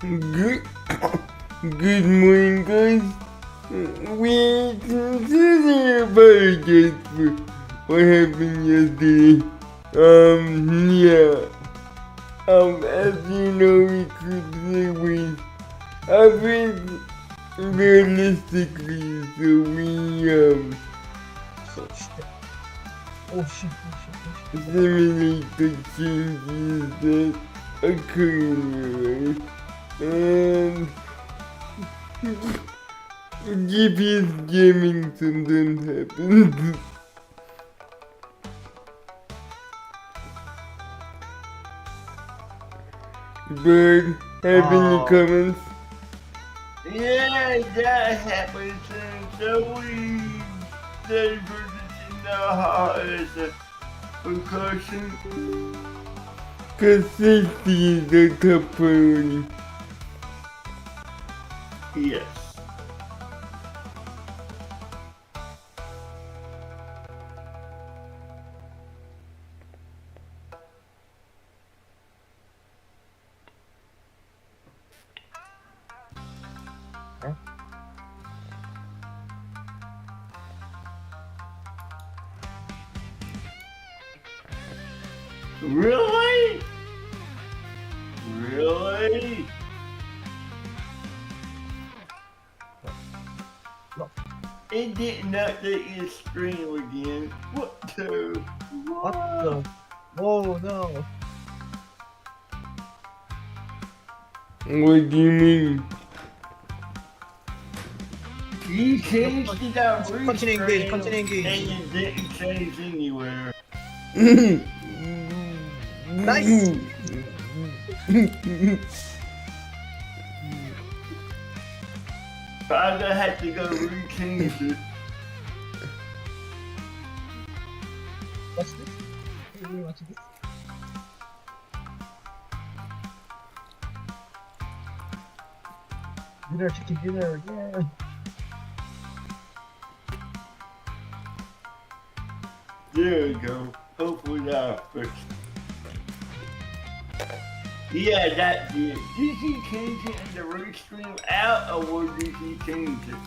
Good, good morning, guys. We sincerely apologize for what happened yesterday. Yeah. As you know, we could say we haven't realistically, so we, Oh shit, oh shit. simulate the changes that occur in your life. And GPS jamming sometimes happens. Bird, have any comments? Yeah, that happens, and so we delivered it in the heart as a precaution. Cause safety is a top priority. Yes. Really? Really? It didn't update your stream again. What the? What the? Oh no. What do you mean? You changed it out Continue engage, continue engage. and it didn't change anywhere. Nice! I'm gonna have to go re-change it. Watch this. Hey, watch this. Dinner, chicken dinner, yeah. There we go. Hopefully that fixed. Yeah, that did. Did he change it in the restream out, or did he change it?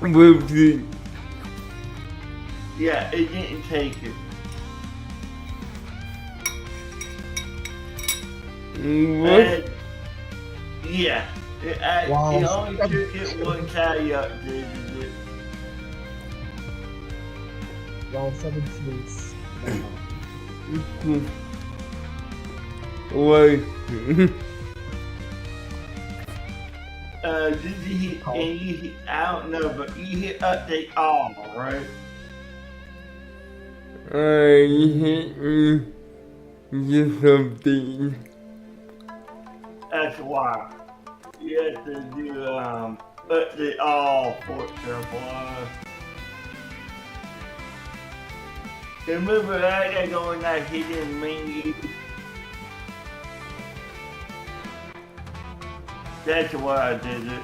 Whoopsie. Yeah, it didn't take it. What? And, yeah, Wow. it only took it one time you updated it. Round 7 series. Why? Did you hit, and you hit, I don't know, but you hit update all, right? I hate me. Just something. That's why. You have to do, update all for it to apply. Remember I gotta go in that hidden menu. That's why I did it.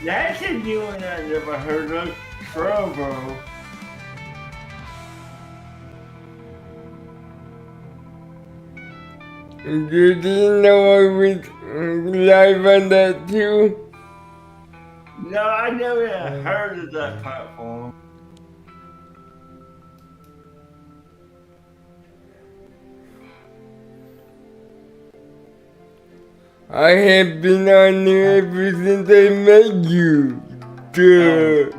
That's a new one I never heard of. Trovo. Did you know I was live on that too? No, I never heard of that platform. I have been on there ever since I met you. Duh.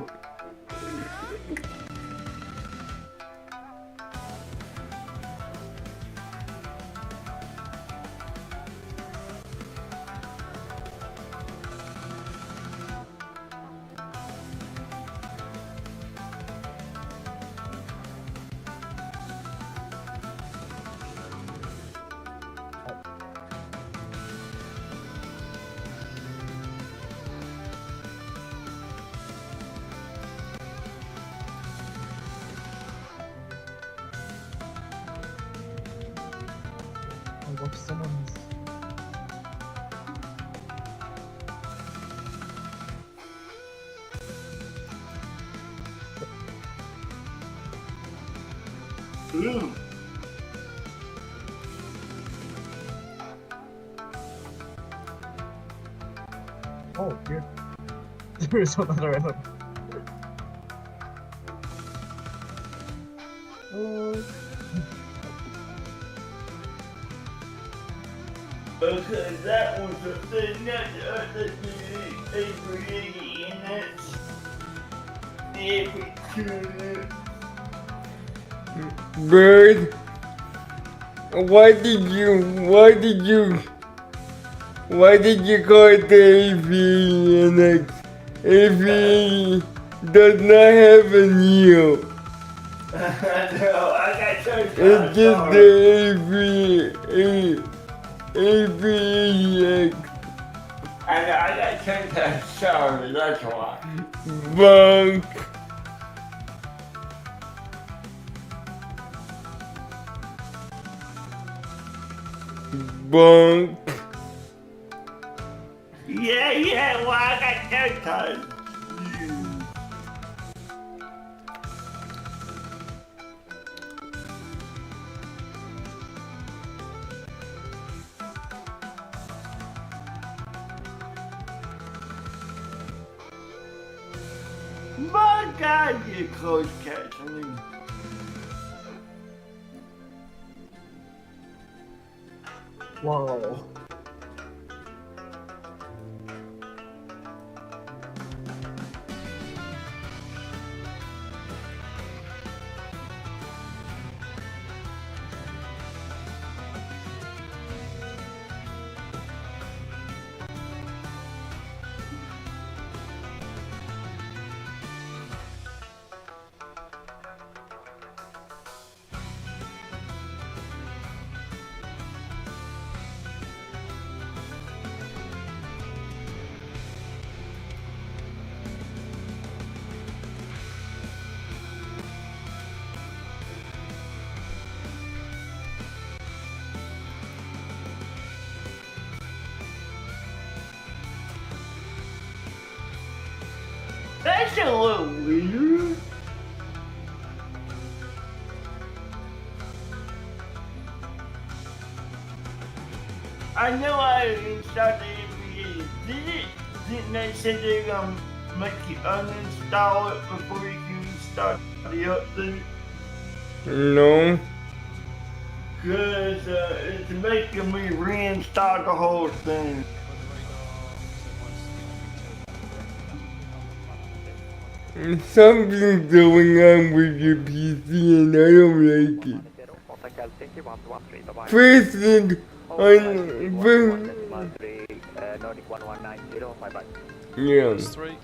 I watched someone's. Ooh. Oh, here. There is another enemy. Oh. Because that was the thing that they created in it. Every tune. Bird, why did you call it the AVNX? AV does not have a Neo. No, I got church. It's just the AVX. I got church. Sorry, that's why. Bunk. Bunk. Yeah, well, I got church. My God, you close catching. Whoa. That's a little weird. I know I installed the APA. Didn't they say they're gonna make you uninstall it before you can start the update? No. Cause it's making me reinstall the whole thing. Something's going on with your PC and I don't like it. First thing, yeah. Three.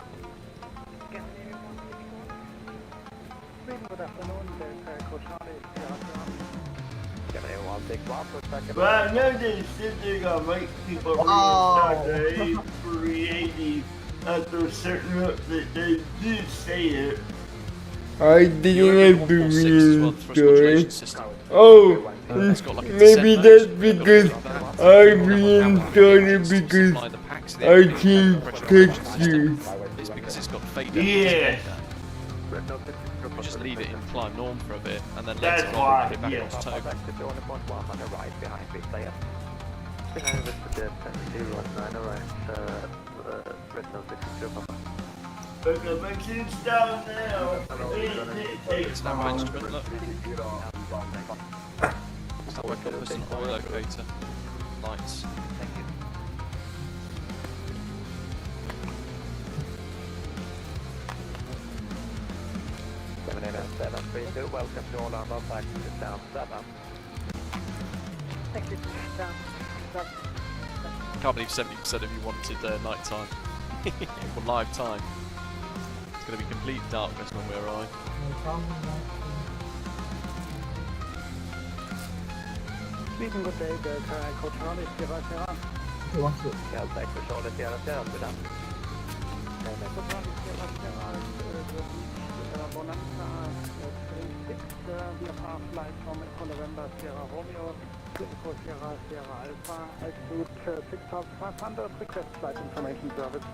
But I know they said they're gonna make people Wow. reinstall the A380 after a certain update. They did say it. I didn't have to 1.6 as well for a modulation reinstall. system. Oh, It's got like a maybe descent that's mode. because I reinstalled it because Supply the packs to the I aircraft changed pressure control textures. system. It's because it's got fader. Yeah. You just leave it in climb norm for a bit and then That's later why, on put it back yeah. onto tow. But the machine's down now. It's now an instrument, look. It's not working as an oil locator. Lights. Welcome to all our taxis down 7. Can't believe 70% of you wanted night time. Or live time. It's going to be complete darkness when we arrive. Speaking good day, Coach Ronnie, Sierra Sierra. He wants to. Delta for Charlotte, Sierra Sierra, Sudan. Coach Ronnie, Sierra Sierra, Bonanza, 36, we have half flight from November, Sierra Romeo, for Sierra Sierra Alpha, altitude 6,500, request flight information service.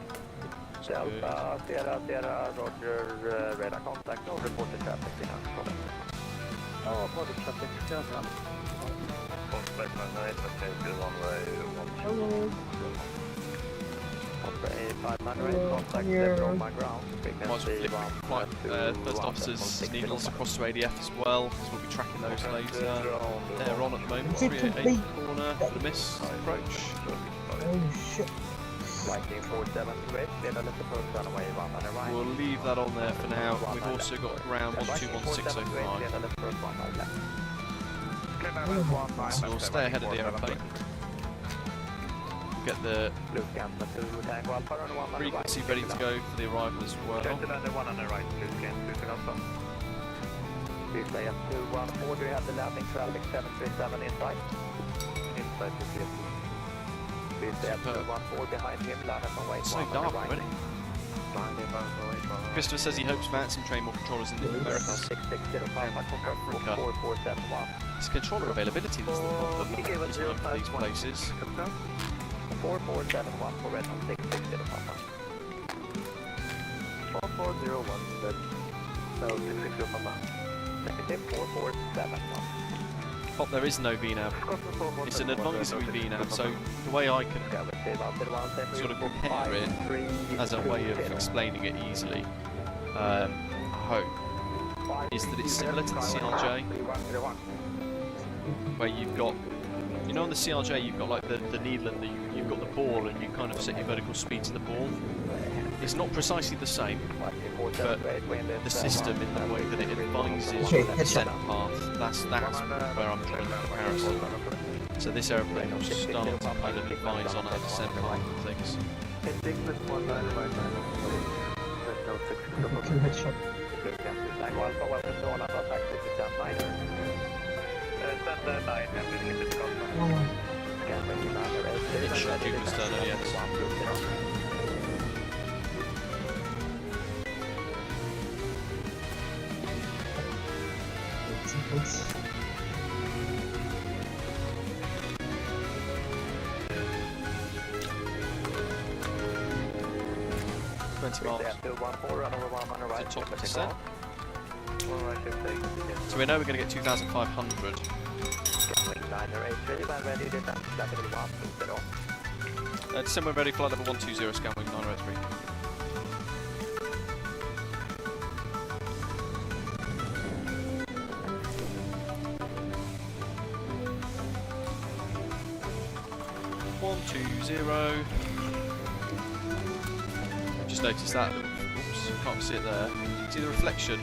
Delta, Sierra Sierra, Roger, radar contact, no reported traffic in our no reported traffic, Sierra Sierra. Contact 98, okay, one way, Hello. Operator 500, contact level on my ground. Might flip flight, first officers needles across to ADF as well, because we'll be tracking those later. They're on at the moment, 388 corner for the miss approach. Oh shit. Viking 478, let's approach runway 1 on the right. We'll leave that on there for now. We've also got ground 121605. So we'll stay ahead of the aeroplane. Get the frequency ready to go for the arrival as well. Please stay up to 14, do you have the landing traffic 737 inside? Inside to CFC. Please stay up to 14 behind him, land on way 1 So on the dark right. already. Christopher says he hopes Vance and train more controllers in the Americas. 6605, Africa. 4471. It's controller availability that's the problem at these places. 4471 for red on 6605. 4401, good. No, 6605. Negative 4471. Pop, there is no VNAV. It's an advisory VNAV, so the way I can sort of compare it as a way of explaining it easily, I hope, is that it's similar to the CRJ, where you've got, you know, on the CRJ you've got like the needle and you've got the ball and you kind of set your vertical speed to the ball. It's not precisely the same, but the system in the way that it advises your descent path, that's where I'm drawing the comparison. So this aeroplane will start to kind of advise on our descent path and things. Kill headshot. Oh. It should do the stern, yes. It's 20 miles. To top of descent. So we know we're going to get 2,500. Descent when ready, flight level 120, scanwing 903. Just noticed that. Oops, can't see it there. See the reflection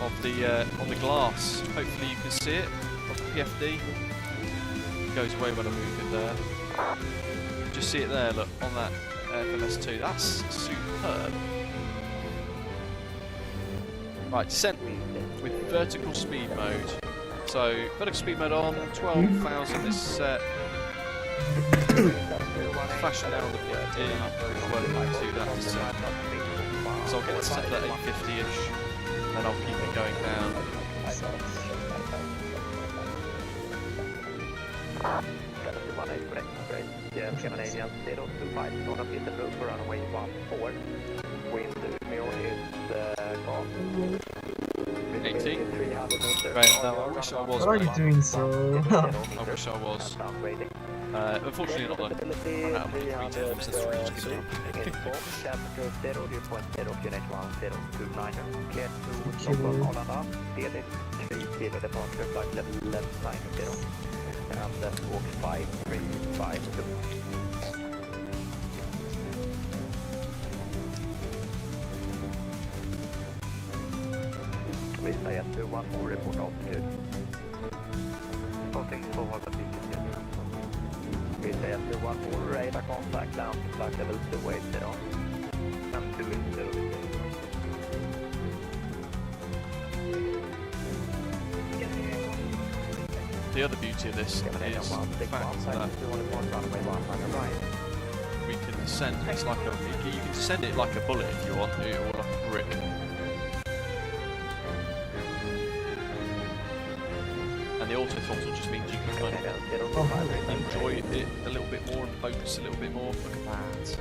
of the glass. Hopefully you can see it of the PFD. It goes away when I move it there. Just see it there. Look on that FMS2. That's superb. Right, descent with vertical speed mode. So vertical speed mode on. 12,000 is set. Flashing down on the PFD, working to that descent. So I'll get it set at 850-ish, and then I'll keep it going down. Canadian 025, not up in the blue for runway 14. Wind is 80. Right, no, I wish I was. what are you doing, sir? I wish I was. Unfortunately not though. Run out of money 3 times, that's really just gonna One more report altitude. Spotting for what the we say after one more radar contact down to flight level 280 and 280. The other beauty of this is the fact that we can descend. It's like you can descend it like a bullet if you want to, or like a brick. And the auto throttle just means you can kind of enjoy it a little bit more and focus a little bit more. Look at that.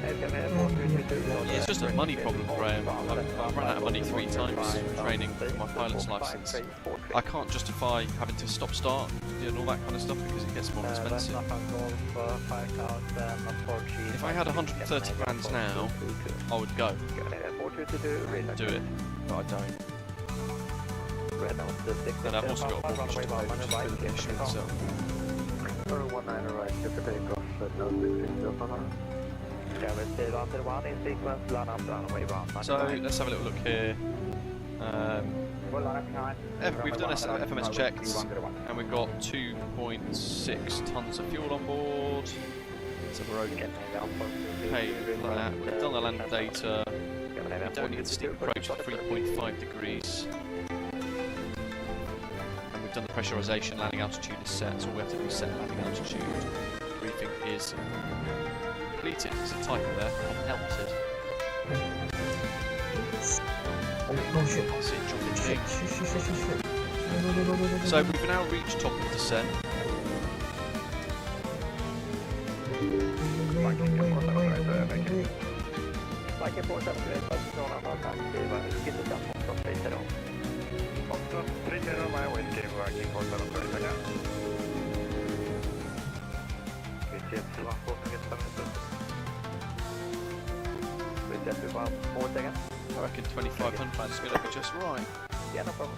Yeah, it's just a money problem, Graham. I've run out of money 3 times training for my pilot's license. I can't justify having to stop start and all that kind of stuff because it gets more expensive. If I had 130 grand now, I would go. Do it, but I don't. And I've also got a mortgage to pay, which is for the issue itself. So let's have a little look here. We've done FMS checks and we've got 2.6 tons of fuel on board. So we're okay with that. We've done the land data. We don't need to steep approach at 3.5 degrees. And we've done the pressurisation, landing altitude is set, so all we have to do is set landing altitude. Briefing is completed. There's a typo there, unhelped. Oh shit. That's it, dropping Shit, G. shit, shit, shit, shit. No. So we've now reached top of descent. I reckon 2500 is going to be just right. Yeah, no problem.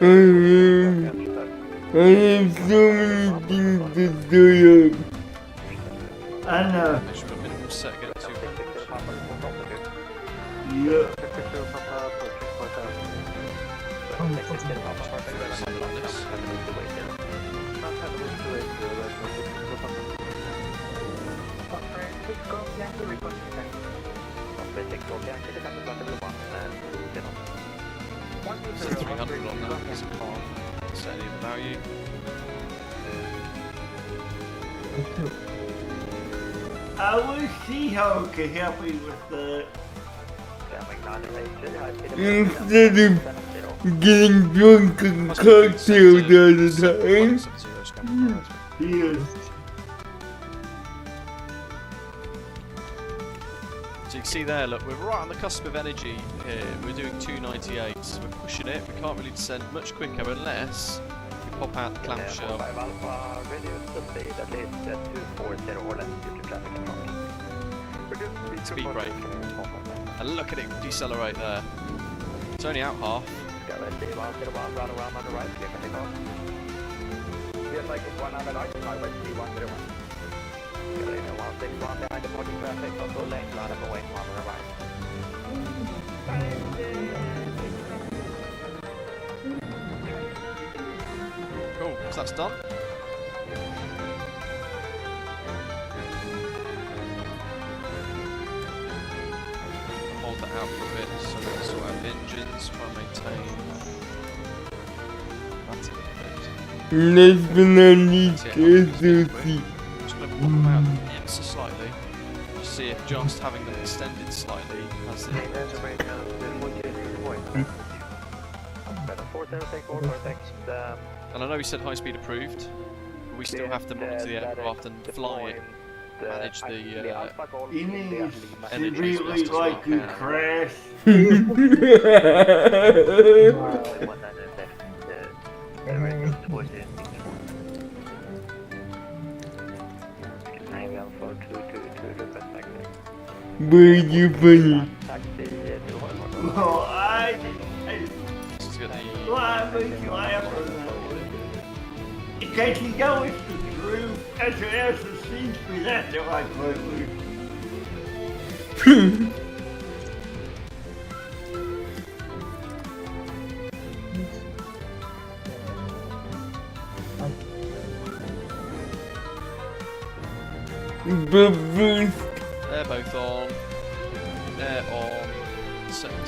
I have so many things to do. I know. Measurement minimum set again 200. Yeah. Something on this. So 300 on that because it can't set any of the value. I will see how I can help you with the. Instead of getting drunk and cocktails all the time. Yes. So you can see there, look, we're right on the cusp of energy here. We're doing 298, so we're pushing it. We can't really descend much quicker unless we pop out the clamshell. Speed brake. And look at it decelerate there. It's only out half. Cool, so that's done. hold that out for a bit, so we can sort out engines, try and maintain. That's it. Last but not least, SOC. SOC. I'm just going to pop them out ever so slightly. Just see if just having them extended slightly has the and I know we said high speed approved, but we still have to monitor the aircraft and fly it, manage the He needs energy severely like a crash. But you funny. Well, I This is gonna be laugh and laugh. In case you go into the groove, as your ass seems to be that they're like lately. But first, they're both on. They're on. Second.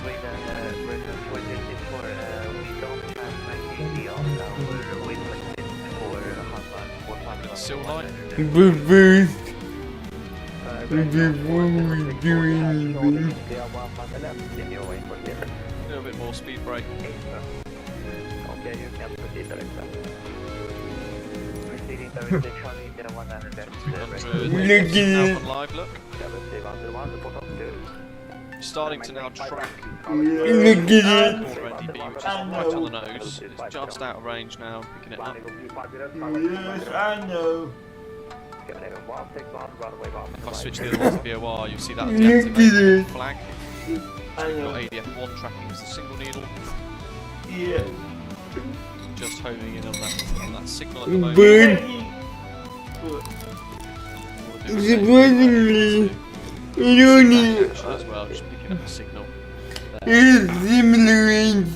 Still light. but first, before we do anything, A little bit more speed brake. Look at it. On live look. Starting to now track Look at it. already, B, which is right on the nose. It's just out of range now, picking it up. Yes, I know. If I switch the other one to VOR, you'll see that Look at deactivated it. flag. I We've got know. ADF1 tracking as the single needle. Yeah. Just homing in on that signal at the moment. But We'll do the same surprisingly, it only as well, just picking up the signal. is similar range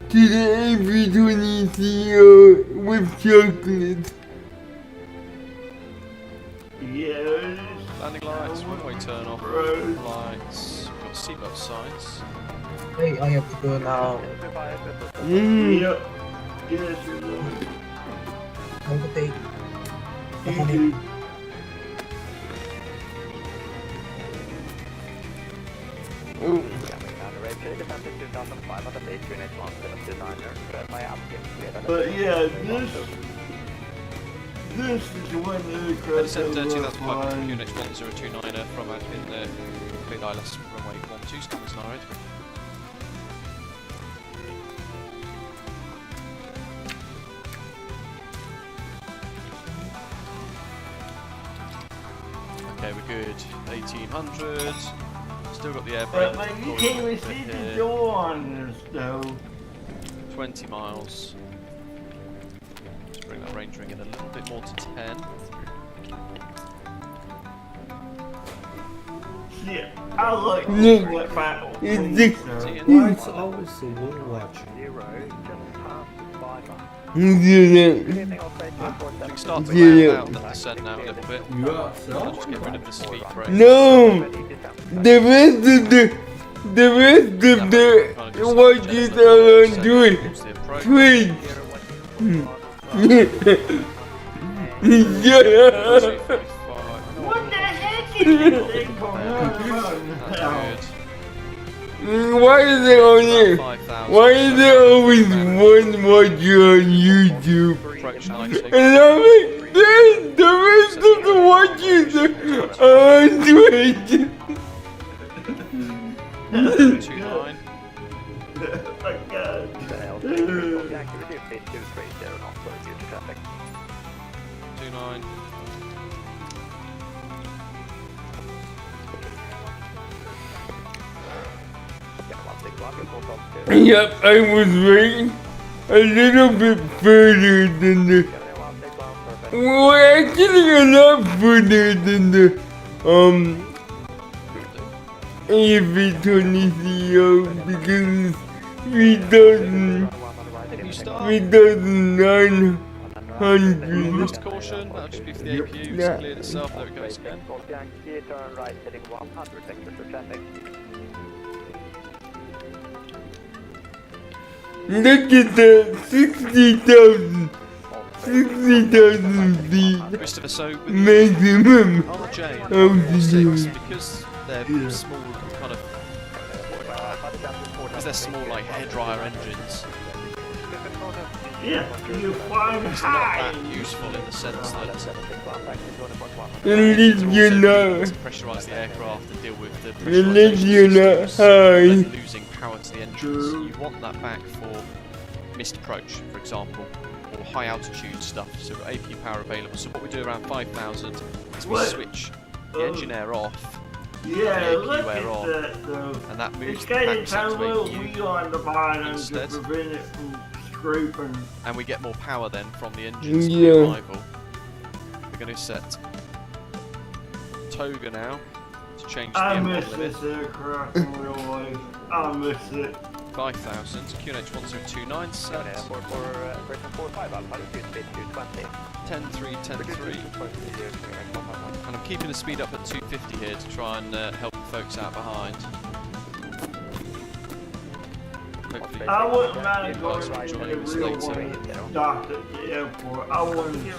to the AP-20 with chocolate. Yes. Landing lights, one-way turn off, Right. lights, got seatbelt signs. Hey, I have to go now. Yep. Yes, it will. Have a day. Easy. Oh, But yeah, this is one aircraft Send that 2005 flying. QNH 1029er from admin there. Complete ILS runway 12, standing scenario. Okay, we're good. 1800. Still got the air brake. But like, you can't even see the door on this though. 20 miles. Let's bring that range ring in a little bit more to 10. Yeah, I like Look, what battle. it's the- Why it's always the wall watch? you do We can start to Yeah. round out the descent now a little bit. You I'll are just get rid of the speed brake. that. No! The rest of the watches are on doing twins. Yeah. What the heck is this thing going on? That's Why is there good. only? 5,000. Why is there always one watcher on YouTube? Approach 90. And I mean, the rest of the watches are on Twitch. 29. Oh my god. 29. Yep, I was right. A little bit further than the. Well, actually, a lot further than the AV20 CEO because 3,900. Just caution, that'll just be for the APU. It's cleared itself. There it goes again. Look at that, 60,000. 60,000 feet Christopher, so with maximum RJ and altitude. R6, because they're small kind of, because they're small like hairdryer engines, Yeah, you fly it's not high. that useful in the sense that At least you're to not, pressurise the aircraft and deal with the at least you're pressurisation not systems, high. then losing power to the engines. You want that back for missed approach, for example, or high altitude stuff, so APU power available. So what we do around 5,000 is we What? switch the engine air off, Yeah, APU look air at on, that though. and that moves It's the got packs its own up to little APU, wheel on the bottom instead. to prevent it from scraping. and we get more power then from the engines Yeah. to arrival. We're going to set Toga now to change the I M1 miss limit. this aircraft in real life. I miss it. 5,000, QNH 1029 set, 10.3, 10.3, and I'm keeping the speed up at 250 here to try and help the folks out behind. Hopefully, I wouldn't mind you going guys are into the enjoying this real later. one docked at the airport. I wouldn't see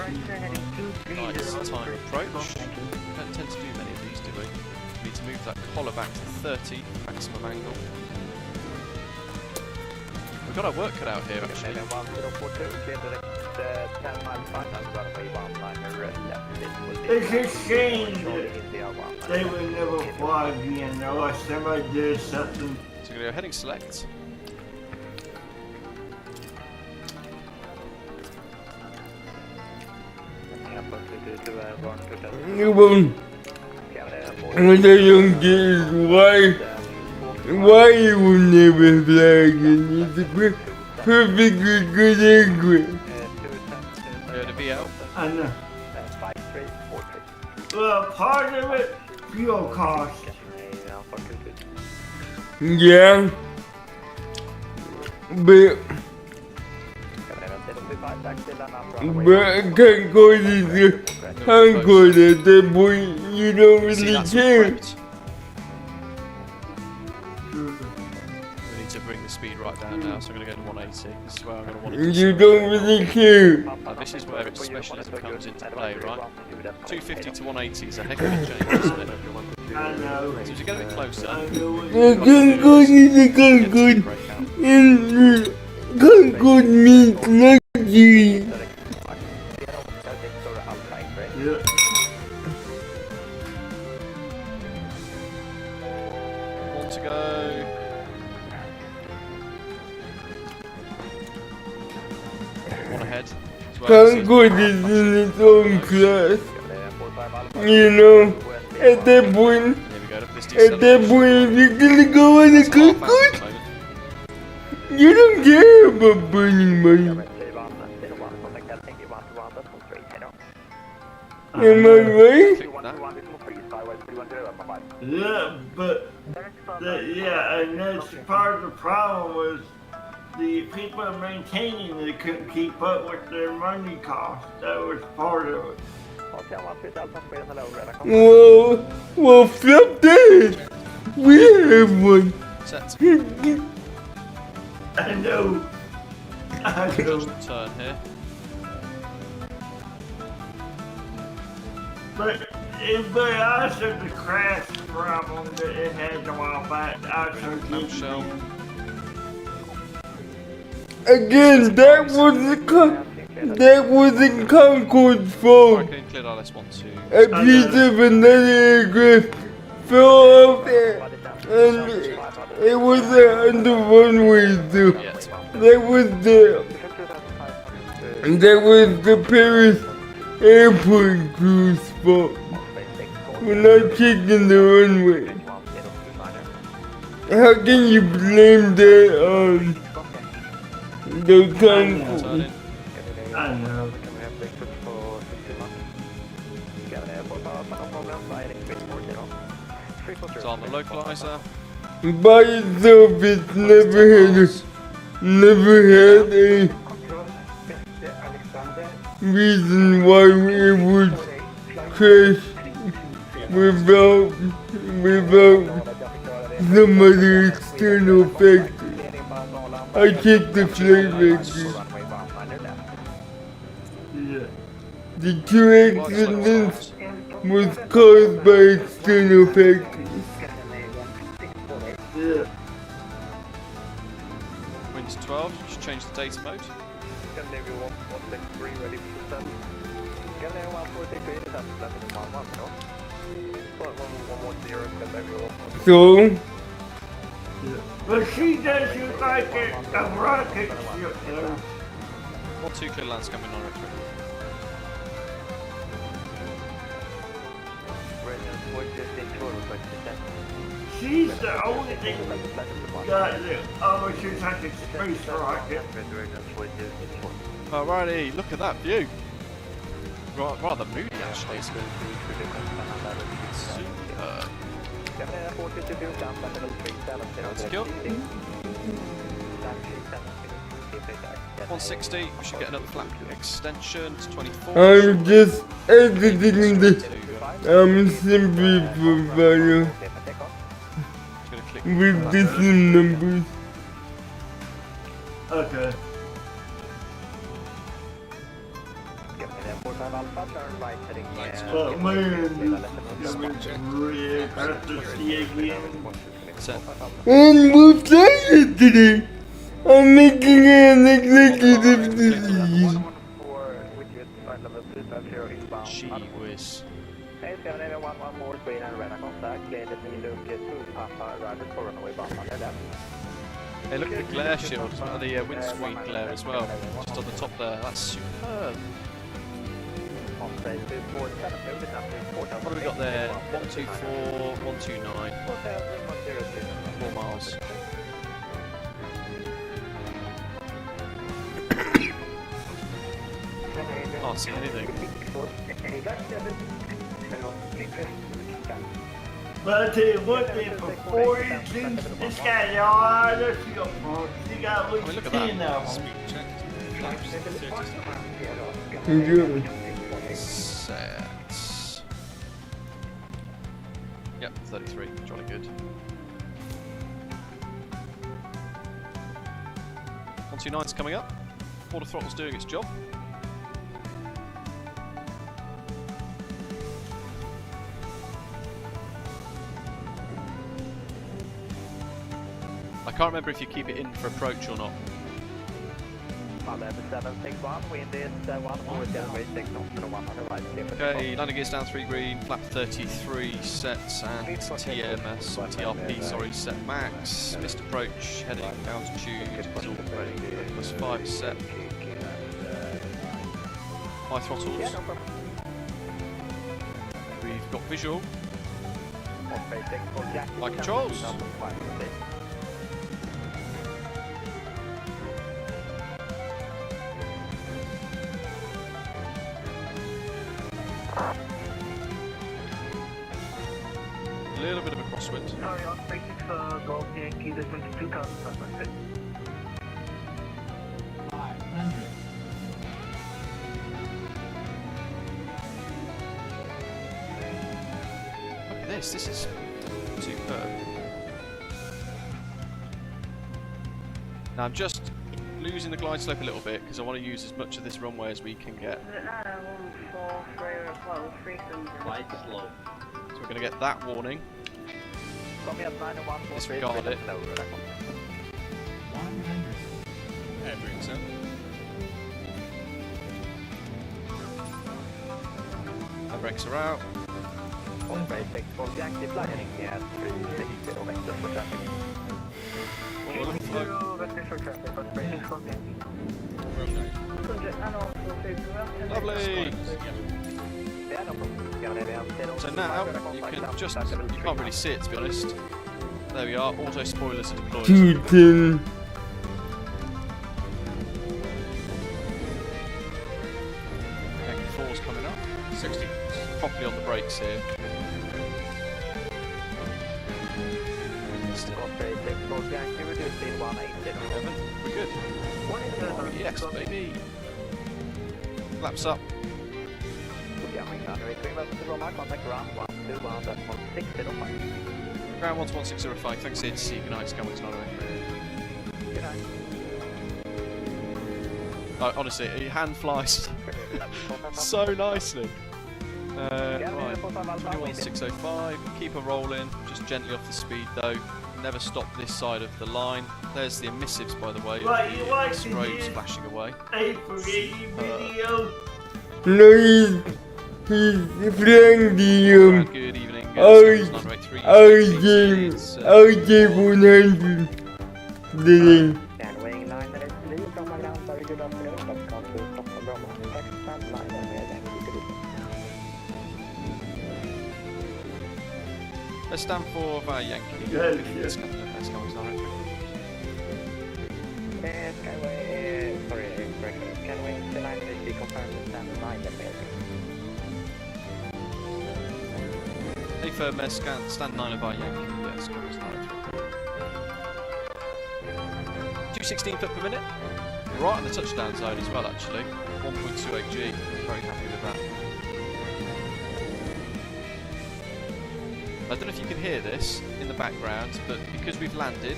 Nice time approach. Don't tend to do many of these, do we? We need to move that collar back to 30, maximum angle. We've got our work cut out here actually. It's a shame that they would never fly again unless somebody did something. So we're going to go heading select. You won't. What I don't get is why you will never fly again. It's a perfectly good aircraft. We're going to VL. I know. Well, part of it, fuel cost. Yeah. But Concord is Concord at that point. You don't See, really that's all care. prepped. We need to bring the speed right down now, so I'm going to go to 180. This is where I'm going to want to You don't really care. this is where its specialism comes into play, right? 250 to 180 is a heck of a change, isn't it? I know. So as we get a bit closer, I know. The Concord is a Concord. break out. And Concord means luxury. Yeah. One to go. One ahead. As well. Concord is in its own class. You know, at that point, Here we go. Look at this at that deceleration. point, if you're gonna go on a It's half out at Concord, the moment. you don't care about burning money. Am I right? Click that. Yeah, but yeah, and that's part of the problem was the people maintaining it couldn't keep up with their money cost. That was part of it. Well, flip that. We have one. Set. I know. I know. Just turn here. But also the crash problem that it had a while back. Also Mount shell. Again, that wasn't Concorde's fault. Right, cleared RS12. A piece of another aircraft fell off there, and it was on the runway too. Yet. That was the Paris airport crew's fault. We're not checking the runway. How can you blame that on the Turn Concord? in. I know. It's on the localizer. By itself, it's never had a reason why it would crash without some other external factor. I checked the flight records. Yeah. The two accidents was caused by external factors. Yeah. Winds 12, just change the data mode. So, But she does look like a rocket ship though. 1-2 clear lands coming on retro. She's the only thing got the she's like a space rocket. Alrighty, look at that view. Rather moody actually. Superb. That's cool. 160, we should get another flap extension to 24. I'm just exiting the simply provider Gonna click with the same numbers. Okay. But man, it's really hard to see again. set. And we've started today. I'm making an executive decision. Gee whiz. Hey, look at the glare shield, the windscreen glare as well, just on the top there. That's superb. What have we got there? 124, 129. 4 miles. Can't see anything. But I tell you what, then before he seems this guy, y'all, let's go for he got at I mean, least look at 10 that. of them. Speed check. Yeah. Set. Yep, 33. Jolly good. 129's coming up. Quarter throttle's doing its job. I can't remember if you keep it in for approach or not. Okay, landing gears down 3 green, flap 33 sets, and TMS, or TRP, sorry, set max. Missed approach, heading altitude is already +5 set. High throttles. We've got visual. Flight controls. A little bit of a crosswind. Sorry, I'm speaking for Golf Yankee, this one's 2000. Look at this is superb. Now I'm just losing the glide slope a little bit because I want to use as much of this runway as we can get. So we're going to get that warning. Disregard it. Our brakes are out. Lovely! So now, you can just, you can't really see it to be honest. There we are, auto spoilers are deployed. 210. Angle 4's coming up. 60. Properly on the brakes here. We're good. Yes, baby. Flaps up. Ground 11605, thanks here to see you. Good night, Scanwings 908. Honestly, your hand flies so nicely. Right, 21,605. Keep her rolling, just gently off the speed though. Never stop this side of the line. There's the emissives, by the way. Right, you like to Strobes hear flashing away. a free video? No, he's playing the Good evening. RJ 100 today. Scanwing 983 from my ground, very good afternoon. Welcome to Stockholm Bromma. Taxi stand line and we are Yankee to Let's stand for Yankee. Yes, Let's go with directory. Skyway, sorry, correction. Scanwing 983 confirmed the stand line and we are Hey firm, stand 9 of our Yankee. Yes, go with directory. 216 foot per minute. Right on the touchdown zone as well, actually. 1.28 G. Very happy with that. I don't know if you can hear this in the background, but because we've landed,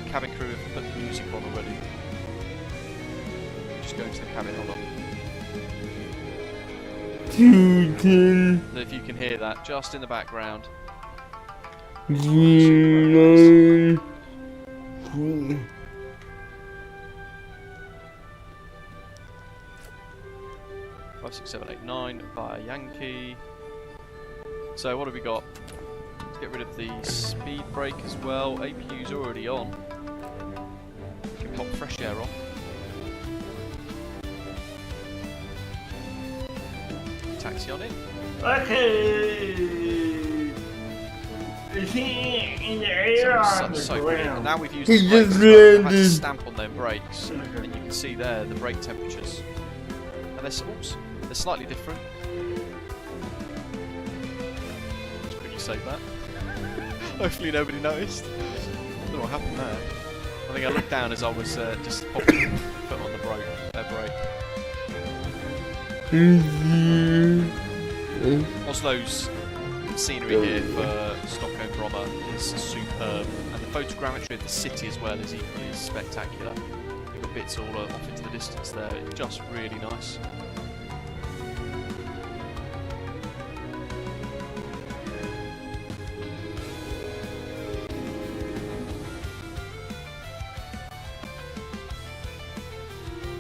the cabin crew have put the music on already. Just go into the cabin, hold on. I don't know if you can hear that, just in the background. 5, 6, 7, 8, 9 via Yankee. So what have we got? Let's get rid of the speed brake as well. APU's already on. We can pop fresh air on. Taxi on in. Okay. Is he in the air or on the So brilliant. And ground? now we've used He the brakes just as well. We've had to landed. stamp on their brakes, and you can see there the brake temperatures. And they're slightly different. Just quickly save that. Hopefully nobody noticed. I don't know what happened there. I think I looked down as I was just popping the foot on the brake. Oslo's scenery here for Stockholm Bromma is superb, and the photogrammetry of the city as well is equally spectacular. You've got bits all off into the distance there, it's just really nice.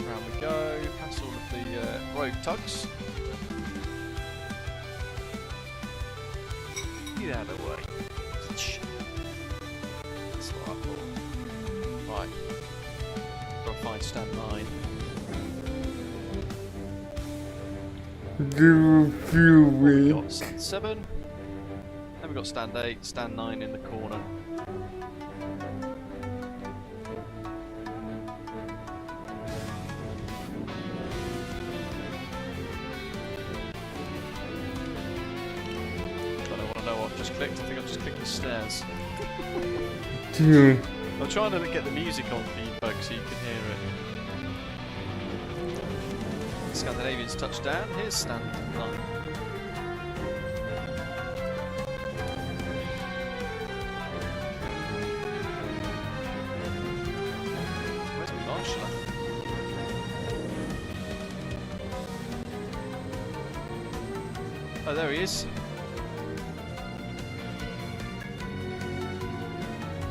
Round we go, past all of the road tugs. Get out of the way. That's what I thought. Right. Gotta find stand 9. We've got stand 7. Then we've got stand 8, stand 9 in the corner. I think I've just clicked the stairs. I'm trying to get the music on for you folks so you can hear it. Scandinavians touchdown. Here's stand 9. Where's Marshall? Oh, there he is.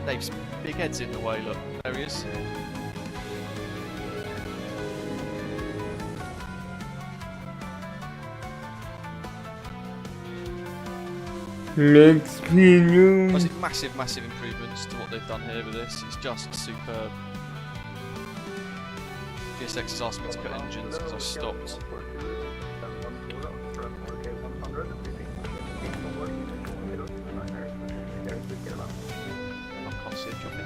Dave's big head's in the way, look. There he is. Honestly, massive improvements to what they've done here with this. It's just superb. GSX has asked me to cut engines because I stopped.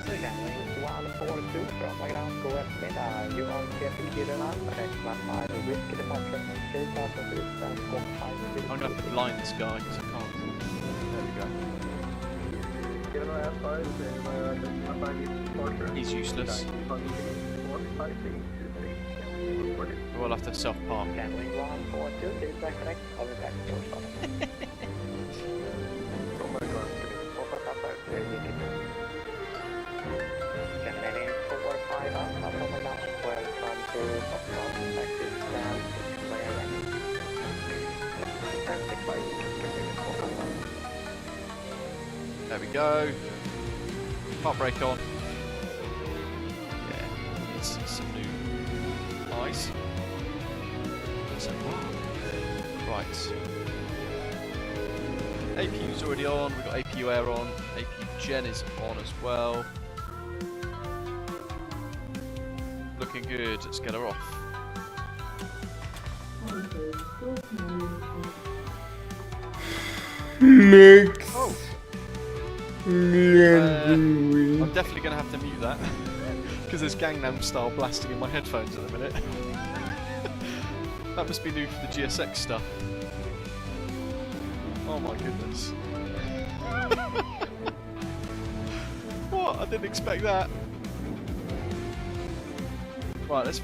Scanwing 142 from my ground, go eftermiddag. You are careful Kiruna, direct 15, risk departure, 3000 feet, and go 5 feet. I'm going to have to blind this guy because I can't. There we go. He's useless. We'll have to self-park. Scanwing 142, please back connect, I'll be back for stop. Scanwing 45 Alpha from my ground, There we go. Park brake on. Yeah, it's some new ice. Right. APU's already on, we've got APU air on, APU gen is on as well. Looking good, let's get her off. Next. Oh. Legendary. I'm definitely going to have to mute that because there's Gangnam Style blasting in my headphones at the minute. That must be new for the GSX stuff. Oh my goodness. What? I didn't expect that. Right, let's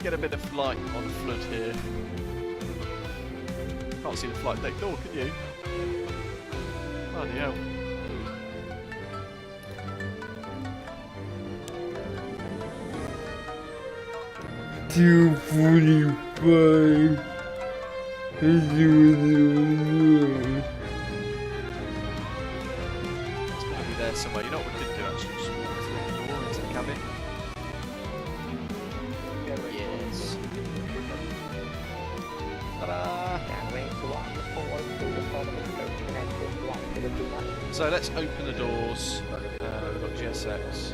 get a bit of light on flood here. Can't see the flight deck door, can you? Bloody hell. $245. It's going to be there somewhere. You know what we could do actually? Just walk through the door into the cabin. Yes. Ta-da! So let's open the doors. We've got GSX.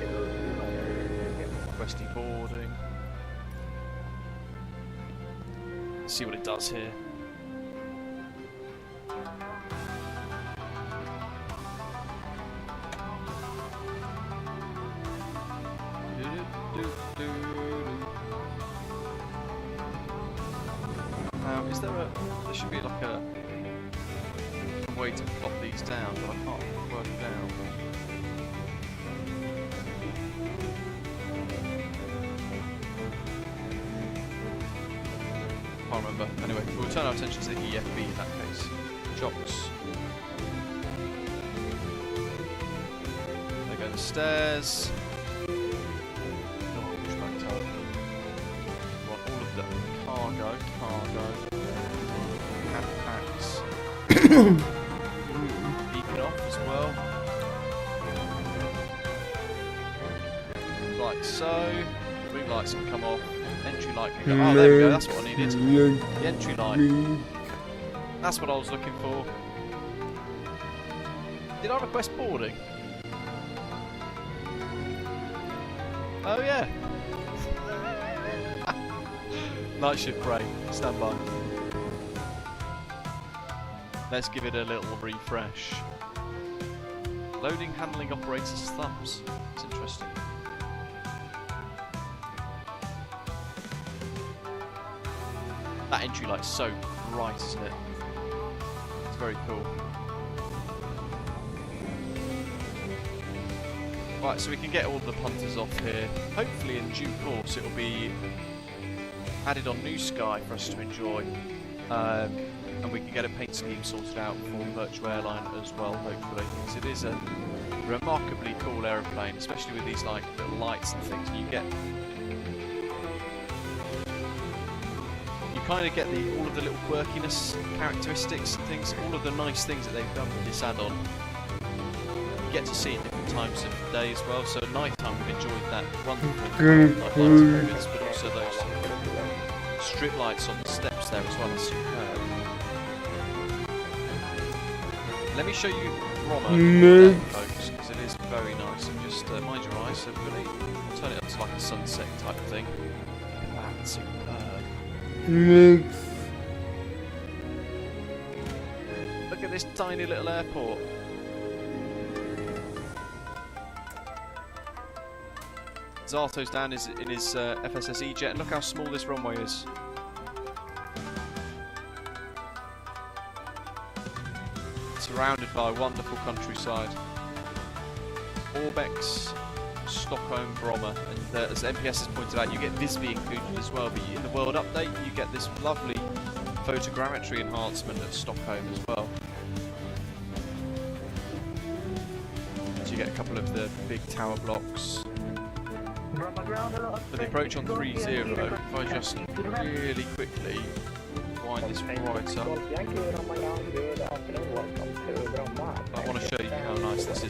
Requesting boarding. See what it does here. Is there a... there should be like a way to plot these down, but I can't work it out. Can't remember. Anyway, we'll turn our attention to the EFB in that case. Chocks. There go the stairs. Want all of the cargo. Packs. Beacon off as well. Like so. Wing lights can come off. Entry light can go. Oh, there we go. That's what I needed. The entry light. That's what I was looking for. Did I request boarding? Oh yeah. Night shift break. Stand by. Let's give it a little refresh. Loading handling operator's thumbs. It's interesting. That entry light's so bright, isn't it? It's very cool. Right, so we can get all the punters off here. Hopefully in due course it'll be added on New Sky for us to enjoy. And we can get a paint scheme sorted out for Virtual Airline as well, hopefully, because it is a remarkably cool aeroplane, especially with these like little lights and things. You kind of get all of the little quirkiness, characteristics and things, all of the nice things that they've done with this add-on. You get to see at different times of the day as well. So at night time we've enjoyed that wonderful night lighting moments, but also those strip lights on the steps there as well are superb. Let me show you Brommer, folks, because it is very nice. And just mind your eyes, everybody. I'll turn it up to like a sunset type thing. Wow, it's superb. Look at this tiny little airport. Zato's down in his FSS jet, and look how small this runway is. Surrounded by a wonderful countryside. Orbex, Stockholm, Brommer, and as MPS has pointed out, you get Visby included as well, but in the World Update you get this lovely photogrammetry enhancement of Stockholm as well. So you get a couple of the big tower blocks. For the approach on 3-0, if I just really quickly wind this right up, I want to show you how nice this is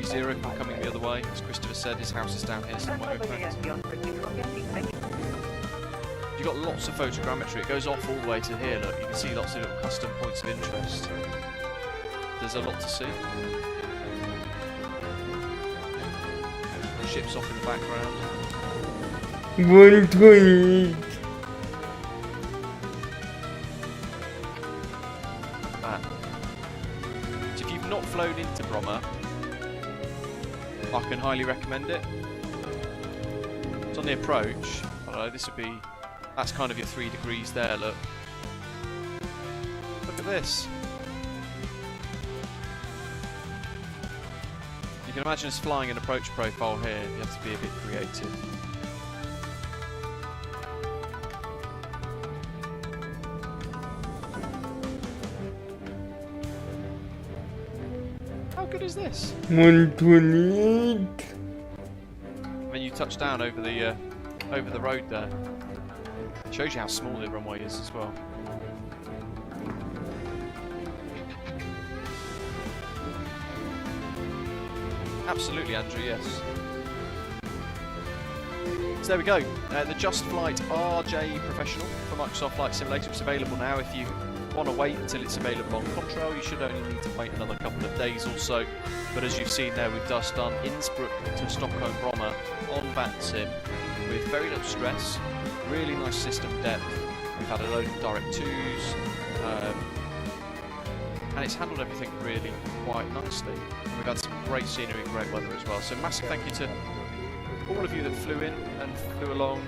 30 from coming the other way. As Christopher said, his house is down here somewhere, in fact. You've got lots of photogrammetry. It goes off all the way to here, look. You can see lots of little custom points of interest. There's a lot to see. Ships off in the background. 128. That. So if you've not flown into Bromma, I can highly recommend it. It's on the approach. I don't know, this would be... That's kind of your 3 degrees there, look. Look at this. You can imagine us flying an approach profile here. You have to be a bit creative. How good is this? 128. When you touch down over the road there, it shows you how small the runway is as well. Absolutely, Andrew. Yes. So there we go. The Just Flight RJ Professional for Microsoft Flight Simulator is available now. If you want to wait until it's available on Contrail, you should only need to wait another couple of days or so. But as you've seen there, we've just done Innsbruck to Stockholm Bromma on VATSIM with very little stress, really nice system depth. We've had a load of direct twos, and it's handled everything really quite nicely. And we've had some great scenery and great weather as well. So massive thank you to all of you that flew in and flew along,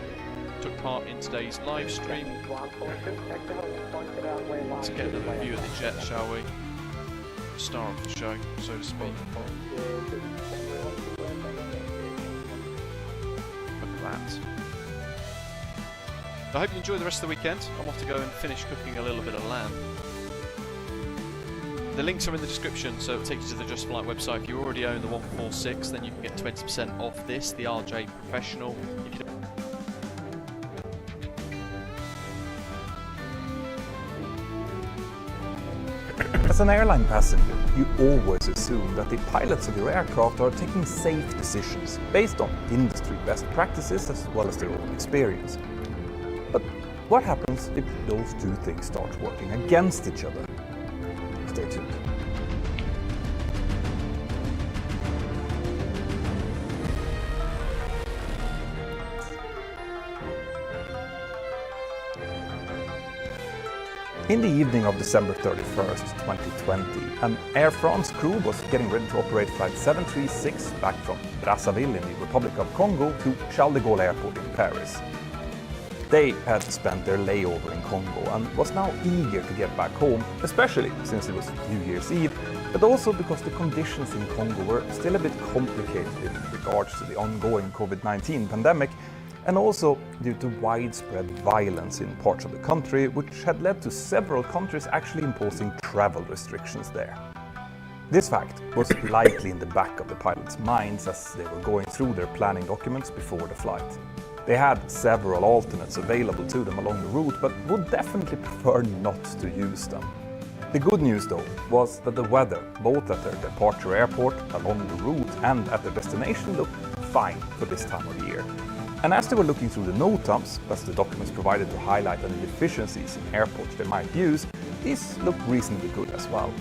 took part in today's live stream. Let's get another view of the jet, shall we? Star of the show, so to speak. Look at that. I hope you enjoy the rest of the weekend. I'm off to go and finish cooking a little bit of lamb. The links are in the description, so it'll take you to the Just Flight website. If you already own the 146, then you can get 20% off this, the RJ Professional. You can As an airline passenger, you always assume that the pilots of your aircraft are taking safe decisions based on industry best practices as well as their own experience. But what happens if those two things start working against each other? Stay tuned. In the evening of December 31st, 2020, an Air France crew was getting ready to operate Flight 736 back from Brazzaville in the Republic of Congo to Charles de Gaulle Airport in Paris. They had spent their layover in Congo and was now eager to get back home, especially since it was New Year's Eve, but also because the conditions in Congo were still a bit complicated in regards to the ongoing COVID-19 pandemic, and also due to widespread violence in parts of the country, which had led to several countries actually imposing travel restrictions there. This fact was likely in the back of the pilots' minds as they were going through their planning documents before the flight. They had several alternates available to them along the route, but would definitely prefer not to use them. The good news though was that the weather, both at their departure airport, along the route and at their destination, looked fine for this time of year. And as they were looking through the NOTAMs, that's the documents provided to highlight any deficiencies in airports they might use, these looked reasonably good as well.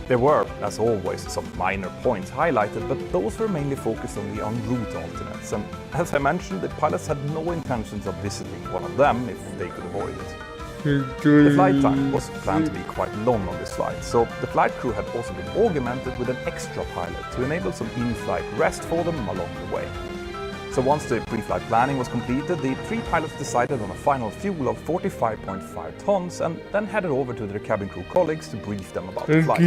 There were, as always, some minor points highlighted, but those were mainly focused on the en route alternates, and as I mentioned, the pilots had no intentions of visiting one of them if they could avoid it. The flight time was planned to be quite long on this flight, so the flight crew had also been augmented with an extra pilot to enable some in-flight rest for them along the way. So once the pre-flight planning was completed, the three pilots decided on a final fuel of 45.5 tons and then headed over to their cabin crew colleagues to brief them about the flight.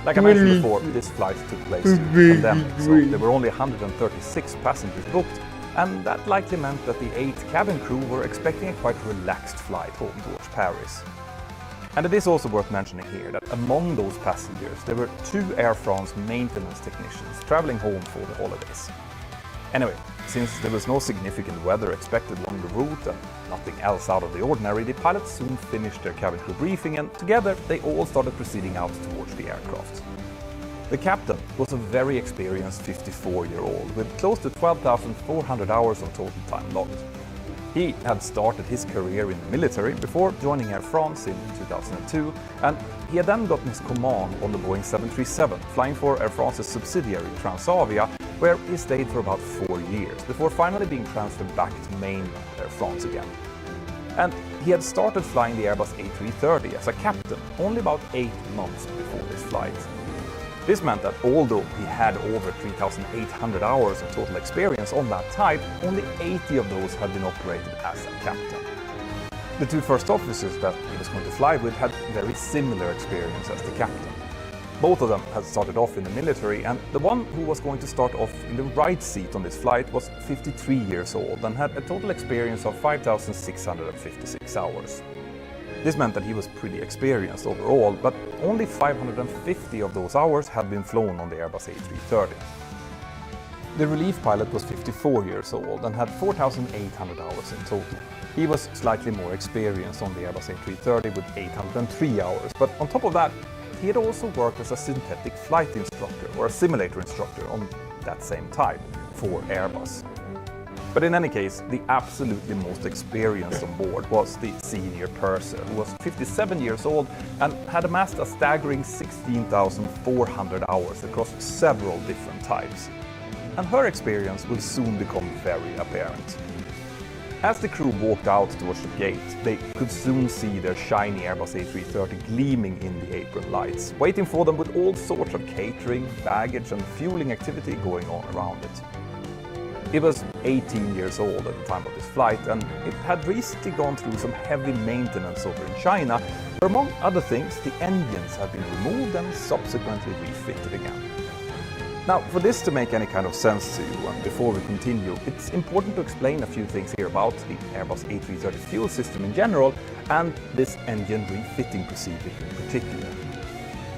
Like I mentioned before, this flight took place during the pandemic, so there were only 136 passengers booked, and that likely meant that the 8 cabin crew were expecting a quite relaxed flight home towards Paris. And it is also worth mentioning here that among those passengers there were 2 Air France maintenance technicians traveling home for the holidays. Anyway, since there was no significant weather expected along the route and nothing else out of the ordinary, the pilots soon finished their cabin crew briefing and together they all started proceeding out towards the aircraft. The captain was a very experienced 54-year-old with close to 12,400 hours of total time logged. He had started his career in the military before joining Air France in 2002, and he had then gotten his command on the Boeing 737, flying for Air France's subsidiary Transavia, where he stayed for about 4 years before finally being transferred back to mainland Air France again. And he had started flying the Airbus A330 as a captain only about 8 months before this flight. This meant that although he had over 3,800 hours of total experience on that type, only 80 of those had been operated as a captain. The two first officers that he was going to fly with had very similar experience as the captain. Both of them had started off in the military, and the one who was going to start off in the right seat on this flight was 53 years old and had a total experience of 5,656 hours. This meant that he was pretty experienced overall, but only 550 of those hours had been flown on the Airbus A330. The relief pilot was 54 years old and had 4,800 hours in total. He was slightly more experienced on the Airbus A330 with 803 hours, but on top of that, he had also worked as a synthetic flight instructor or a simulator instructor on that same type for Airbus. But in any case, the absolutely most experienced on board was the senior purser, who was 57 years old and had amassed a staggering 16,400 hours across several different types. And her experience will soon become very apparent. As the crew walked out towards the gate, they could soon see their shiny Airbus A330 gleaming in the apron lights, waiting for them with all sorts of catering, baggage and fueling activity going on around it. It was 18 years old at the time of this flight, and it had recently gone through some heavy maintenance over in China, where among other things the engines had been removed and subsequently refitted again. Now, for this to make any kind of sense to you, and before we continue, it's important to explain a few things here about the Airbus A330 fuel system in general and this engine refitting procedure in particular.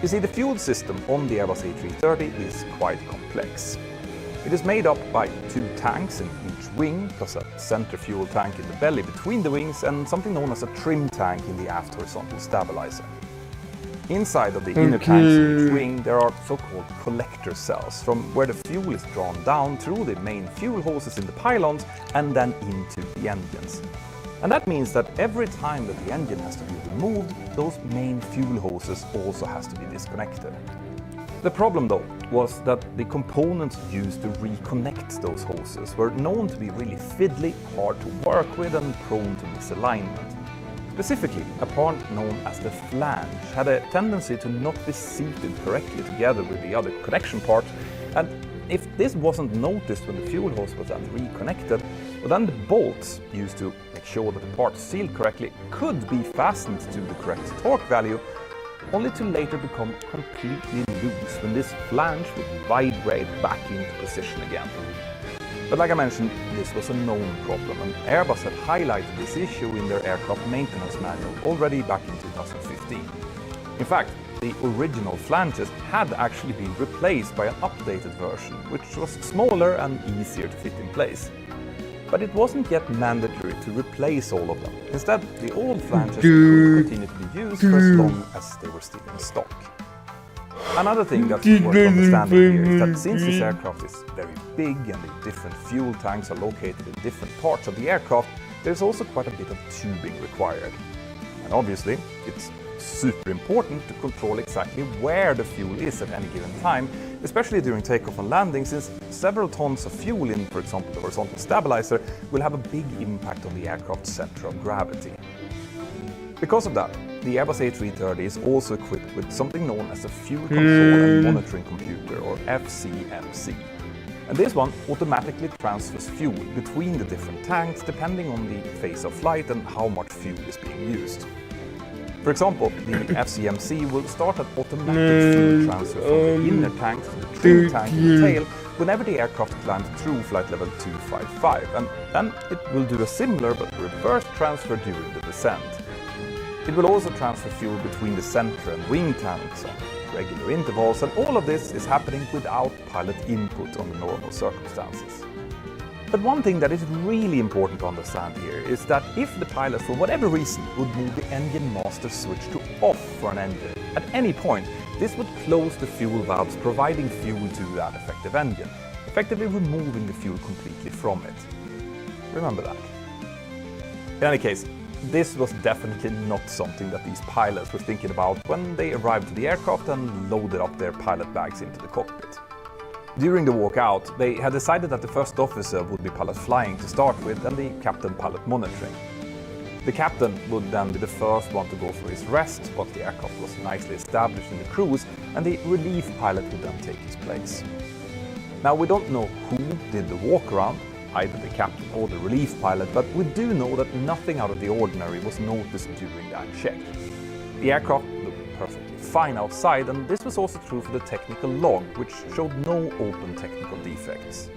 You see, the fuel system on the Airbus A330 is quite complex. It is made up by 2 tanks in each wing, plus a center fuel tank in the belly between the wings and something known as a trim tank in the aft horizontal stabilizer. Inside of the inner tanks in each wing there are so-called collector cells, from where the fuel is drawn down through the main fuel hoses in the pylons and then into the engines. And that means that every time that the engine has to be removed, those main fuel hoses also has to be disconnected. The problem though was that the components used to reconnect those hoses were known to be really fiddly, hard to work with and prone to misalignment. Specifically, a part known as the flange had a tendency to not be seated correctly together with the other connection part, and if this wasn't noticed when the fuel hose was then reconnected, well, then the bolts used to make sure that the part sealed correctly could be fastened to the correct torque value, only to later become completely loose when this flange would vibrate back into position again. But like I mentioned, this was a known problem, and Airbus had highlighted this issue in their aircraft maintenance manual already back in 2015. In fact, the original flanges had actually been replaced by an updated version, which was smaller and easier to fit in place. But it wasn't yet mandatory to replace all of them. Instead, the old flanges could continue to be used for as long as they were still in stock. Another thing that's worth understanding here is that since this aircraft is very big and the different fuel tanks are located in different parts of the aircraft, there's also quite a bit of tubing required. And obviously, it's super important to control exactly where the fuel is at any given time, especially during takeoff and landing, since several tons of fuel in, for example, the horizontal stabilizer will have a big impact on the aircraft's center of gravity. Because of that, the Airbus A330 is also equipped with something known as a Fuel Control and Monitoring Computer, or FCMC. And this one automatically transfers fuel between the different tanks depending on the phase of flight and how much fuel is being used. For example, the FCMC will start an automatic fuel transfer from the inner tank to the trim tank in the tail whenever the aircraft climbs through flight level 255, and then it will do a similar but reverse transfer during the descent. It will also transfer fuel between the center and wing tanks on regular intervals, and all of this is happening without pilot input under normal circumstances. But one thing that is really important to understand here is that if the pilot for whatever reason would move the engine master switch to off for an engine at any point, this would close the fuel valves providing fuel to that effective engine, effectively removing the fuel completely from it. Remember that. In any case, this was definitely not something that these pilots were thinking about when they arrived to the aircraft and loaded up their pilot bags into the cockpit. During the walkout, they had decided that the first officer would be pilot flying to start with and the captain pilot monitoring. The captain would then be the first one to go for his rest once the aircraft was nicely established in the cruise, and the relief pilot would then take his place. Now, we don't know who did the walk around, either the captain or the relief pilot, but we do know that nothing out of the ordinary was noticed during that check. The aircraft looked perfectly fine outside, and this was also true for the technical log, which showed no open technical defects.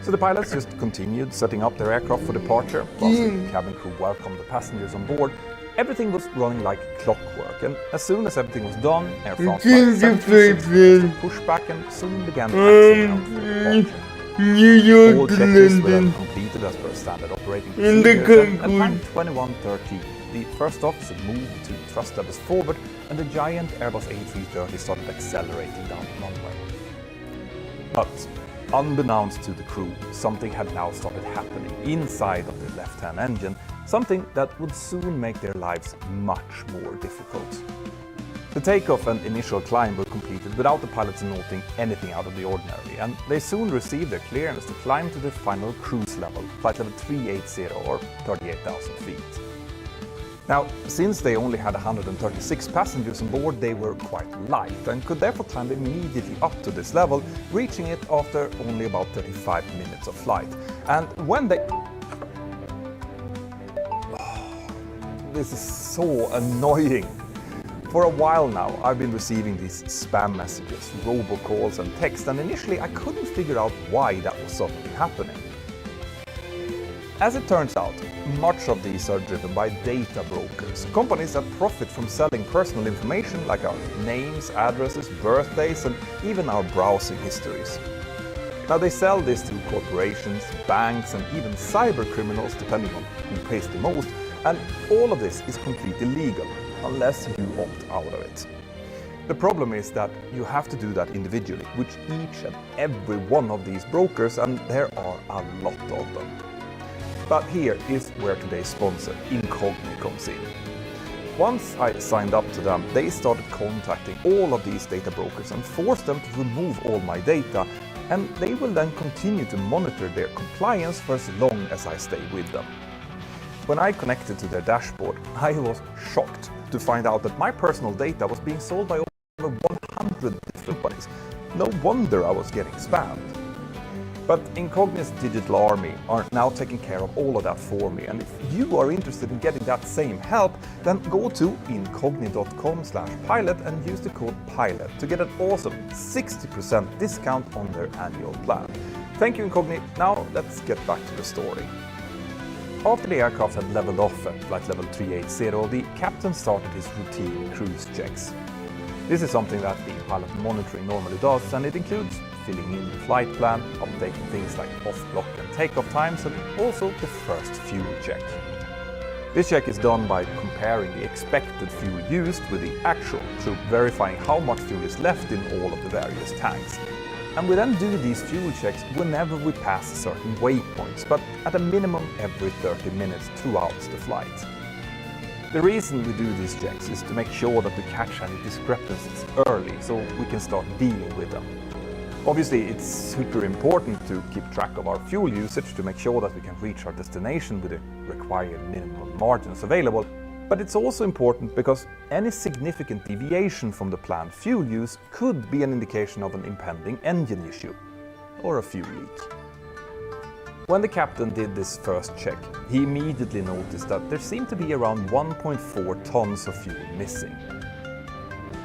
So the pilots just continued setting up their aircraft for departure, whilst the cabin crew welcomed the passengers on board. Everything was running like clockwork, and as soon as everything was done, Air France Flight 736 pushed back and soon began taxiing out for departure. New York, All checklists were London. then completed as per standard operating In the procedures, and at Cancun. time 21:30, the first officer moved to thrust levels forward, and the giant Airbus A330 started accelerating down the runway. But unbeknownst to the crew, something had now started happening inside of the left-hand engine, something that would soon make their lives much more difficult. The takeoff and initial climb were completed without the pilots noting anything out of the ordinary, and they soon received their clearance to climb to the final cruise level, flight level 380 or 38,000 feet. Now, since they only had 136 passengers on board, they were quite light and could therefore climb immediately up to this level, reaching it after only about 35 minutes of flight. And when they... This is so annoying. For a while now, I've been receiving these spam messages, robocalls and text, and initially I couldn't figure out why that was suddenly happening. As it turns out, much of these are driven by data brokers, companies that profit from selling personal information like our names, addresses, birthdays, and even our browsing histories. Now, they sell this to corporations, banks, and even cyber criminals, depending on who pays the most, and all of this is completely legal, unless you opt out of it. The problem is that you have to do that individually, which each and every one of these brokers, and there are a lot of them. But here is where today's sponsor, Incogni, comes in. Once I signed up to them, they started contacting all of these data brokers and forced them to remove all my data, and they will then continue to monitor their compliance for as long as I stay with them. When I connected to their dashboard, I was shocked to find out that my personal data was being sold by over 100 different companies. No wonder I was getting spammed. But Incogni's digital army are now taking care of all of that for me, and if you are interested in getting that same help, then go to incogni.com/pilot and use the code PILOT to get an awesome 60% discount on their annual plan. Thank you, Incogni. Now let's get back to the story. After the aircraft had leveled off at flight level 380, the captain started his routine cruise checks. This is something that the pilot monitoring normally does, and it includes filling in the flight plan, updating things like off-block and takeoff times, and also the first fuel check. This check is done by comparing the expected fuel used with the actual, through verifying how much fuel is left in all of the various tanks. And we then do these fuel checks whenever we pass certain waypoints, but at a minimum every 30 minutes throughout the flight. The reason we do these checks is to make sure that we catch any discrepancies early, so we can start dealing with them. Obviously, it's super important to keep track of our fuel usage to make sure that we can reach our destination with the required minimum margins available, but it's also important because any significant deviation from the planned fuel use could be an indication of an impending engine issue or a fuel leak. When the captain did this first check, he immediately noticed that there seemed to be around 1.4 tons of fuel missing.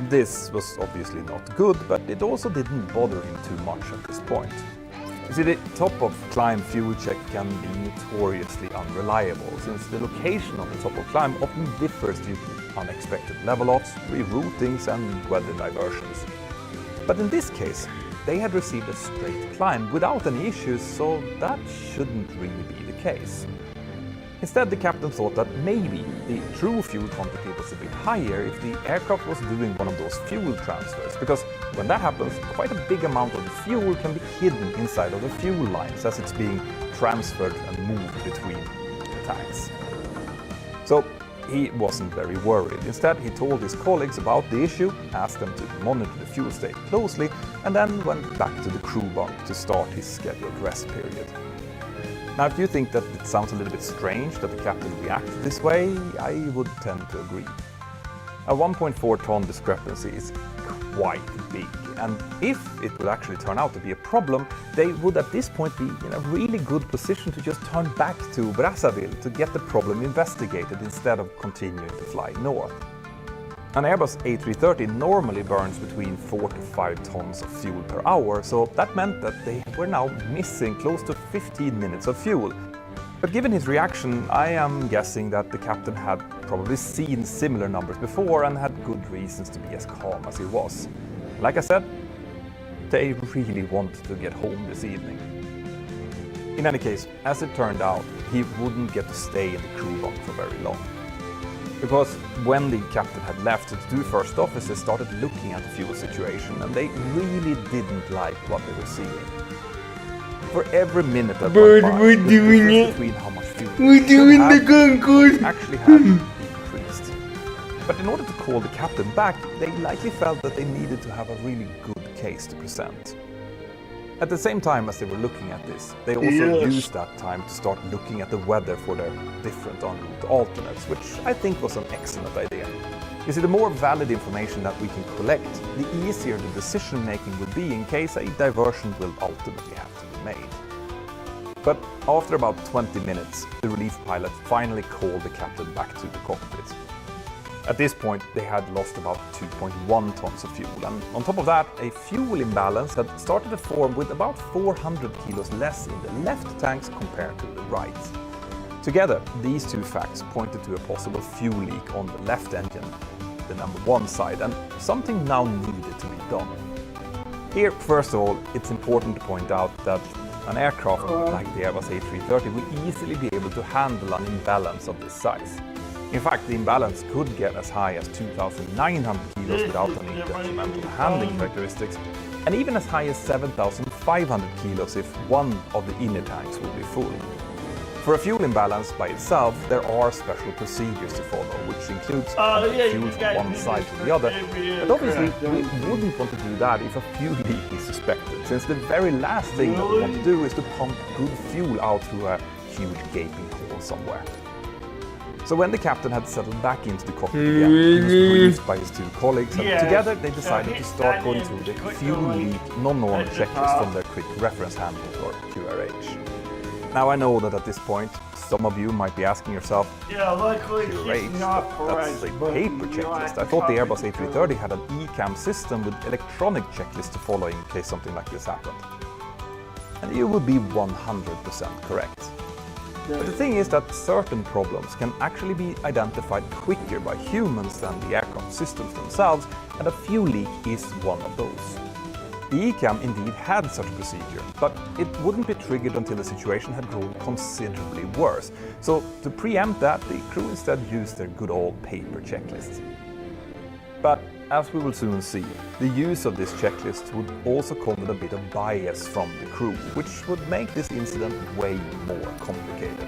This was obviously not good, but it also didn't bother him too much at this point. You see, the top of climb fuel check can be notoriously unreliable, since the location of the top of climb often differs due to unexpected level-offs, reroutings and weather diversions. But in this case, they had received a straight climb without any issues, so that shouldn't really be the case. Instead, the captain thought that maybe the true fuel quantity was a bit higher if the aircraft was doing one of those fuel transfers, because when that happens, quite a big amount of the fuel can be hidden inside of the fuel lines as it's being transferred and moved between the tanks. So he wasn't very worried. Instead, he told his colleagues about the issue, asked them to monitor the fuel state closely, and then went back to the crew bunk to start his scheduled rest period. Now, if you think that it sounds a little bit strange that the captain reacted this way, I would tend to agree. A 1.4 ton discrepancy is quite big, and if it would actually turn out to be a problem, they would at this point be in a really good position to just turn back to Brazzaville to get the problem investigated instead of continuing to fly north. An Airbus A330 normally burns between 4 to 5 tons of fuel per hour, so that meant that they were now missing close to 15 minutes of fuel. But given his reaction, I am guessing that the captain had probably seen similar numbers before and had good reasons to be as calm as he was. Like I said, they really wanted to get home this evening. In any case, as it turned out, he wouldn't get to stay in the crew bunk for very long. Because when the captain had left, the two first officers started looking at the fuel situation, and they really didn't like what they were seeing. For every minute that went by, we're the doing difference it. between how much fuel We're they should doing the have Concorde. actually had increased. But in order to call the captain back, they likely felt that they needed to have a really good case to present. At the same time as they were looking at this, they also used that time to start looking at the weather for their different en route alternates, which I think was an excellent idea. You see, the more valid information that we can collect, the easier the decision making will be in case a diversion will ultimately have to be made. But after about 20 minutes, the relief pilot finally called the captain back to the cockpit. At this point, they had lost about 2.1 tons of fuel, and on top of that, a fuel imbalance had started to form with about 400 kilos less in the left tanks compared to the right. Together, these two facts pointed to a possible fuel leak on the left engine, the number one side, and something now needed to be done. Here, first of all, it's important to point out that an aircraft like the Airbus A330 will easily be able to handle an imbalance of this size. In fact, the imbalance could get as high as 2,900 kilos without any detrimental handling characteristics, and even as high as 7,500 kilos if one of the inner tanks will be full. For a fuel imbalance by itself, there are special procedures to follow, which includes pumping fuel from one side to the other, but obviously we wouldn't want to do that if a fuel leak is suspected, since the very last thing that we want to do is to pump good fuel out through a huge gaping hole somewhere. So when the captain had settled back into the cockpit again, he was briefed by his two colleagues, and together they decided to start going through the fuel leak non-normal checklist from their quick reference handbook, or QRH. Now I know that at this point, some of you might be asking yourself, QRH, that's a paper checklist. I thought the Airbus A330 had an ECAM system with electronic checklists to follow in case something like this happened. And you would be 100% correct. But the thing is that certain problems can actually be identified quicker by humans than the aircraft systems themselves, and a fuel leak is one of those. The ECAM indeed had such a procedure, but it wouldn't be triggered until the situation had grown considerably worse. So to preempt that, the crew instead used their good old paper checklists. But as we will soon see, the use of this checklist would also come with a bit of bias from the crew, which would make this incident way more complicated.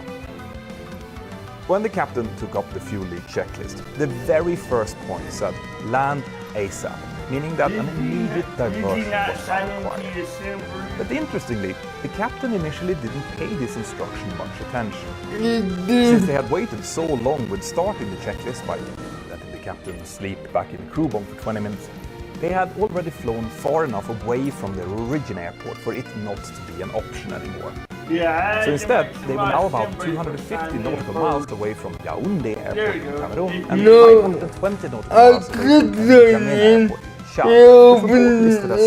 When the captain took up the fuel leak checklist, the very first point said land ASAP, meaning that an immediate diversion was required. But interestingly, the captain initially didn't pay this instruction much attention. Since they had waited so long with starting the checklist by letting the captain sleep back in the crew bunk for 20 minutes, they had already flown far enough away from their origin airport for it not to be an option anymore. So instead, they were now about 250 nautical miles away from Yaoundé Airport in Cameroon and 520 nautical miles away from N'Djamena Airport in Chad, which were both listed as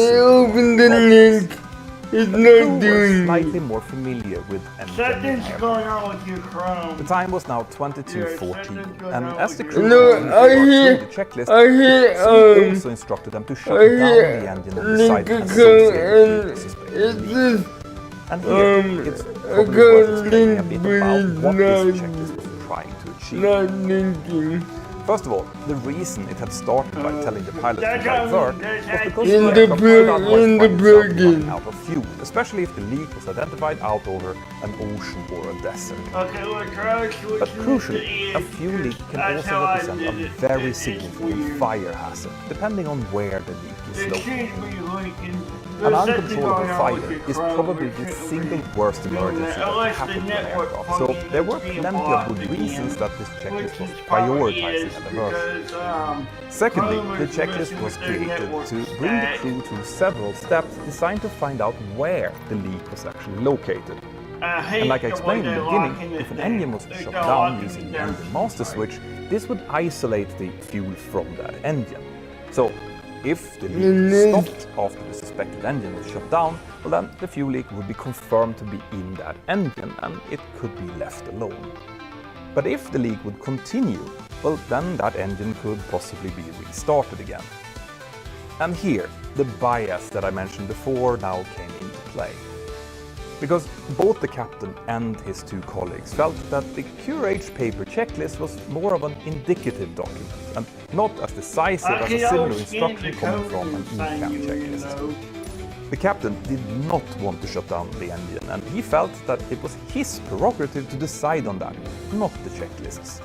suitable. It's The not crew were doing slightly more familiar with Something's N'Djamena Airport. going on with your Chrome. The time was now 22:14, and going as on the with crew No, continued to I work hear- through the checklist, I hear, he also instructed them to shut I down hear the engine and the side link associated with the it's suspected leak. just And here, it's probably worth explaining a bit about what this checklist was achieve. not thinking. First of all, the reason it had started by telling the pilot to divert was because In the the aircraft would plug- otherwise in the find itself plug-in. running out of fuel, especially if the leak was identified out over an ocean or a desert. Okay, we're trying to But crucially, a fuel leak can also represent a very significant fire hazard, depending on where the leak is located. An uncontrollable fire is probably the single worst emergency that can happen to an aircraft, so there were plenty of good reasons that this checklist was prioritizing a diversion. Secondly, the checklist was created to bring the crew through several steps designed to find out where the leak was actually located. And like I explained in the beginning, if an engine was shut down using the engine master switch, this would isolate the fuel from that engine. So if the leak stopped after the suspected engine was shut down, well then the fuel leak would be confirmed to be in that engine and it could be left alone. But if the leak would continue, well then that engine could possibly be restarted again. And here, the bias that I mentioned before now came into play. Because both the captain and his two colleagues felt that the QRH paper checklist was more of an indicative document and not as decisive as a similar instruction coming from an ECAM checklist. The captain did not want to shut down the engine and he felt that it was his prerogative to decide on that, not the checklists.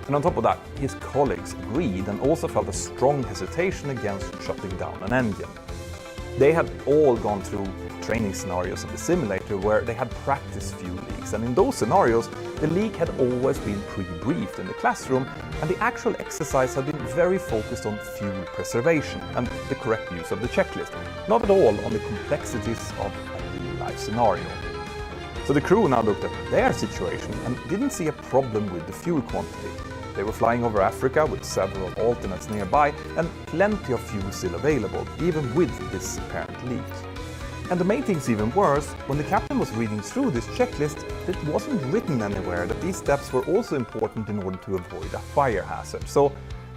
And on top of that, his colleagues agreed and also felt a strong hesitation against shutting down an engine. They had all gone through training scenarios of the simulator where they had practiced fuel leaks, and in those scenarios the leak had always been pre-briefed in the classroom and the actual exercise had been very focused on fuel preservation and the correct use of the checklist, not at all on the complexities of a real-life scenario. So the crew now looked at their situation and didn't see a problem with the fuel quantity. They were flying over Africa with several alternates nearby and plenty of fuel still available, even with this apparent leak. And to make things even worse, when the captain was reading through this checklist, it wasn't written anywhere that these steps were also important in order to avoid a fire hazard. So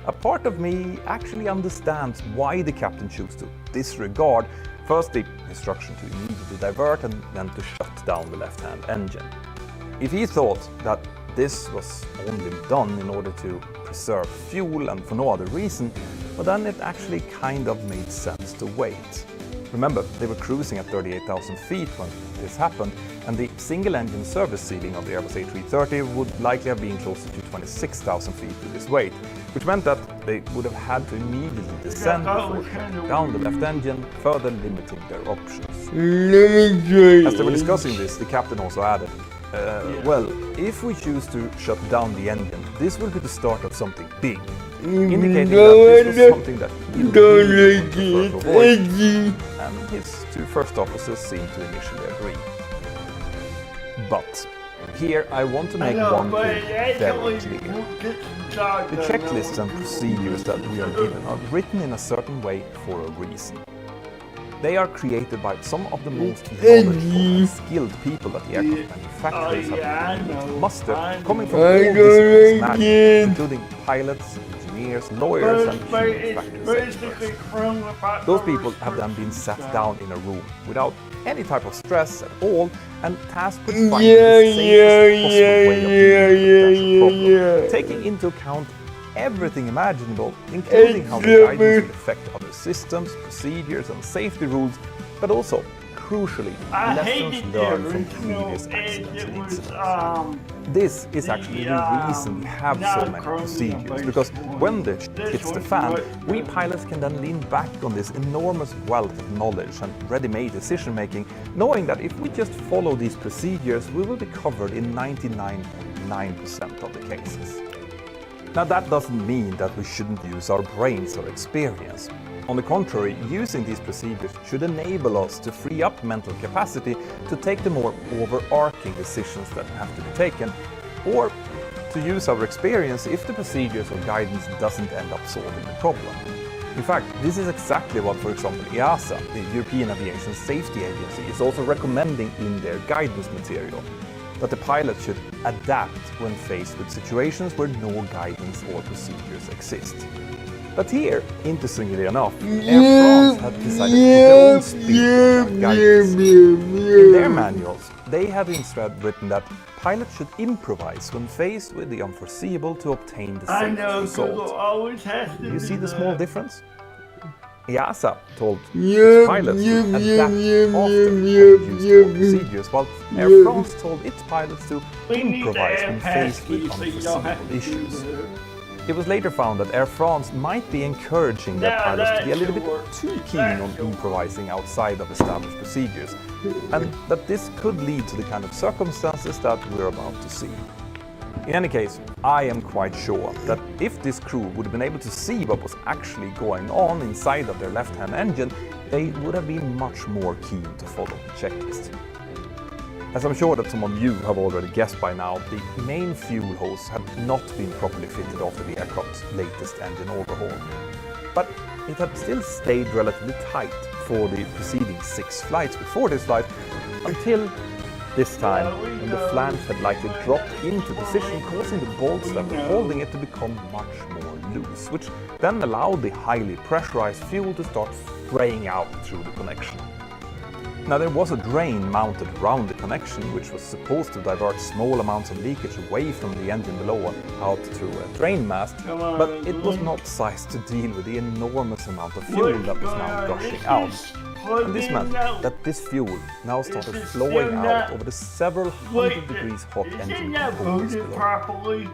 a part of me actually understands why the captain chose to disregard first the instruction to immediately divert and then to shut down the left-hand engine. If he thought that this was only done in order to preserve fuel and for no other reason, well then it actually kind of made sense to wait. Remember, they were cruising at 38,000 feet when this happened, and the single-engine service ceiling of the Airbus A330 would likely have been closer to 26,000 feet with this weight, which meant that they would have had to immediately descend before shutting down the left engine, further limiting their options. As they were discussing this, the captain also added, well, if we choose to shut down the engine, this will be the start of something big, indicating that this was something that he would really prefer to avoid, and his two first officers seemed to initially agree. But here I want to make one thing very clear. The checklists and procedures that we are given are written in a certain way for a reason. They are created by some of the most knowledgeable and skilled people that the aircraft manufacturers have been able to muster, coming from all disciplines imaginable, including pilots, engineers, lawyers, and human factors experts. Those people have then been sat down in a room without any type of stress at all and tasked with finding the safest possible way of dealing with the potential problem, taking into account everything imaginable, including how the guidance will affect other systems, procedures and safety rules, but also, crucially, lessons learned from previous accidents and incidents. This is actually the reason we have so many procedures, because when the shit hits the fan, we pilots can then lean back on this enormous wealth of knowledge and ready-made decision-making, knowing that if we just follow these procedures, we will be covered in 99.9% of the cases. Now that doesn't mean that we shouldn't use our brains or experience. On the contrary, using these procedures should enable us to free up mental capacity to take the more overarching decisions that have to be taken, or to use our experience if the procedures or guidance doesn't end up solving the problem. In fact, this is exactly what, for example, EASA, the European Aviation Safety Agency, is also recommending in their guidance material. That the pilot should adapt when faced with situations where no guidance or procedures exist. But here, interestingly enough, Air France had decided to put their own spin on that guidance. In their manuals, they had instead written that pilots should improvise when faced with the unforeseeable to obtain the I same know, Google result. always has to You do see the that. small difference? EASA told Yep, pilots yep, to yep, adapt yep, after yep, used yep, procedures, while Air yep. France told its pilots to We need the improvise air when pass faced with key so you don't have unforeseeable to do issues. that. It was later found that Air France might be encouraging their Now pilots to that be a little should bit work. too That keen on should work. improvising outside of established procedures, and that this could lead to the kind of circumstances that we're about to see. In any case, I am quite sure that if this crew would have been able to see what was actually going on inside of their left-hand engine, they would have been much more keen to follow the checklist. As I'm sure that some of you have already guessed by now, the main fuel hose had not been properly fitted after the aircraft's latest engine overhaul. But it had still stayed relatively tight for the preceding 6 flights before this flight, until this time when the flange had likely dropped into position, causing the bolts that were holding it to become much more loose, which then allowed the highly pressurized fuel to start spraying out through the connection. Now, there was a drain mounted around the connection, which was supposed to divert small amounts of leakage away from the engine below and out through a drain mast, but it was not sized to deal with the enormous amount of fuel that was now gushing out. And this meant that this fuel now started flowing out over the several hundred degrees hot engine components below. properly?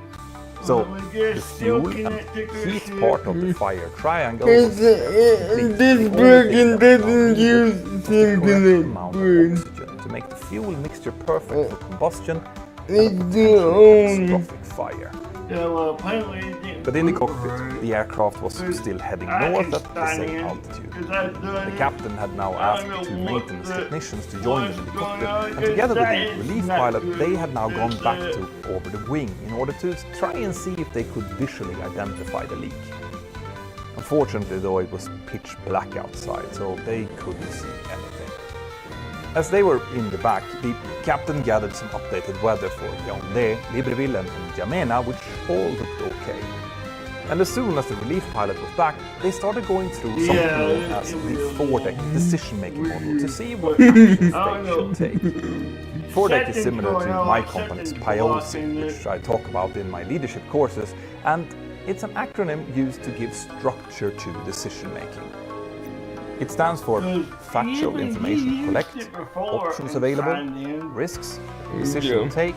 So, the fuel and heat part of the fire triangle was This plugin doesn't use correct amount of simple oxygen to make the fuel mixture perfect for combustion It's and the own. catastrophic fire. Yeah, well, apparently it didn't But in the work cockpit, right. the aircraft was still heading north at the same altitude. The captain had now asked two maintenance technicians to join them in the cockpit, and together with the relief pilot, they had now gone back to over the wing in order to try and see if they could visually identify the leak. Unfortunately, though, it was pitch black outside, so they couldn't see anything. As they were in the back, the captain gathered some updated weather for Yaoundé, Libreville and N'Djamena, which all looked okay. And as soon as the relief pilot was back, they started going through something known as the four-deck decision-making model to see what actions they should take. Four-deck is similar to my company's PIOSI, which I talk about in my leadership courses, and it's an acronym used to give structure to decision-making. It stands for factual information collect, options available, risks, decision take,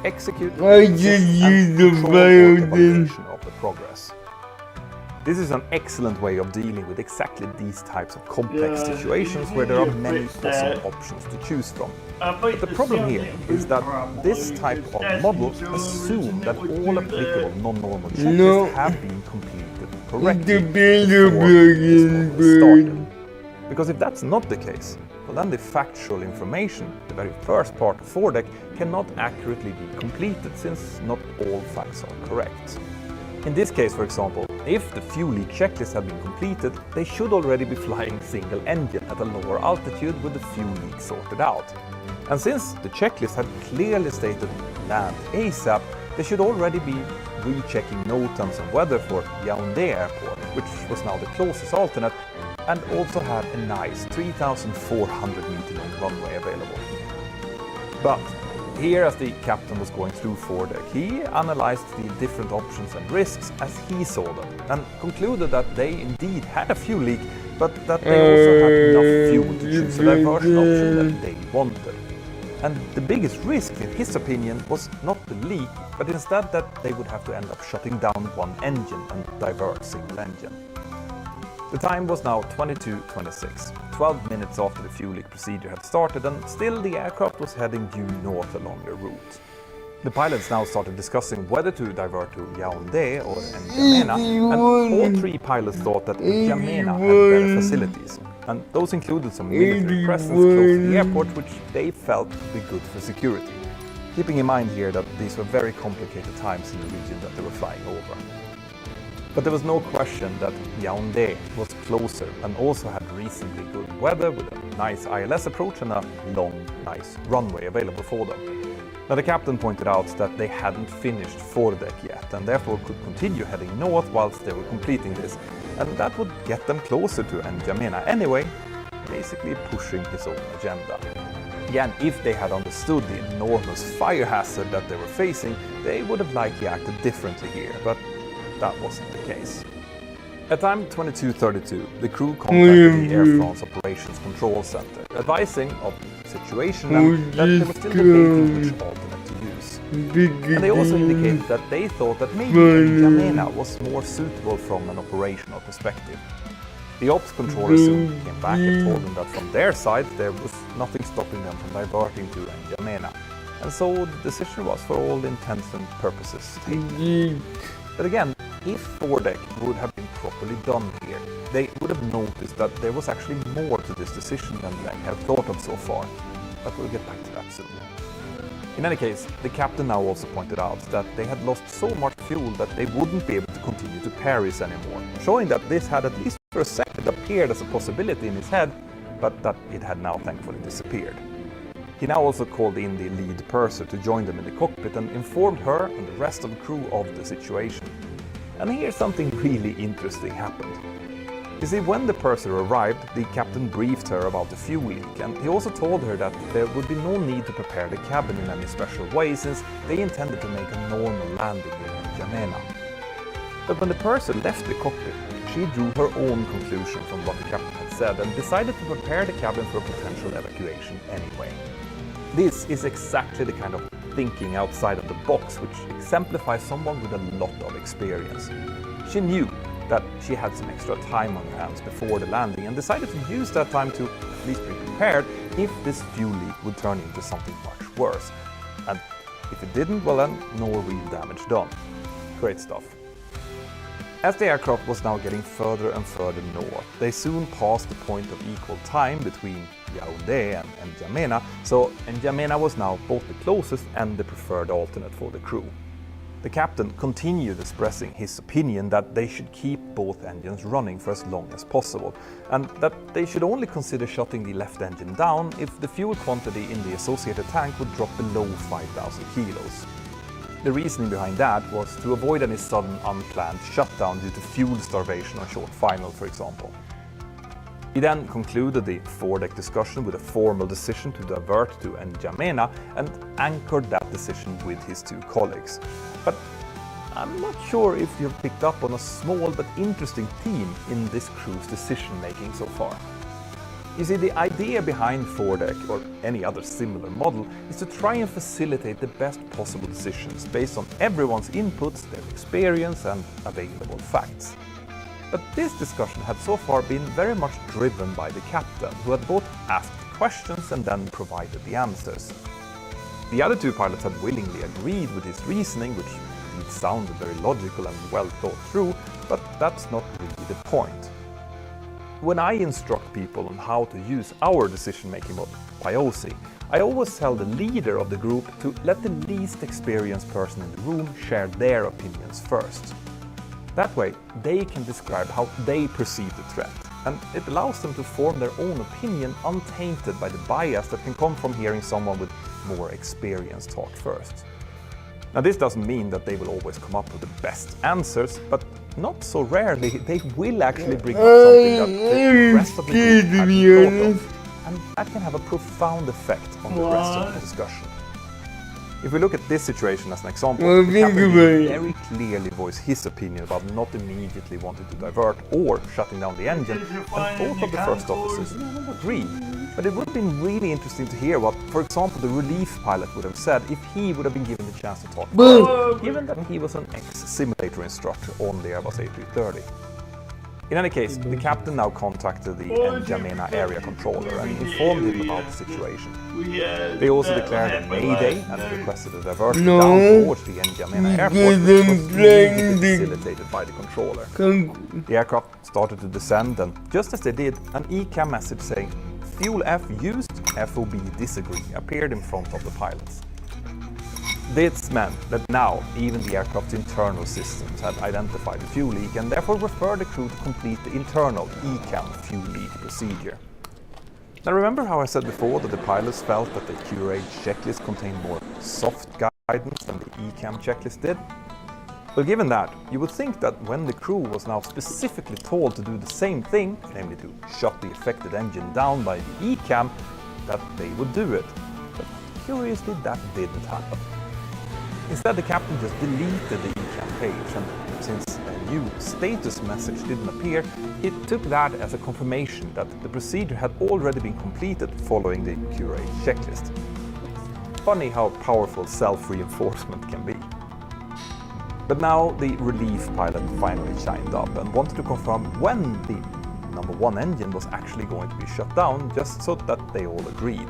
execute, I just assess, used and the control file or then. evaluation of the progress. This is an excellent way of dealing with exactly these types of complex Yeah, situations you where there are need to many fix that. possible options to choose from. But The problem here is that this type of model assumes that all applicable non-normal checklists No. have been completed correctly The beta before this plugin model is started. bird. Because if that's not the case, well then the factual information, the very first part of four-deck, cannot accurately be completed since not all facts are correct. In this case, for example, if the fuel leak checklist had been completed, they should already be flying single engine at a lower altitude with the fuel leak sorted out. And since the checklist had clearly stated land ASAP, they should already be rechecking NOTAMs and weather for Yaoundé Airport, which was now the closest alternate, and also had a nice 3,400 meter long runway available. But here, as the captain was going through four-deck, he analyzed the different options and risks as he saw them, and concluded that they indeed had a fuel leak, but that they also had enough fuel to choose a diversion option that they wanted. And the biggest risk, in his opinion, was not the leak, but instead that they would have to end up shutting down one engine and divert single engine. The time was now 22:26, 12 minutes after the fuel leak procedure had started, and still the aircraft was heading due north along the route. The pilots now started discussing whether to divert to Yaoundé or N'Djamena, and all three pilots thought that N'Djamena had better facilities, and those included some military presence close to the airport, which they felt would be good for security. Keeping in mind here that these were very complicated times in the region that they were flying over. But there was no question that Yaoundé was closer and also had reasonably good weather with a nice ILS approach and a long, nice runway available for them. Now the captain pointed out that they hadn't finished four-deck yet and therefore could continue heading north whilst they were completing this, and that would get them closer to N'Djamena anyway, basically pushing his own agenda. Again, if they had understood the enormous fire hazard that they were facing, they would have likely acted differently here, but that wasn't the case. At time 22:32, the crew contacted the Air France Operations Control Center, advising of the situation and that they were still debating which alternate to use. And they also indicated that they thought that maybe N'Djamena was more suitable from an operational perspective. The ops controller soon came back and told them that from their side there was nothing stopping them from diverting to N'Djamena, and so the decision was for all intents and purposes taken. But again, if FORDEC would have been properly done here, they would have noticed that there was actually more to this decision than they had thought of so far. But we'll get back to that soon. In any case, the captain now also pointed out that they had lost so much fuel that they wouldn't be able to continue to Paris anymore, showing that this had at least for a second appeared as a possibility in his head, but that it had now thankfully disappeared. He now also called in the lead purser to join them in the cockpit and informed her and the rest of the crew of the situation. And here something really interesting happened. You see, when the purser arrived, the captain briefed her about the fuel leak, and he also told her that there would be no need to prepare the cabin in any special way since they intended to make a normal landing in N'Djamena. But when the purser left the cockpit, she drew her own conclusion from what the captain had said and decided to prepare the cabin for a potential evacuation anyway. This is exactly the kind of thinking outside of the box which exemplifies someone with a lot of experience. She knew that she had some extra time on her hands before the landing and decided to use that time to at least be prepared if this fuel leak would turn into something much worse. And if it didn't, well then, no real damage done. Great stuff. As the aircraft was now getting further and further north, they soon passed the point of equal time between Yaoundé and N'Djamena, so N'Djamena was now both the closest and the preferred alternate for the crew. The captain continued expressing his opinion that they should keep both engines running for as long as possible, and that they should only consider shutting the left engine down if the fuel quantity in the associated tank would drop below 5,000 kilos. The reasoning behind that was to avoid any sudden unplanned shutdown due to fuel starvation or short final, for example. He then concluded the FORDEC discussion with a formal decision to divert to N'Djamena and anchored that decision with his two colleagues. But I'm not sure if you've picked up on a small but interesting theme in this crew's decision-making so far. You see, the idea behind FORDEC, or any other similar model, is to try and facilitate the best possible decisions based on everyone's inputs, their experience and available facts. But this discussion had so far been very much driven by the captain, who had both asked questions and then provided the answers. The other two pilots had willingly agreed with his reasoning, which indeed sounded very logical and well thought through, but that's not really the point. When I instruct people on how to use our decision-making model, PIOSI, I always tell the leader of the group to let the least experienced person in the room share their opinions first. That way, they can describe how they perceive the threat, and it allows them to form their own opinion untainted by the bias that can come from hearing someone with more experience talk first. Now, this doesn't mean that they will always come up with the best answers, but not so rarely they will actually bring up something that the rest of the group hadn't thought of, and that can have a profound effect on the rest of the discussion. If we look at this situation as an example, the captain very clearly voiced his opinion about not immediately wanting to divert or shutting down the engine, and both of the first officers agreed. But it would have been really interesting to hear what, for example, the relief pilot would have said if he would have been given the chance to talk first, given that he was an ex-simulator instructor on the Airbus A330. In any case, the captain now contacted the N'Djamena area controller and informed him about the situation. They also declared a mayday and requested a diversion down towards the N'Djamena airport, which was immediately facilitated by the controller. The aircraft started to descend, and just as they did, an ECAM message saying "Fuel F used, FOB disagree" appeared in front of the pilots. This meant that now even the aircraft's internal systems had identified the fuel leak and therefore referred the crew to complete the internal ECAM fuel leak procedure. Now, remember how I said before that the pilots felt that the QRH checklist contained more soft guidance than the ECAM checklist did? Well, given that, you would think that when the crew was now specifically told to do the same thing, namely to shut the affected engine down by the ECAM, that they would do it. But curiously, that didn't happen. Instead, the captain just deleted the eCam page, and since a new status message didn't appear, he took that as a confirmation that the procedure had already been completed following the Curate checklist. Funny how powerful self-reinforcement can be. But now the relief pilot finally chimed up and wanted to confirm when the number 1 engine was actually going to be shut down, just so that they all agreed.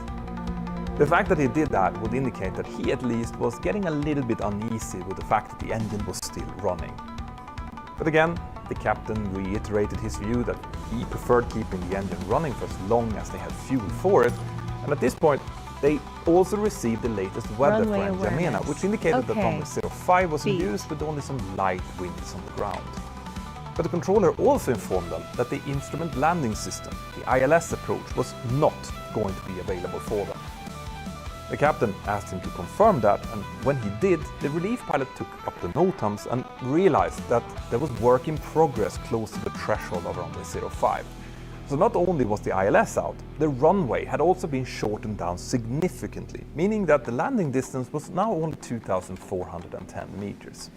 The fact that he did that would indicate that he at least was getting a little bit uneasy with the fact that the engine was still running. But again, the captain reiterated his view that he preferred keeping the engine running for as long as they had fuel for it, and at this point they also received the latest weather for N'Djamena, which indicated that runway 05 was in use with only some light winds on the ground. But the controller also informed them that the instrument landing system, the ILS approach, was not going to be available for them. The captain asked him to confirm that, and when he did, the relief pilot took up the NOTAMs and realized that there was work in progress close to the threshold of runway 05. So not only was the ILS out, the runway had also been shortened down significantly, meaning that the landing distance was now only 2,410 meters.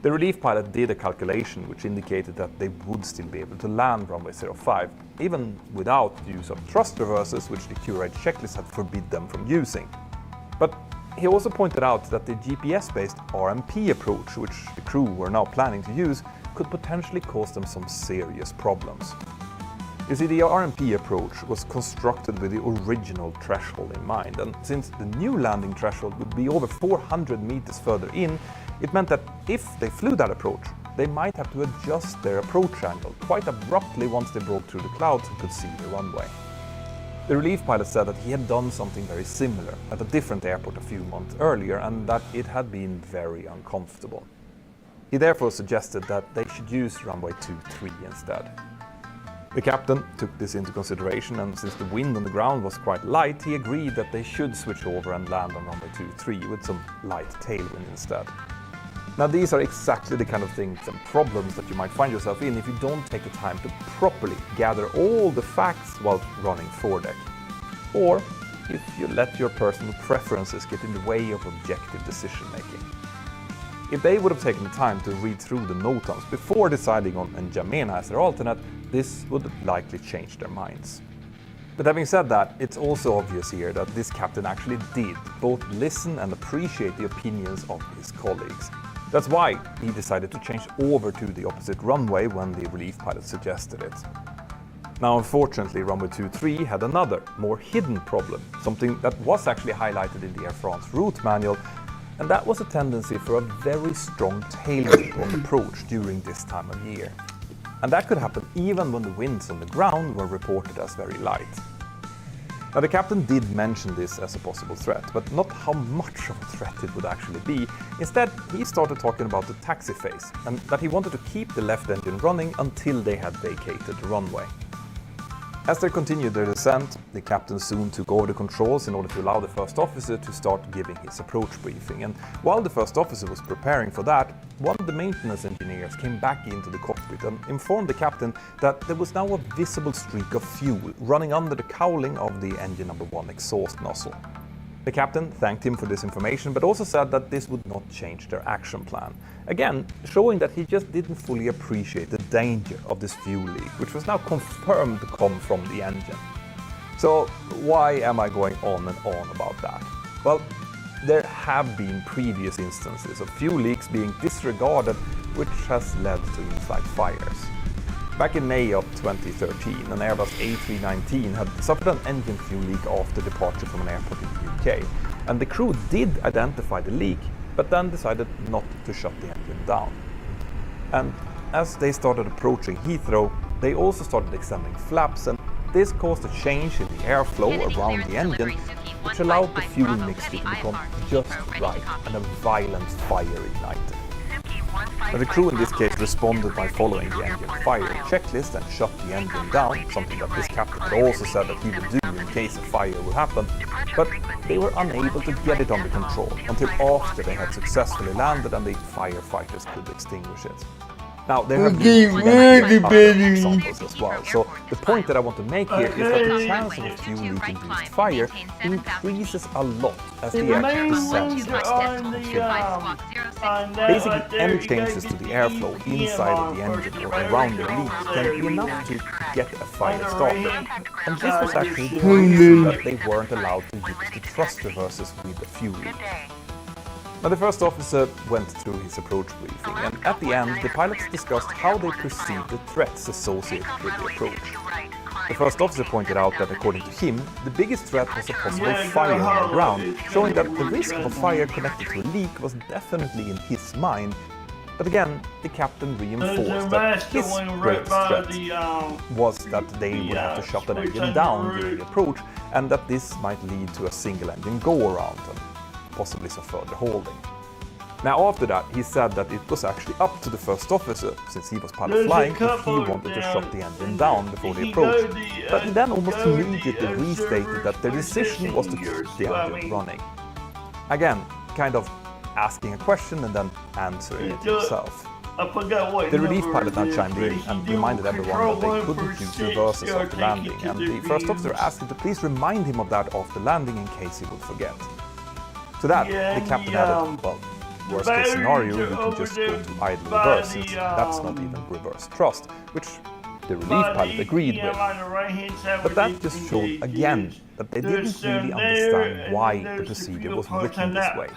The relief pilot did a calculation which indicated that they would still be able to land runway 05, even without the use of thrust reversers, which the Curate checklist had forbid them from using. But he also pointed out that the GPS-based RMP approach, which the crew were now planning to use, could potentially cause them some serious problems. You see, the RMP approach was constructed with the original threshold in mind, and since the new landing threshold would be over 400 meters further in, it meant that if they flew that approach, they might have to adjust their approach angle quite abruptly once they broke through the clouds and could see the runway. The relief pilot said that he had done something very similar at a different airport a few months earlier, and that it had been very uncomfortable. He therefore suggested that they should use runway 23 instead. The captain took this into consideration, and since the wind on the ground was quite light, he agreed that they should switch over and land on runway 23 with some light tailwind instead. Now, these are exactly the kind of things and problems that you might find yourself in if you don't take the time to properly gather all the facts while running foredeck, or if you let your personal preferences get in the way of objective decision making. If they would have taken the time to read through the NOTAMs before deciding on N'Djamena as their alternate, this would likely change their minds. But having said that, it's also obvious here that this captain actually did both listen and appreciate the opinions of his colleagues. That's why he decided to change over to the opposite runway when the relief pilot suggested it. Now, unfortunately, runway 23 had another, more hidden problem, something that was actually highlighted in the Air France route manual, and that was a tendency for a very strong tailwind on approach during this time of year. And that could happen even when the winds on the ground were reported as very light. Now, the captain did mention this as a possible threat, but not how much of a threat it would actually be. Instead, he started talking about the taxi phase, and that he wanted to keep the left engine running until they had vacated the runway. As they continued their descent, the captain soon took over the controls in order to allow the first officer to start giving his approach briefing. And while the first officer was preparing for that, one of the maintenance engineers came back into the cockpit and informed the captain that there was now a visible streak of fuel running under the cowling of the engine number 1 exhaust nozzle. The captain thanked him for this information, but also said that this would not change their action plan. Again, showing that he just didn't fully appreciate the danger of this fuel leak, which was now confirmed to come from the engine. So why am I going on and on about that? Well, there have been previous instances of fuel leaks being disregarded, which has led to in-flight fires. Back in May of 2013, an Airbus A319 had suffered an engine fuel leak after departure from an airport in the UK, and the crew did identify the leak, but then decided not to shut the engine down. And as they started approaching Heathrow, they also started extending flaps, and this caused a change in the airflow around the engine, which allowed the fuel mixture to become just right, and a violent fire ignited. Now, the crew in this case responded by following the engine fire checklist and shut the engine down, something that this captain had also said that he would do in case a fire would happen, but they were unable to get it under control until after they had successfully landed and the firefighters could extinguish it. Now, there have Okay, been where many the other building? examples as well. So the point that I want to make here is that the chance of a fuel-leak-induced fire increases a lot as the air descends towards Basically, any changes to the airflow inside of the engine or around the leak can be enough to get a fire started. And this was actually the reason that they weren't allowed to use the thrust reversers with the fuel leak. Now, the first officer went through his approach briefing, and at the end, the pilots discussed how they perceived the threats associated with the approach. The first officer pointed out that, according to him, the biggest threat was a possible fire on the ground, showing that the risk of a fire connected to a leak was definitely in his mind. But again, the captain reinforced that his greatest threat was that they would have to shut an engine down during the approach, and that this might lead to a single-engine go-around and possibly some further holding. Now, after that, he said that it was actually up to the first officer, since he was pilot flying, if he wanted to shut the engine down before the approach. But he then almost immediately restated that their decision was to keep the engine running. Again, kind of asking a question and then answering it himself. The relief pilot now chimed in and reminded everyone that they couldn't use reversers after landing, and the first officer asked him to please remind him of that after landing in case he would forget. To that, the captain added, well, worst case scenario, you can just go to idle reverse, since that's not even reverse thrust, which the relief pilot agreed with. But that just showed again that they didn't really understand why the procedure was written this way.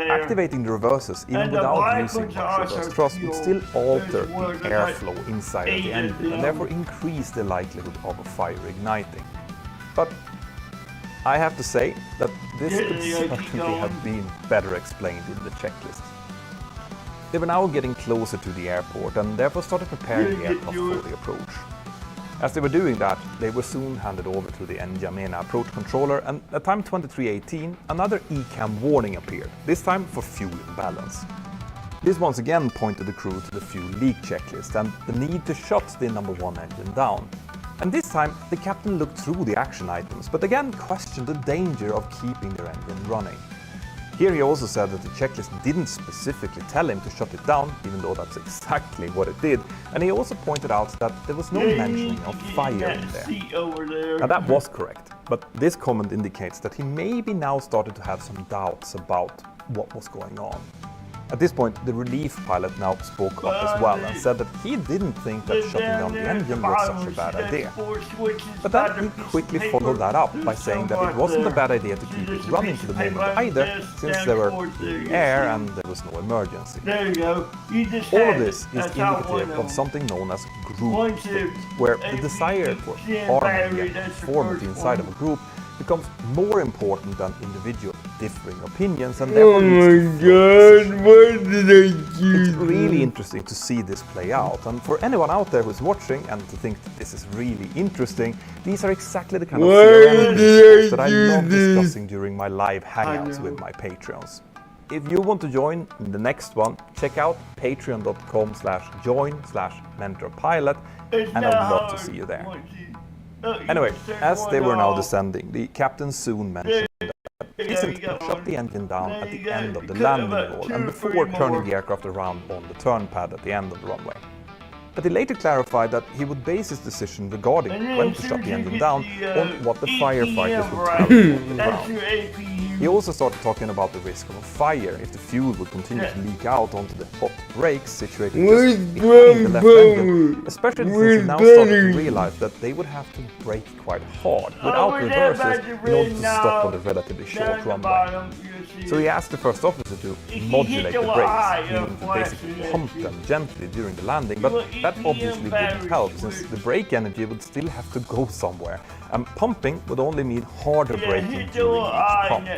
Activating the reversers, even without using much reverse thrust, would still alter the airflow inside of the engine and therefore increase the likelihood of a fire igniting. But I have to say that this could certainly have been better explained in the checklist. They were now getting closer to the airport and therefore started preparing the aircraft for the approach. As they were doing that, they were soon handed over to the N'Djamena approach controller, and at time 23:18, another ECAM warning appeared, this time for fuel imbalance. This once again pointed the crew to the fuel leak checklist and the need to shut the number 1 engine down. And this time, the captain looked through the action items, but again questioned the danger of keeping their engine running. Here he also said that the checklist didn't specifically tell him to shut it down, even though that's exactly what it did, and he also pointed out that there was no mentioning of fire in there. Now that was correct, but this comment indicates that he maybe now started to have some doubts about what was going on. At this point, the relief pilot now spoke up as well and said that he didn't think that shutting down the engine was such a bad idea. But then he quickly followed that up by saying that it wasn't a bad idea to keep it running to the moment either, since there were air and there was no emergency. All of this is indicative of something known as groupthink, where the desire for harmony and conformity inside of a group becomes more important than individual differing opinions, and therefore it's really interesting to see this play out. And for anyone out there who's watching and to think that this is really interesting, these are exactly the kind of theories that I love discussing during my live hangouts with my Patreons. If you want to join the next one, check out patreon.com/join/mentorpilot, and I'd love to see you there. Anyway, as they were now descending, the captain soon mentioned that he listened to shut the engine down at the end of the landing wall and before turning the aircraft around on the turn pad at the end of the runway. But he later clarified that he would base his decision regarding when to shut the engine down on what the firefighters would tell him on the ground. He also started talking about the risk of a fire if the fuel would continue to leak out onto the hot brakes situated just behind the left engine, especially since he now started to realize that they would have to brake quite hard without reversers in order to stop on the relatively short runway. So he asked the first officer to modulate the brakes, meaning to basically pump them gently during the landing, but that obviously wouldn't help since the brake energy would still have to go somewhere, and pumping would only mean harder braking during each pump.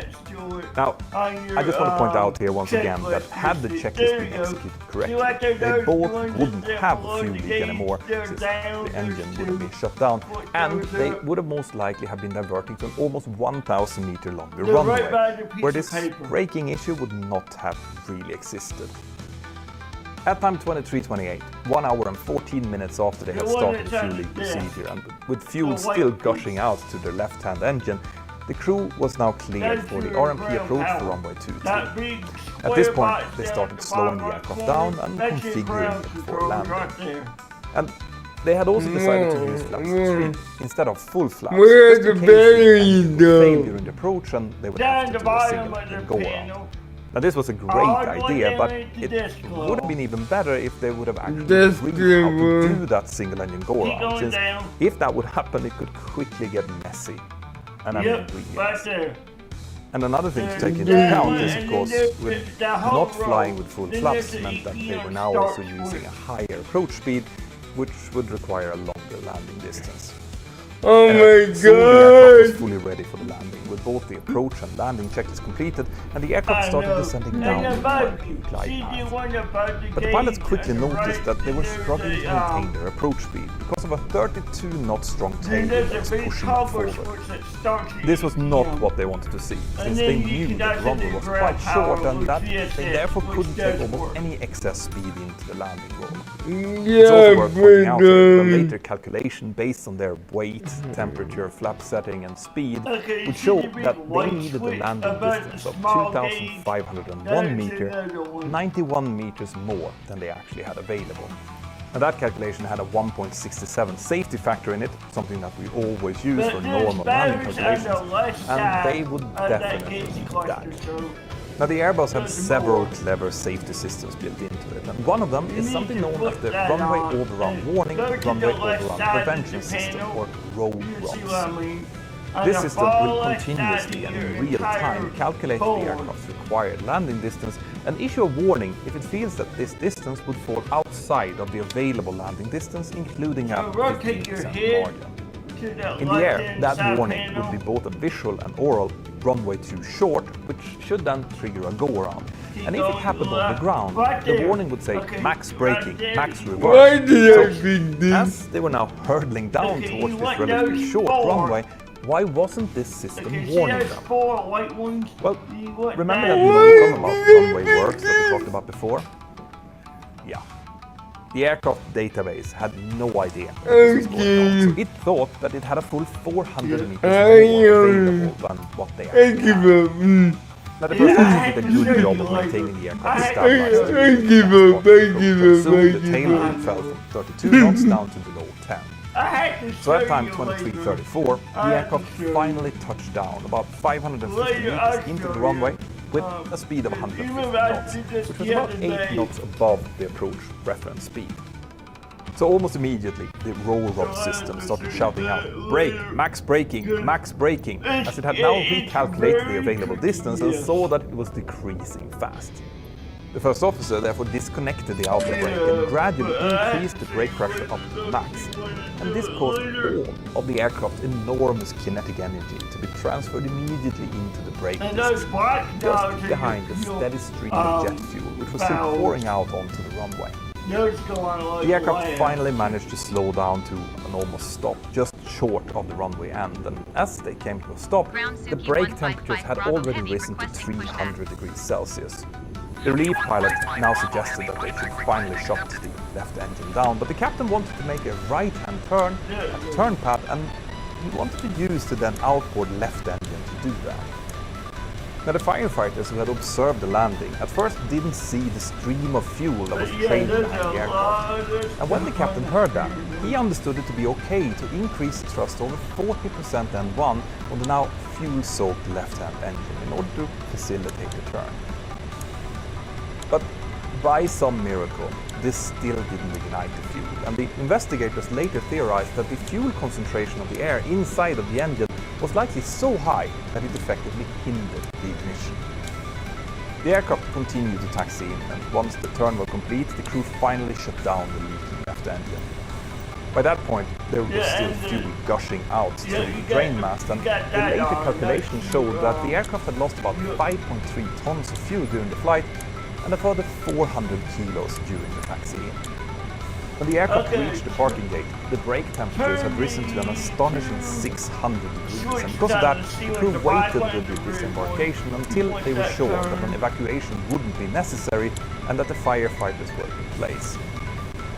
Now, I just want to point out here once again that had the checklist been executed correctly, they both wouldn't have a fuel leak anymore since the engine would have been shut down, and they would have most likely have been diverting to an almost 1,000 meter longer runway, where this braking issue would not have really existed. At time 23:28, 1 hour and 14 minutes after they had started the fuel leak procedure, and with fuel still gushing out to their left-hand engine, the crew was now cleared for the RMP approach for runway 23. That big At this square point, box they there started at the slowing the bottom aircraft right down corner, and that's your configuring ground it for control landing. right there. And they had also decided to use flaps 3 instead of full flaps, Where's just in the case battery, the engine would though? fail during the approach and they would Down have the to do a bottom single of the go around. panel. Now this was a great All the way idea, down but to it this would have been even better if they would have actually This agreed how to one. do that single engine go Keep around, going since down. if that would happen it could quickly get messy. And I mean Yep, really right messy. there. And another thing to take into Yeah, account is, and of then course, there's with the whole not flying row. with full Then flaps there's meant the that they EPM were now also start using a point. higher approach speed, which would require a longer landing distance. Oh my Soon the aircraft was god! fully ready for the landing, with both the approach and landing checklist completed, and the aircraft I started know. descending And down the about- RMP glide see the path. one about the But the pilots gauge quickly and the noticed right, that they were there's struggling to a, maintain their approach speed because of a 32 knot strong Then tailwind there's that was a big pushing them cover forward. switch that starts your This was not EPM. what they wanted to see, since then they you knew can that the runway actually was grab quite short power and that they VSS, therefore which couldn't does take almost work. any excess speed into the landing roll. It's Yeah, also worth pointing out but that the later calculation based on their weight, temperature, flap setting and speed Okay, you would see show the big that they white needed a switch landing above the distance of small 2,501 That's meter, another one. 91 meters more than they actually had available. And that calculation had a 1.67 safety factor in it, something that we always use But for there's normal landing batteries on the calculations, left and side they would of that definitely gauge need cluster, that. so Now the Airbus had There's several more. clever safety systems built into it, and one of them You is need something to known put as the that runway on overrun and warning, go to runway the left overrun side of prevention the system, panel. or ROVE you see ROMS. what I mean? On This the system far will left side continuously of and your in real time entire calculate the board. aircraft's required landing distance and issue a warning if it feels that this distance would fall outside of the available landing distance, including a So rotate your 15% head margin. to the In the air, left-hand that side warning panel. would be both a visual and oral runway too short, which should then trigger a go-around. And if it going happened on the left, ground, right the there. warning would say Okay, max right braking, there. max Why reverse. did I So, think this? as they were now hurtling down Okay, towards you this want relatively those short four. runway, why wasn't this system Okay, see warning those them? 4 white ones? Well, You want remember that? that long term about runway works that we talked about before? Yeah. The aircraft database had no idea what this was going on, so it thought that it had a full 400 meters more available than what they I actually give had. up. Now the first Yeah, I engine had did a to good show job you of later. maintaining the I aircraft had- stabilized. I give up, I give up, Soon I the give tailwind up. fell from 32 knots down to below 10. I had to So at show time you 23:34, the I aircraft had to show you. finally touched down about 550 Later, I'll meters into show the you. runway with a speed of you 150 remember I knots, did this which was the about other 8 day. knots above the approach reference speed. So almost immediately, the roll rock system started shouting out, "Brake, max braking, max braking," as it had now recalculated the available distance and saw that it was decreasing fast. The first officer therefore disconnected the outer brake and gradually increased the brake pressure up to max. And this caused all of the aircraft's enormous kinetic energy to be transferred immediately into the brake And those discs, black dogs just are behind the your steady stream of jet fuel, which was still valves. pouring out onto the runway. Those go on like The aircraft land. finally managed to slow down to an almost stop, just short of the runway end, and as they came to a stop, Ground the Suki brake 155 temperatures had Bravo already Heavy risen to requesting pushback. 300 degrees Celsius. The relief pilot now suggested that they should finally shut the left engine down, but the captain wanted to make a right-hand turn at the turn pad, and he wanted to use the then outboard left engine to do that. Now the firefighters who had observed the landing at first didn't see the stream of fuel that was trailing there's behind the a aircraft. lot of And when the captain heard that, he understood it to be okay to increase thrust over 40% N1 on the now fuel-soaked left-hand engine in order to facilitate the turn. But by some miracle, this still didn't ignite the fuel, and the investigators later theorized that the fuel concentration of the air inside of the engine was likely so high that it effectively hindered the ignition. The aircraft continued to taxi in, and once the turn was complete, the crew finally shut down the leaking left engine. By that point, there was Yeah, still and, fuel gushing out yeah, through you the got- drain mast, and you got the that later on, calculations that's showed that the wrong. aircraft had lost about 5.3 tons of fuel during the flight and a further 400 kilos during the taxi-in. When the aircraft Okay. reached the parking gate, the brake temperatures had risen to an astonishing 600 degrees, and because of that, the crew waited with the disembarkation until they were sure that an evacuation wouldn't be necessary and that the firefighters were in place.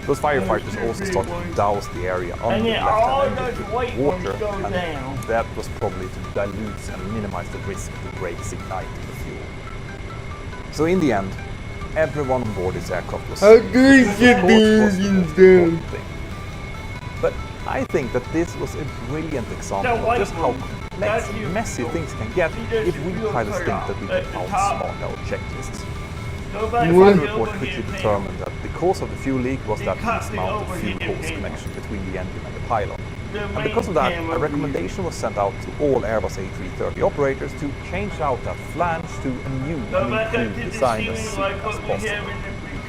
Those firefighters also started to douse the area under And the then all left-hand those engine with white water, ones go and down. that was probably to dilute and minimize the risk the brakes igniting the fuel. So in the end, everyone on board this aircraft was How safe, do you which of get the course was the engines most down? important thing. But I think that this was a brilliant example of just how complex and messy things can get if we pilots think that we can outsmart our checklists. Go back The to final the report quickly overhead determined that the cause of the fuel leak was that cut the mismounted fuel overhead hose panel. connection between the engine and the pylon. The And main because of that, camera a recommendation was sent out to all Airbus A330 operators to change out that flange to a new Go and back up to improved the design as ceiling soon like as what we possible. have in the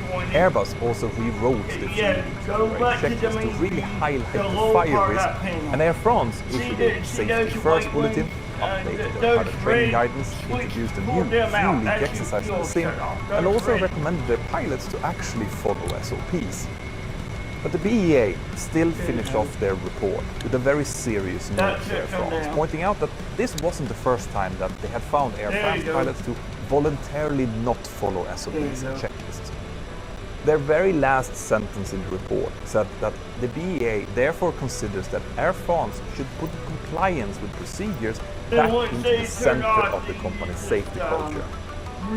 pre-20. Airbus also rewrote the fuel Yeah, leak go back to the checklist to main really screen, highlight the the low fire part of risk, that panel. and Air France See issued the- a see safety those first white bulletin, ones? updated Those their pilot training red guidance, switch, introduced a pull new them fuel out. leak That's your exercise in fuel the sim, shut off. and Those also red. recommended their pilots to actually follow SOPs. But the BEA still finished off their report with a very serious note That's to Air it from France, now. pointing out that this wasn't the first time that they had found Air There France you go. pilots to voluntarily not follow SOPs There you and go. checklists. Their very last sentence in the report said that the BEA therefore considers that Air France should put compliance with procedures Then back once into they the turn center on of the company's safety culture.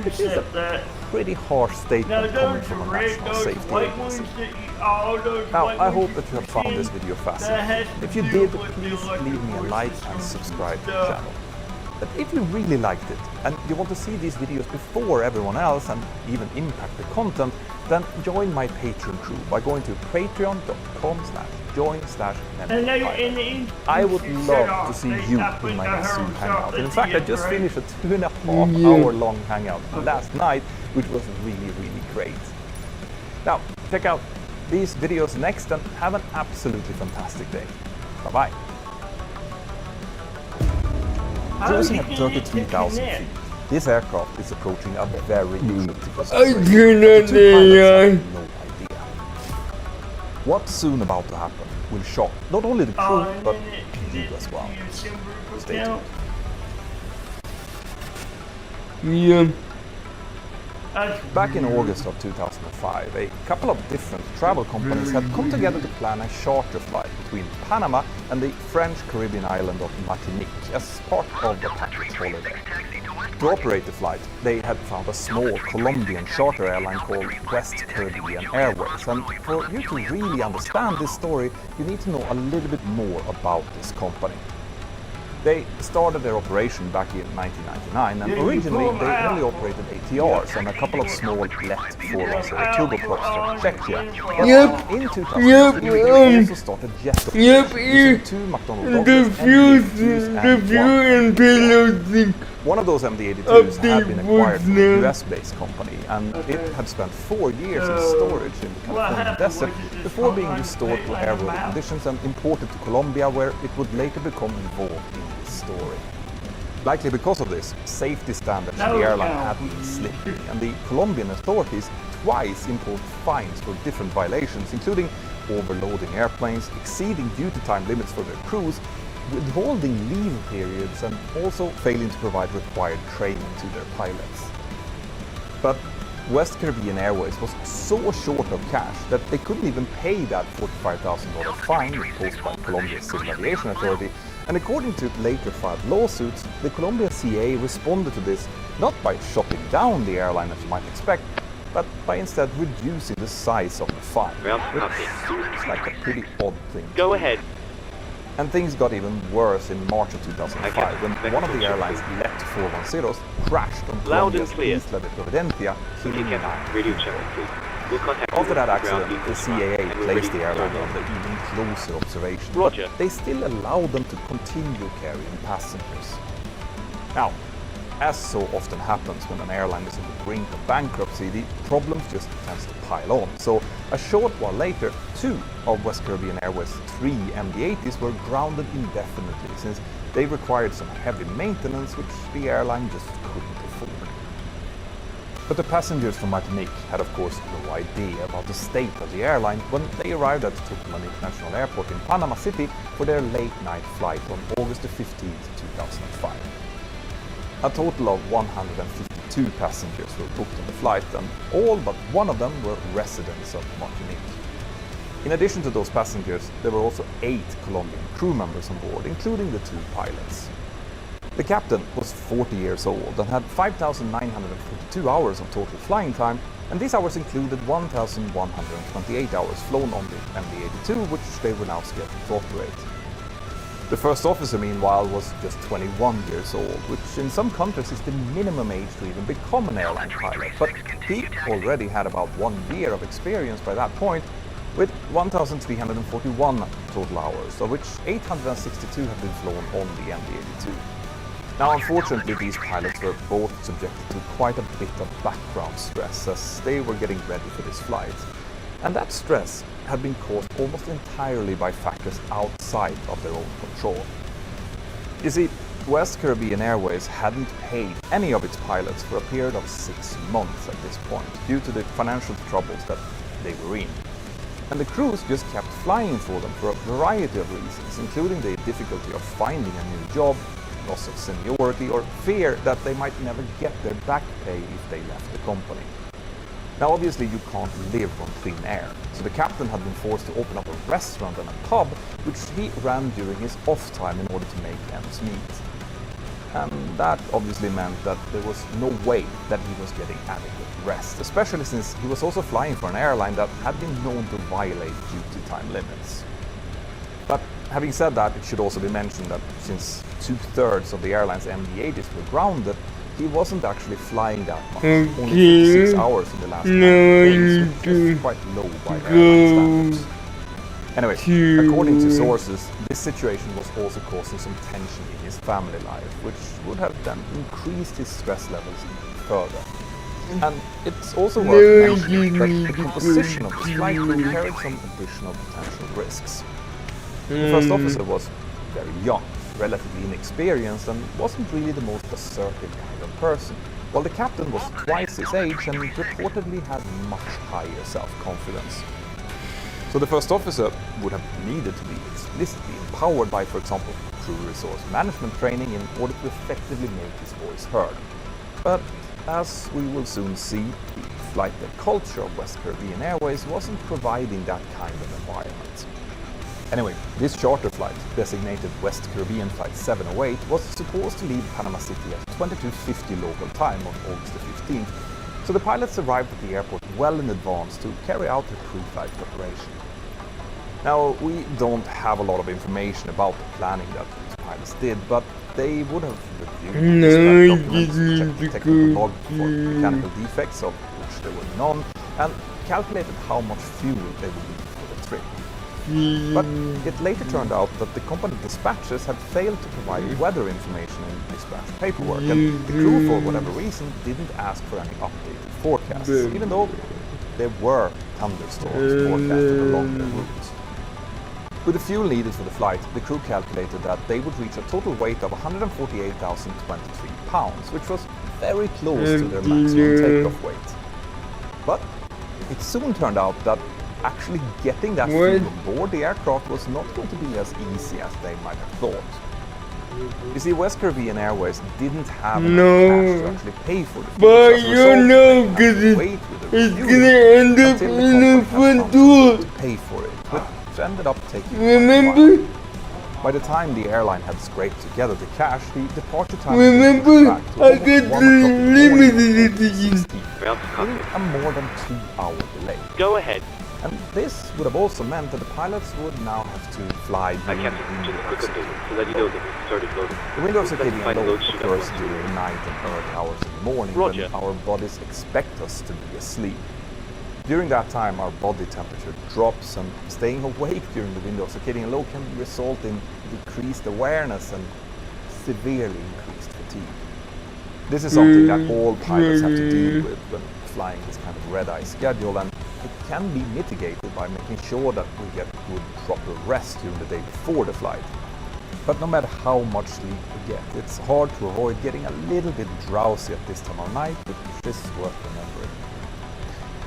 Reset that. Pretty harsh Now statement coming those from a red, national those safety white ones agency. that you, all those Now, white I ones hope that you have found see, this video that fascinating. has to If you do did, with the please electric leave me a like forces and from subscribe to the stuff. channel. But if you really liked it and you want to see these videos before everyone else and even impact the content, then join my Patreon crew by going to And they, patreon.com/join/NetPilot. and the I would engine love shut to off. see They you stop in with my the next Zoom home hangout. shop. And in That's fact, I it, just right? finished a 2.5 Yeah. hour long hangout last night, which was really, really great. Now, check out these videos next and have an absolutely fantastic day. Bye-bye. Cruising at 33,000 feet, this aircraft is approaching a very critical I situation. cannot The two pilots AI. have no idea. What's soon about to happen will shock not only the crew, And but then you as well. your symbol Stay account. Yeah. That's Back in August of 2005, a couple of different travel companies had come together to plan a charter flight between Panama and the French Caribbean island of Martinique as part of the package holiday. To operate the flight, they had found a small Colombian charter airline called West Caribbean Airways. And for you to really understand this story, you need to know a little bit more about this company. They started their operation back in 1999, and originally they only operated ATRs and a couple of small LET 410 turboprops from Czechia. But Yep. in 2003, they also started jet Yep, using two McDonnell The Douglas fuse, MD-82s the and fuel one. and payload thing. One of those MD-82s had been acquired from a Update US-based company, and it had spent 4 years in storage in the Californian happened desert was it just before being hung on restored to straight airworthy line out? conditions and imported to Colombia, where it would later become involved in this story. Likely because of this, safety standards in the airline had been slipping, and the Colombian authorities twice imposed fines for different violations, including overloading airplanes, exceeding duty time limits for their crews, withholding leave periods, and also failing to provide required training to their pilots. But West Caribbean Airways was so short of cash that they couldn't even pay that $45,000 fine imposed by Colombia's Civil Aviation Authority, and according to later filed lawsuits, the Colombia CAA responded to this not by shutting down the airline as you might expect, but by instead reducing the size of the fine, which seems like a pretty odd thing. Go ahead. And things got even worse in March of 2005 when one of the airline's LET 410s crashed on Loud and Colombia's clear. Isla de Providencia, killing 9. Radio channel, please. We'll contact you After that with ground accident, the details CAA and we're placed ready the to airline start. under even closer observation, Roger. but they still allowed them to continue carrying passengers. Now, as so often happens when an airline is on the brink of bankruptcy, the problems just tends to pile on. So a short while later, 2 of West Caribbean Airways' 3 MD-80s were grounded indefinitely since they required some heavy maintenance which the airline just couldn't afford. But the passengers from Martinique had of course no idea about the state of the airline when they arrived at Tucumán International Airport in Panama City for their late night flight on August 15th, 2005. A total of 152 passengers were booked on the flight, and all but one of them were residents of Martinique. In addition to those passengers, there were also 8 Colombian crew members on board, including the 2 pilots. The captain was 40 years old and had 5,942 hours of total flying time, and these hours included 1,128 hours flown on the MD-82, which they were now scheduled to operate. The first officer, meanwhile, was just 21 years old, which in some countries is the minimum age to even become an airline pilot, but he already had about 1 year of experience by that point, with 1,341 total hours, of which 862 have been flown on the MD-82. Now, unfortunately, these pilots were both subjected to quite a bit of background stress as they were getting ready for this flight. And that stress had been caused almost entirely by factors outside of their own control. You see, West Caribbean Airways hadn't paid any of its pilots for a period of 6 months at this point, due to the financial troubles that they were in. And the crews just kept flying for them for a variety of reasons, including the difficulty of finding a new job, loss of seniority, or fear that they might never get their back pay if they left the company. Now, obviously, you can't live on thin air, so the captain had been forced to open up a restaurant and a pub, which he ran during his off time in order to make ends meet. And that obviously meant that there was no way that he was getting adequate rest, especially since he was also flying for an airline that had been known to violate duty time limits. But having said that, it should also be mentioned that since 2/3 of the airline's MD-80s were grounded, he wasn't actually flying that much, only 56 hours in the last 9 days, which is quite low by airline standards. Anyway, according to sources, this situation was also causing some tension in his family life, which would have then increased his stress levels even further. And it's also worth mentioning that the composition of this flight crew carried some additional potential risks. The first officer was very young, relatively inexperienced, and wasn't really the most assertive kind of person, while the captain was twice his age and reportedly had much higher self-confidence. So the first officer would have needed to be explicitly empowered by, for example, crew resource management training in order to effectively make his voice heard. But as we will soon see, the flight deck culture of West Caribbean Airways wasn't providing that kind of environment. Anyway, this charter flight, designated West Caribbean Flight 708, was supposed to leave Panama City at 22:50 local time on August the 15th, so the pilots arrived at the airport well in advance to carry out their pre-flight preparation. Now, we don't have a lot of information about the planning that these pilots did, but they would have reviewed dispatch documents, checked the technical log for mechanical defects, of which there were none, and calculated how much fuel they would need for the trip. But it later turned out that the company dispatchers had failed to provide weather information in dispatch paperwork, and the crew, for whatever reason, didn't ask for any updated forecasts, even though there were thunderstorms forecasted along their route. With the fuel needed for the flight, the crew calculated that they would reach a total weight of 148,023 pounds, which was very close to their maximum takeoff weight. But it soon turned out that actually getting that fuel on board the aircraft was not going to be as easy as they might have thought. You see, West Caribbean Airways didn't have enough cash to actually pay for the fuel. But you know, because it's gonna end up in the front door. To pay for it, which ended up taking Remember? By the time the airline had scraped together the cash, the departure time Remember? was back to I almost got 1 o'clock in the morning, limited edition. meaning a more than 2-hour delay. Go ahead. And this would have also meant that the pilots would now have to fly Hi, during Captain. the Just a quick window of update to let you know that we started loading. The window of circadian Specify the load load sheet occurs upwards. during the night and early hours of the morning Roger. when our bodies expect us to be asleep. During that time, our body temperature drops, and staying awake during the window of circadian low can result in decreased awareness and severely increased fatigue. This is something that all pilots have to deal with when flying this kind of red-eye schedule, and it can be mitigated by making sure that we get good, proper rest during the day before the flight. But no matter how much sleep we get, it's hard to avoid getting a little bit drowsy at this time of night, which is worth remembering.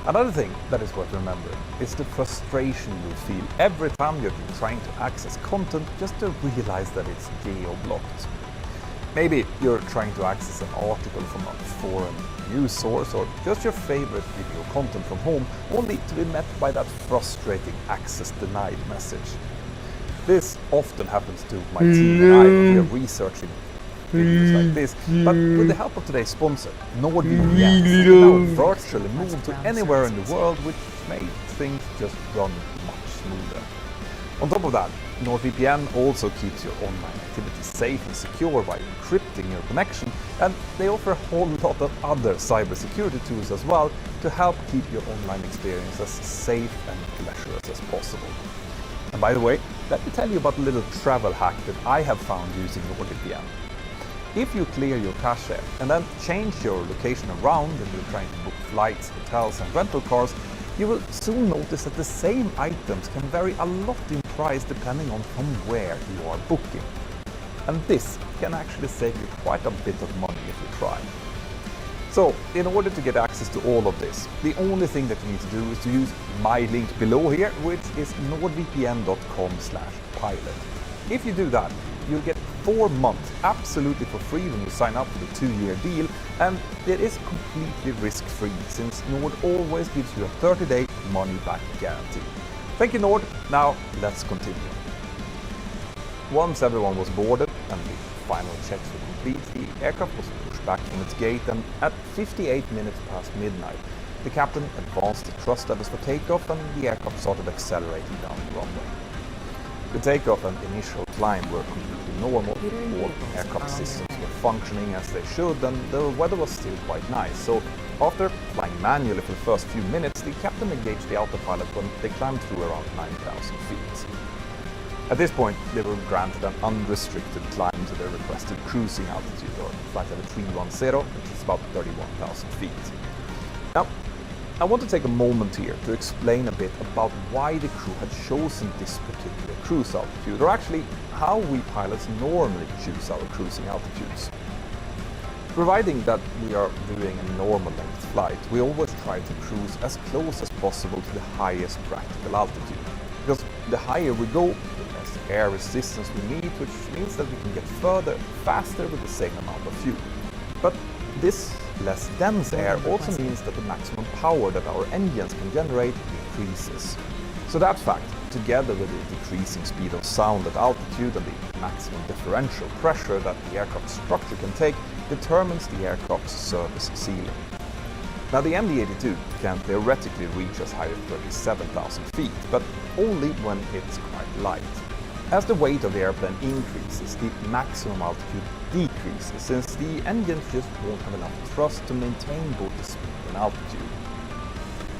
Another thing that is worth remembering is the frustration you feel every time you're trying to access content just to realize that it's geo-blocked. Maybe you're trying to access an article from a foreign news source or just your favorite video content from home, only to be met by that frustrating access denied message. This often happens to my team and I when we are researching videos like this, but with the help of today's sponsor, NordVPN, we can now virtually move to anywhere in the world, which made things just run much smoother. On top of that, NordVPN also keeps your online activity safe and secure by encrypting your connection, and they offer a whole lot of other cybersecurity tools as well to help keep your online experience as safe and pleasurous as possible. And by the way, let me tell you about a little travel hack that I have found using NordVPN. If you clear your cache and then change your location around and you're trying to book flights, hotels and rental cars, you will soon notice that the same items can vary a lot in price depending on from where you are booking. And this can actually save you quite a bit of money if you try. So, in order to get access to all of this, the only thing that you need to do is to use my link below here, which is nordvpn.com/pilot. If you do that, you'll get 4 months absolutely for free when you sign up for the 2-year deal, and it is completely risk-free since Nord always gives you a 30-day money-back guarantee. Thank you, Nord. Now let's continue. Once everyone was boarded and the final checks were complete, the aircraft was pushed back from its gate, and at 58 minutes past midnight, the captain advanced the thrust levels for takeoff and the aircraft started accelerating down the runway. The takeoff and initial climb were completely normal, all aircraft systems were functioning as they should, and the weather was still quite nice, so after flying manually for the first few minutes, the captain engaged the autopilot when they climbed through around 9,000 feet. At this point, they were granted an unrestricted climb to their requested cruising altitude, or flight level 310, which is about 31,000 feet. Now, I want to take a moment here to explain a bit about why the crew had chosen this particular cruise altitude, or actually how we pilots normally choose our cruising altitudes. Providing that we are doing a normal length flight, we always try to cruise as close as possible to the highest practical altitude, because the higher we go, the less air resistance we need, which means that we can get further faster with the same amount of fuel. But this less dense air also means that the maximum power that our engines can generate decreases. So that fact, together with the decreasing speed of sound at altitude and the maximum differential pressure that the aircraft structure can take, determines the aircraft's service ceiling. Now the MD-82 can theoretically reach as high as 37,000 feet, but only when it's quite light. As the weight of the airplane increases, the maximum altitude decreases, since the engines just won't have enough thrust to maintain both the speed and altitude.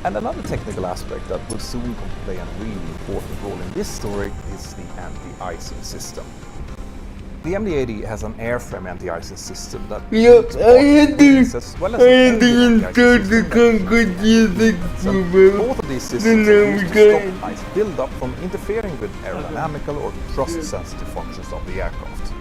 And another technical aspect that will soon come to play a really important role in this story is the anti-icing system. The MD-80 has an airframe anti-icing system that as well as an so both of these systems are used to stop ice build-up from interfering with aerodynamical or thrust-sensitive functions of the aircraft.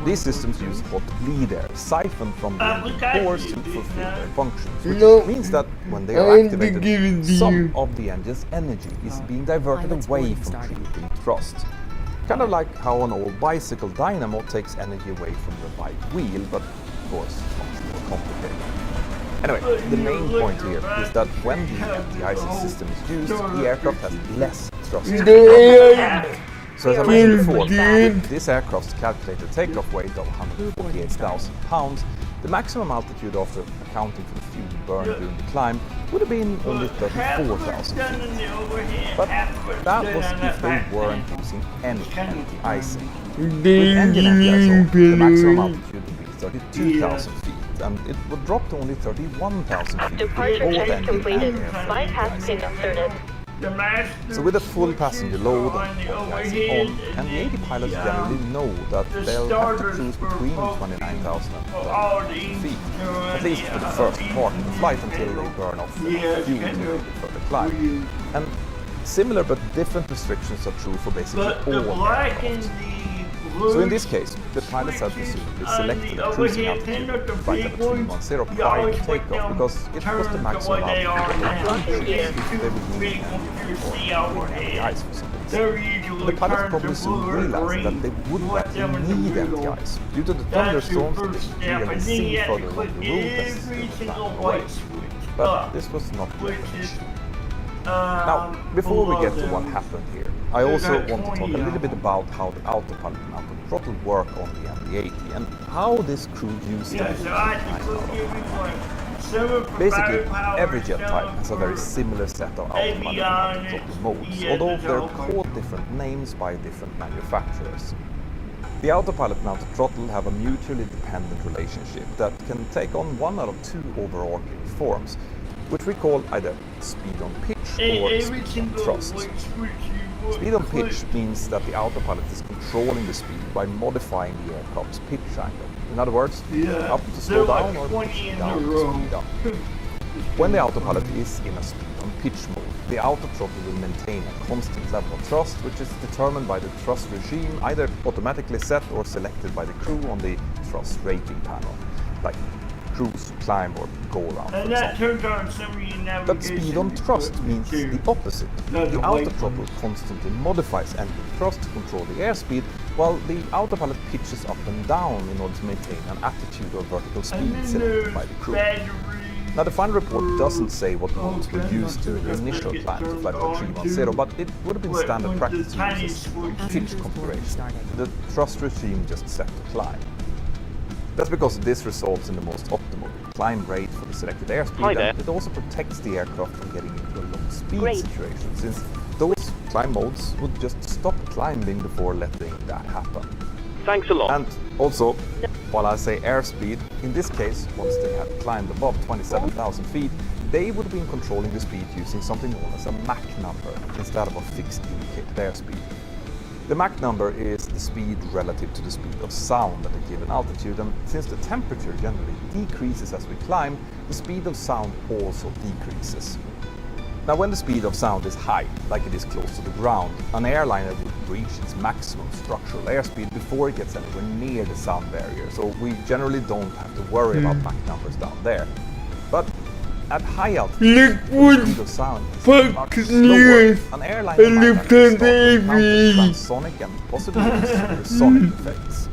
These systems use hot bleed air siphoned from the engine cores to fulfill their functions, which means that when they are activated, some of the engine's energy is being diverted away from creating thrust. Kind of like how an old bicycle dynamo takes energy away from the bike wheel, but of course much more complicated. Anyway, the main point here is that when the anti-icing system is used, the aircraft has less thrust. So as I mentioned before, with this aircraft's calculated takeoff weight of 148,000 pounds, the maximum altitude after accounting for the fuel burned during the climb would have been only 34,000 feet. But that was if they weren't using any anti-icing. With engine anti-ice, the maximum altitude would be 32,000 feet, and it would drop to only 31,000 feet. Departure check completed. Flight path been inserted. So with a full passenger load and anti-icing on, MD-80 pilots generally know that they'll have to cruise between 29,000 and 30,000 feet, at least for the first part of the flight until they burn off the fuel to further climb. And similar but different restrictions are true for basically all aircraft. So in this case, the pilots had presumably selected a cruising altitude of flight level 310 prior to takeoff because it was the maximum altitude that they could choose if they would need or the ice for some reason. The pilots probably soon realized that they wouldn't actually need MTIs due to the thunderstorms that they clearly see further along the route and still flying away. But this was not the case. Now, before we get to what happened here, I also want to talk a little bit about how the autopilot mounted throttle work on the MD-80 and how this crew used it. Basically, every jet type has a very similar set of autopilot mounted throttle modes, although they're called different names by different manufacturers. The autopilot mounted throttle have a mutually dependent relationship that can take on one out of two overarching forms, which we call either speed on pitch or speed on thrust. Speed on pitch means that the autopilot is controlling the speed by modifying the aircraft's pitch angle. In other words, up to slow down or pitch down to speed up. When the autopilot is in a speed on pitch mode, the auto throttle will maintain a constant level of thrust, which is determined by the thrust regime, either automatically set or selected by the crew on the thrust rating panel, like cruise, climb or go around, for example. But speed on thrust means the opposite. The auto throttle constantly modifies engine thrust to control the airspeed, while the autopilot pitches up and down in order to maintain an attitude or vertical speed selected by the crew. Now, the final report doesn't say what modes were used during the initial climb to Flight Level 310, but it would have been standard practice to use a pitch configuration. The thrust regime just set to climb. That's because this results in the most optimal climb rate for the selected airspeed, and it also protects the aircraft from getting into a low speed situation, since those climb modes would just stop climbing before letting that happen. Thanks a lot. And also, while I say airspeed, in this case, once they had climbed above 27,000 feet, they would have been controlling the speed using something known as a Mach number instead of a fixed indicated airspeed. The Mach number is the speed relative to the speed of sound at a given altitude, and since the temperature generally decreases as we climb, the speed of sound also decreases. Now, when the speed of sound is high, like it is close to the ground, an airliner would reach its maximum structural airspeed before it gets anywhere near the sound barrier, so we generally don't have to worry about Mach numbers down there. But at high altitude, the speed of sound is much slower. An airliner might have to start to encounter transonic and possibly even supersonic effects.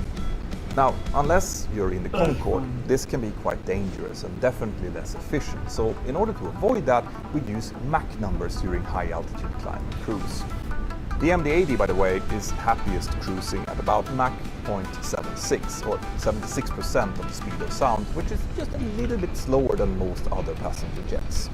Now, unless you're in the Concorde, this can be quite dangerous and definitely less efficient. So, in order to avoid that, we use Mach numbers during high altitude climb and cruise. The MD-80, by the way, is happiest cruising at about Mach 0.76 or 76% of the speed of sound, which is just a little bit slower than most other passenger jets.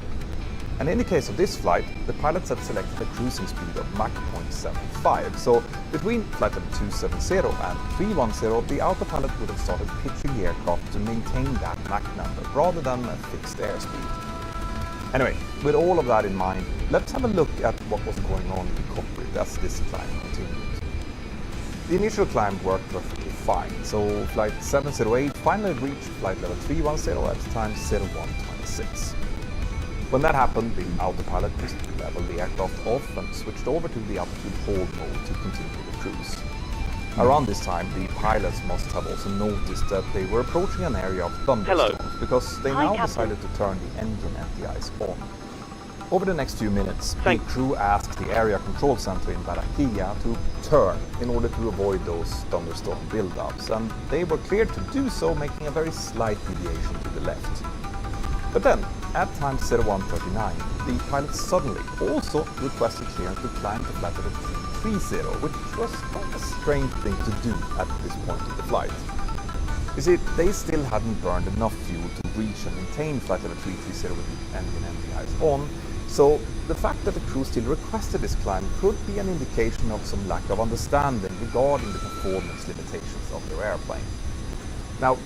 And in the case of this flight, the pilots had selected a cruising speed of Mach 0.75, so between Flight Level 270 and 310, the autopilot would have started pitching the aircraft to maintain that Mach number rather than a fixed airspeed. Anyway, with all of that in mind, let's have a look at what was going on in the cockpit as this climb continued. The initial climb worked perfectly fine, so Flight 708 finally reached Flight Level 310 at time 0126. When that happened, the autopilot just leveled the aircraft off and switched over to the altitude hold mode to continue the cruise. Around this time, the pilots must have also noticed that they were approaching an area of thunderstorms because they now decided to turn the engine MTIs on. Over the next few minutes, the crew asked the area control center in Barranquilla to turn in order to avoid those thunderstorm build-ups, and they were cleared to do so, making a very slight deviation to the left. But then, at time 0139, the pilots suddenly also requested clearance to climb to Flight Level 330, which was quite a strange thing to do at this point of the flight. You see, they still hadn't burned enough fuel to reach and maintain Flight Level 330 with the engine MTIs on, so the fact that the crew still requested this climb could be an indication of some lack of understanding regarding the performance limitations of their airplane. Now,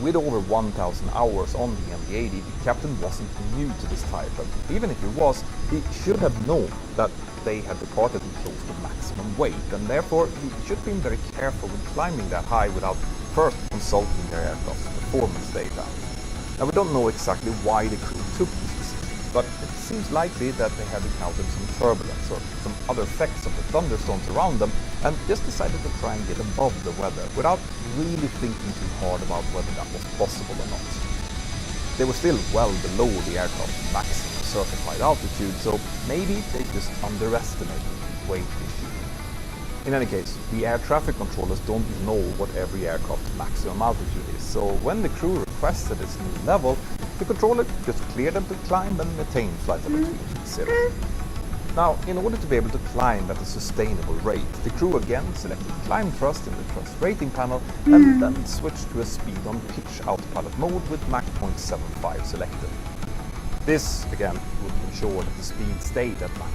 with over 1,000 hours on the MD-80, the captain wasn't new to this type, and even if he was, he should have known that they had departed close to maximum weight, and therefore he should have been very careful when climbing that high without first consulting their aircraft's performance data. Now, we don't know exactly why the crew took this decision, but it seems likely that they had encountered some turbulence or some other effects of the thunderstorms around them and just decided to try and get above the weather without really thinking too hard about whether that was possible or not. They were still well below the aircraft's maximum certified altitude, so maybe they just underestimated the weight issue. In any case, the air traffic controllers don't know what every aircraft's maximum altitude is, so when the crew requested this new level, the controller just cleared them to climb and maintain flight level 330. Now, in order to be able to climb at a sustainable rate, the crew again selected climb thrust in the thrust rating panel and then switched to a speed on pitch autopilot mode with Mach 0.75 selected. This, again, would ensure that the speed stayed at Mach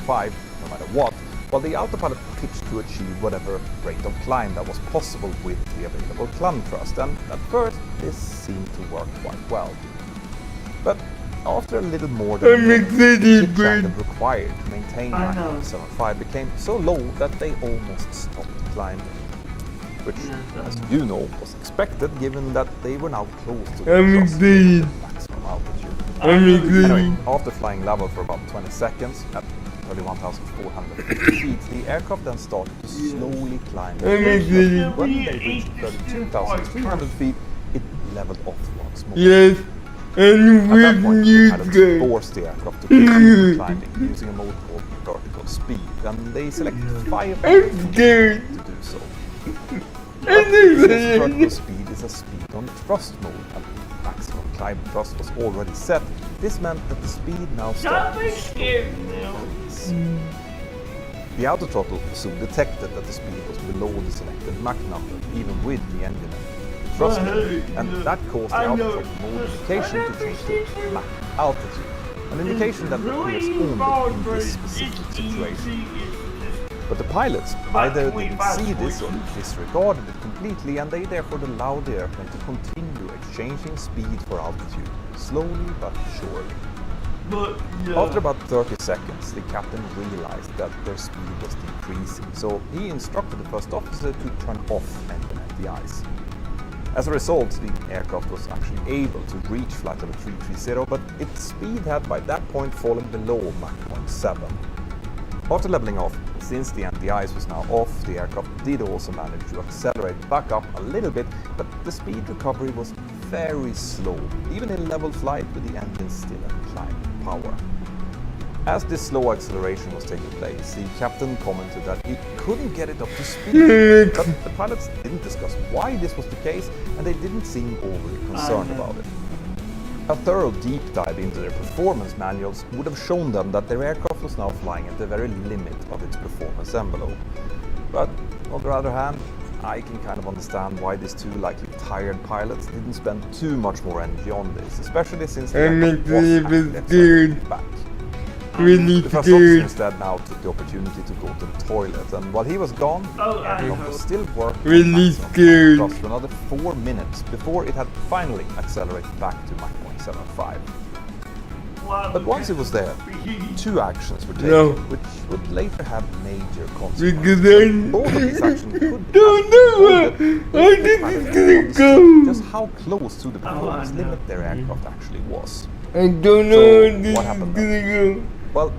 0.75 no matter what, while the autopilot pitched to achieve whatever rate of climb that was possible with the available climb thrust, and at first this seemed to work quite well. But after a little more than a minute, the pitch angle required to maintain Mach 0.75 became so low that they almost stopped climbing. Which, as you know, was expected given that they were now close to the maximum altitude. Anyway, after flying level for about 20 seconds at 31,450 feet, the aircraft then started to slowly climb. When they reached 32,300 feet, it leveled off once more. Yes. And At that point, the pilots with forced the aircraft to continue climbing using a mode called vertical speed, and they selected 5 hours to do so. But since vertical speed is a speed on thrust mode, and maximum climb thrust was already set, this meant that the speed now started to increase. The autothrottle soon detected that the speed was below the selected Mach number, even with the engine thrust mode, and that caused the autothrottle modification to change to Mach altitude, an indication that appears only in this specific situation. But the pilots either didn't see this or disregarded it completely, and they therefore allowed the airplane to continue exchanging speed for altitude, slowly but surely. After about 30 seconds, the captain realized that their speed was decreasing, so he instructed the first officer to turn off engine anti-ice. As a result, the aircraft was actually able to reach flight level 330, but its speed had by that point fallen below Mach 0.7. After leveling off, since the anti-ice was now off, the aircraft did also manage to accelerate back up a little bit, but the speed recovery was very slow, even in level flight with the engine still at climbing power. As this slow acceleration was taking place, the captain commented that he couldn't get it up to speed, but the pilots didn't discuss why this was the case, and they didn't seem overly concerned about it. A thorough deep dive into their performance manuals would have shown them that their aircraft was now flying at the very limit of its performance envelope. But on the other hand, I can kind of understand why these two likely tired pilots didn't spend too much more energy on this, especially since the aircraft was actually accelerating back. really The first officer scared. instead now took the opportunity to go to the toilet, and while he was gone, the aircraft was still working Really at scared. thrust for another 4 minutes before it had finally accelerated back to Mach 0.75. But once it was there, 2 actions were taken, No. which would later have major Because consequences. I Both of these actions could don't know have where avoided I if the think pilot it's had gonna understood go. just how close to the performance no. limit their aircraft actually was. I don't know So, where this what is happened gonna go. Well,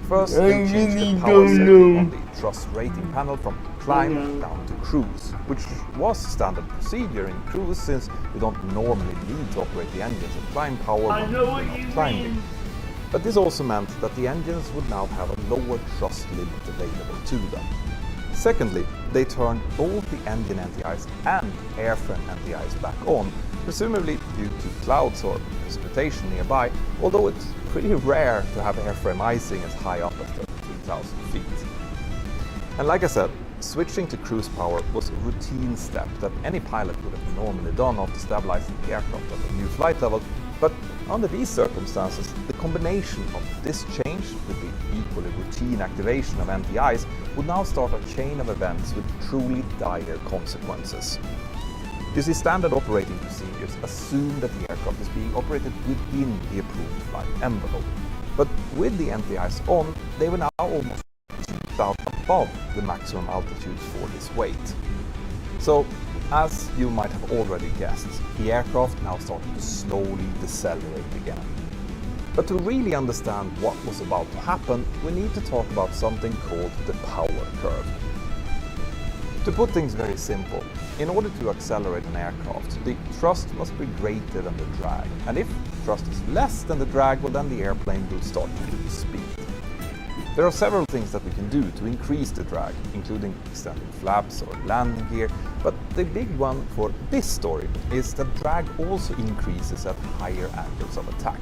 first I they changed really the power don't setting know. on the thrust rating panel from climb down to cruise, which was standard procedure in cruise since you don't normally need to operate the engines at climb power I when know you're what not you climbing. mean. But this also meant that the engines would now have a lower thrust limit available to them. Secondly, they turned both the engine anti-ice and airframe anti-ice back on, presumably due to clouds or precipitation nearby, although it's pretty rare to have airframe icing as high up as 33,000 feet. And like I said, switching to cruise power was a routine step that any pilot would have normally done after stabilizing the aircraft at a new flight level, but under these circumstances, the combination of this change with the equally routine activation of anti-ice would now start a chain of events with truly dire consequences. You see, standard operating procedures assume that the aircraft is being operated within the approved flight envelope. But with the anti-ice on, they were now almost 2,000 above the maximum altitudes for this weight. So, as you might have already guessed, the aircraft now started to slowly decelerate again. But to really understand what was about to happen, we need to talk about something called the power curve. To put things very simple, in order to accelerate an aircraft, the thrust must be greater than the drag. And if thrust is less than the drag, well then the airplane will start to lose speed. There are several things that we can do to increase the drag, including extending flaps or landing gear, but the big one for this story is that drag also increases at higher angles of attack.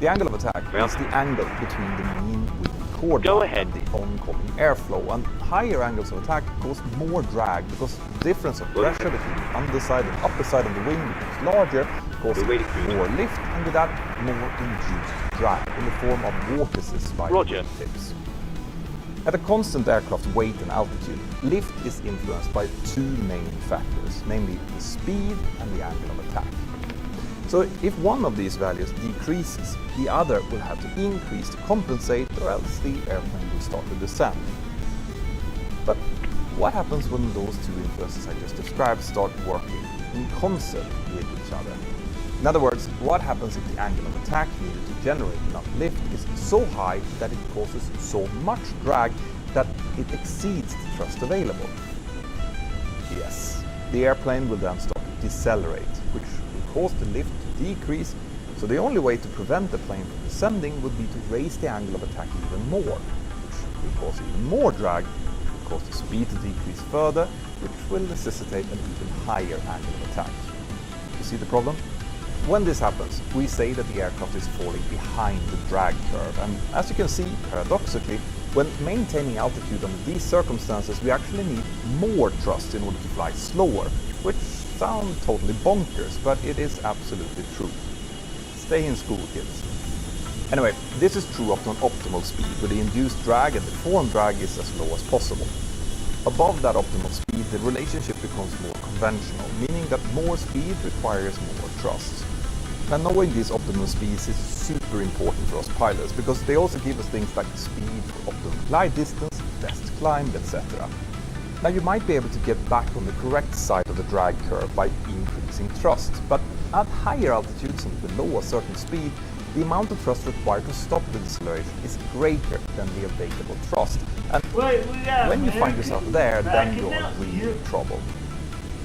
The angle of attack is the angle between the mean wing chord and the oncoming airflow, and higher angles of attack cause more drag because the difference of pressure between the underside and upper side of the wing becomes larger, causing more lift, and with that, more induced drag in the form of vortices by wing tips. At a constant aircraft weight and altitude, lift is influenced by two main factors, namely the speed and the angle of attack. So if one of these values decreases, the other will have to increase to compensate, or else the airplane will start to descend. But what happens when those two influences I just described start working in concert with each other? In other words, what happens if the angle of attack needed to generate enough lift is so high that it causes so much drag that it exceeds the thrust available? Yes, the airplane will then start to decelerate, which will cause the lift to decrease, so the only way to prevent the plane from descending would be to raise the angle of attack even more, which will cause even more drag, which will cause the speed to decrease further, which will necessitate an even higher angle of attack. You see the problem? When this happens, we say that the aircraft is falling behind the drag curve, and as you can see, paradoxically, when maintaining altitude under these circumstances, we actually need more thrust in order to fly slower, which sounds totally bonkers, but it is absolutely true. Stay in school, kids. Anyway, this is true up to an optimal speed, where the induced drag and the form drag is as low as possible. Above that optimal speed, the relationship becomes more conventional, meaning that more speed requires more thrust. Now, knowing these optimal speeds is super important for us pilots, because they also give us things like speed for optimal glide distance, best climb, etc. Now, you might be able to get back on the correct side of the drag curve by increasing thrust, but at higher altitudes and below a certain speed, the amount of thrust required to stop the deceleration is greater than the available thrust, and when you find yourself there, then you're in real trouble.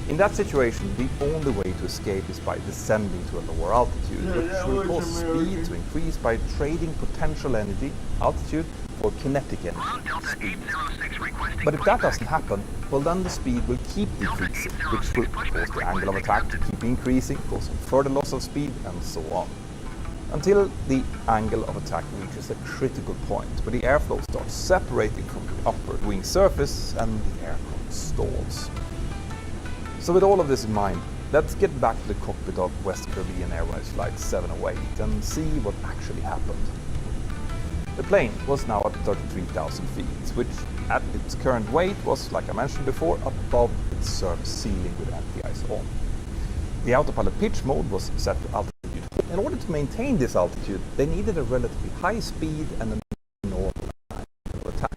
In that situation, the only way to escape is by descending to a lower altitude, which will cause speed to increase by trading potential energy, altitude, for kinetic energy, speed. But if that doesn't happen, well, then the speed will keep decreasing, which will cause the angle of attack to keep increasing, causing further loss of speed, and so on. Until the angle of attack reaches a critical point, where the airflow starts separating from the upper wing surface and the aircraft stalls. So with all of this in mind, let's get back to the cockpit of West Caribbean Airways Flight 708 and see what actually happened. The plane was now at 33,000 feet, which at its current weight was, like I mentioned before, above its service ceiling with anti-ice on. The autopilot pitch mode was set to altitude. In order to maintain this altitude, they needed a relatively high speed and a normal angle of attack.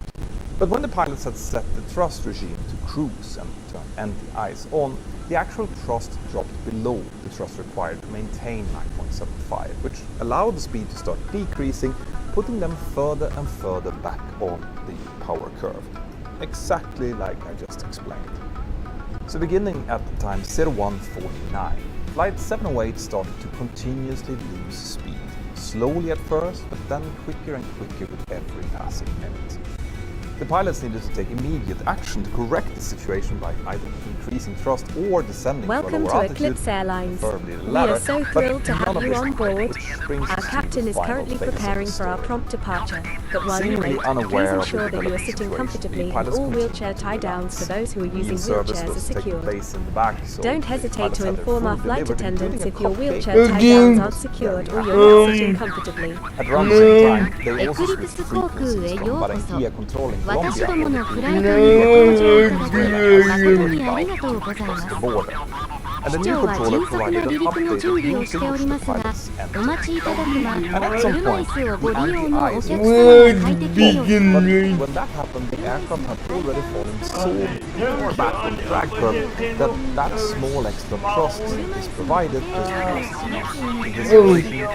But when the pilots had set the thrust regime to cruise and turned anti-ice on, the actual thrust dropped below the thrust required to maintain 9.75, which allowed the speed to start decreasing, putting them further and further back on the power curve. Exactly like I just explained. So beginning at the time 0149, Flight 708 started to continuously lose speed, slowly at first, but then quicker and quicker with every passing minute. The pilots needed to take immediate action to correct the situation by either increasing thrust or descending Welcome to a lower to altitude, Eclipse Airlines. preferably the We latter, are so but thrilled to none have of you this on board. which brings Our us to captain the is final currently phase of the preparing for our story. prompt departure, but while you Seemingly wait, unaware please of the ensure that you are developing sitting situation, comfortably the and pilots all continued wheelchair to tie-downs for those who are using Meal service wheelchairs are was taking secured. place in the back, so Don't the hesitate pilots to had their inform our food flight delivered, attendants including if a your cupcake. wheelchair tie-downs aren't secured or you're not sitting comfortably. At around the same time, they also switched frequencies from Barranquilla controlling Colombia over across the border. And the new controller provided an updated route to the pilots and at some point, the anti-ice but when that happened, the aircraft had already fallen so far back on the drag curve that small extra thrust is provided just enough in this situation.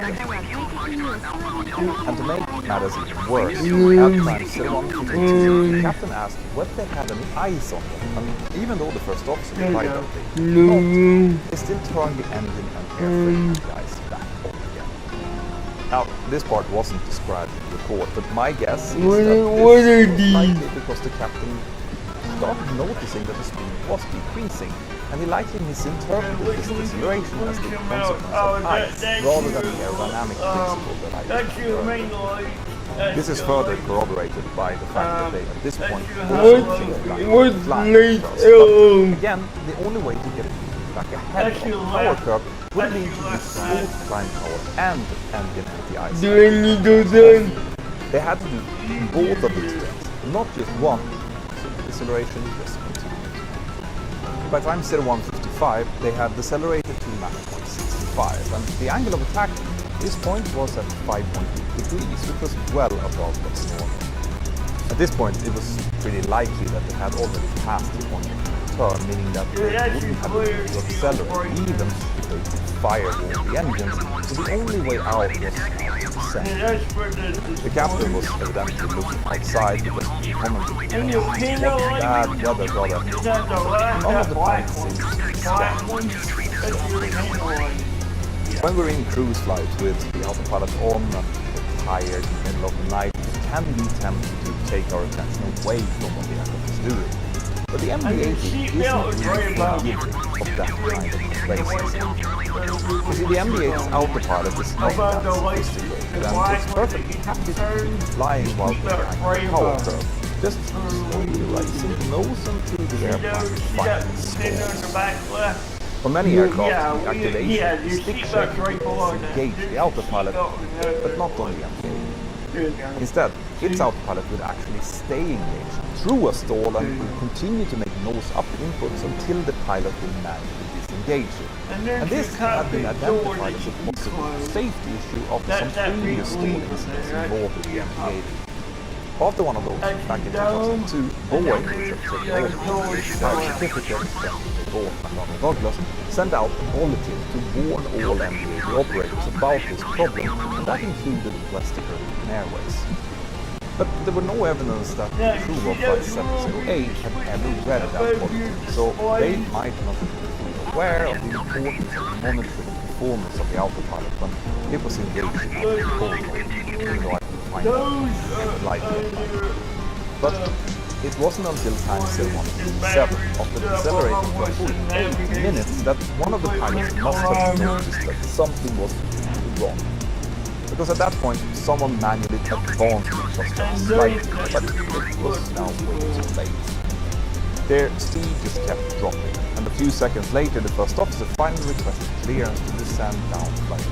And to make matters even worse, at times 0152, the captain asked whether they had any ice on them, and even though the first officer replied that they did not, they still turned the engine and airframe the ice back on again. Now, this part wasn't described in the report, but my guess is What that are this is these? likely because the captain started noticing that the speed was decreasing, and he likely misinterpreted this deceleration as the consequence of ice, rather than the aerodynamic principle that I That's used your earlier. main light. This is further corroborated by the fact that they, at this point, What's late? Again, the only way to get back ahead of the power curve would be to use both prime power and engine anti-ice. Do I need those on? They had to do both of these things, not just one, so the deceleration just continued. By time 0155, they had decelerated to Mach 0.65, and the angle of attack at this point was at 5.8 degrees, which was well above what's normal. At this point, it was pretty likely that they had already passed the point of turn, meaning that they wouldn't have been able to accelerate, even if they could firewall the engines, so the only way out was to descend. The captain was evidently looking outside because he commented what bad weather, brother. None of the pilots seemed to When we're in cruise flights with the autopilot on and we're tired in the middle of the night, it can be tempting to take our attention away from what the aircraft is doing. But the MD-80 isn't really forgiving of that kind of complacency. You see, the MD-8's autopilot is not that sophisticated, and it's perfectly happy to be flying while behind the power curve, just slowly raising the nose until the airplane finally stalls. For many aircraft, the activation is stick shape to engage the autopilot, but not on the MD-8. Instead, its autopilot would actually stay engaged through a stall and will continue to make nose-up inputs until the pilot will manually disengage it. And this had been identified as a possible safety issue after some previous stall incidents involving the MD-80. After one of those, back in 2002, Boeing, which had taken over the certificate that they bought from Ronald Douglas, sent out a bulletin to warn all MD-80 operators about this problem, and that included Western European Airways. But there were no evidence that the crew of Flight 708 had ever read that bulletin, so they might not have been aware of the importance of monitoring the performance of the autopilot when it was engaged in the corridor, even though I could find out likely. But it wasn't until time 0157, after decelerating for a full 8 minutes, that one of the pilots must have noticed that something was wrong. Because at that point, someone manually advanced the cluster slightly, but it was now way too late. Their speed just kept dropping, and a few seconds later, the first officer finally requested clearance to descend down flight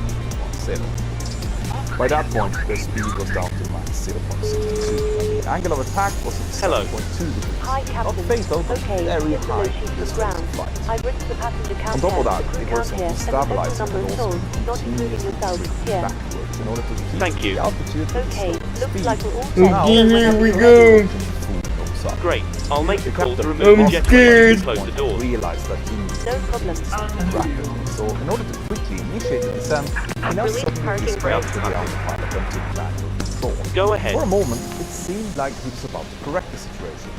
10. By that point, their speed was down to Mach 0.62, and the angle of attack was at 7.2 degrees. Hi, Captain. Not fatal, but very high for this kind of flight. I've reached the passenger count. On top of that, it was a stabilizer number and also not including yourself here. backwards in order to keep Thank you. the altitude Okay, and looks speed. like we're all Now, set. Here we go. Great. I'll make the call to I'm remove the jet scared. and close the doors. Realized that he needed No problem. rapidly, so in order to quickly initiate the descent, he now Release suddenly parking disconnected the autopilot and took manual control. Go ahead. For a moment, it seemed like he was about to correct the situation.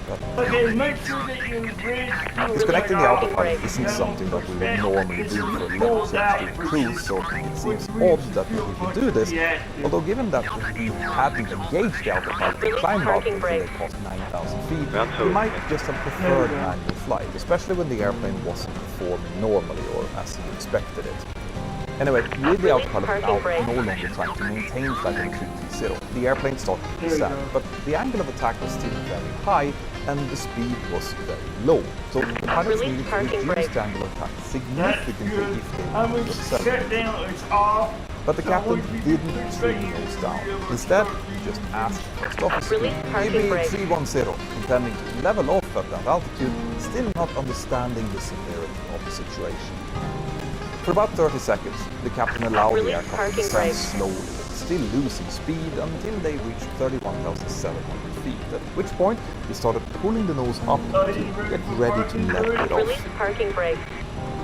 But Okay, make sure that you bridge. disconnecting the autopilot isn't something that we would normally do for a level 72 cruise, so it seems odd that we would do this, although given that we hadn't engaged the autopilot and climbed out until they cost 9,000 feet, we might just have preferred manual flight, especially when the airplane wasn't performing normally or as you expected it. Anyway, with the autopilot out no longer trying to maintain flight altitude 0, the airplane started to descend, but the angle of attack was still very high and the speed was very low. So the pilots needed to reduce the angle of attack significantly if they wanted to accelerate. But the captain didn't trim those down. Instead, he just asked the first officer, maybe 310, intending to level off at that altitude, still not understanding the severity of the situation. For about 30 seconds, the captain allowed the aircraft to descend slowly, still losing speed until they reached 31,700 feet, at which point he started pulling the nose up to get ready to let it Release off. parking brake.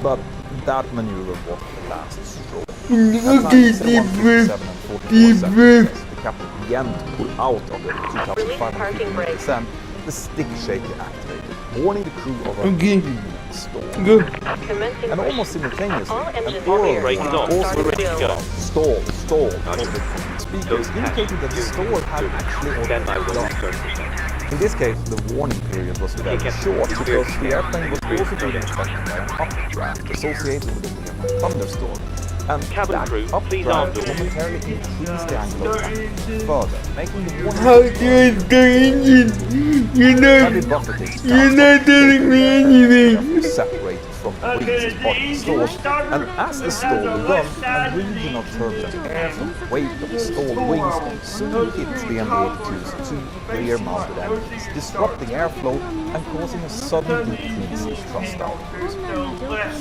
But that maneuver was the last straw. Okay, deep breath. Deep breath. The captain began to pull out of the Release parking 2,500 brake. descent. The stick shaker activated, warning the crew of a Okay. imminent storm. Go. Commencing And push. almost simultaneously, All an engines oral clear. Break warning it off. also We're ready to go. stall from the speakers, indicating that the storm had actually Stand by, already we'll begun. start. In this case, the warning period was very Captain. short Clear. because the airplane was also being affected by an updraft associated with a nearby thunderstorm. And Cabin that crew, please updraft arm doors. momentarily increased the angle of attack further, making the warning How do I the engine? heavy buffeting You're not telling me anything. separated from the wings Okay, as part of the stall, and as the stall began, a region of turbulent air from the weight of the stalled wings soon hit the MD-82's two rear-mounted engines, disrupting airflow and causing a sudden decrease in thrust output.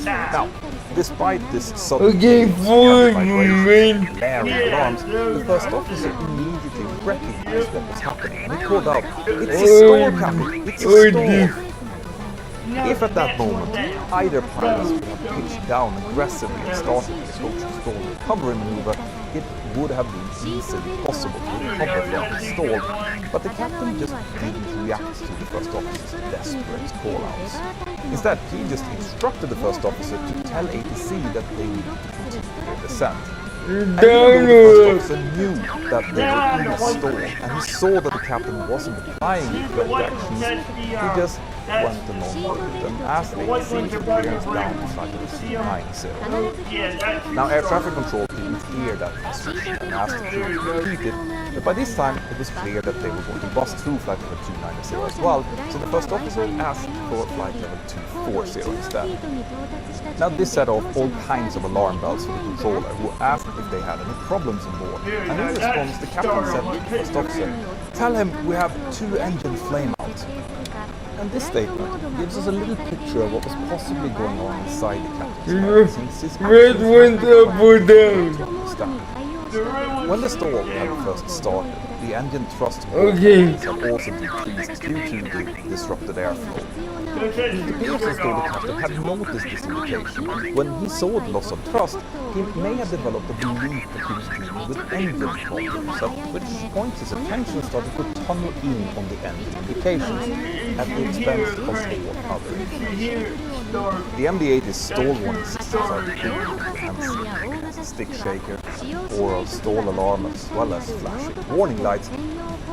Now, despite this sudden Okay, decrease in forward vibration movement. and blaring alarms, the first officer immediately recognized what was happening and he called out, "It's a stall, Captain! It's a stall!" If at that moment either pilot would have pitched down aggressively and started the approaching stall recovery maneuver, it would have been easily possible to recover from the stall, but the captain just didn't react to the first officer's desperate call-outs. Instead, he just instructed the first officer to tell ATC that they needed to continue their descent. And even though the first officer knew that they were in a stall and he saw that the captain wasn't applying the correct actions, he just went along with it and asked ATC to clearance down to flight level 290. Now air traffic control didn't hear that instruction and asked the crew to repeat it, but by this time it was clear that they were going to bust through flight level 290 as well, so the first officer asked for flight level 240 instead. Now this set off all kinds of alarm bells for the controller, who asked if they had any problems on board, and in response the captain said to the first officer, "Tell him we have 2 engine flameout." And this statement gives us a little picture of what was possibly going on inside the captain's mind, since his Red actions went up or down. Stop. When the stall had first started, the engine thrust Okay. had also decreased due to the disrupted airflow. It appears as though the captain had noticed this indication, and when he saw the loss of thrust, he may have developed a belief that he was dealing with engine problems, at which point his attention started to tunnel in on the engine indications at the expense of all other indications. The MD-80's stall warning systems are comprehensive, stick shaker, oral stall alarm as well as flashing warning lights,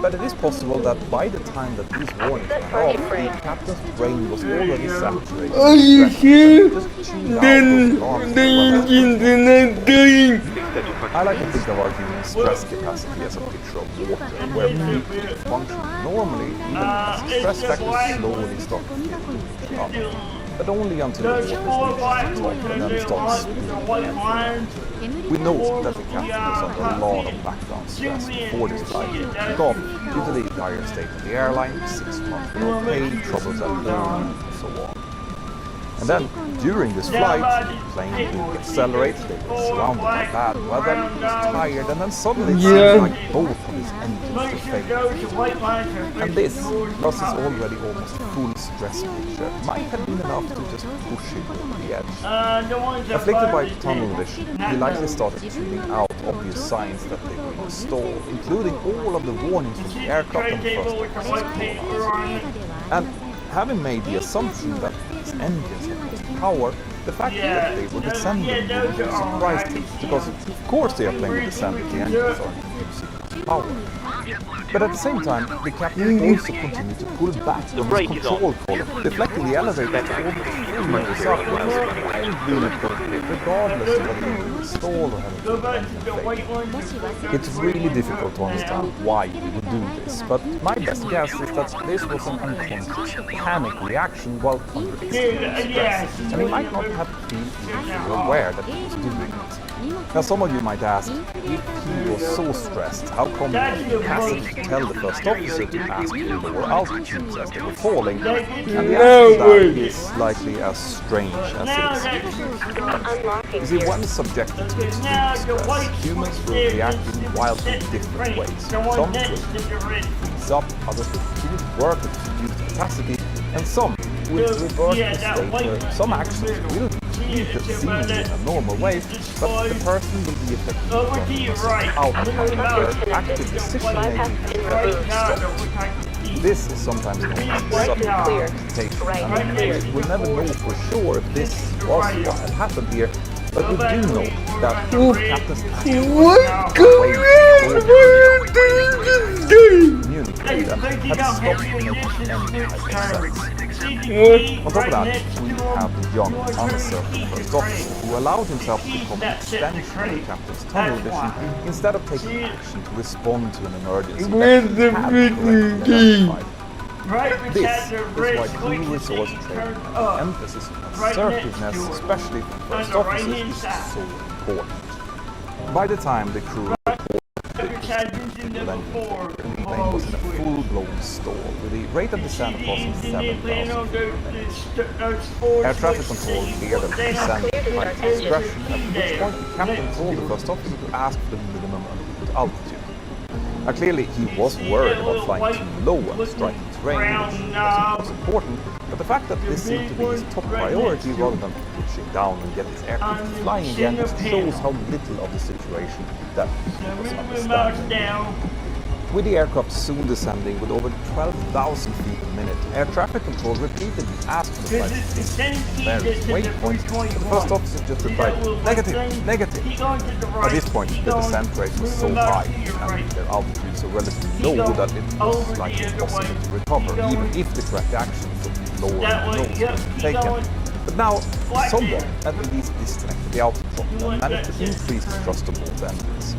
but it is possible that by the time that these warnings went off, the captain's brain was already saturated. Are you sure? Just tuned out Then those alarms the as well as- engines are not doing. I like to think of our human stress capacity as a picture of water, where liquid function normally, even as the stress factors slowly start to fill up, but only until the water reaches the top and then starts spilling out. We note that the captain was under a lot of background stress before this flight took off due to the dire state of the airline, 6 months without pay, troubles at home, and so on. And then, during this flight, the plane didn't accelerate, they were surrounded by bad weather, he was tired, and then suddenly it seemed like both of his engines were failing. And this, plus his already almost full stress picture, might have been enough to just push him over the edge. Afflicted by tunnel vision, he likely started tuning out obvious signs that they were in a stall, including all of the warnings from the aircraft and the first officer's call-outs. And having made the assumption that these engines had lost power, the fact that they were descending wouldn't have surprised him, because of course the airplane would descend if the engines are using power. But at the same time, the captain also continued to pull back on his control column, deflecting the elevator to almost 3 meters up, while being appropriate, regardless of whether he would stall or have a failure. It's really difficult to understand why he would do this, but my best guess is that this was an unconscious panic reaction while under extreme stress, and he might not have been fully aware that he was doing it. Now some of you might ask, if he was so stressed, how come he had the capacity to tell the first officer to ask for lower altitudes as they were falling? And the answer to that is likely as strange as it is. You see, when subjected to extreme stress, humans will react in wildly different ways. Some will freeze up, others will continue to work at reduced capacity, and some will revert to a state where some actions will seemingly in a normal way, but the person will be affected from out of their active decision-making stopped. This is sometimes known as the sudden decapitation, and we'll never know for sure if this was what had happened here, but we do know that the captain's What's going on? communicated and had stopped making any type of sense. On top of that, we have the young, uncertain first officer who allowed himself to become an extension of the captain's tunnel vision instead of taking action to respond to an emergency Where's that the he had freaking correctly key? identified. This is why crew resource training and emphasis on assertiveness, especially for first officers, is so important. By the time the crew reported the plane was in a full-blown stall, with the rate of descent crossing 7,000 feet per minute. Air traffic control cleared and descent by discretion, at which point the captain told the first officer to ask for the minimum underwood altitude. Now clearly he was worried about flying too low and striking terrain, which was important, but the fact that this seemed to be his top priority rather than pitching down and get his aircraft flying again just shows how little of the situation that he was understanding. With the aircraft soon descending with over 12,000 feet per minute, air traffic control repeatedly asked for the flight to distance from various waypoints, but the first officer just replied, negative, negative. At this point, the descent rate was so high and their altitude so relatively low that it was likely impossible to recover, even if the correct actions of lowering the nose were taken. But now, someone at least disconnected the altitude and managed to increase the thrust of both engines.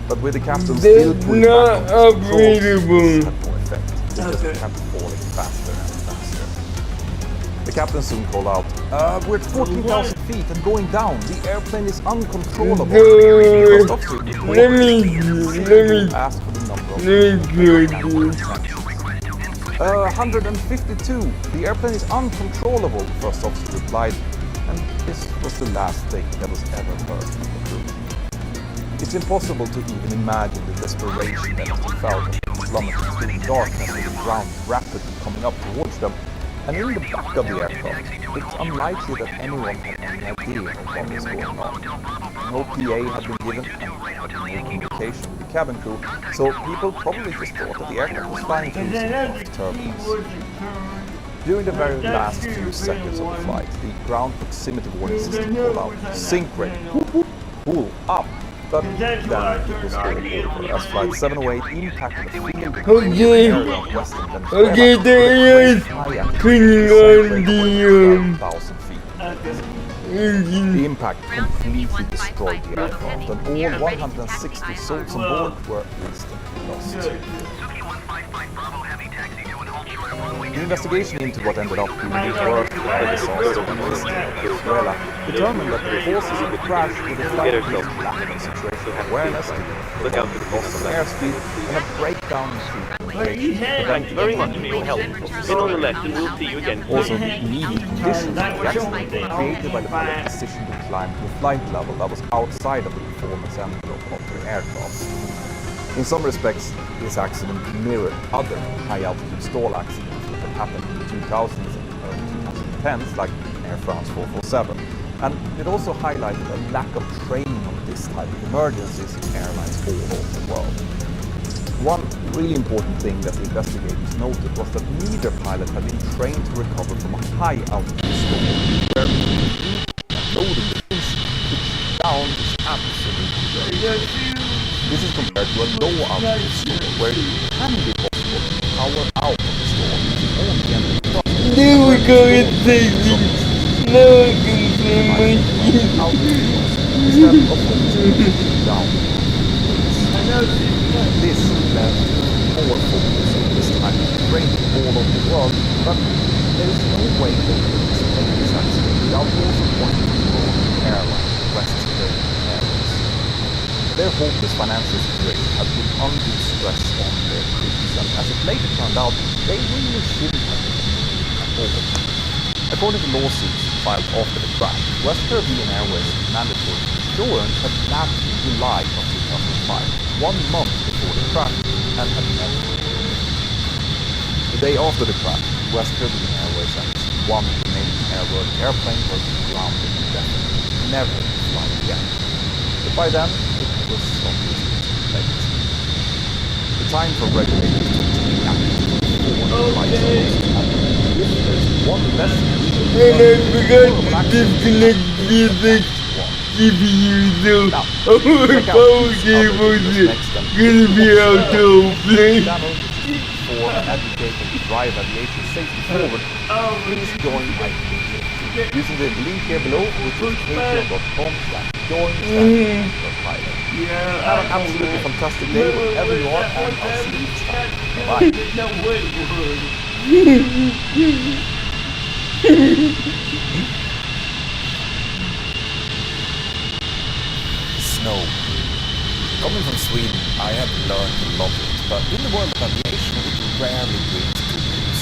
But with the captain still pulling back on his controls, this had no effect. It just kept falling faster and faster. The captain soon called out, we're at 14,000 feet and going down. The airplane is uncontrollable. The first officer asked for the number of 152. The airplane is uncontrollable, the first officer replied, and this was the last thing that was ever heard from the crew. It's impossible to even imagine the desperation that they felt as they plummeted through the darkness with the ground rapidly coming up towards them. And in the back of the aircraft, it's unlikely that anyone had any idea of what was going on. No PA had been given and no communication with the cabin crew, so people probably just thought that the aircraft was flying through some kind of turbulence. During the very last few seconds of the flight, the ground proximity warning system called out, sink rate, pull up. But then it was all over as Flight 708 impacted a field area of Western Venezuela there is turning on the 1,000 feet. The impact completely destroyed the aircraft, and all 160 souls on board were instantly lost. The investigation into what ended up being the worst of the disaster in Venezuela determined that the causes of the crash were the flight crews' lack of situational awareness, the loss of airspeed, and a breakdown in communication. Thanks very much for your help. Spin on the left and we'll see you again. Also, the immediate conditions of the accident were created by the pilot's decision to climb to a flight level that was outside of the performance envelope of their aircraft. In some respects, this accident mirrored other high-altitude stall accidents that had happened in the 2000s and early 2010s, like Air France 447, and it also highlighted a lack of training on this type of emergencies in airlines all over the world. One really important thing that the investigators noted was that neither pilot had been trained to recover from a high-altitude stall, where loading the fins pitched down is absolutely rare. This is compared to a low-altitude stall, where it can be possible to power out of the stall using only engine thrust. There we go, it's taking. Now I can see my shit. Instead of focusing down. This led to more focus on this type of training all over the world, but there is no way that we can explain this accident without also pointing to the airline, West Airways. Their hopeless financial situation had put undue stress on their crews, and as it later turned out, they really shouldn't have been at all. According to lawsuits filed after the crash, West Caribbean Airways mandatory insurance had lapsed in July of 2005, 1 month before the crash, and had never been paid. The day after the crash, West Caribbean Airways and its one remaining airplane was grounded indefinitely, never to fly again. But by then, it was obviously too late. The time for regulators to take action One lesson. And I forgot to disconnect music CPU, so our power cables are gonna be out to play. For educating to drive aviation safety forward, please join my team using the link here below, which is patreon.com/join/pilot. Have an absolutely fantastic day wherever you are, and I'll see you next time. Bye. Snow. Coming from Sweden, I have learned to love it, but in the world of aviation, it rarely brings good news.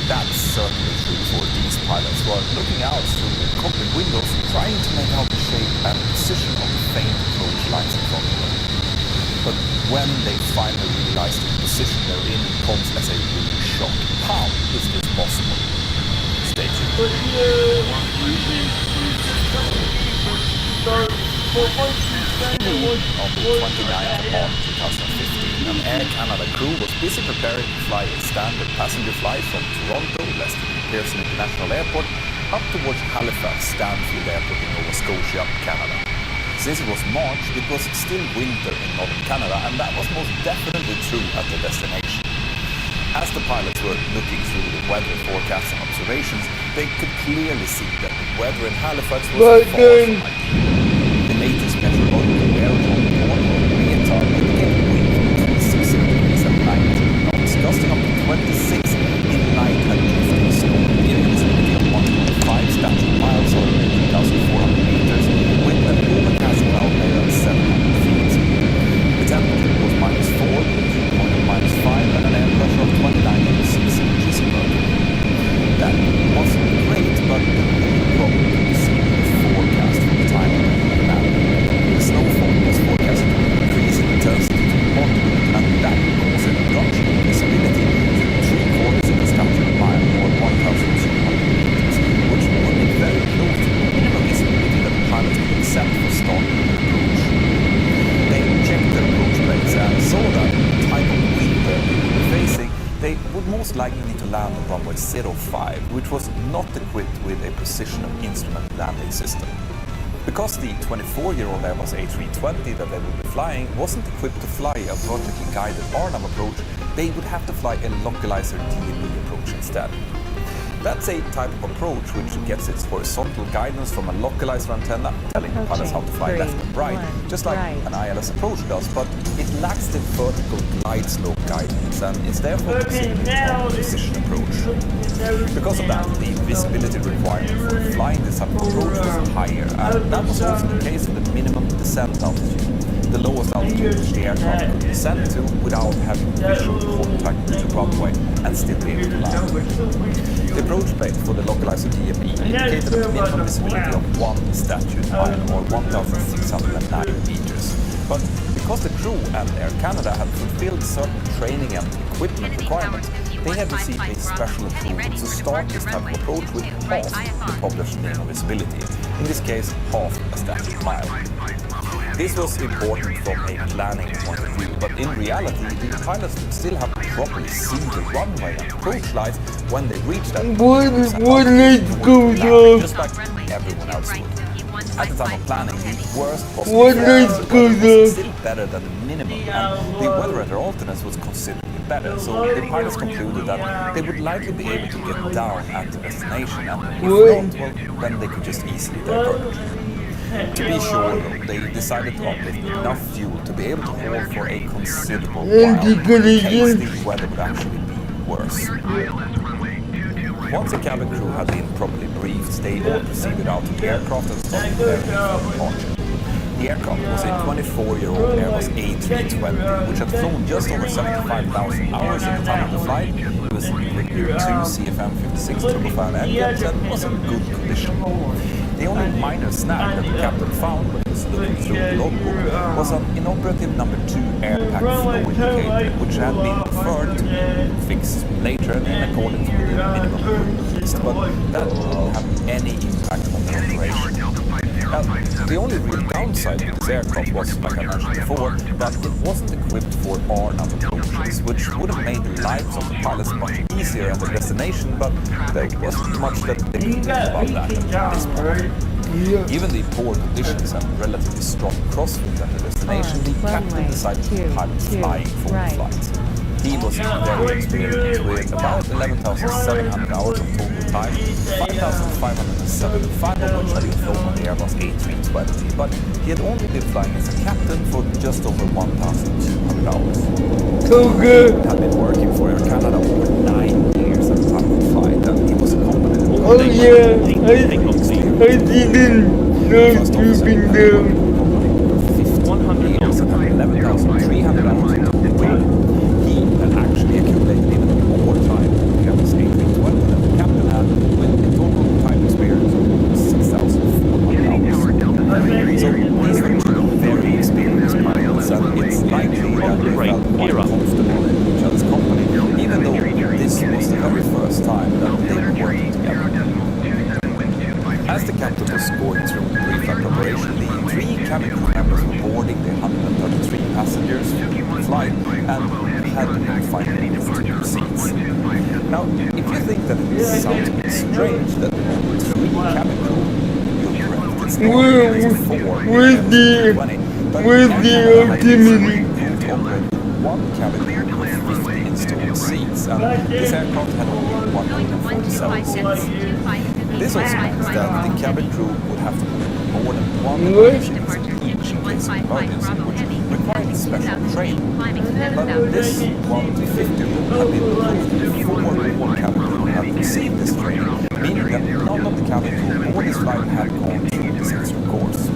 That's certainly true for these pilots who are looking out through the cockpit windows, trying to make out the shape and position of the faint approach lines in front of them. But when they finally realize the position they're in, it comes as a real shock. How is this possible? Stay tuned. On the 29th of March 2015, an Air Canada crew was busy preparing to fly a standard passenger flight from Toronto, Leslie Pearson International Airport, up towards Halifax, Stanfield Airport in Nova Scotia, Canada. Since it was March, it was still winter in northern Canada, and that was most definitely true at the destination. As the pilots were looking through the weather forecasts and observations, they could clearly see that the weather in Halifax was far from ideal. The latest meteorological aerodrome report, METAR, indicated wind from 26 degrees at 19 knots, gusting up to 26 in light and drifting snow, giving a visibility of 1.5 statute miles or 2,400 meters, with an overcast cloud layer of 700 feet. The temperature was -4, the dew point of -5, and an air pressure of 29.6 inches of mercury. That wasn't great, but the only problem could be seen in the forecast from the time of the map. The snowfall was forecasted to increase in intensity to moderate, and that would cause a reduction in visibility to 3/4 of a statute mile or 1,200 meters, which would be very close to the minimum visibility that the pilots could accept for starting an approach. They checked their approach plates and saw that the type of wind they were facing, they would most likely need to land on runway 05, which was not equipped with a precision of instrument landing system. Because the 24-year-old Airbus A320 that they would be flying wasn't equipped to fly a vertically guided RNAV approach, they would have to fly a localizer DME approach instead. That's a type of approach which gets its horizontal guidance from a localizer antenna, telling the pilots how to fly left and right, just like an ILS approach does, but it lacks the vertical glide slope guidance and is therefore considered a precision approach. Because of that, the visibility requirement for flying this type of approach was higher, and that was also the case for the minimum descent altitude, the lowest altitude which the aircraft could descend to without having visual contact with the runway and still be able to land. The approach plate for the localizer DME indicated a minimum visibility of 1 statute mile or 1,609 meters. But because the crew and Air Canada had fulfilled certain training and equipment requirements, they had received a special approval to start this type of approach with half the published minimum visibility, in this case half a statute mile. This was important from a planning point of view, but in reality, the pilots would still have to properly see the runway and approach lights when they reach that. Just like everyone else would. At the time of planning, the worst possible was still better than the minimum, and the weather at their alternates was considerably better, so the pilots concluded that they would likely be able to get down at the destination, and if not, well, then they could just easily divert. To be sure, though, they decided to uplift enough fuel to be able to hold for a considerable while, in case the weather would actually be worse. Once the cabin crew had been properly briefed, they all proceeded out to the aircraft and started preparing for departure. The aircraft was a 24-year-old Airbus A320, which had flown just over 75,000 hours at the time of the flight. It was equipped with 2 CFM56 turbofan engines and was in good condition. The only minor snag that the captain found when he was looking through the logbook was an inoperative number 2 air pack flow indicator, which had been preferred to be fixed later in accordance with the minimum list, but that didn't have any impact on the operation. The only real downside with this aircraft was, like I mentioned before, that it wasn't equipped for RNAV approach, conditions, which would have made the lives of the pilots much easier at their destination, but there wasn't much that they could do about that at this point. Given the poor conditions and relatively strong crosswind at the destination, the captain decided to pilot flying for the flight. He was very experienced with about 11,700 hours of total time, 5,507 of which had been flown on the Airbus A320, but he had only been flying as a captain for just over 1,200 hours. He had been working for Air Canada for 9 years at the time of the flight, and he was accompanied on Oh yeah, I didn't know you've been there. 100 years and had 11,300 hours of total time. He had actually accumulated even more time on the Airbus A320 than the captain had, with a total time experience of 6,400 hours. So these were two very experienced pilots, and it's likely that they felt quite comfortable in each other's company, even though this was the very first time that they were working together. As the captain was going through the pre-flight preparation, the 3 cabin crew members were boarding the 133 passengers for the flight and had 5 minutes to their seats. Now, if you think that this sounds a bit strange that 3 cabin crew, you're correct, it's not 4 Where's the ultimate? to operate 1 cabin crew with 50 installed seats, and this aircraft had only 147 seats. This also means that the cabin crew would have to put more than 1 emergency each in case of emergency, which required special training. But this 1 to 50 rule had been approved before all cabin crew had received this training, meaning that none of the cabin crew or this flight had gone through this extra course.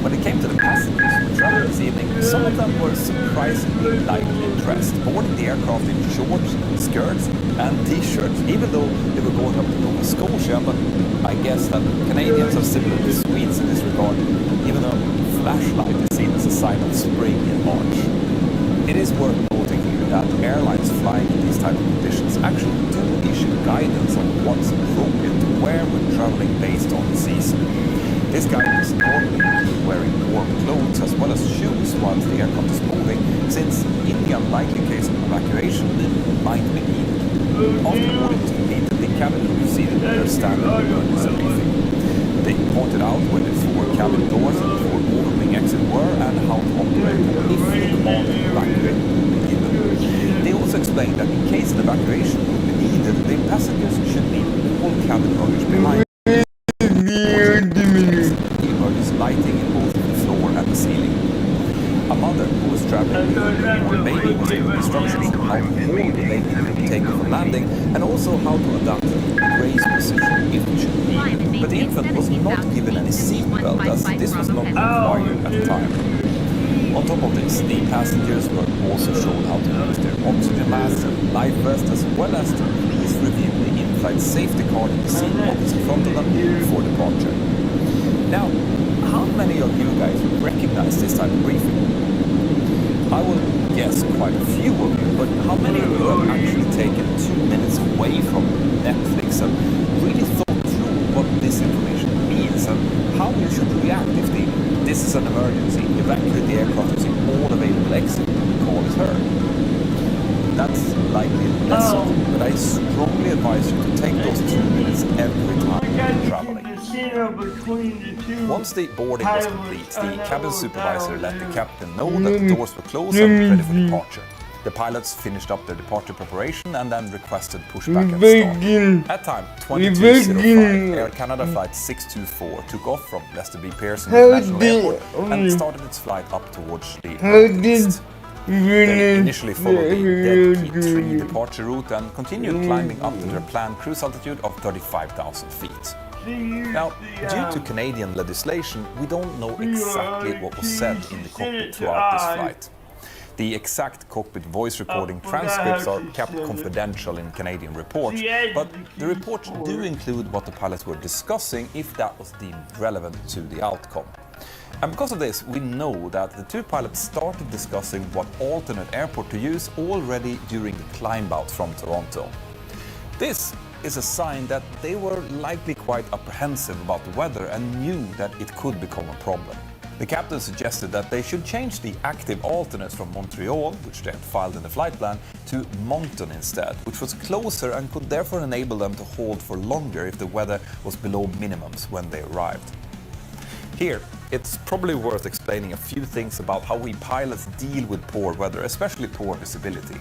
When it came to the passengers who traveled this evening, some of them were surprisingly lightly dressed, boarding the aircraft in shorts, skirts and t-shirts, even though they were going up to Nova Scotia, but I guess that Canadians are similar to Swedes in this regard, even though flashlight is seen as a sign of spring in March. It is worth noting here that airlines flying in these type of conditions actually do issue guidance on what's appropriate to wear when traveling based on the season. This guidance normally includes wearing warm clothes as well as shoes whilst the aircraft is moving, since in the unlikely case of evacuation, it might be needed. After boarding to the gate, the cabin crew proceeded with their standard emergency briefing. They pointed out where the 4 cabin doors and 4 overwing exits were and how to operate if the command to evacuate would be given. They also explained that in case an evacuation would be needed, the passengers should leave all cabin luggage behind. Emergency lighting in both the floor and the ceiling. A mother who was traveling with her newborn baby was given instructions on how to hold the baby during takeoff and landing, and also how to adapt to the raise position if it should be needed. But the infant was not given any seatbelt, as this was not required at the time. On top of this, the passengers were also shown how to use their oxygen masks and life vests, as well as to please review the in-flight safety card in the seat pockets in front of them before departure. Now, how many of you guys recognize this type of briefing? I will guess quite a few of you, but how many of you have actually taken 2 minutes away from Netflix and really thought through what this information means and how you should react if this is an emergency, evacuate the aircraft using all available exits when the call is heard? That's likely a lesson, but I strongly advise you to take those 2 minutes every time you're traveling. Once the boarding was complete, the cabin supervisor let the captain know that the doors were closed and ready for departure. The pilots finished up their departure preparation and then requested pushback and start. At time 22:05, Air Canada Flight 624 took off from Lester B. Pearson International Airport and started its flight up towards the east. They initially followed the Dead Heat 3 departure route and continued climbing up to their planned cruise altitude of 35,000 feet. Now, due to Canadian legislation, we don't know exactly what was said in the cockpit throughout this flight. The exact cockpit voice recording transcripts are kept confidential in Canadian reports, but the reports do include what the pilots were discussing if that was deemed relevant to the outcome. And because of this, we know that the 2 pilots started discussing what alternate airport to use already during the climb out from Toronto. This is a sign that they were likely quite apprehensive about the weather and knew that it could become a problem. The captain suggested that they should change the active alternates from Montreal, which they had filed in the flight plan, to Moncton instead, which was closer and could therefore enable them to hold for longer if the weather was below minimums when they arrived. Here, it's probably worth explaining a few things about how we pilots deal with poor weather, especially poor visibility.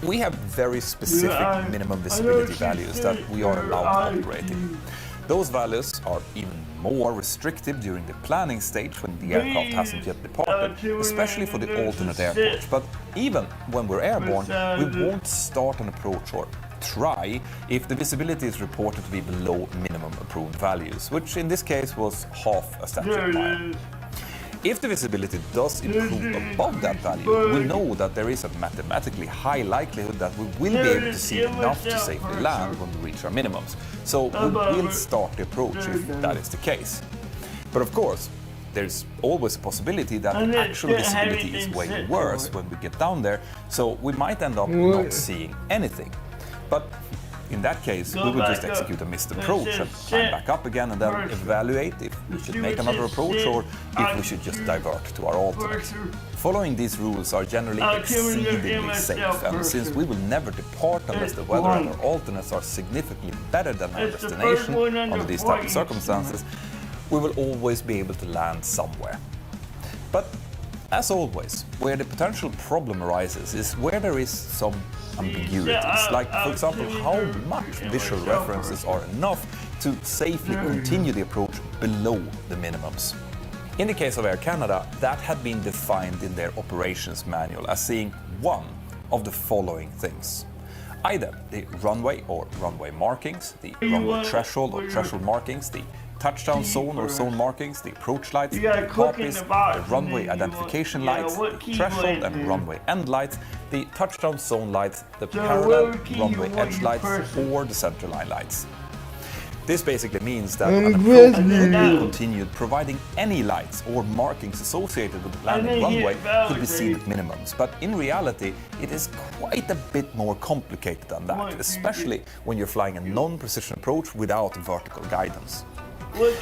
We have very specific minimum visibility values that we are allowed operating. Those values are even more restrictive during the planning stage when the aircraft hasn't yet departed, especially for the alternate airports. But even when we're airborne, we won't start an approach or try if the visibility is reported to be below minimum approved values, which in this case was half a statute mile. If the visibility does improve above that value, we know that there is a mathematically high likelihood that we will be able to see enough to safely land when we reach our minimums. So we will start the approach if that is the case. But of course, there's always a possibility that the actual visibility is way worse when we get down there, so we might end up not seeing anything. But in that case, we will just execute a missed approach and climb back up again and then evaluate if we should make another approach or if we should just divert to our alternates. Following these rules are generally exceedingly safe, and since we will never depart unless the weather and our alternates are significantly better than our destination under these type of circumstances, we will always be able to land somewhere. But as always, where the potential problem arises is where there is some ambiguities, like for example how much visual references are enough to safely continue the approach below the minimums. In the case of Air Canada, that had been defined in their operations manual as seeing one of the following things. Either the runway or runway markings, the runway threshold or threshold markings, the touchdown zone or zone markings, the approach lights, the copies, the runway identification lights, the threshold and runway end lights, the touchdown zone lights, the parallel runway edge lights, or the centerline lights. This basically means that an approach could be continued providing any lights or markings associated with the landing runway could be seen at minimums. But in reality, it is quite a bit more complicated than that, especially when you're flying a non-precision approach without vertical guidance.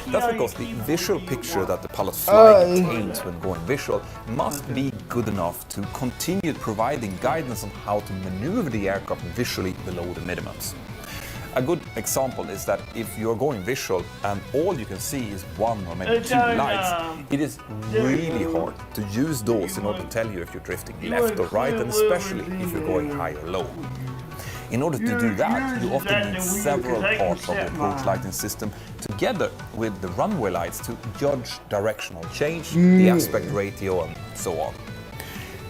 That's because the visual picture that the pilot's flying attains when going visual must be good enough to continue providing guidance on how to maneuver the aircraft visually below the minimums. A good example is that if you're going visual and all you can see is one or maybe two lights, it is really hard to use those in order to tell you if you're drifting left or right, and especially if you're going high or low. In order to do that, you often need several parts of the approach lighting system together with the runway lights to judge directional change, the aspect ratio, and so on.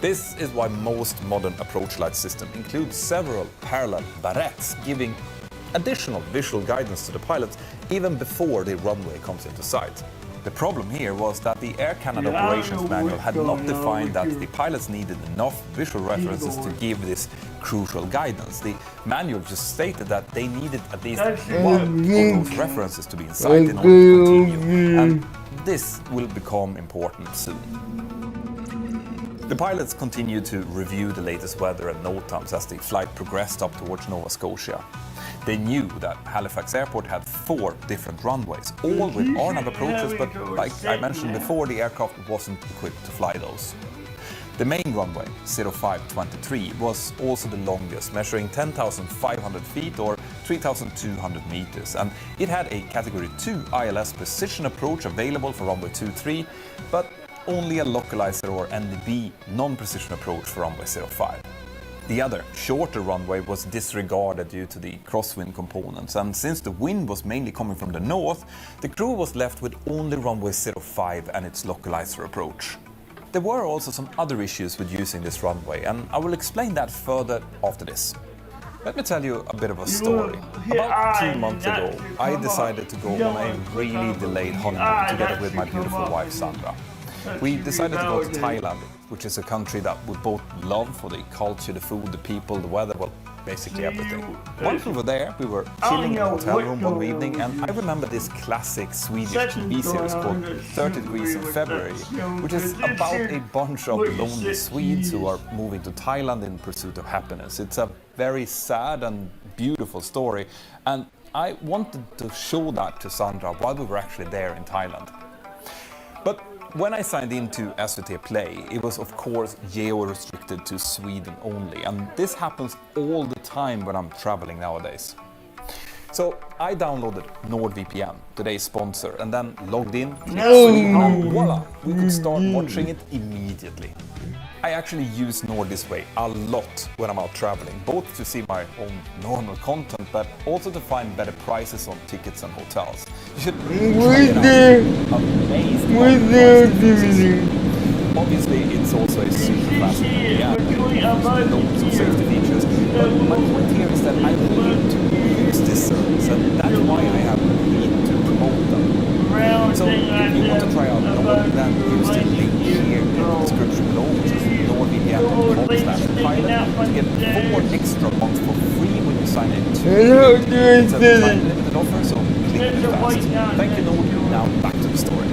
This is why most modern approach light systems include several parallel barrettes, giving additional visual guidance to the pilots even before the runway comes into sight. The problem here was that the Air Canada operations manual had not defined that the pilots needed enough visual references to give this crucial guidance. The manual just stated that they needed at least one of those references to be in sight in order to continue, and this will become important soon. The pilots continued to review the latest weather and NOTAMs as the flight progressed up towards Nova Scotia. They knew that Halifax Airport had 4 different runways, all with RNAV approaches, but like I mentioned before, the aircraft wasn't equipped to fly those. The main runway, 0523, was also the longest, measuring 10,500 feet or 3,200 meters, and it had a Category 2 ILS precision approach available for runway 23, but only a localizer or NDB non-precision approach for runway 05. The other, shorter runway was disregarded due to the crosswind components, and since the wind was mainly coming from the north, the crew was left with only runway 05 and its localizer approach. There were also some other issues with using this runway, and I will explain that further after this. Let me tell you a bit of a story. About 2 months ago, I decided to go on a really delayed honeymoon together with my beautiful wife Sandra. We decided to go to Thailand, which is a country that we both love for the culture, the food, the people, the weather, well, basically everything. Once we were there, we were chilling in a hotel room one evening, and I remember this classic Swedish TV series called 30 Degrees in February, which is about a bunch of lonely Swedes who are moving to Thailand in pursuit of happiness. It's a very sad and beautiful story, and I wanted to show that to Sandra while we were actually there in Thailand. But when I signed into SVT Play, it was of course geo-restricted to Sweden only, and this happens all the time when I'm traveling nowadays. So I downloaded NordVPN, today's sponsor, and then logged in, and voila, we could start watching it immediately. I actually use Nord this way a lot when I'm out traveling, both to see my own normal content, but also to find better prices on tickets and hotels. You should try it out. Amazing. Obviously, it's also a super fast VPN and loads of safety features, but my point here is that I need to use this service, and that's why I have need to promote them. So if you want to try out Nord, then use the link here in the description below, which is nordvpn.com/pilot, to get 4 extra months for free when you sign in to it's a time-limited offer, so click it fast. Thank you, Nord. Now back to the story.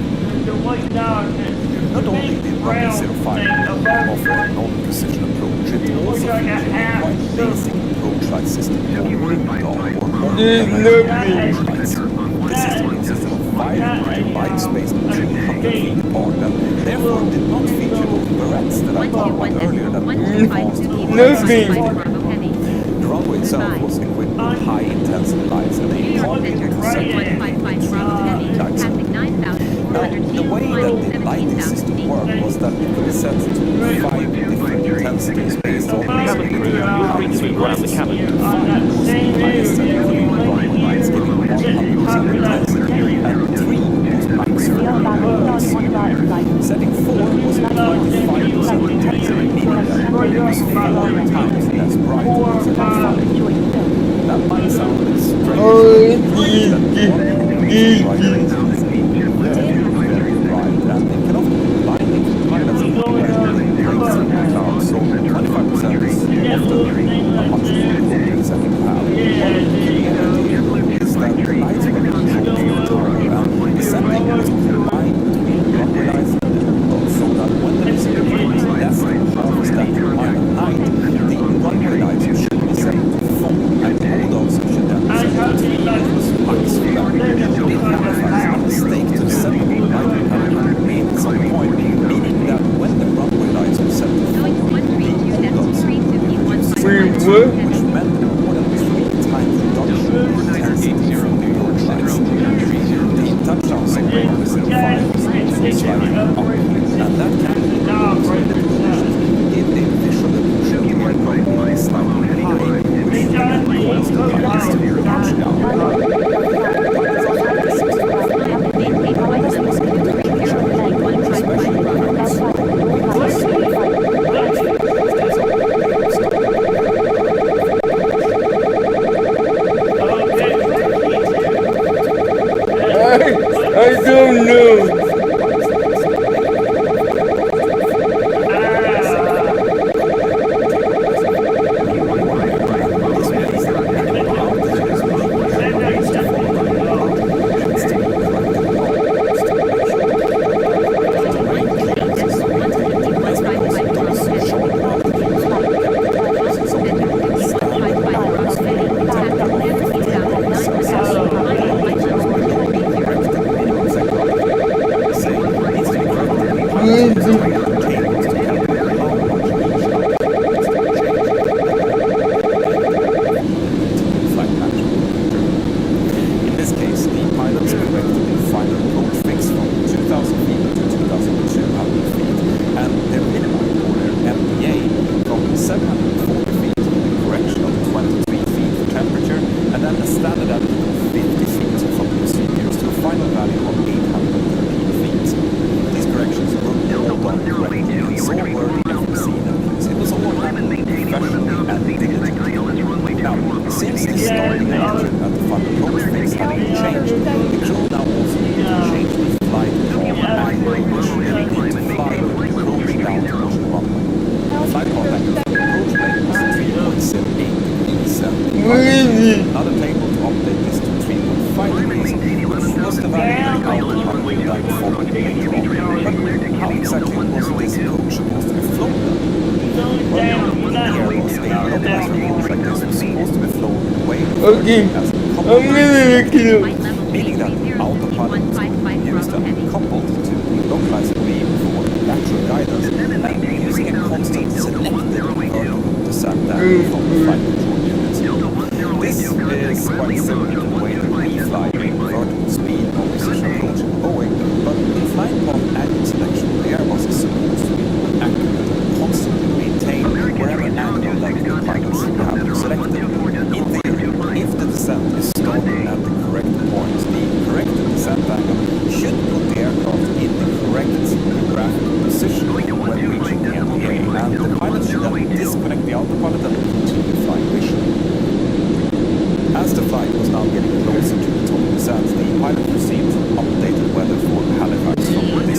Not only did Rocket 05 offer a non-precision approach, it also featured a quite basic approach flight system called Rudolph, or approach flights. The system consisted of 5 bikes spaced 300 feet apart, and therefore did not feature those barrettes that I talked about earlier that The runway itself was equipped with high-intensity lights and a targeted lights. Now, the way that the lighting system worked was that it could be set to 5 different intensities based on the speed around the cabin. 5 was the highest set for the runway lights, giving 100% intensity, and 3 was maximum. Setting 4 was 25% intensity, meaning that it was 4 times less bright than 5. That might sound a bit strange, and it can often be blinding to pilots and pilots in the cloud, so 25% is often a much more setting to have. The idea is that the lights were controlled from the tower, and the setting was combined between runway lights and the window, so that when the visibility was less than half a standard mile at night, the runway lights should be set to full, and all those should then be set to max for that. It clarifies a mistake to set the light pattern made at some point, meaning that when the runway lights were set to full, the windows which meant more than 3 times reduction in intensity from the approach lights. The touchdown somewhere on the 05 was also slightly up, and that can be give a visual illusion of aircraft slightly high, which then caused the pilots to touch down. I don't know. Another table to update this to 3.5 degrees, which was the value that I would probably like to follow later on. But how exactly was this approach supposed to be flown then? Well, here was a localizer approach like this was supposed to be flown away as a coupled, meaning that autopilot used and coupled to the local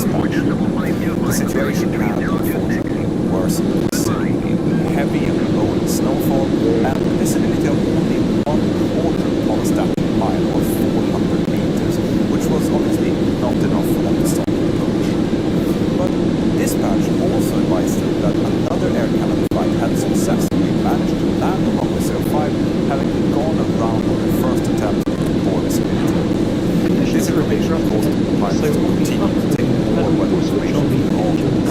this point. The situation had unfortunately worsened considerably with heavy and rolling snowfall and visibility of only 1/4 of a static mile or 400 meters, which was obviously not enough for them to start the approach. But dispatch also advised them that another Air Canada flight had successfully managed to land on runway 05, having gone around on their first attempt to board visibility. This information caused the pilots to continue to take more weather observations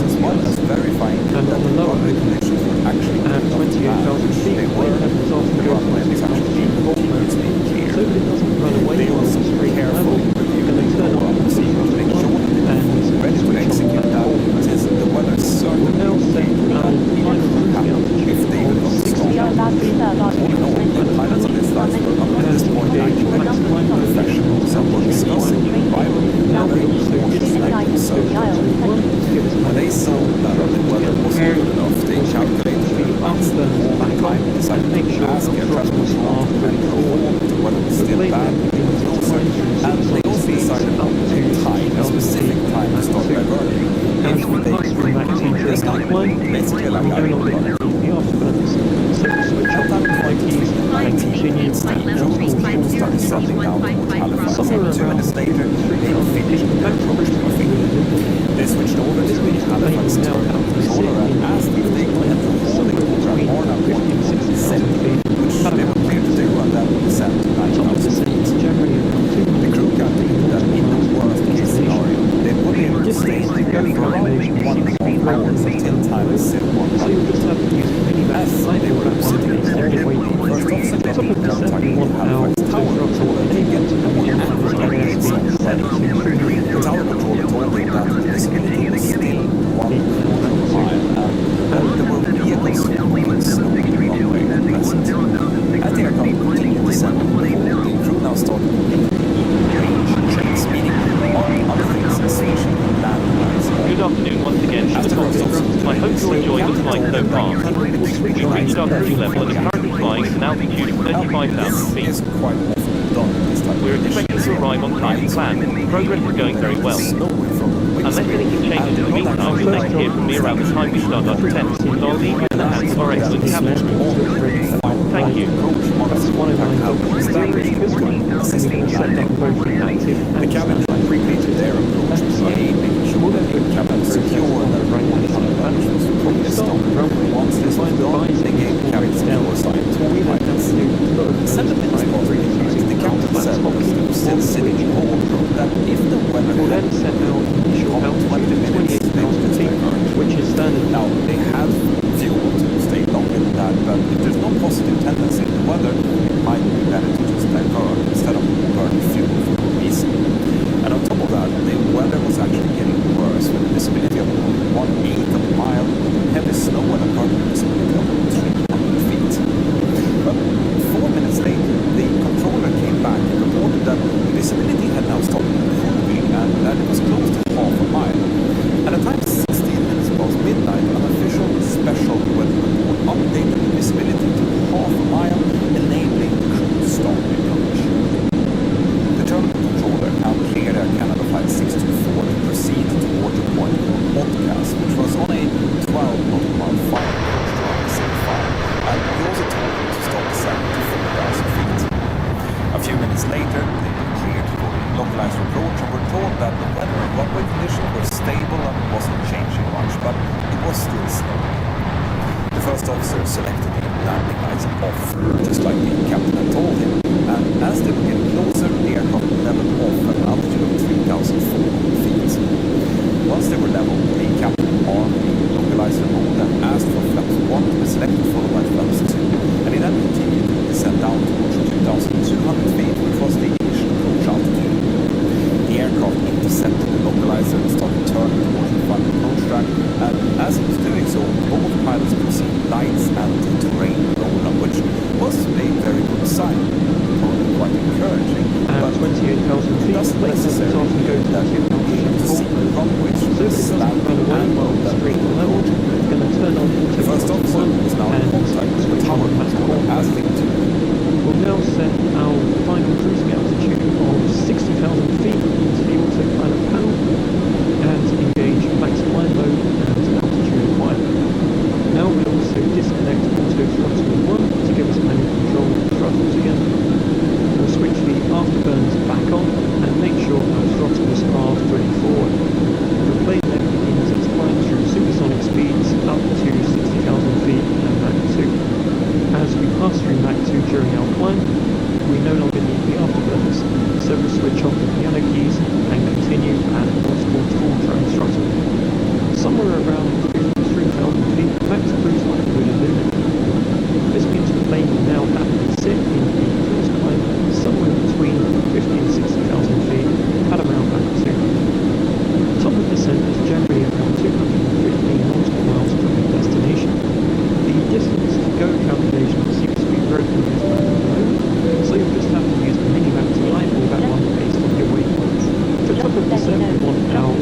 as well as verifying that the runway conditions were actually at 28,000 feet, they were. The runway was actually continuously clear. so that it doesn't run away They on also the straight level, carefully reviewed and they the turn lower off the procedure to make sure that and they were ready to execute that, since the weather certainly now set our final cruising altitude if they would not stop. We are about to serve our All in all, the pilots on this flight were up to this point actually professional, some were discussing the arrival and very cautious and conservative. When they saw that the weather wasn't good enough, they calculated the advance the whole time, decided to ask air transport staff to hold the weather was still bad, it was closer, and they also decided on the time, a specific time to start diverting. If they were just like basically like I would run. At that point, and continued and Jones started settling down toward Halifax. 2 minutes later, they finished their approach to Finland. They switched over to the Halifax terminal controller and asked if they could enter holding over Arna 170, which they were clear to do, and that would descend to 9,000 feet. The crew calculated that in the worst case scenario, they would be able to stay in the air for around 1.5 hours until time is 0100. As they were sitting in the waiting, first officer got in contact with Halifax Tower Controller to get more accurate updates on the setting. The Tower Controller told them that the visibility was still 1/4 mile and there were vehicles moving slowly runway at present. As the aircraft continued to descend on the pole, the crew now started range checks, meaning among other things, especially landlines. Good afternoon once again, I hope you're enjoying the flight so far. We've reached our cruise level and are currently flying at an altitude of 35,000 feet. This is quite often done at this time. We're expecting to arrive on time as planned. Progress is going very well. Unless anything changes in the meantime, you'll next hear from me around the time we start our descent. So I'll leave you in the hands of our excellent captain. Thank you. The cabin prepated their approach to PA, making sure that the cabin was secure and that runway was properly stopped. Once this was done, they gave the cabin secure sign to all pilots. 7 minutes past midnight, the captain said that he was still sitting in hold that if the weather had set out initial 20 minutes, they would just divert. Which is standard. Now, they have fuel to stay longer than that, but if there's no positive tendency in the weather, it might be better to just divert instead of burning fuel for no reason. And on top of that, the weather was actually getting worse with a visibility of only 1/8 of a mile, heavy snow and a current visibility of 300 feet. But 4 minutes later, the controller came back and reported that the visibility had now started improving and that it was close to half a mile. At a time 16 minutes past midnight, an official special weather report updated the visibility to half a mile, enabling the crew to start the approach. The terminal controller now cleared Air Canada Flight 624 to proceed toward the point called Podcast, which was on a 12-mile final approach to runway 05, and he also told them to stop descending to 4,000 feet. A few minutes later, they were cleared for the localizer approach and were told that the weather and runway conditions were stable and wasn't changing much, but it was still snowing. The first officer selected the landing lights off, just like the captain had told him, and as they were getting closer, the aircraft leveled off at an altitude of 3,400 feet. Once they were level, the captain armed the localizer mode and asked for flaps 1 to be selected, followed by flaps 2, and he then continued to descend down towards 2,200 feet, which was the initial approach altitude. The aircraft intercepted the localizer and started turning towards the final approach track, and as it was doing so, both pilots could see lights and terrain roll up, which was a very good sign, probably quite encouraging, but 28,000 feet, doesn't necessarily mean that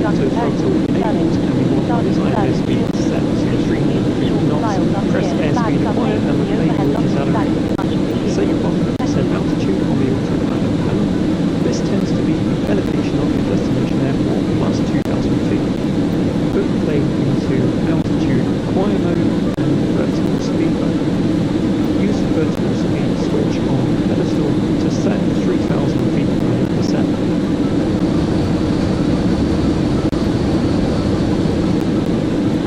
auto throttle enabled and we want our desired airspeed set to 350 knots. Press airspeed acquired and the plane will decelerate. Set your bottom percent altitude on the autopilot panel. This tends to be the elevation of your destination airport plus 2,000 feet. Put the plane into altitude acquire mode and vertical speed mode. Use the vertical speed switch on pedestal to set 3,000 feet per percent.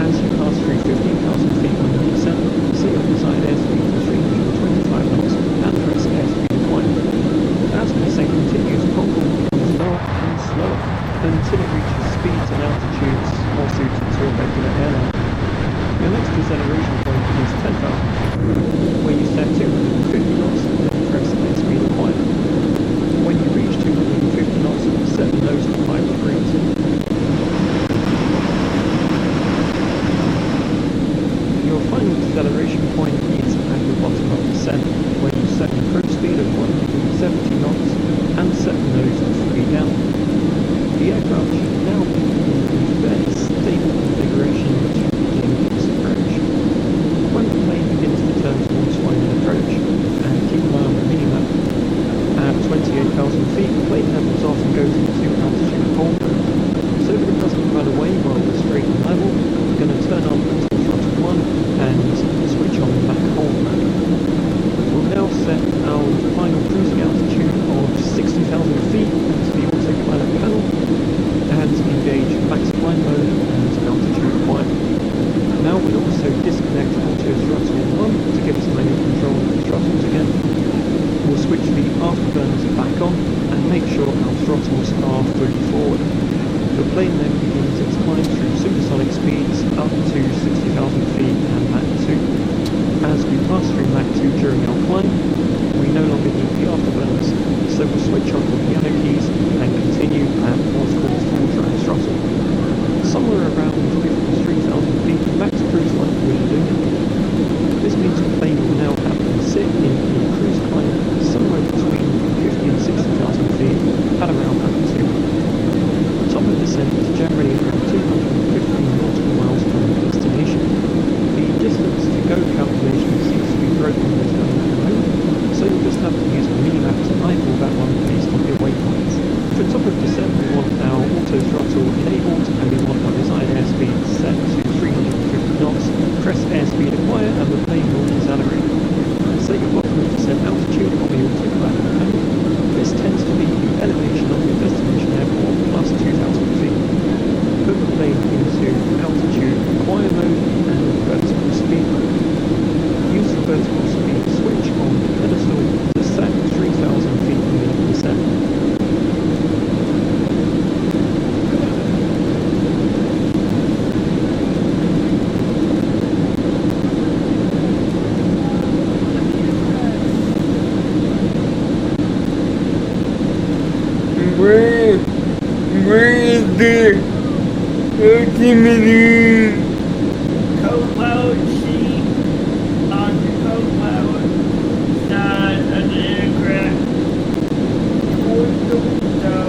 As you pass through 15,000 feet on the descent, set your desired airspeed to 325 knots and press airspeed acquired. As the descent continues, Concord becomes lower and slower until it reaches speeds and altitudes more suited to a regular airline. Your next deceleration point is 10,000, where you set 250 knots and then press airspeed acquired. When you reach 250 knots, set the nose to 5 degrees. Your final deceleration point is at the bottom of descent, where you set the cruise speed of 170 knots and set the nose to 3 down. The aircraft should now be in a fairly stable configuration to begin its approach. When the plane begins to turn towards final approach, and keep an eye on the minimap, at 28,000 feet the plane levels off and goes into altitude hold mode. So that it doesn't run away while we're straight and level, we're going to turn on auto throttle 1 and switch on back hold mode. We'll now set our final cruising altitude of 60,000 feet into the autopilot panel and engage max flight mode and altitude acquired. Now we'll also disconnect auto throttle 1 to give us manual control of the throttles again. We'll switch the afterburners back on and make sure our throttles are fully forward. The plane then begins its climb through supersonic speeds up to 60,000 feet and Mach 2. As we pass through Mach 2 during our climb, we no longer need the afterburners, so we'll switch on the piano keys and continue at what's called full drag throttle. Somewhere around 53,000 feet, max cruise light will illuminate. This means the plane will now happily sit in a cruise climb somewhere between 50 and 60,000 feet at around Mach 2. The top of descent is generally around 215 nautical miles from the destination. The distance to go calculation seems to be broken with going at the moment, so you'll just have to use a minimap to eyeball that one based on your waypoints. For top of descent we want our auto throttle enabled and we want our desired airspeed set to 350 knots. Press airspeed acquire and the plane will decelerate. Set your bottom of descent altitude on the autopilot panel. This tends to be the elevation of your destination airport plus 2,000 feet. Put the plane into altitude acquire mode and vertical speed mode. Use the vertical speed switch on the pedestal to set 3,000 feet per descent. Where is the ultimately Co-pilot seat on the co-pilot side of the aircraft towards the window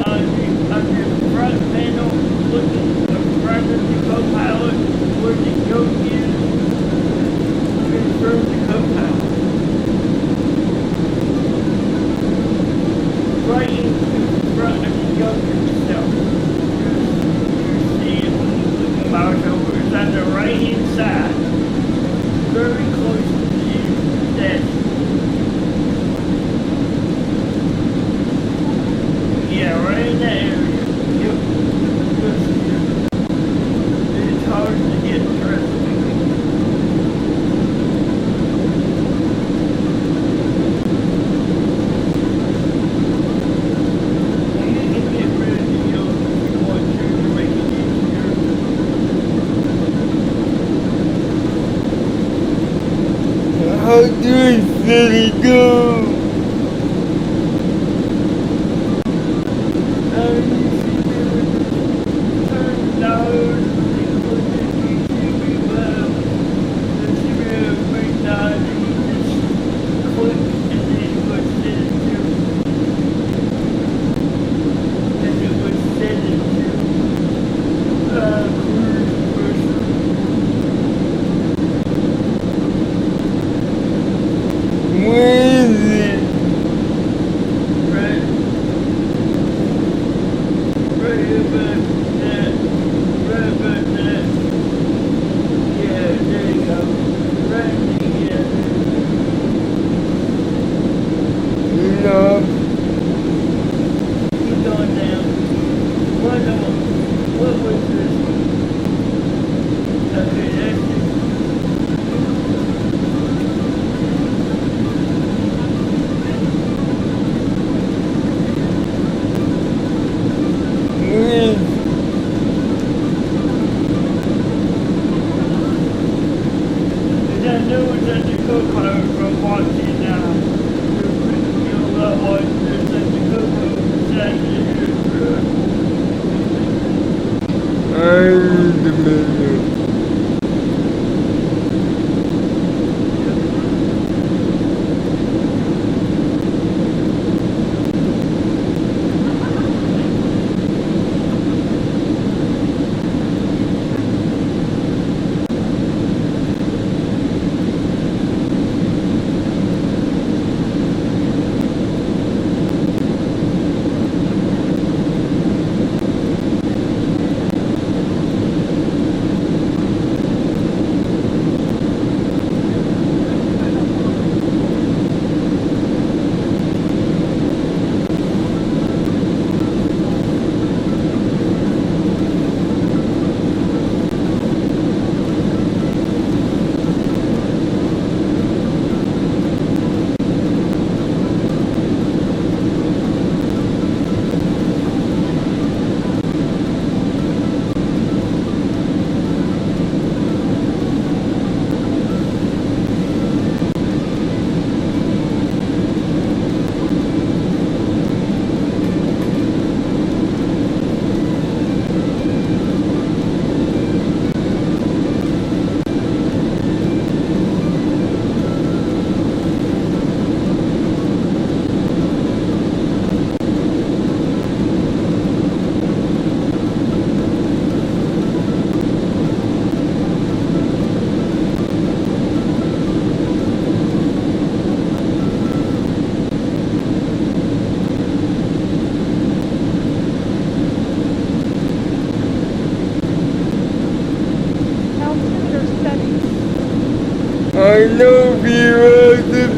on the front panel looking in front of the co-pilot where the yoke is in front of the co-pilot. Right in front of the yoke itself. You see it when you look about over. It's on the right hand side. Very close to the desk. Yeah, right in that area. Yep. It's hard to get dressed. how do I let it go?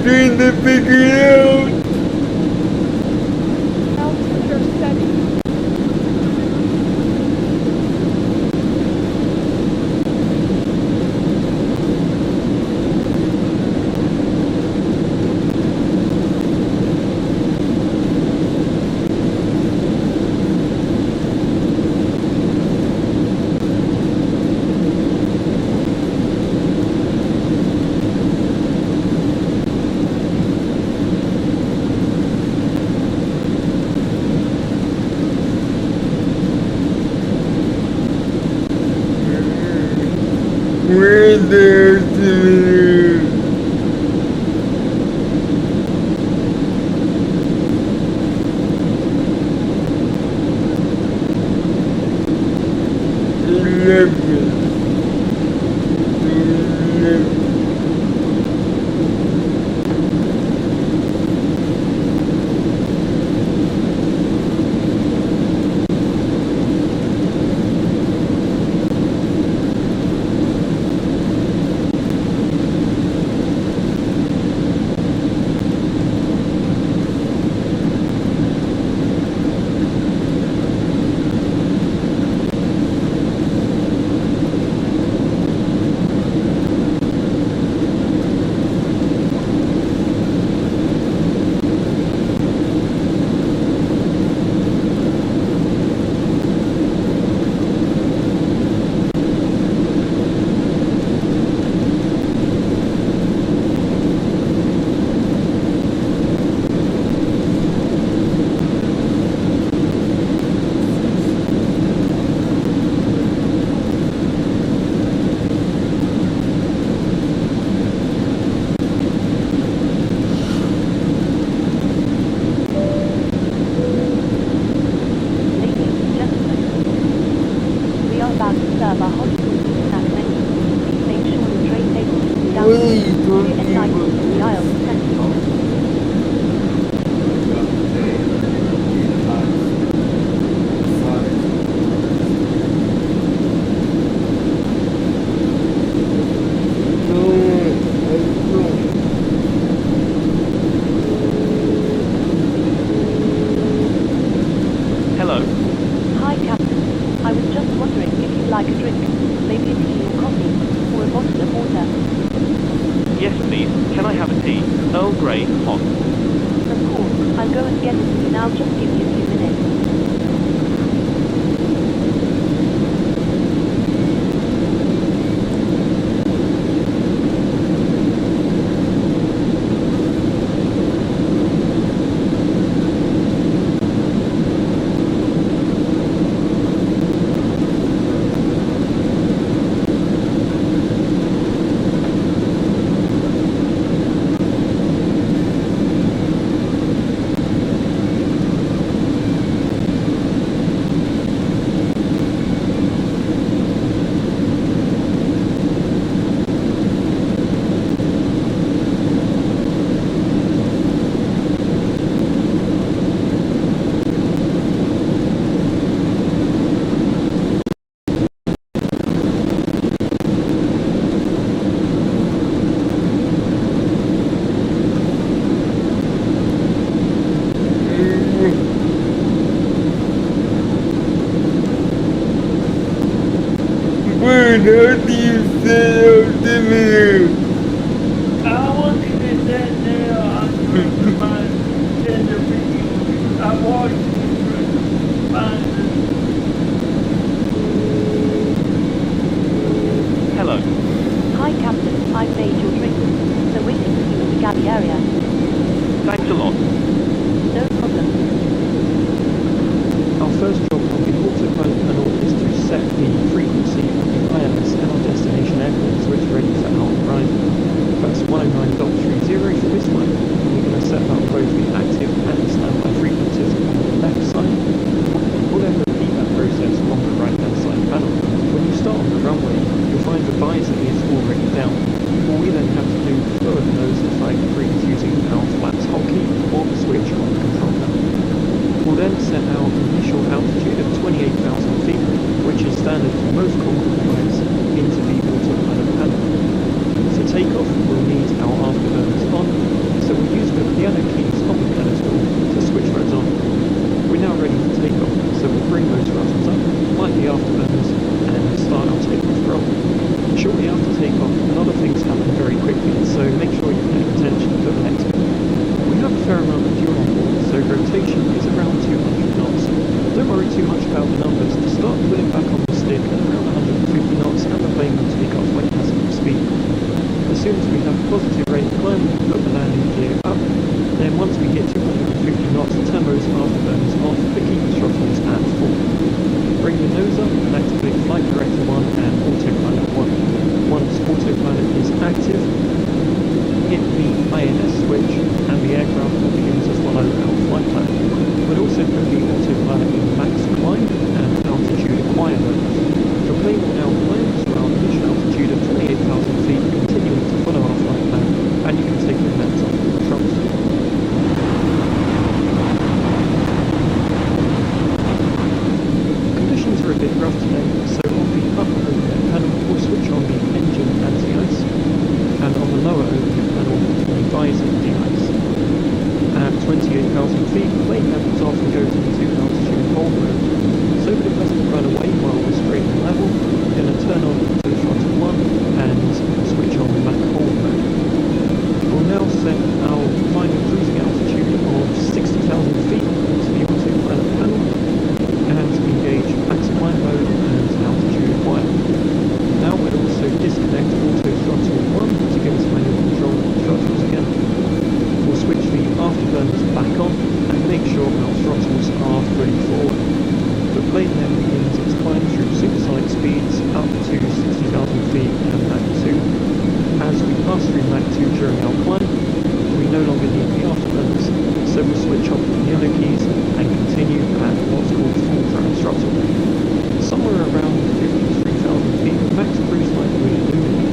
trying to figure it out. We're there to Hello. Hi, Captain. I was just wondering if you'd like a drink, maybe a tea or coffee, or a bottle of water. Yes, please. Can I have a tea? Earl Grey, hot. Of course, I'll go and get it for you now. Just give me a few minutes. What do you say out to me? I'm looking at that now. I'm trying to find tender videos. I watched it, trying to find it. Hello. Hi, Captain. I've made your drink. So waiting for you in the galley area. Thanks a lot. No problem. Our first job on the autopilot panel is to set the frequency of the ILS and our destination airport so it's ready for our arrival. That's 109.30 for this one. We're going to set up both the active and standby frequencies on the left side. We'll then repeat that process on the right hand side panel. When you start on the runway, you'll find the visor is already down. All we then have to do is lower the nose to flight degrees using our flaps hotkey or the switch on the control panel. We'll then set our initial altitude of 28,000 feet, which is standard for most Concorde flights, into the autopilot panel. So For takeoff, we'll need our afterburners on, so we'll use the piano keys on the pedestal to switch those on. We're now ready for takeoff, so we'll bring those throttles up, light the afterburners, and start our takeoff roll. Shortly after takeoff, a lot of things happen very quickly, so make sure you're paying attention to the next. We have a fair amount of fuel on board, so rotation is around 200 knots. Don't worry too much about the numbers. To start pulling back on the stick at around 150 knots, and the plane will take off when it has enough speed. As soon as we have a positive rate of climb, put the landing gear up. Then once we hit 250 knots, turn those afterburners off, but keep the throttles at full. Bring the nose up and activate Flight Director 1 and Autopilot 1. Once Autopilot is active, hit the INS switch and the aircraft will begin to follow our flight plan. We'll also put the autopilot in max climb and altitude acquire mode. The plane will now climb to our initial altitude of 28,000 feet, continuing to follow our flight plan, and you can take your hands off the controls. Conditions are a bit rough today, so on the upper overhead panel we'll switch on the engine anti-ice, and on the lower overhead panel the visor de-ice. At 28,000 feet, the plane levels off and goes into altitude hold mode. So that it doesn't run away while we're straight and level, we're going to turn on auto throttle 1 and switch on Mach hold mode. We'll now set our final cruising altitude of 60,000 feet to the autopilot panel and engage max climb mode and altitude acquire. Now we'll also disconnect auto throttle 1 to give us manual control of the throttles again. We'll switch the afterburners back on and make sure our throttles are fully forward. The plane then begins its climb through supersonic speeds up to 60,000 feet and Mach 2. As we pass through Mach 2 during our climb, we no longer need the afterburners, so we'll switch off the piano keys and continue at what's called full throttle throttle. Somewhere around 53,000 feet, the max cruise light will illuminate.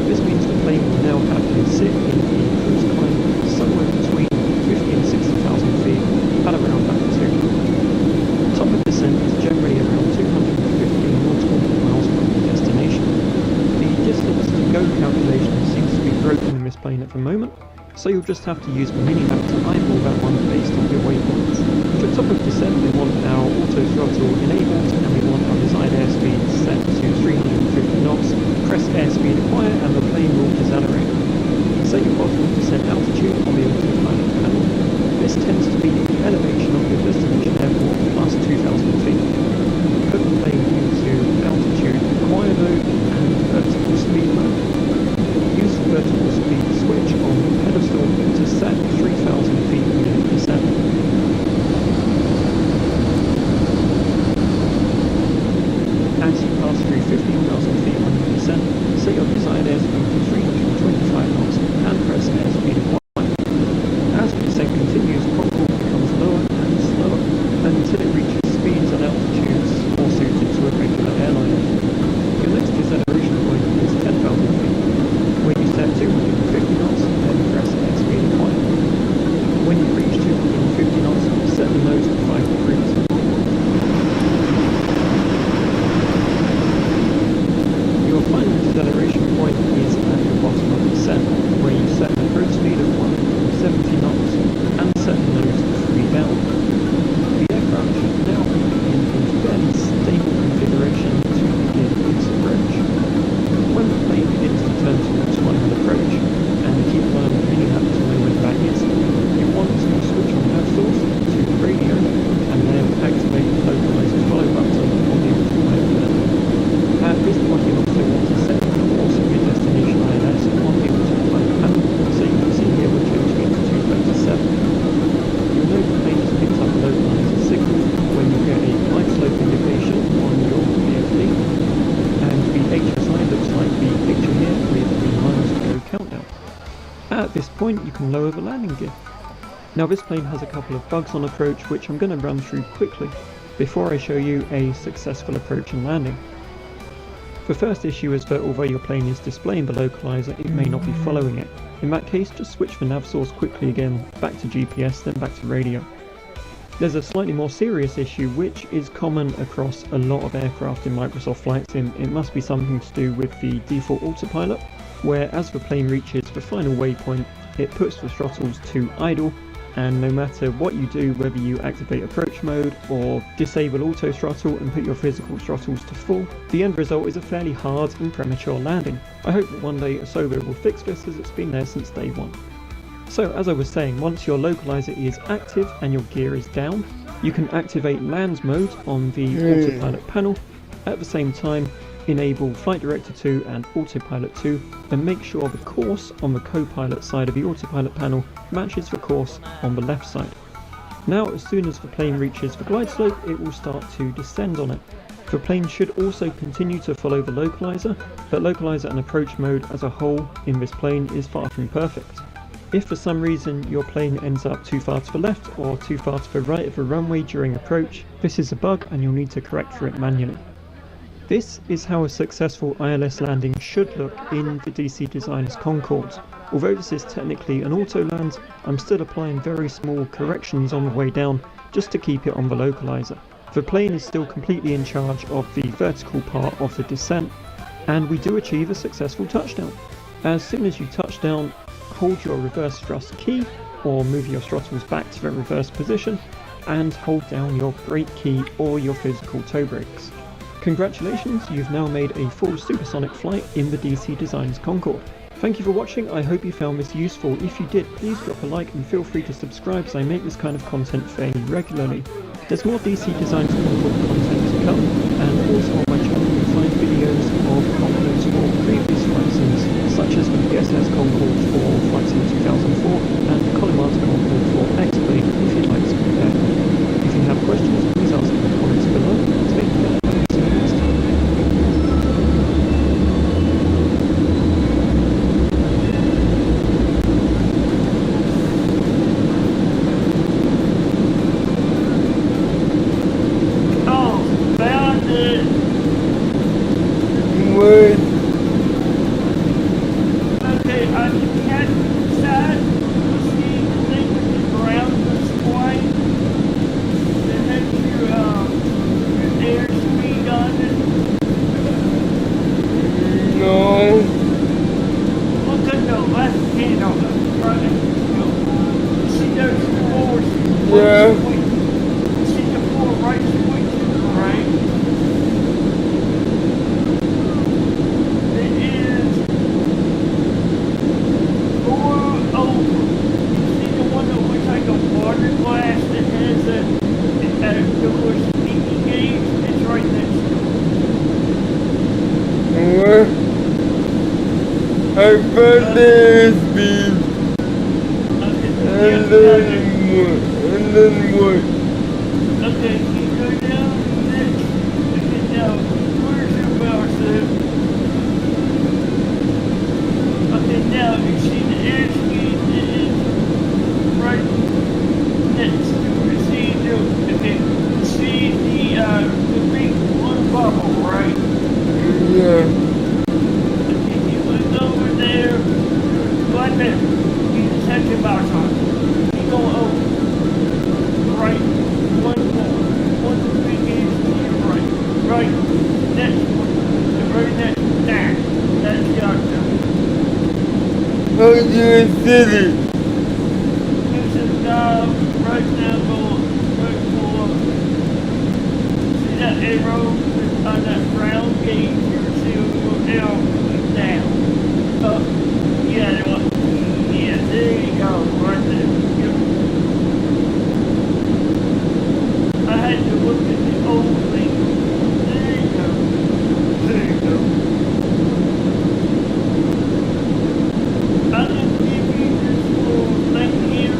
This means the plane will now happily sit in the cruise climb somewhere between 50 and 60,000 feet at around Mach 2. Top of descent is generally around 250 nautical miles from the destination. The distance to go calculation seems to be broken in this plane at the moment, so you'll just have to use the mini-map to eyeball that one based on your waypoints. For top of descent, we want our auto throttle enabled and we want our desired airspeed set to 350 knots. Press airspeed acquire and the plane will decelerate. Set your bottom descent altitude on the autopilot panel. This tends to be the elevation of your destination airport plus 2,000 feet. Put the plane into altitude acquire mode and vertical speed mode. Use the vertical speed switch on the pedestal to set 3,000 feet minute descent. As you pass through 15,000 feet on your descent, set your desired airspeed to 325 knots and press airspeed acquire. As the descent continues, contour becomes lower and slower until it reaches speeds and altitudes more suited to a regular airliner. Your next deceleration point is 10,000 feet, where you set 250 knots and press airspeed acquire. When you reach 250 knots, set the nose to 5 degrees. Your final deceleration point is at the bottom of the descent, where you set the cruise speed of 170 knots and set the nose to 3 down. The aircraft should now be in a fairly stable configuration to begin its approach. When the plane begins to turn towards final approach, and keep an eye on the mini-map to know when that is, you want to switch on nav source to the radio and then activate the localized follow button on the autopilot panel. At this point you'll also want to set the course of your destination ILS on the autopilot panel, so you can see here we're changing it to 237. You'll know the plane has picked up a localized signal when you get a glide slope indication on your VFD, and the HSI looks like the picture here with the miles to go countdown. At this point you can lower the landing gear. Now this plane has a couple of bugs on approach which I'm going to run through quickly before I show you a successful approach and landing. The first issue is that although your plane is displaying the localizer, it may not be following it. In that case, just switch the nav source quickly again, back to GPS, then back to radio. There's a slightly more serious issue which is common across a lot of aircraft in Microsoft Flight Sim. It must be something to do with the default autopilot. where as the plane reaches the final waypoint, it puts the throttles to idle, and no matter what you do, whether you activate approach mode or disable auto throttle and put your physical throttles to full, the end result is a fairly hard and premature landing. I hope that one day Asobo will fix this, as it's been there since day one. So as I was saying, once your localizer is active and your gear is down, you can activate land mode on the autopilot panel. At the same time, enable Flight Director 2 and Autopilot 2, and make sure the course on the co-pilot side of the autopilot panel matches the course on the left side. Now, as soon as the plane reaches the glide slope, it will start to descend on it. The plane should also continue to follow the localizer, but localizer and approach mode as a whole in this plane is far from perfect. If for some reason your plane ends up too far to the left or too far to the right of the runway during approach, this is a bug and you'll need to correct for it manually. This is how a successful ILS landing should look in the DC Designers Concorde. Although this is technically an auto land, I'm still applying very small corrections on the way down just to keep it on the localizer. The plane is still completely in charge of the vertical part of the descent, and we do achieve a successful touchdown. As soon as you touch down, hold your reverse thrust key or move your throttles back to the reverse position, and hold down your brake key or your physical toe brakes. Congratulations, you've now made a full supersonic flight in the DC Designers Concorde. Thank you for watching, I hope you found this useful. If you did, please drop a like and feel free to subscribe, as I make this kind of content fairly regularly. There's more DC Designers Concorde content to come, and also on my channel you can find videos of components for previous flight sims, such as the PSS Concorde for Flight Sim 2004 and the Collimata Concorde for X-Plane, if you'd like to compare. If you have questions, please ask in the comments below. Take care. I found this beam. And then what? Okay, you go down this. Okay, now, where's your power set? Okay, now, you see the airspeed is right next to it. See the big blue bubble, right? Yeah. Right there, you just have your box on. You go over. Right, one more. One big inch to your right. Right, next one. The very next down. That's the octave. How's your city? This is right now going right forward. See that arrow on that round gauge? You can see it go down. Up. Yeah, there you go, right there. Yep. I had to look at the old thing. There you go. There you go. I'm going to give you this little thing here.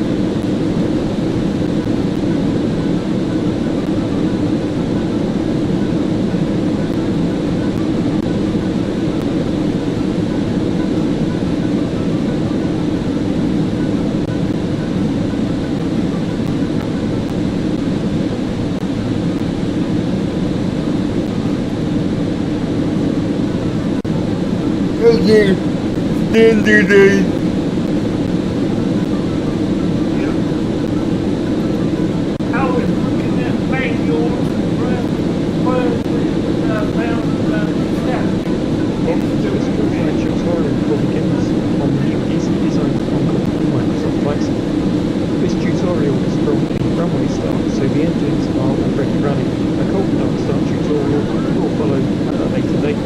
Okay, standard day. I was looking at manuals and It's just a French Victorian engines are already running. A cold start tutorial will follow at a later date.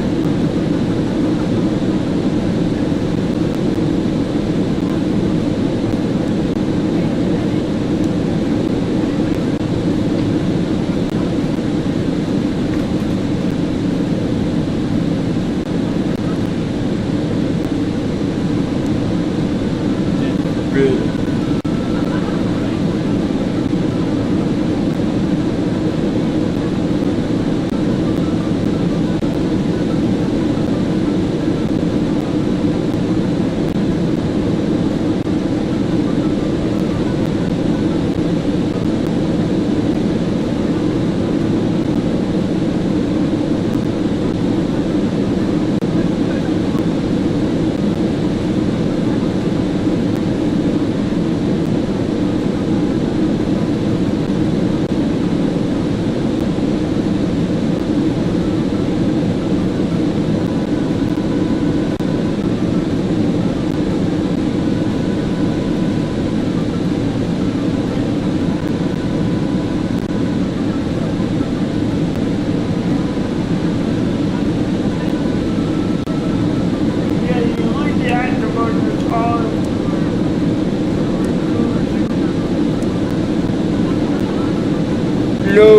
No,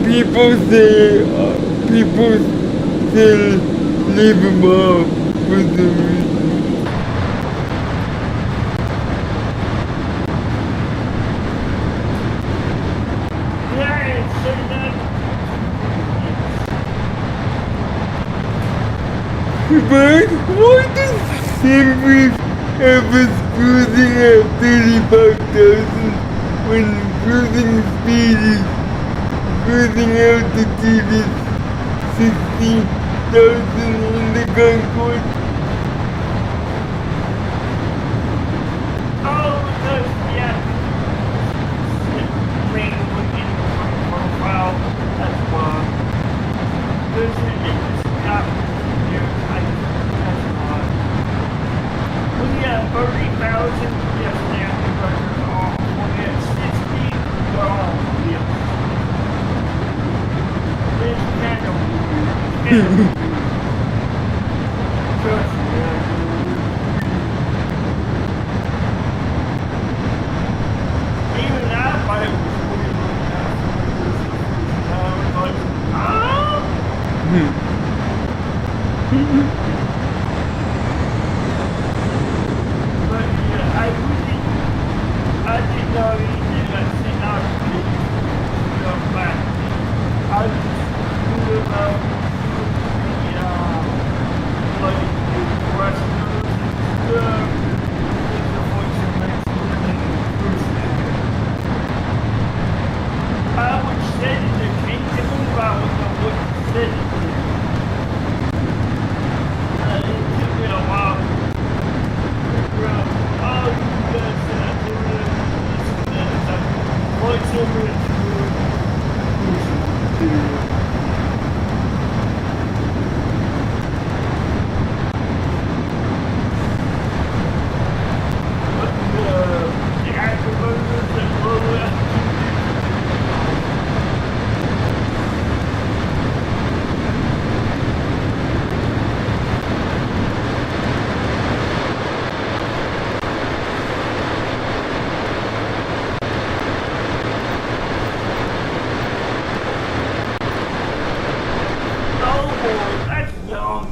people still leave them off for some reason. But why does Simbrief ever cruising at 35,000 when cruising speed is cruising altitude is 60,000 in the Concorde? Oh, because, yeah, range looking profile, that's why. This is not your type, that's why. We have 30,000, yes, they have to burn off. When we have 60, we're all, yeah. This kind of weird. Trust me. Even I thought it was weird when I was like, ah! But yeah, I didn't know anything about technology. But I just knew about like the wrestlers and stuff. The voice of I would say that the kingdom about what you said. It took me a while to figure out, oh, you guys said I do this and that. It's like, voiceover is good. The actors that were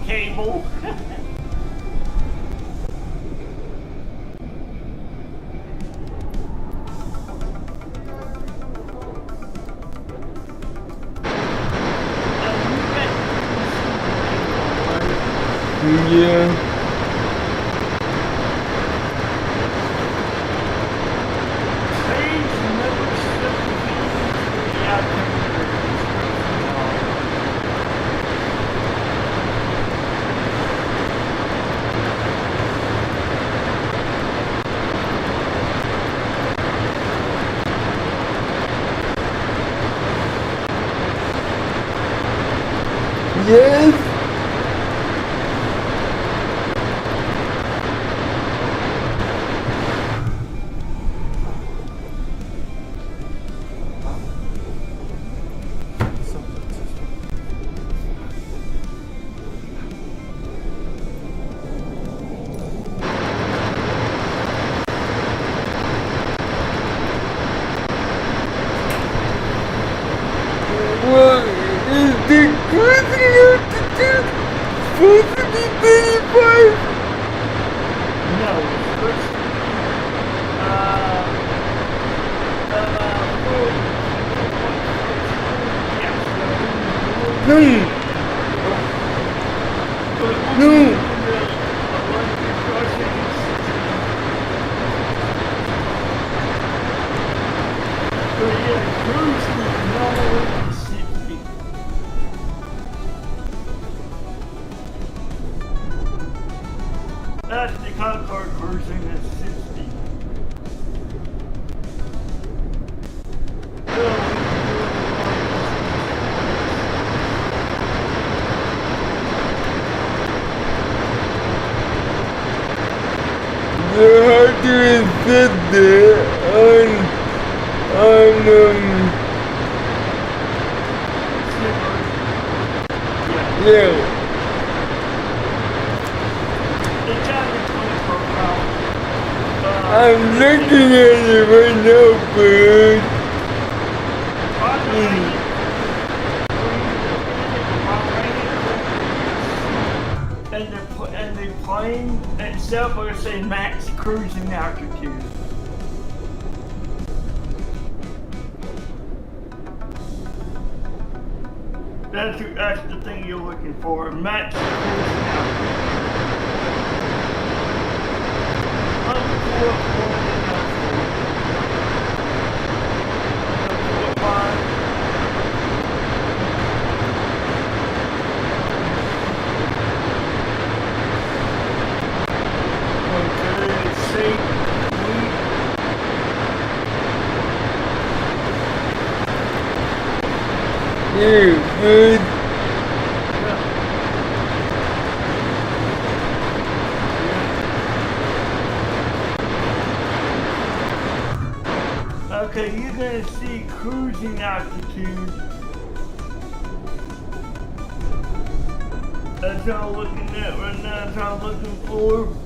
cable. Yeah. Yes. No! No! That's the Concord cruising at 60. How do you sit there yeah. I'm looking at it right now, bird. And the plane itself will say max cruising altitude. That's the thing you're looking for, max cruising altitude. Yeah, good. Okay, you're gonna see cruising altitude. That's what I'm looking at right now. That's what I'm looking for.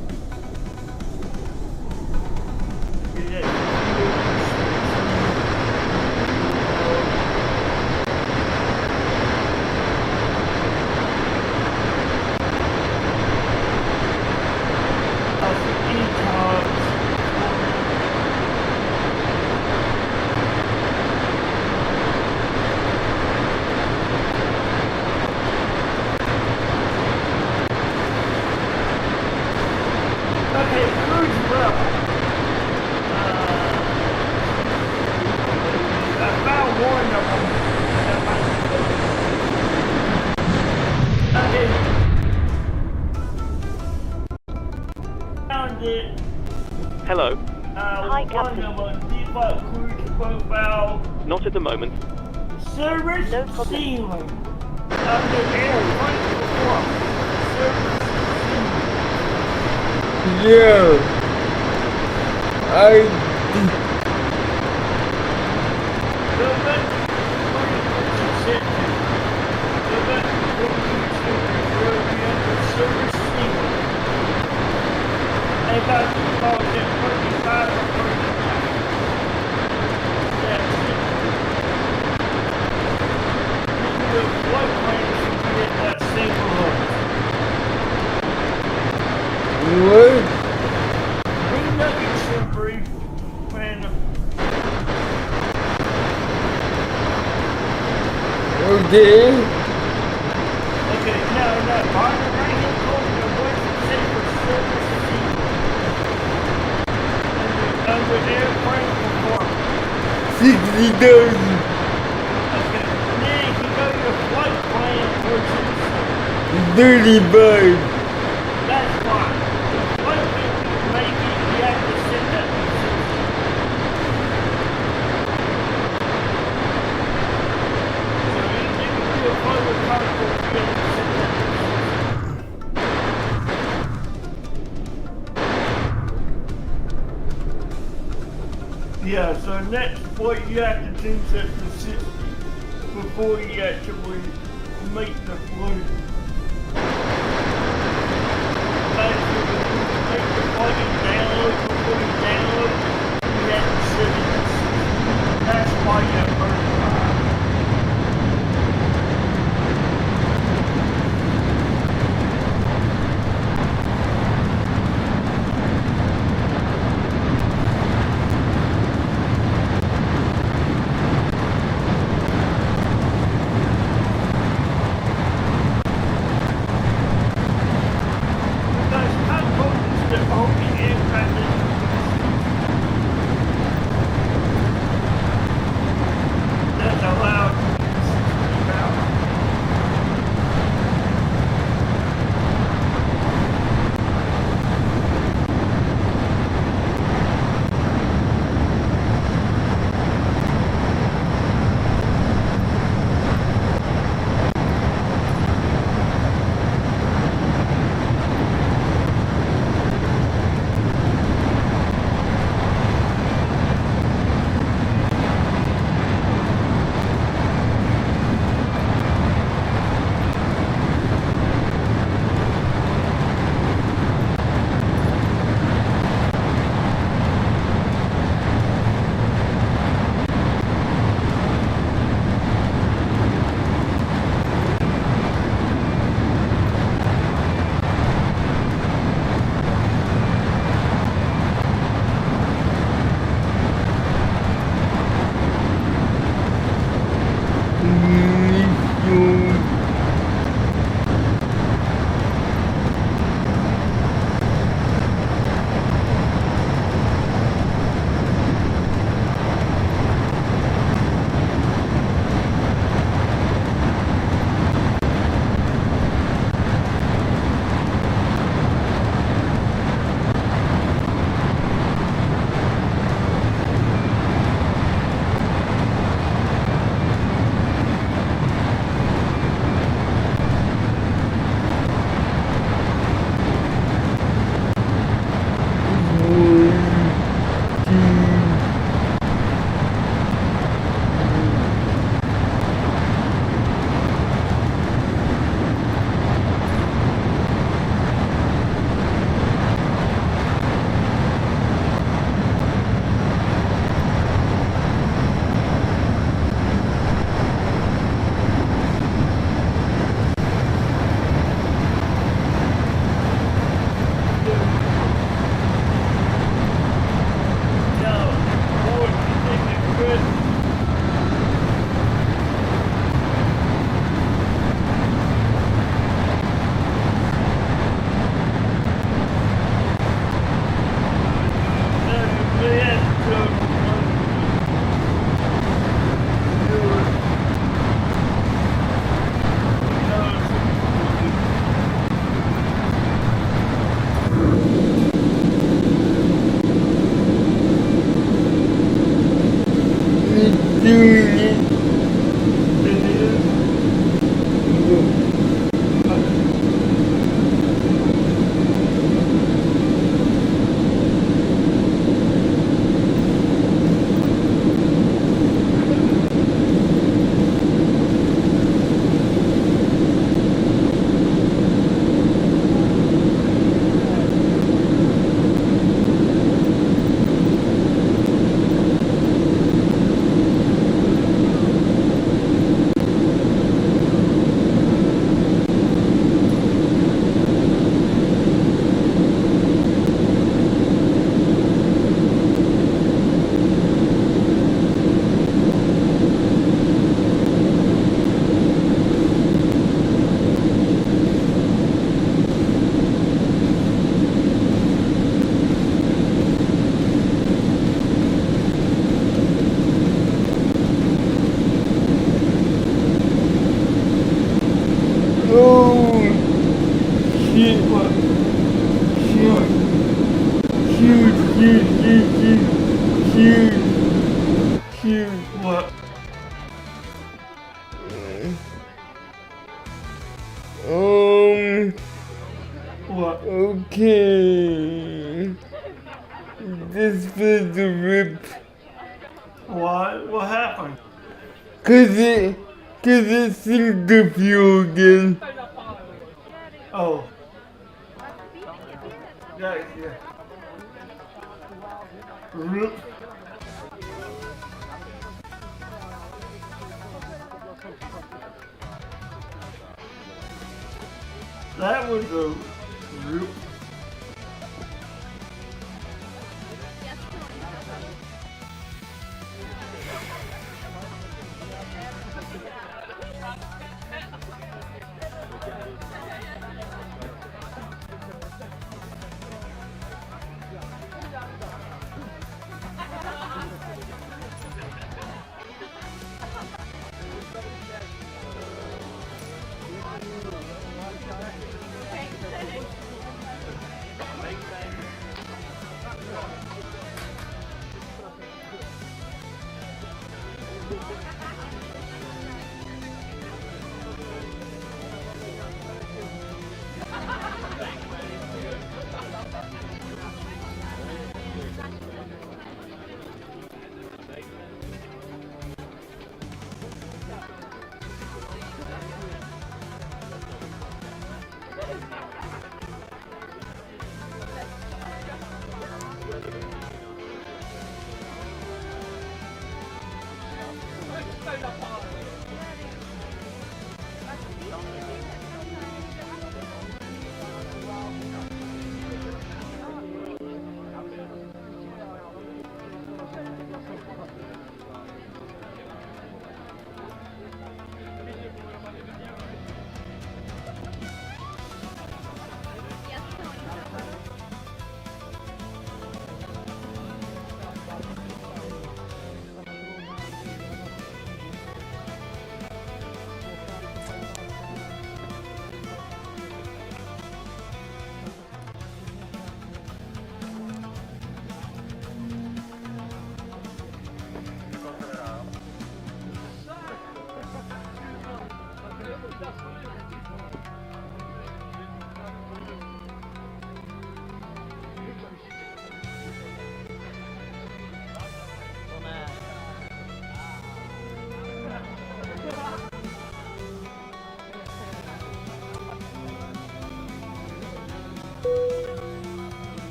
Hello. Hi, Captain. Not at the moment. Service No problem. ceiling. Under air 24. Service Yeah. What? Bring up your brief plan. Okay. Okay, now, bottom right hand corner, what's it say for service ceiling? Under airplane performance. 60,000. Okay, then if you go to your flight plan, what's it say? 35. That's fine. Flight plan, maybe you have to set that to 60. So if you do a flight with Concord, you have to set that to 60. Yeah, so next what you have to do is set to 60 before you actually make the flight. Make the flight and download before you download, you have to set it to 60. That's why you have 35. Okay. This was a rip. What happened? Cause it synced the fuel again. Oh. Yeah. Roop. That was a roop.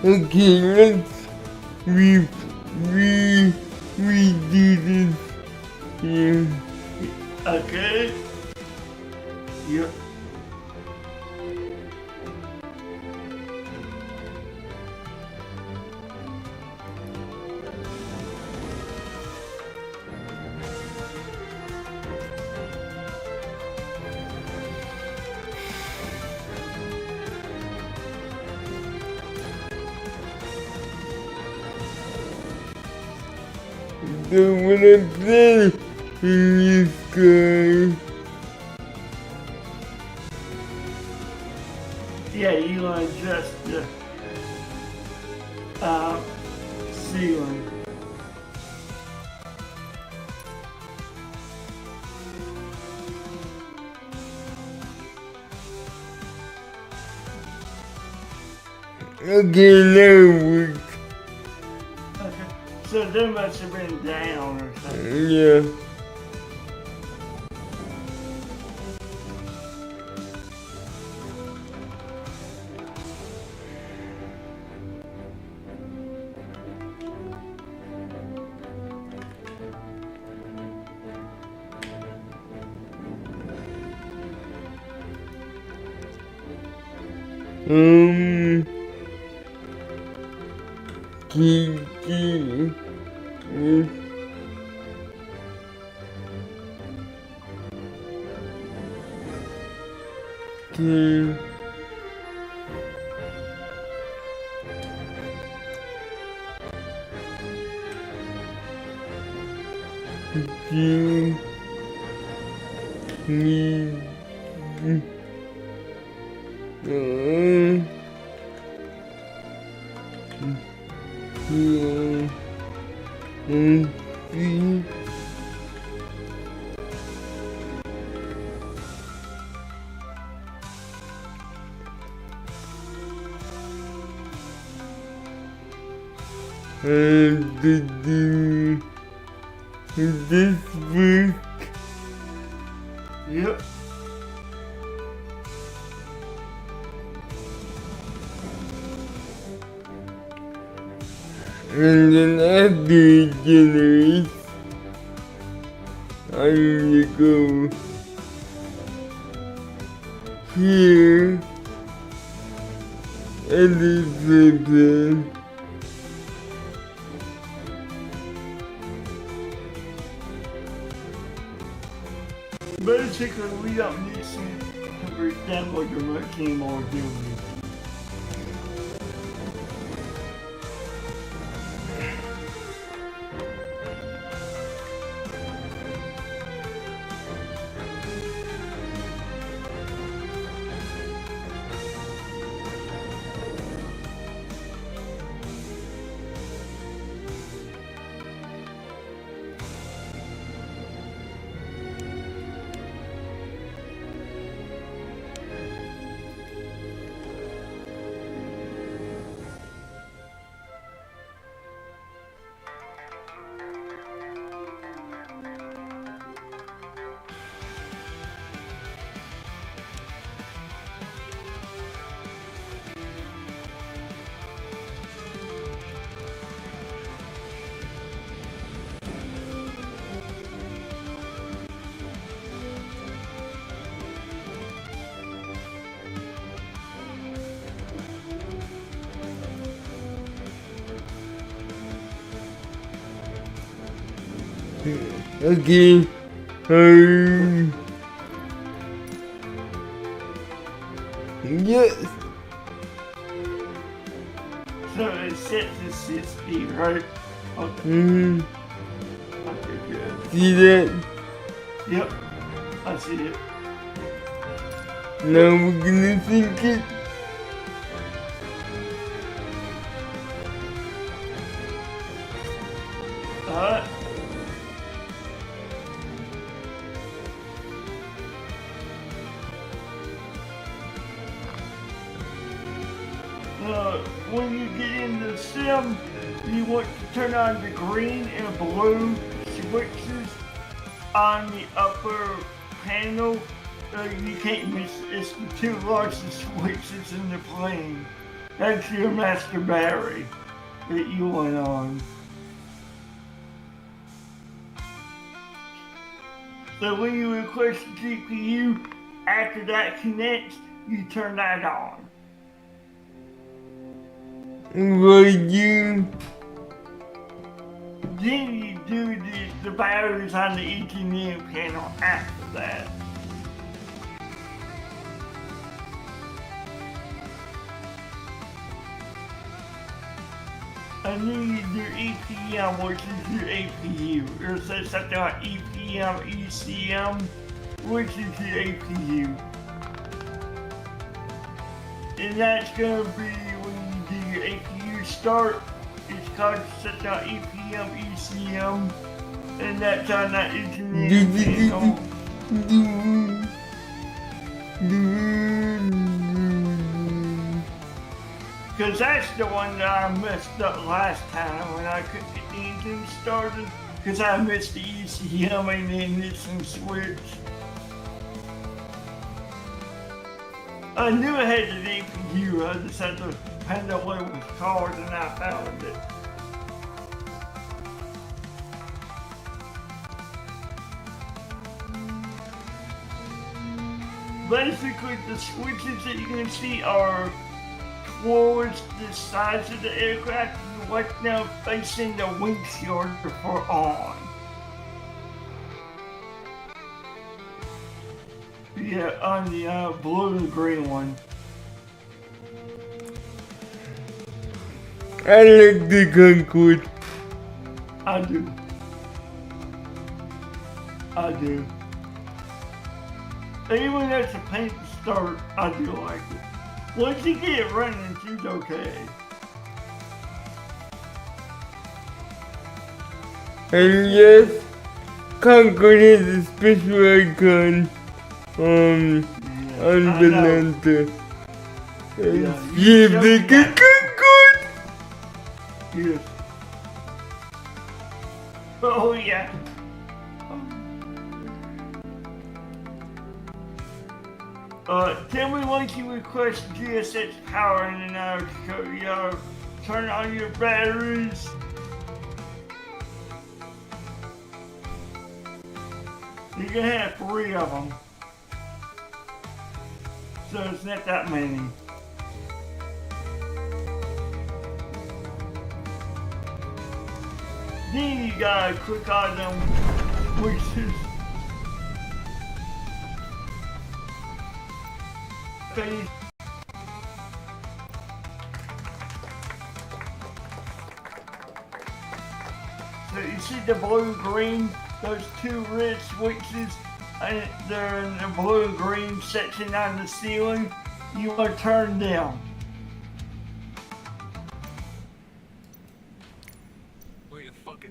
Okay, let's we do this here. Okay. Yep. So when I play in this guy, Yeah, you want to adjust the ceiling. okay, now it works. Okay. So they must have been down or something. Yeah. Kiki. Kiki. This week. Yep. And then after it generates, I'm gonna go here, edit the plan. Basically, we don't need some to resemble the remote keyboard, do we? Okay. Yes. So it sets to 60, right? Okay. Okay, good. See that? Yep. I see it. Now we're gonna sync it. Alright. When you get in the sim, you want to turn on the green and blue switches on the upper panel. You can't miss it's the two largest switches in the plane. That's your master battery that you went on. So when you request a GPU, after that connects, you turn that on. Would you? Then you do the batteries on the Ethernet panel after that. And then you do EPM, which is your APU. Or so something like EPM, ECM, which is your APU. And that's gonna be when you do your APU start. It's called something like EPM, ECM, and that's on that Ethernet panel. Cause that's the one that I messed up last time when I couldn't get the engine started. Cause I missed the ECM and then ignition switch. I knew I had the APU, I just had to find out what it was called and I found it. Basically, the switches that you can see are towards the sides of the aircraft, right now facing the windshield for on. Yeah, on the blue and green one. I like the Concorde. I do. I do. Even though it's a pain to start, I do like it. Once you get it running, it's okay. And yes, Concorde is a special icon on the Lanta. And yeah, the Concorde! Yes. Oh yeah. Tell me once you request GSX power and then I'll show you turn on your batteries. You can have 3 of them. So it's not that many. Then you gotta click on them, which is face. So you see the blue green, those 2 red switches, and they're in the blue green section on the ceiling. You want to turn them.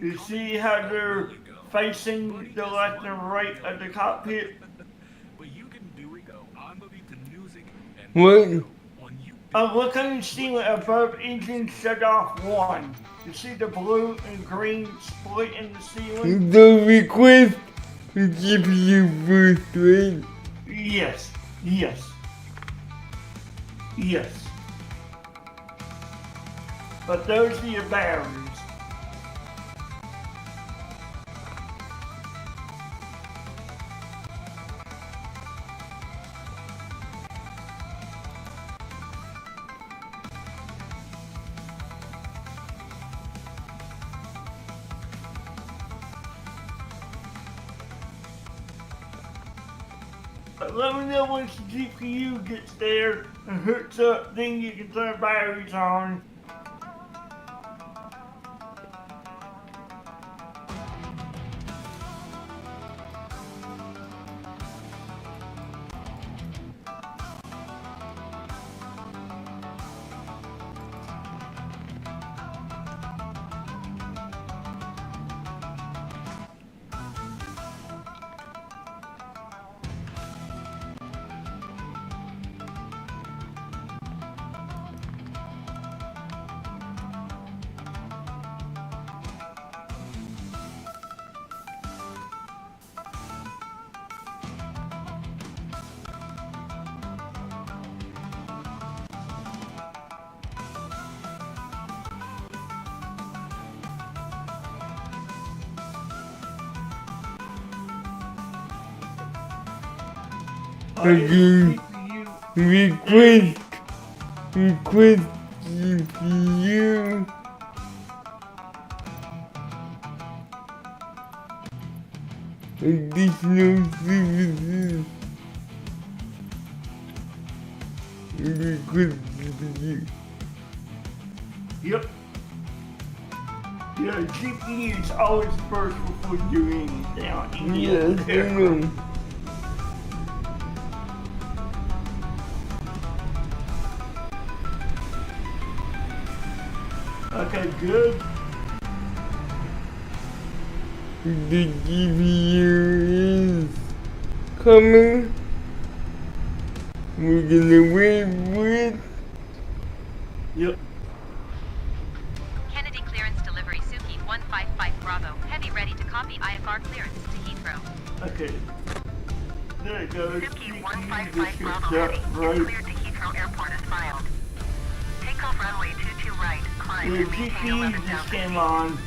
You see how they're facing the left and right of the cockpit? What? Look on the ceiling above engine shut off 1. You see the blue and green split in the ceiling? The request to give you first, right? Yes, yes, yes. But those are your batteries. Let me know once the GPU gets there and hooks up, then you can turn batteries on. Again, request CPU. Additional services. Request CPU. Yep. Yeah, GPU is always first before doing anything on any Yes, other I aircraft. know. Okay, good. The GPU is coming. We're gonna wait for it. Yep. Kennedy clearance delivery Suki 155 Bravo. Heavy ready to copy IFR clearance to Heathrow. Okay. There it goes. Suki GPU 155 Bravo just Heavy got is right. cleared to Heathrow Airport as filed. Takeoff runway 22 right. Climb The and maintain GPU 11,000 just came feet. on.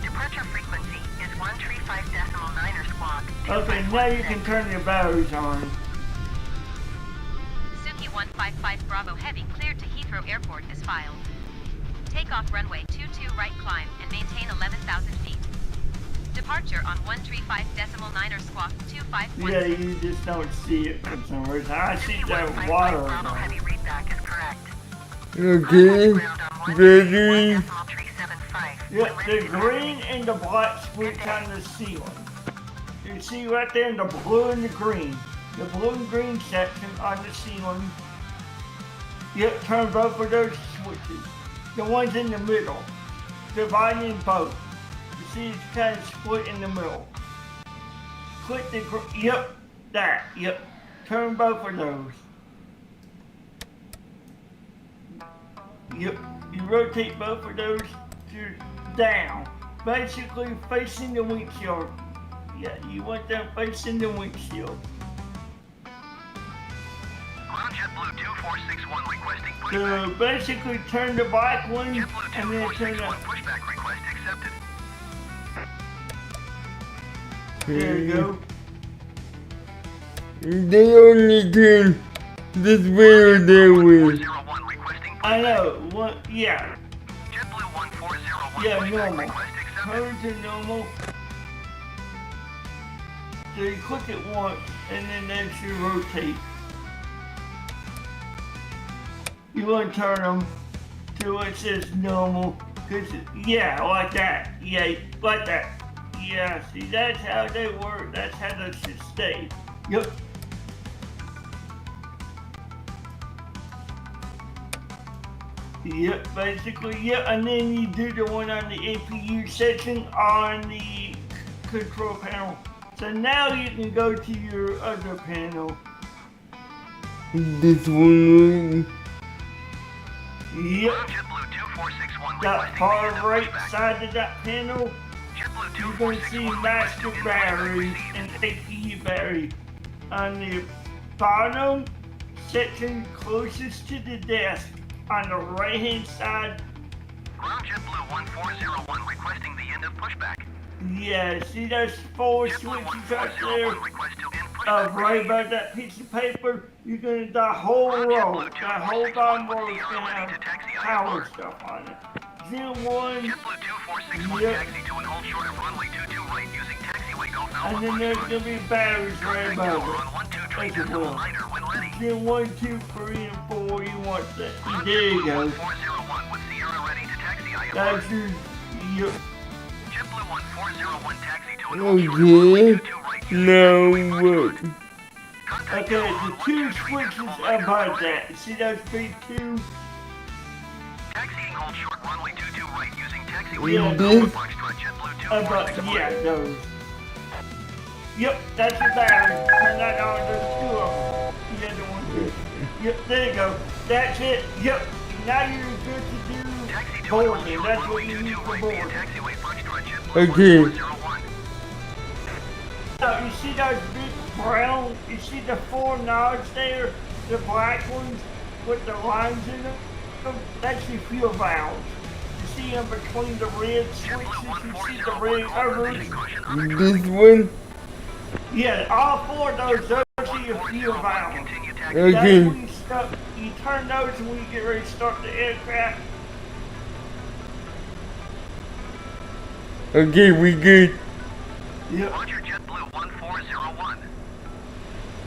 Departure frequency is 135.9 squawk. Okay, now you can turn your batteries on. Suki 155 Bravo Heavy cleared to Heathrow Airport as filed. Takeoff runway 22 right climb and maintain 11,000 feet. Departure on 135.9 squawk 2516. Yeah, you just don't see it for some reason. I see that water. Bravo Heavy readback is correct. Okay, battery. Yep, the green and the black switch on the ceiling. You see right there in the blue and the green. The blue and green section on the ceiling. Yep, turn both of those switches. The ones in the middle. Dividing both. You see it's kind of split in the middle. Click the yep, that, yep. Turn both of those. Yep, you rotate both of those to down. Basically facing the windshield. Yeah, you want them facing the windshield. JetBlue 2461 requesting So basically turn the black one and then turn the pushback request accepted. there you go. They only turn this way or that way. I know, one, yeah. JetBlue 1401 Yeah, pushback normal. request accepted. Turn to normal. So you click it once and then that should rotate. You want to turn them to what it says normal. Cause yeah, like that. Yeah, like that. Yeah, see that's how they work. That's how they should stay. Yep. Yep, basically, yep, and then you do the one on the APU section on the control panel. So now you can go to your other panel. This one. Yep. That far right side of that panel, you're going to see master batteries and APU battery. On the bottom section closest to the desk, on the right hand side. Ground JetBlue 1401 requesting the end of pushback. Yeah, see those four switches right there? Right about that piece of paper, you're gonna, the whole row, that whole bottom row is gonna have power stuff on it. Then one, yep. And then there's gonna be batteries right above it, as well. Then 1, 2, 3, and 4, you want that. There you go. That's your, yep. Okay, now what? Okay, the two switches above that. See those big two? Yeah, this? Above, yeah, those. Yep, that's your battery. Turn that on, there's two of them. The other one. Yep, there you go. That's it. Yep. Now you're good to do boarding. That's what you need for boarding. Okay. Now, you see those big brown, you see the four knobs there? The black ones with the lines in them? That's your fuel valves. You see them between the red switches? You see the red covers? This one? Yeah, all four of those are your fuel valve. Okay. That's when you turn those when you get ready to start the aircraft. Okay, we good. Yep. Roger, JetBlue 1401.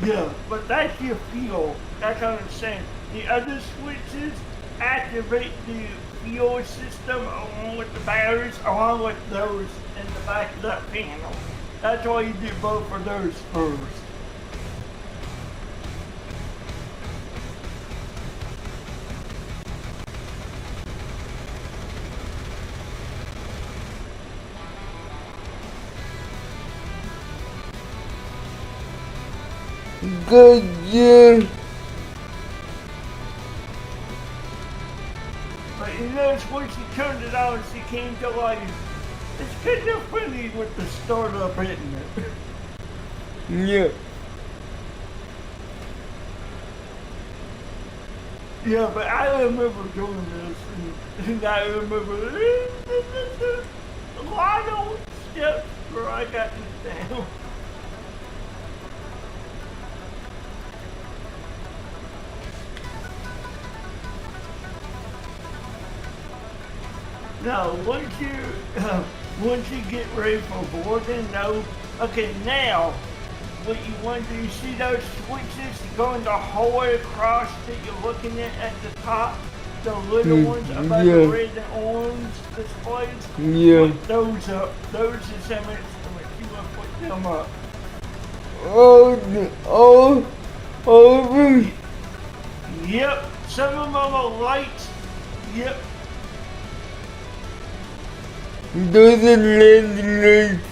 Yeah, but that's your fuel. That's what I'm saying. The other switches activate the fuel system along with the batteries, along with those in the back of that panel. That's why you do both of those first. Good, yeah. But you notice once you turned it on, she came to life. It's kind of funny with the startup, isn't it? Yeah. Yeah, but I remember doing this, and I remember a lot of steps where I got this down. No, once you get ready for boarding, no. Okay, now, what you want to do, you see those switches going the whole way across that you're looking at the top? The little ones above the red and orange displays? Yeah. Put those up. Those are some instruments. You want to put them up. All of them? Yep. Some of them are lights. Yep. Those are landing lights.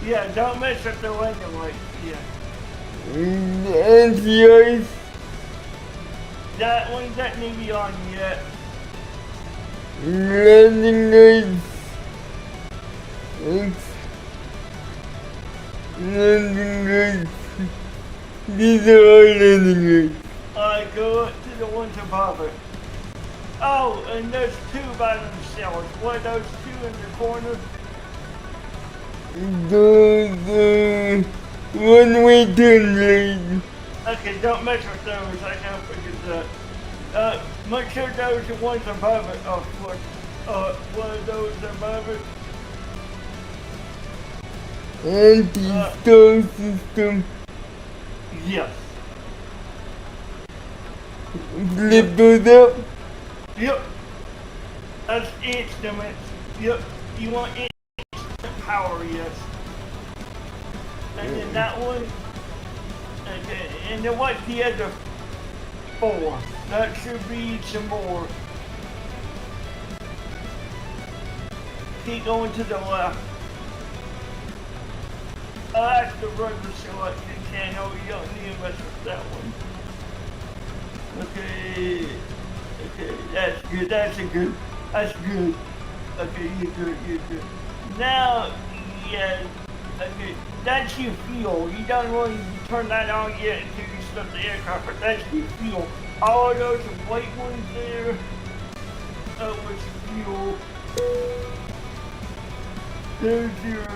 Yeah, don't mess with the landing lights. Yeah. Anti-ice. That one doesn't need to be on yet. Landing lights. Landing lights. These are all landing lights. Alright, go up to the ones above it. Oh, and there's two by themselves. What are those two in the corner? Those one-way turn lanes. Okay, don't mess with those. I can't forget that. Make sure those are ones above it. Oh, one of those above it. Anti-stall system. Yes. Flip those up. Yep. That's instruments. Yep. You want instrument power, yes. And then that one. Okay. And then what's the other four? That should be some more. Keep going to the left. Oh, that's the rudder selection channel. You don't need to mess with that one. Okay. Okay, that's good. That's good. Okay, you're good. Now, yeah, okay, that's your fuel. You don't really turn that on yet until you start the aircraft, but that's your fuel. All of those white ones there, was fuel. There's your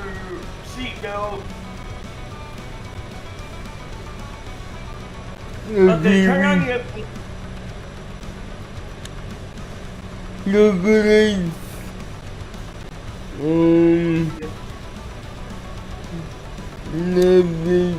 seatbelt. Okay, turn on your... Look at it. Netflix.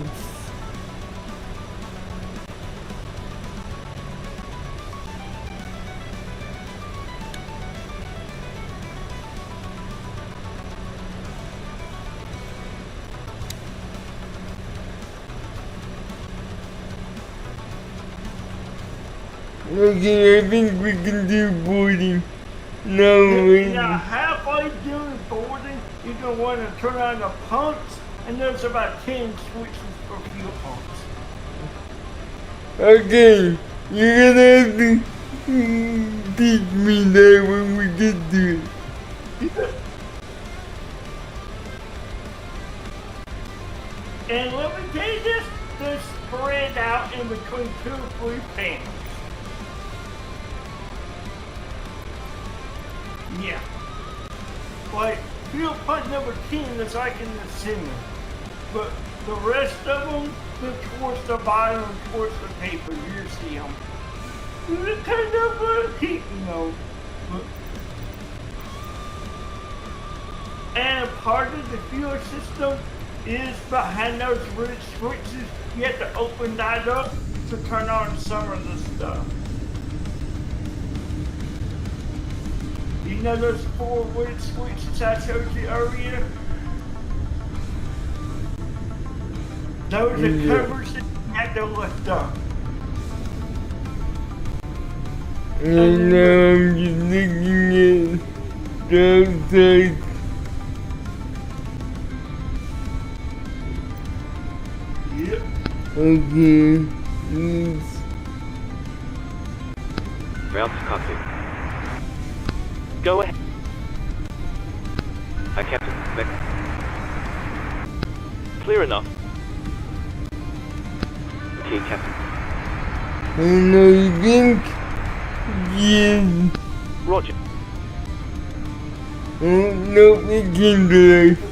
Okay, I think we can do boarding. Now, halfway doing boarding, you're going to want to turn on the pumps, and there's about 10 switches for fuel pumps. Okay, you're gonna have to teach me that when we get to it. And let me tell you this, they're spread out in between 2 or 3 panels. Yeah. Like, fuel pump number 10 is like in the center. But The rest of them, look towards the bottom, towards the paper, you see them. They're kind of heat, you know. And part of the fuel system is behind those red switches. You have to open that up to turn on some of the stuff. You know those 4 red switches I showed you earlier? Those are covers that you have to lift up. And now I'm just looking at the outside. Yep. Okay. Yes. Route to cockpit. Go ahead. Hi, Captain. Clear enough. Okay, Captain. And I think, yes. Roger. Oh, no, it came to life.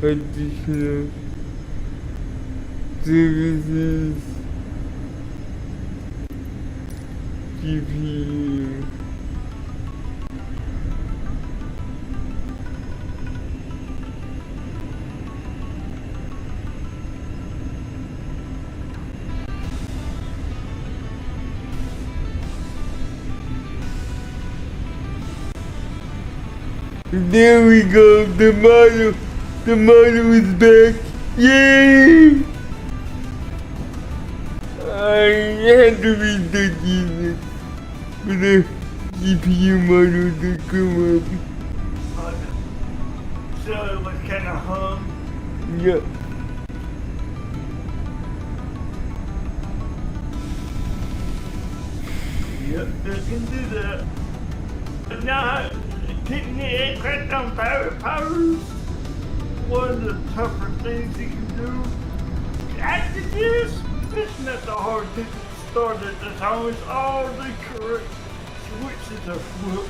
Additional services, GPU. There we go, the model is back. Yay! I had to be touching it for the GPU model to come up. So it was kind of hung. Yep. Yep, they can do that. But now, keeping the aircraft on powers, one of the tougher things you can do. After this, it's not the hard thing to start it as long as all the correct switches are flipped.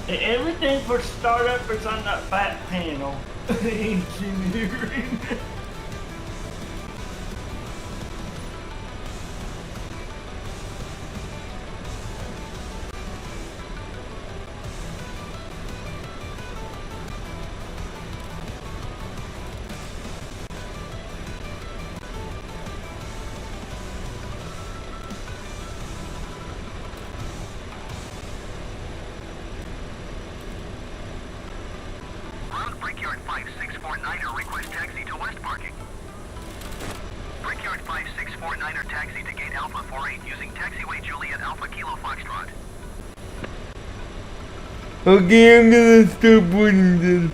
And everything for startup is on that back panel. Engineering. Brickyard 5649er request taxi to west parking. Brickyard 5649er taxi to gate Alpha 48 using taxiway Juliet Alpha Kilo Foxtrot. Okay, I'm gonna stop putting this.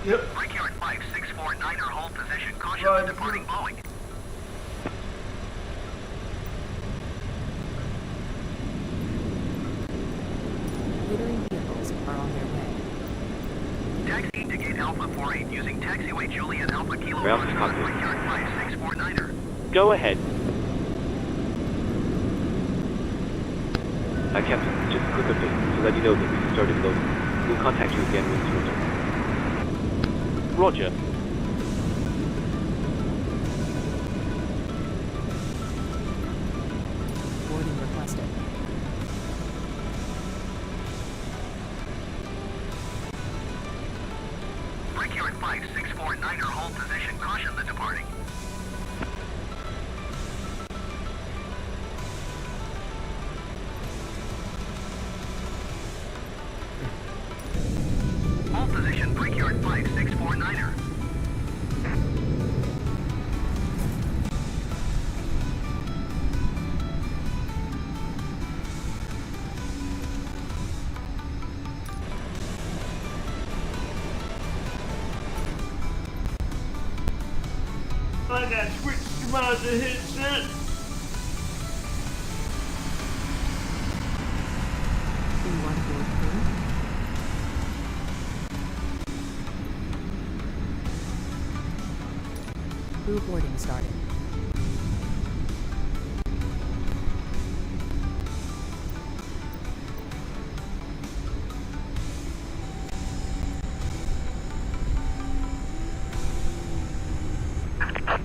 Yep. Brickyard 5649er hold position. Caution the departing Boeing. Littering vehicles are on their way. Taxi to gate Alpha 48 using taxiway Juliet Alpha Kilo Route to Foxtrot. cockpit. Brickyard 5649er. Go ahead. Hi, Captain. Just a quick update to let you know that we started loading. We'll contact you again once we're done. Roger. Boarding requested. Brickyard 5649er hold position. Caution the departing. Hold position. Brickyard 5649er. I got switched to my headset. Do you want to board through? Crew boarding started.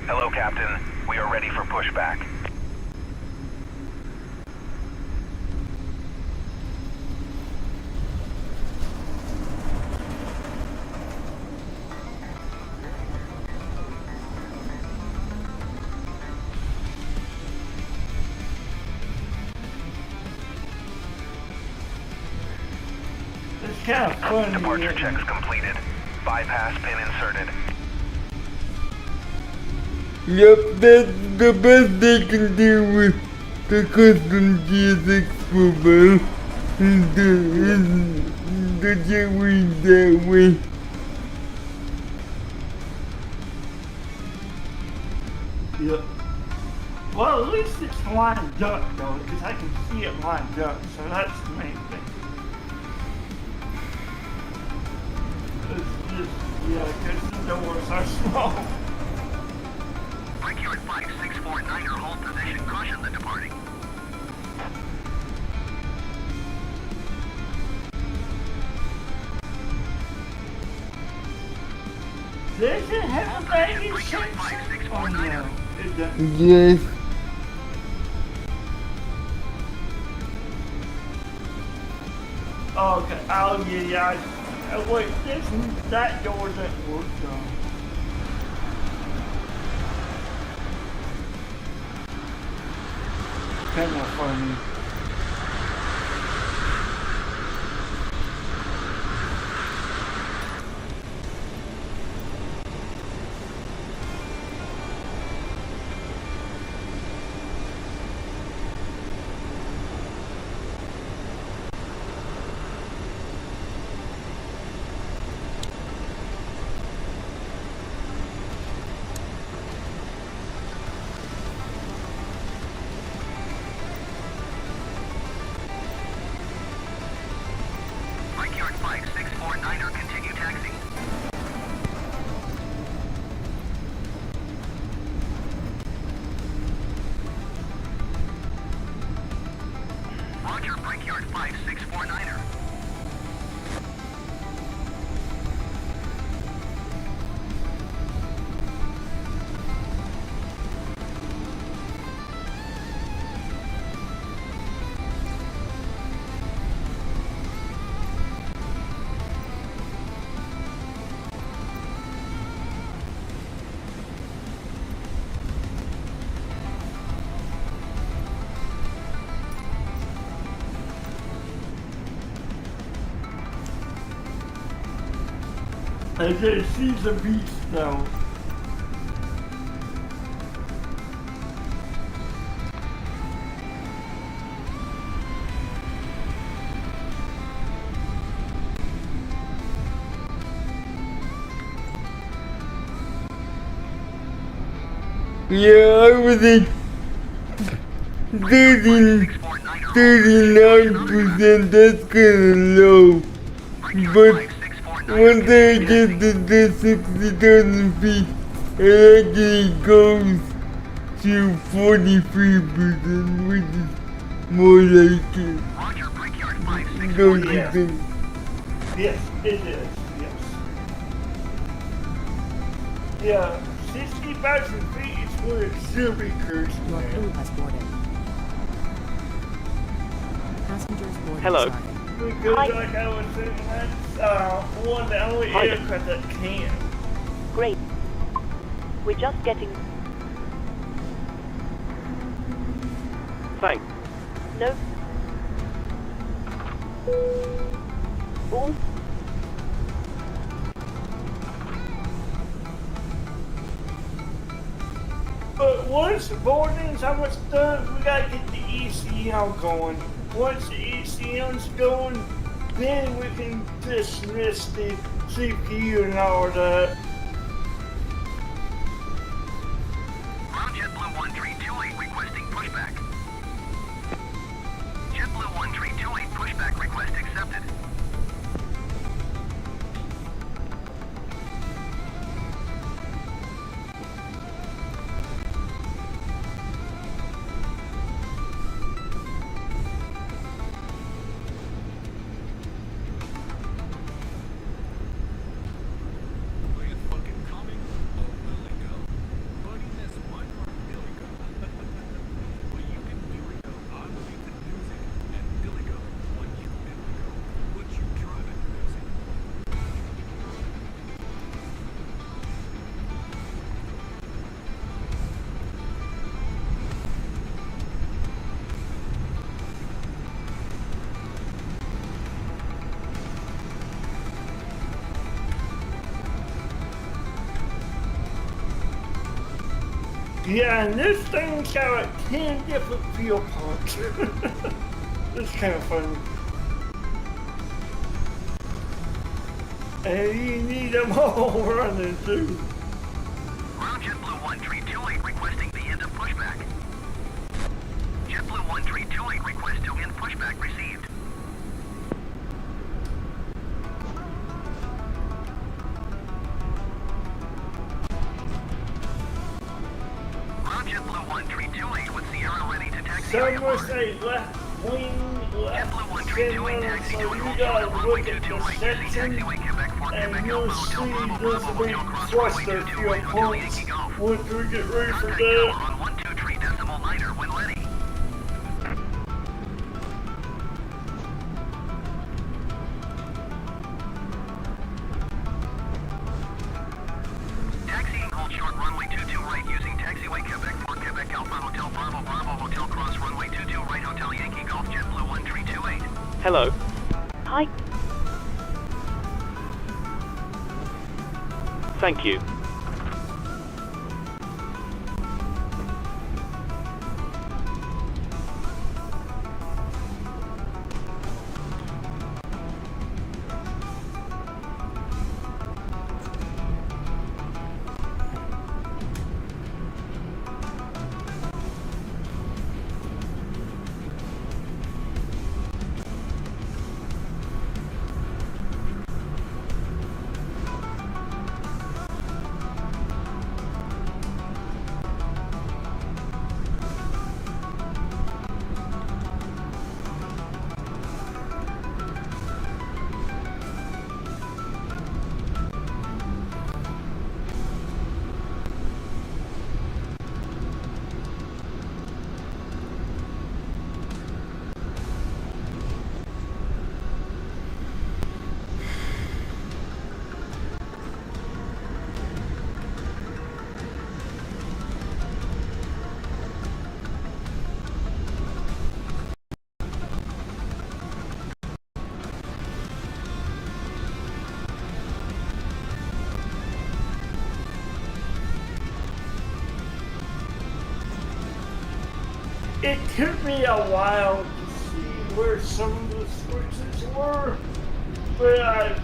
Hello, Captain. We are ready for pushback. It's kind of fun. Departure checks completed. Bypass pin inserted. Yep, that's the best they can do with the custom GSX profile. The jetway that way. Yep. Well, at least it's lined up though, because I can see it lined up, so that's the main thing. It's just, yeah, because the doors are small. Brickyard 5649er, hold position, caution the departing. Does it have a baby sensor? Oh no, it doesn't. Yes. Okay, oh yeah. Wait, that door doesn't work though. Kind of funny. Brickyard 5649er, continue taxi. Roger, Brickyard 5649er. I said she's a beast though. Yeah, I was at 39%, that's kinda low. But once I get to the 60,000 feet, it actually goes to 43%, which is more like it. Don't you think? Yes, it is. Yes. Yeah, 60,000 feet is where it should be cruising. Your crew has boarded. Passengers boarding Hello. started. Because like I was saying, that's one of the only aircraft that can. Great. We're just getting... Thanks. No. Ooh. But once the boarding's almost done, we gotta get the ECM going. Once the ECM's going, then we can dismiss the CPU and all that. JetBlue 1328 requesting pushback. JetBlue 1328 pushback request accepted. Yeah, and this thing's got like 10 different fuel pumps. It's kind of fun. And you need them all running too. Ground JetBlue 1328 requesting the end of pushback. JetBlue 1328 request to end pushback received. Ground JetBlue 1328 with Sierra ready to taxi. Some will say left wing, left center, so you gotta look at the section and you'll see this big cluster of fuel pumps. Once we get ready for that. On 123 decimal niner when ready. Taxiing hold short runway 22 right using taxiway Quebec for Quebec Alpha Hotel Bravo Bravo Hotel Cross runway 22 right Hotel Yankee Golf JetBlue 1328. Hello. Hi. Thank you. It took me a while to see where some of the switches were, but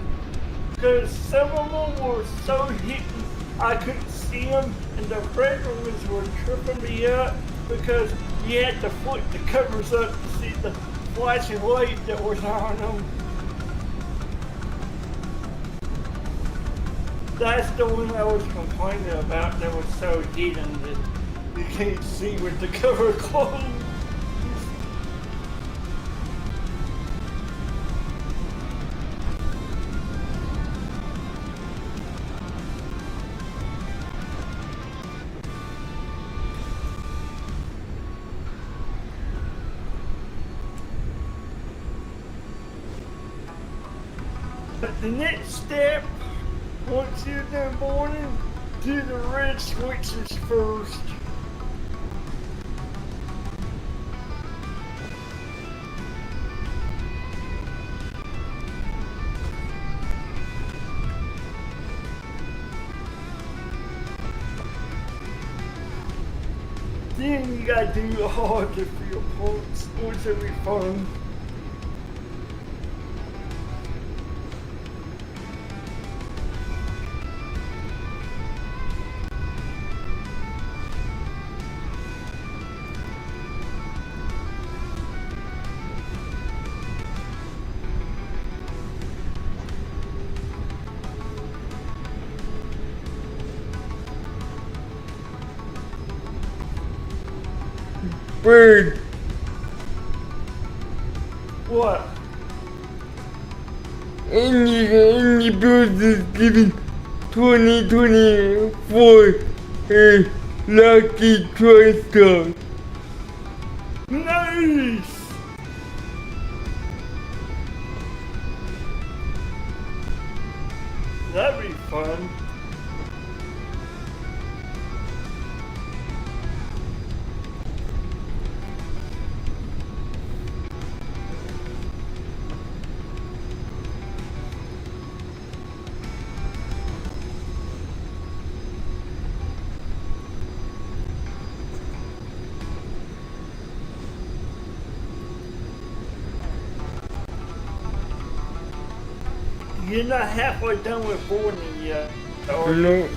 because some of them were so hidden I couldn't see them, and the red ones were tripping me up because you had to flip the covers up to see the flashing light that was on them. That's the one I was complaining about that was so hidden that you can't see with the cover closed. But the next step, once you're done boarding, do the red switches first. Then you gotta do all the fuel pumps, which will be fun. Bird. What? Any build is giving 2024 a lucky TriStar. Nice! That'd be fun. You're not halfway done with boarding yet. Or No. okay.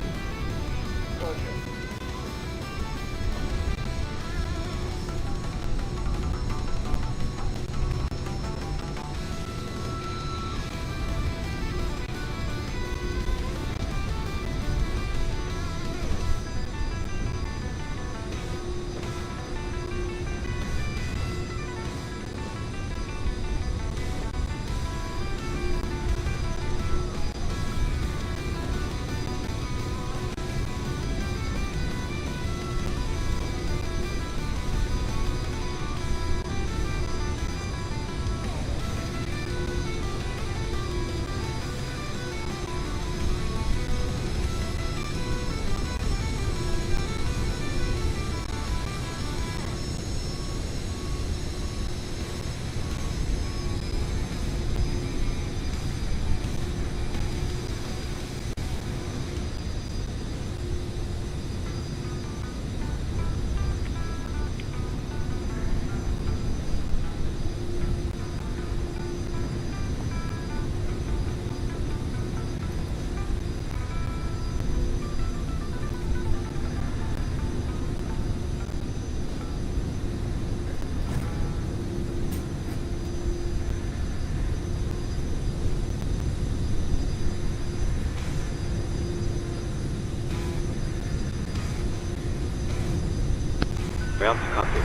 Ground to copy.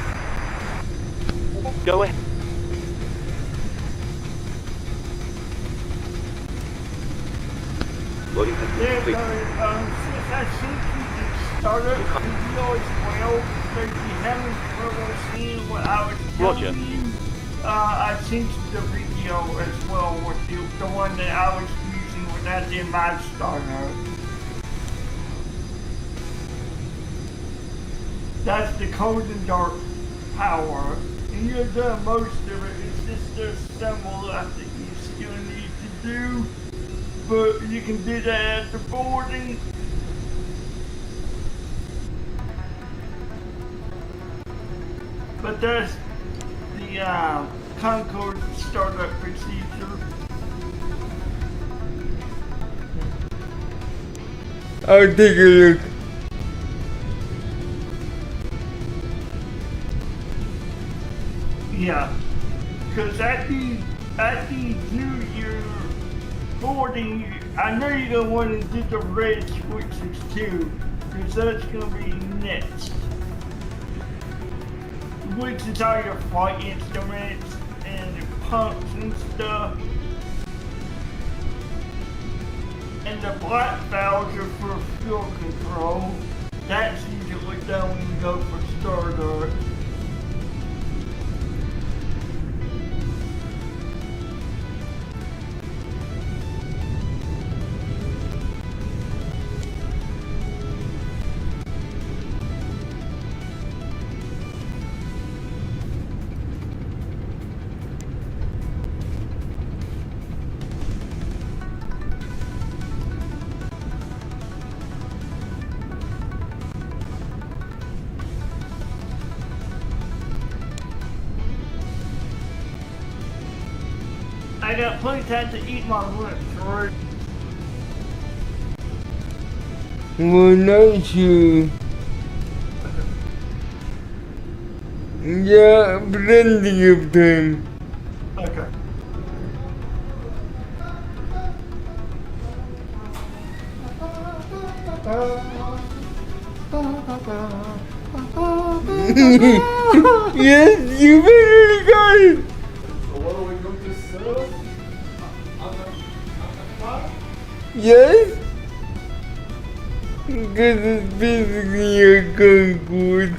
Go ahead. Loading has been Yeah, complete. since I think you can start up the video as well, so if you haven't really seen what I was Roger. telling you, I synced the video as well with the one that I was using when I did my startup. That's the cold and dark power. And you've done most of it. It's just the symbol I think you still need to do. But you can do that at the boarding. But that's the Concorde startup procedure. I'll take a look. Yeah, because at the New Year boarding, I know you're gonna want to do the red switches too, because that's gonna be next. Which is all your flight instruments and the pumps and stuff. And the black valves are for fuel control. That's usually done when you go for startup. I got plenty of time to eat my lunch, right? Well, not you. Yeah, plenty of time. Okay. Yes, you better go. So what are we going to serve? Yes? Because it's basically a Concorde.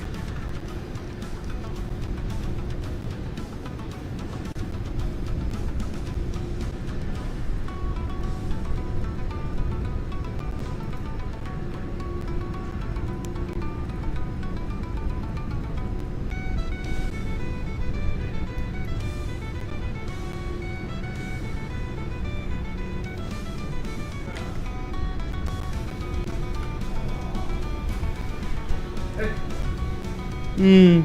Hmm.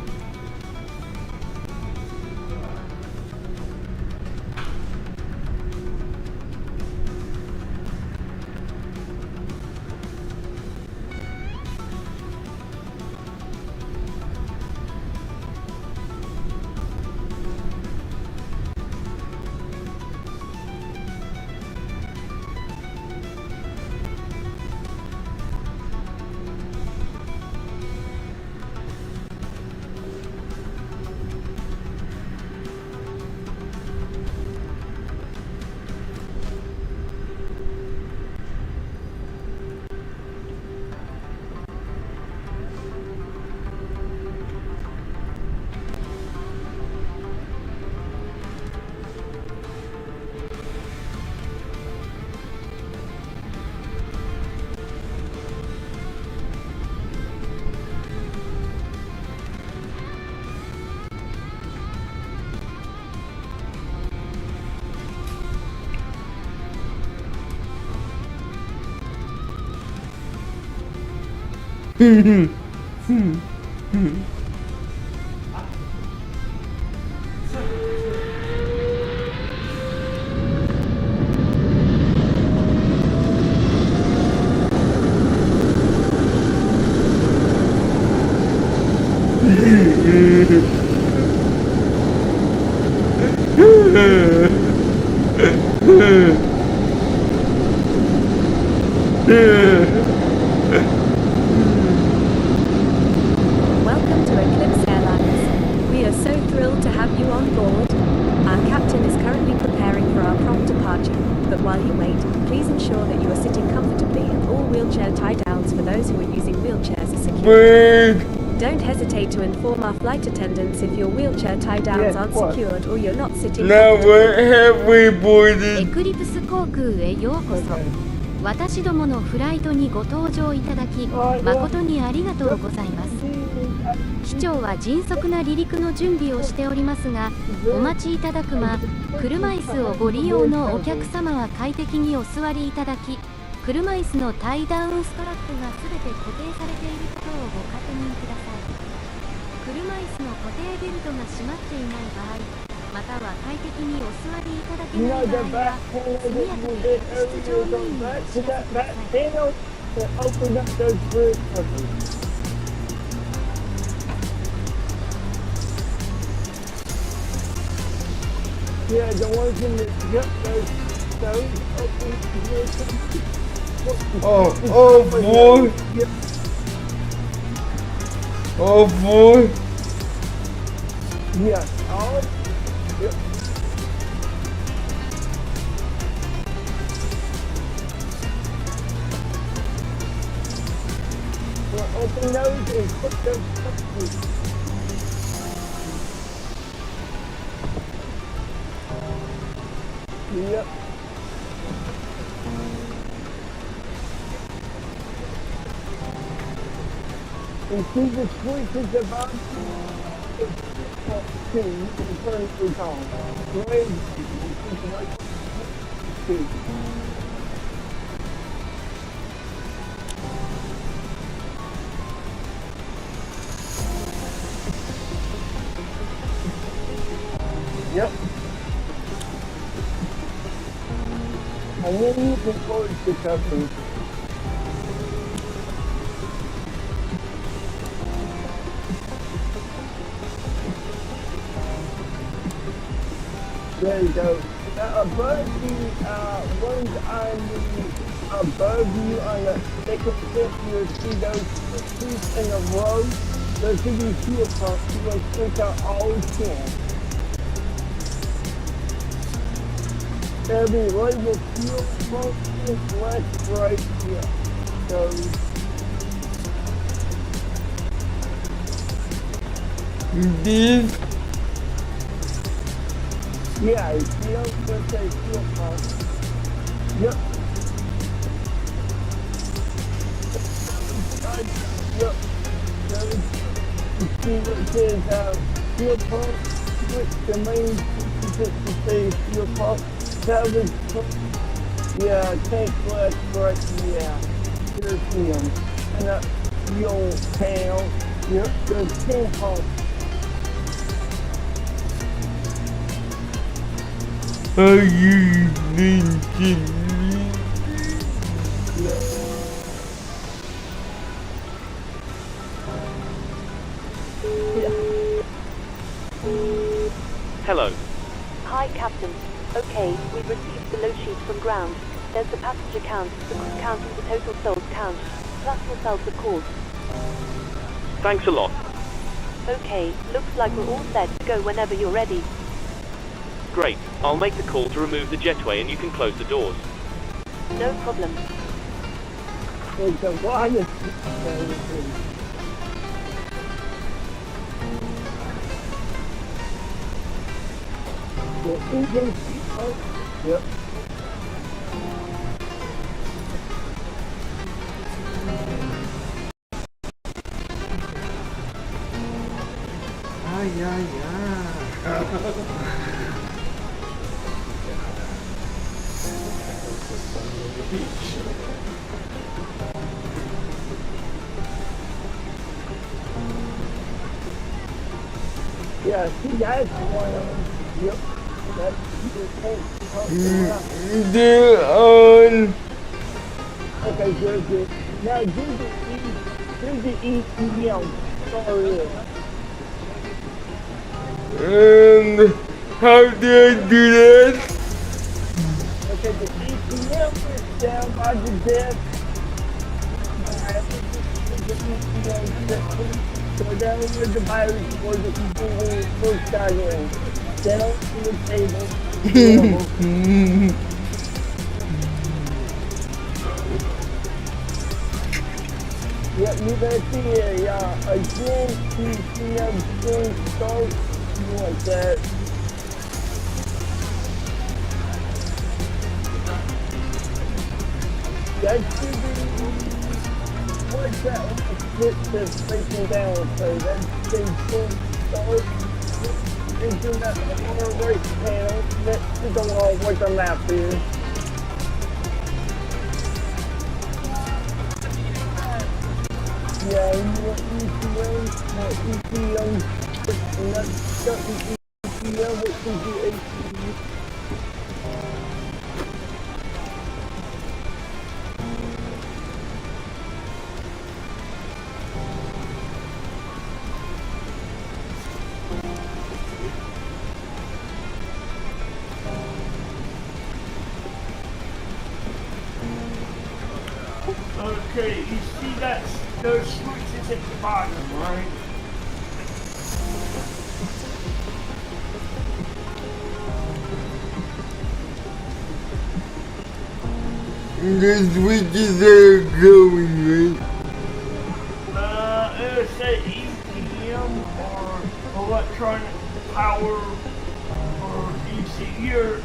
Welcome to Eclipse Airlines. We are so thrilled to have you on board. Our captain is currently preparing for our prompt departure, but while you wait, please ensure that you are sitting comfortably and all wheelchair tie-downs for those who are using wheelchairs are secured. Don't hesitate to inform our flight attendants if your wheelchair tie-downs aren't secured or you're not sitting Now comfortably. what have we boarded? エクリプス航空へようこそ。私どものフライトにご搭乗いただき、誠にありがとうございます。機長は迅速な離陸の準備をしておりますが、お待ちいただく間、車椅子をご利用のお客様は快適にお座りいただき、車椅子のタイダウンストラップがすべて固定されていることをご確認ください。車椅子の固定ベルトが閉まっていない場合、または快適にお座りいただけない場合は、速やかに出場の員にお知らせください。Yeah, the ones in the gut, those Oh boy. Oh boy. Yeah, all. Yep. We'll open those and put those up. Yep. And see the switch is about two and turn it on. Red, two. Yep. And then you can close the cover. There you go. Now above the ones on the above you on the second tip, you'll see those pieces in a row. Those should be fuel pumps. You want to switch out all 10. There'll be labeled fuel pumps left, right here. So These. yeah, you don't just say fuel pump. Yep. Yep. You see what it says, fuel pump, switch the main just to say fuel pump. Salvage pump. Yeah, tank left, right, yeah. Here's him. And up fuel panel. Yep, there's 10 pumps. Are you thinking? Hello. Hi, Captain. Okay, we've received the load sheet from ground. There's the passenger count, the crew count, and the total souls count, plus yourselves, of course. Thanks a lot. Okay, looks like we're all set to go whenever you're ready. Great. I'll make the call to remove the jetway and you can close the doors. No problem. There's a lot of yep. Ay, ay, ay. Yeah, see, that's one of them. Yep. That's They're on. okay, good. Now do the ECM. Sorry. And how do I do that? Okay, the ECM is down by the desk. So down where the virus was that you do when you first got in. Down to the table. Yep, you better see again, ECM thing start. You want that. That should be, what's that? Switch that's facing down, so that's the full start. Into that lower right panel, next to the wall where the map is. Yeah, you want ECM, and that's ECM, which is the ACU. Okay, you see those switches at the bottom, right? The switches are glowing, right? It'll say ECM or electronic power or ECU.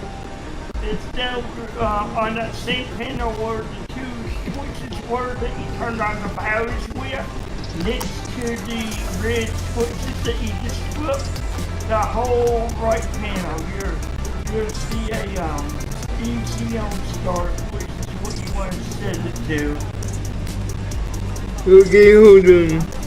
It's down on that same panel where the two switches were that you turned on the batteries with. Next to the red switches that you just flipped, the whole right panel, you'll see a ECM start, which is what you want to set it to. Okay, hold on.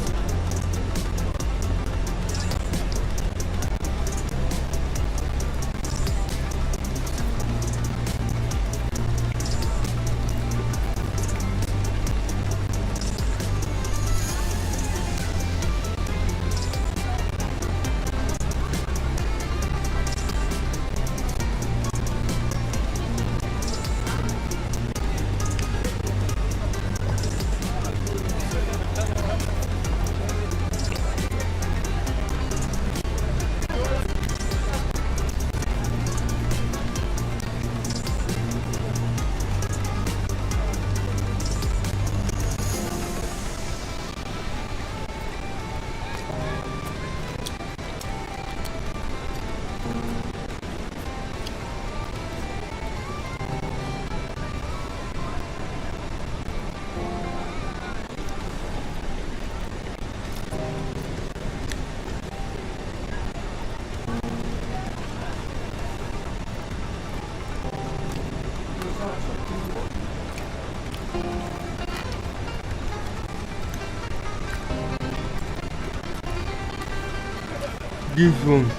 This one.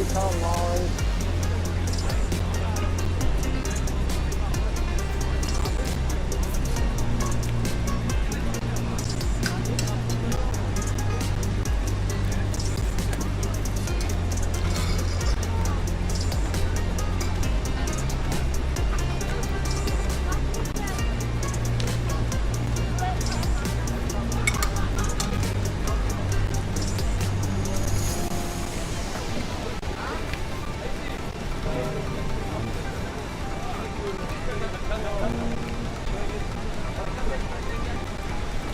become Molly.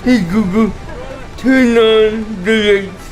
Hey Google, turn on the lights.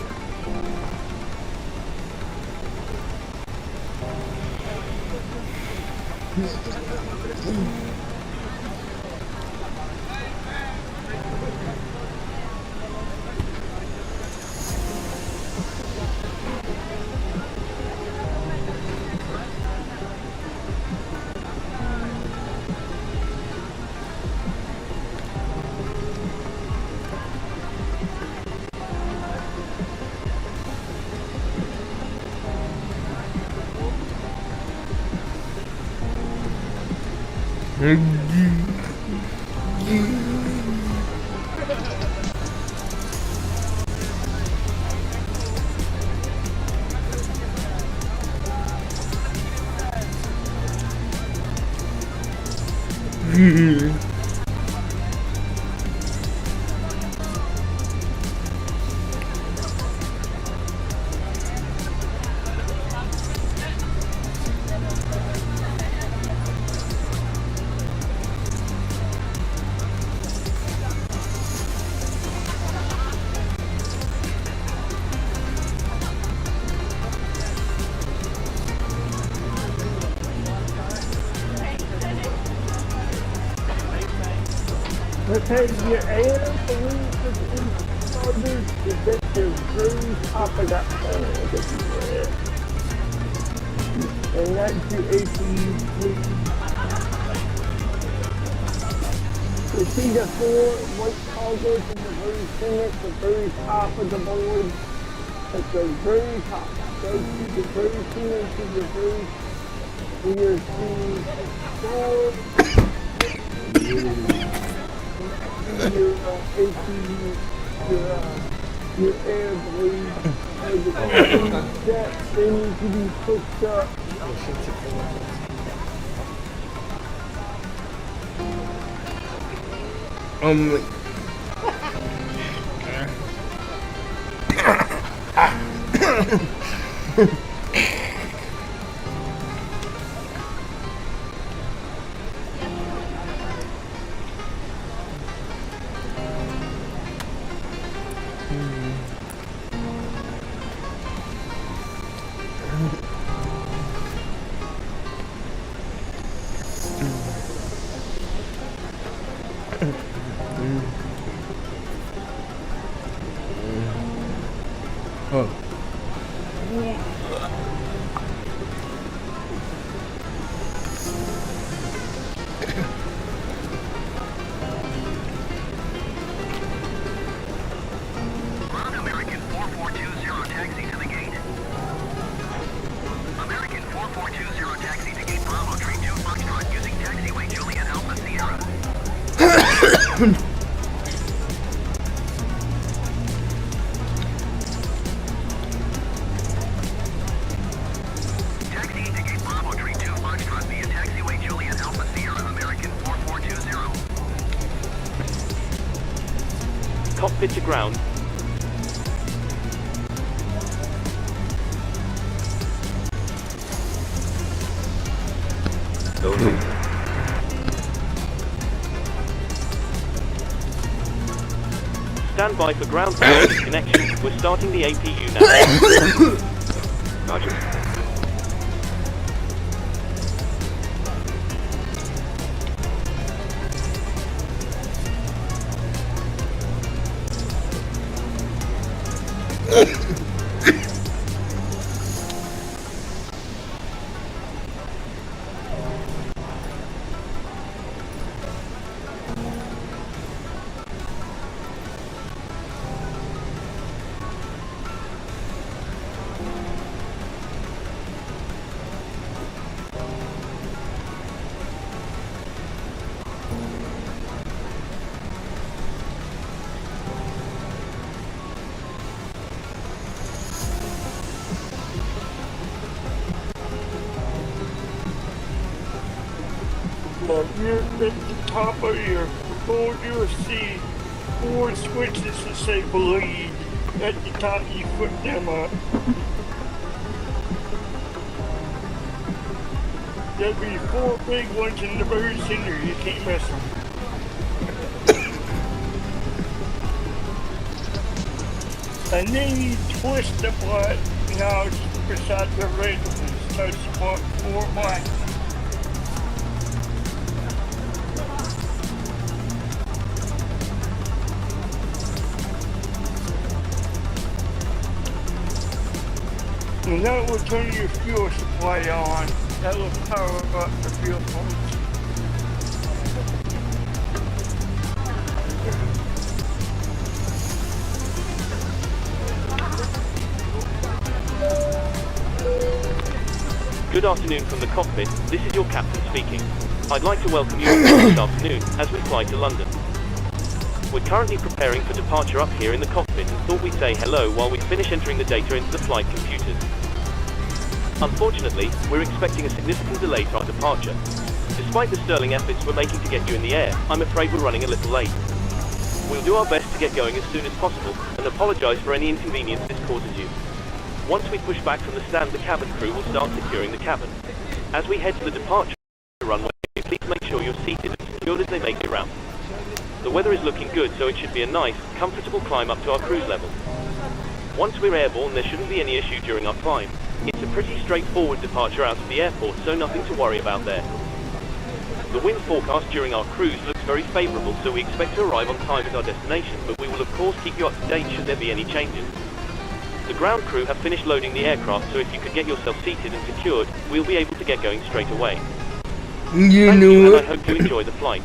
Okay, your air balloon is in starters is at the very top of that corner that you wear. And that's your APU, please. You see the four white toggles in the very center, the very top of the board? At the very top. Go to the very center to the very clear to your APU, your air blade, that they need to be pushed up. American 4420 taxi to the gate. American 4420 taxi to gate Bravo, train 2 Foxtrot using taxiway Juliet Alpha Sierra. Taxiing to gate Bravo, train 2 Foxtrot via taxiway Juliet Alpha Sierra, American 4420. Cockpit to ground. Stand by for ground power connection. We're starting the APU now. Roger. You're at the top of your board, you'll see 4 switches that say bleed. At the top, you put them up. There'll be 4 big ones in the very center, you can't miss them. And then you twist the butt, now it's beside the red one, so it's 4 black. And that will turn your fuel supply on. That will power up the fuel pump. Good afternoon from the cockpit, this is your captain speaking. I'd like to welcome you this afternoon as we fly to London. We're currently preparing for departure up here in the cockpit and thought we'd say hello while we finish entering the data into the flight computers. Unfortunately, we're expecting a significant delay to our departure. Despite the sterling efforts we're making to get you in the air, I'm afraid we're running a little late. We'll do our best to get going as soon as possible and apologise for any inconvenience this causes you. Once we push back from the stand, the cabin crew will start securing the cabin. As we head to the departure runway, please make sure you're seated and secured as they make it round. The weather is looking good, so it should be a nice, comfortable climb up to our cruise level. Once we're airborne, there shouldn't be any issue during our climb. It's a pretty straightforward departure out of the airport, so nothing to worry about there. The wind forecast during our cruise looks very favourable, so we expect to arrive on time at our destination, but we will of course keep you up to date should there be any changes. The ground crew have finished loading the aircraft, so if you could get yourself seated and secured, we'll be able to get going straight away. Thank you, and I hope you enjoy the flight.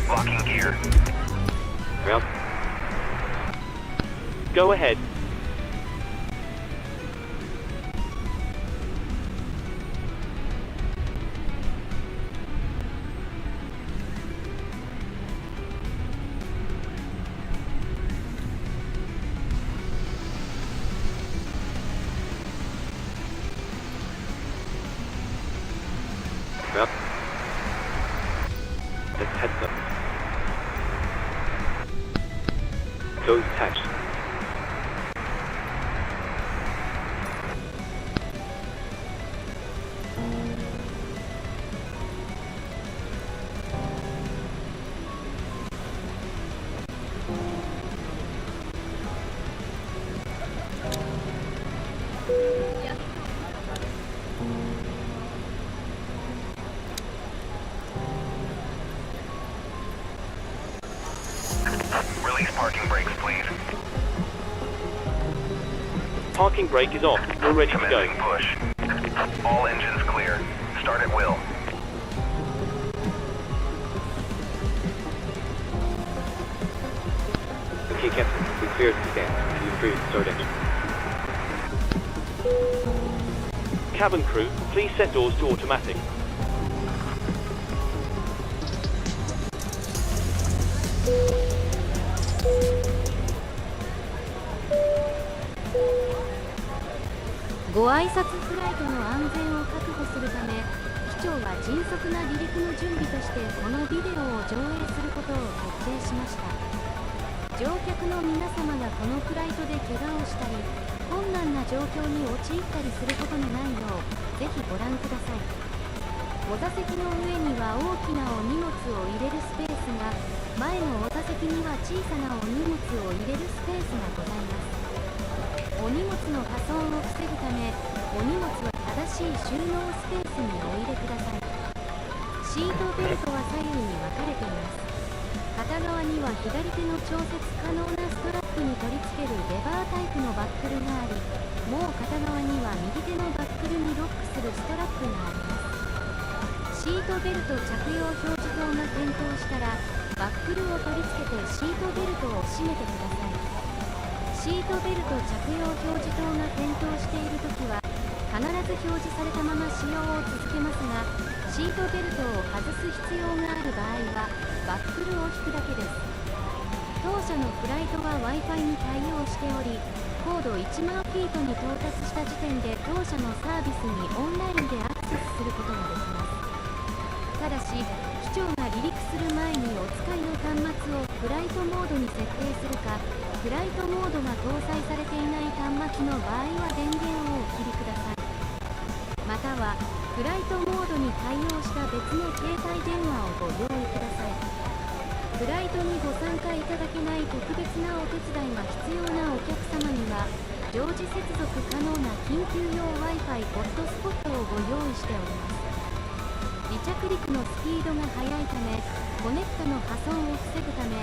Locking gear. Well, go ahead. Well, let's head up. Close hatch. Release parking brakes, please. Parking brake is off. We're ready to go. Commencing push. All engines clear. Start at will. Okay, Captain. We cleared the stand. You free to start engine. Cabin crew, please set doors to automatic.ご挨拶フライトの安全を確保するため、機長は迅速な離陸の準備としてこのビデオを上映することを決定しました。乗客の皆様がこのフライトで怪我をしたり、困難難な状況に陥ったりすることのないようぜひご覧ください。お座席の上には大きなお荷物を入れるスペースが、前のお座席には小さなお荷物を入れるスペースがございます。お荷物の破損を防ぐため、お荷物は正しい収納スペースにお入れください。シートベルトは左右に分かれています。片側には左手の調節可能なストラップに取り付けるレバータイプのバックルがあり、もう片側には右手のバックルにロックするストラップがあります。シートベルト着用表示灯が点灯したら、バックルを取り付けてシートベルトを閉めてください。シートベルト着用表示灯が点灯しているときは、必ず表示されたまま使用を続けますが、シートベルトを外す必要がある場合は、バックルを引くだけです。当社のフライトは Wi-Fi に対応しており、高度1万フィートに到達した時点で当社のサービスにオンラインでアクセスすることができます。ただし、機長が離陸する前にお使いの端末をフライトモードに設定するか、フライトモードが搭載されていない端末の場合は電源をお切りください。または、フライトモードに対応した別の携帯電話をご用意ください。フライトにご参加いただけない特別なお手伝いが必要なお客様には、常時接続可能な緊急用 Wi-Fi ホットスポットをご用意しております。離着陸のスピードが速いため、コネクタの破損を防ぐため、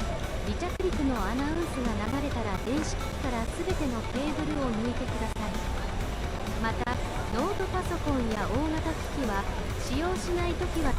離着陸のアナウンスが流れたら電子機器から全てのケーブルを抜いてください。また、ノートパソコンや大型機器は使用しないときは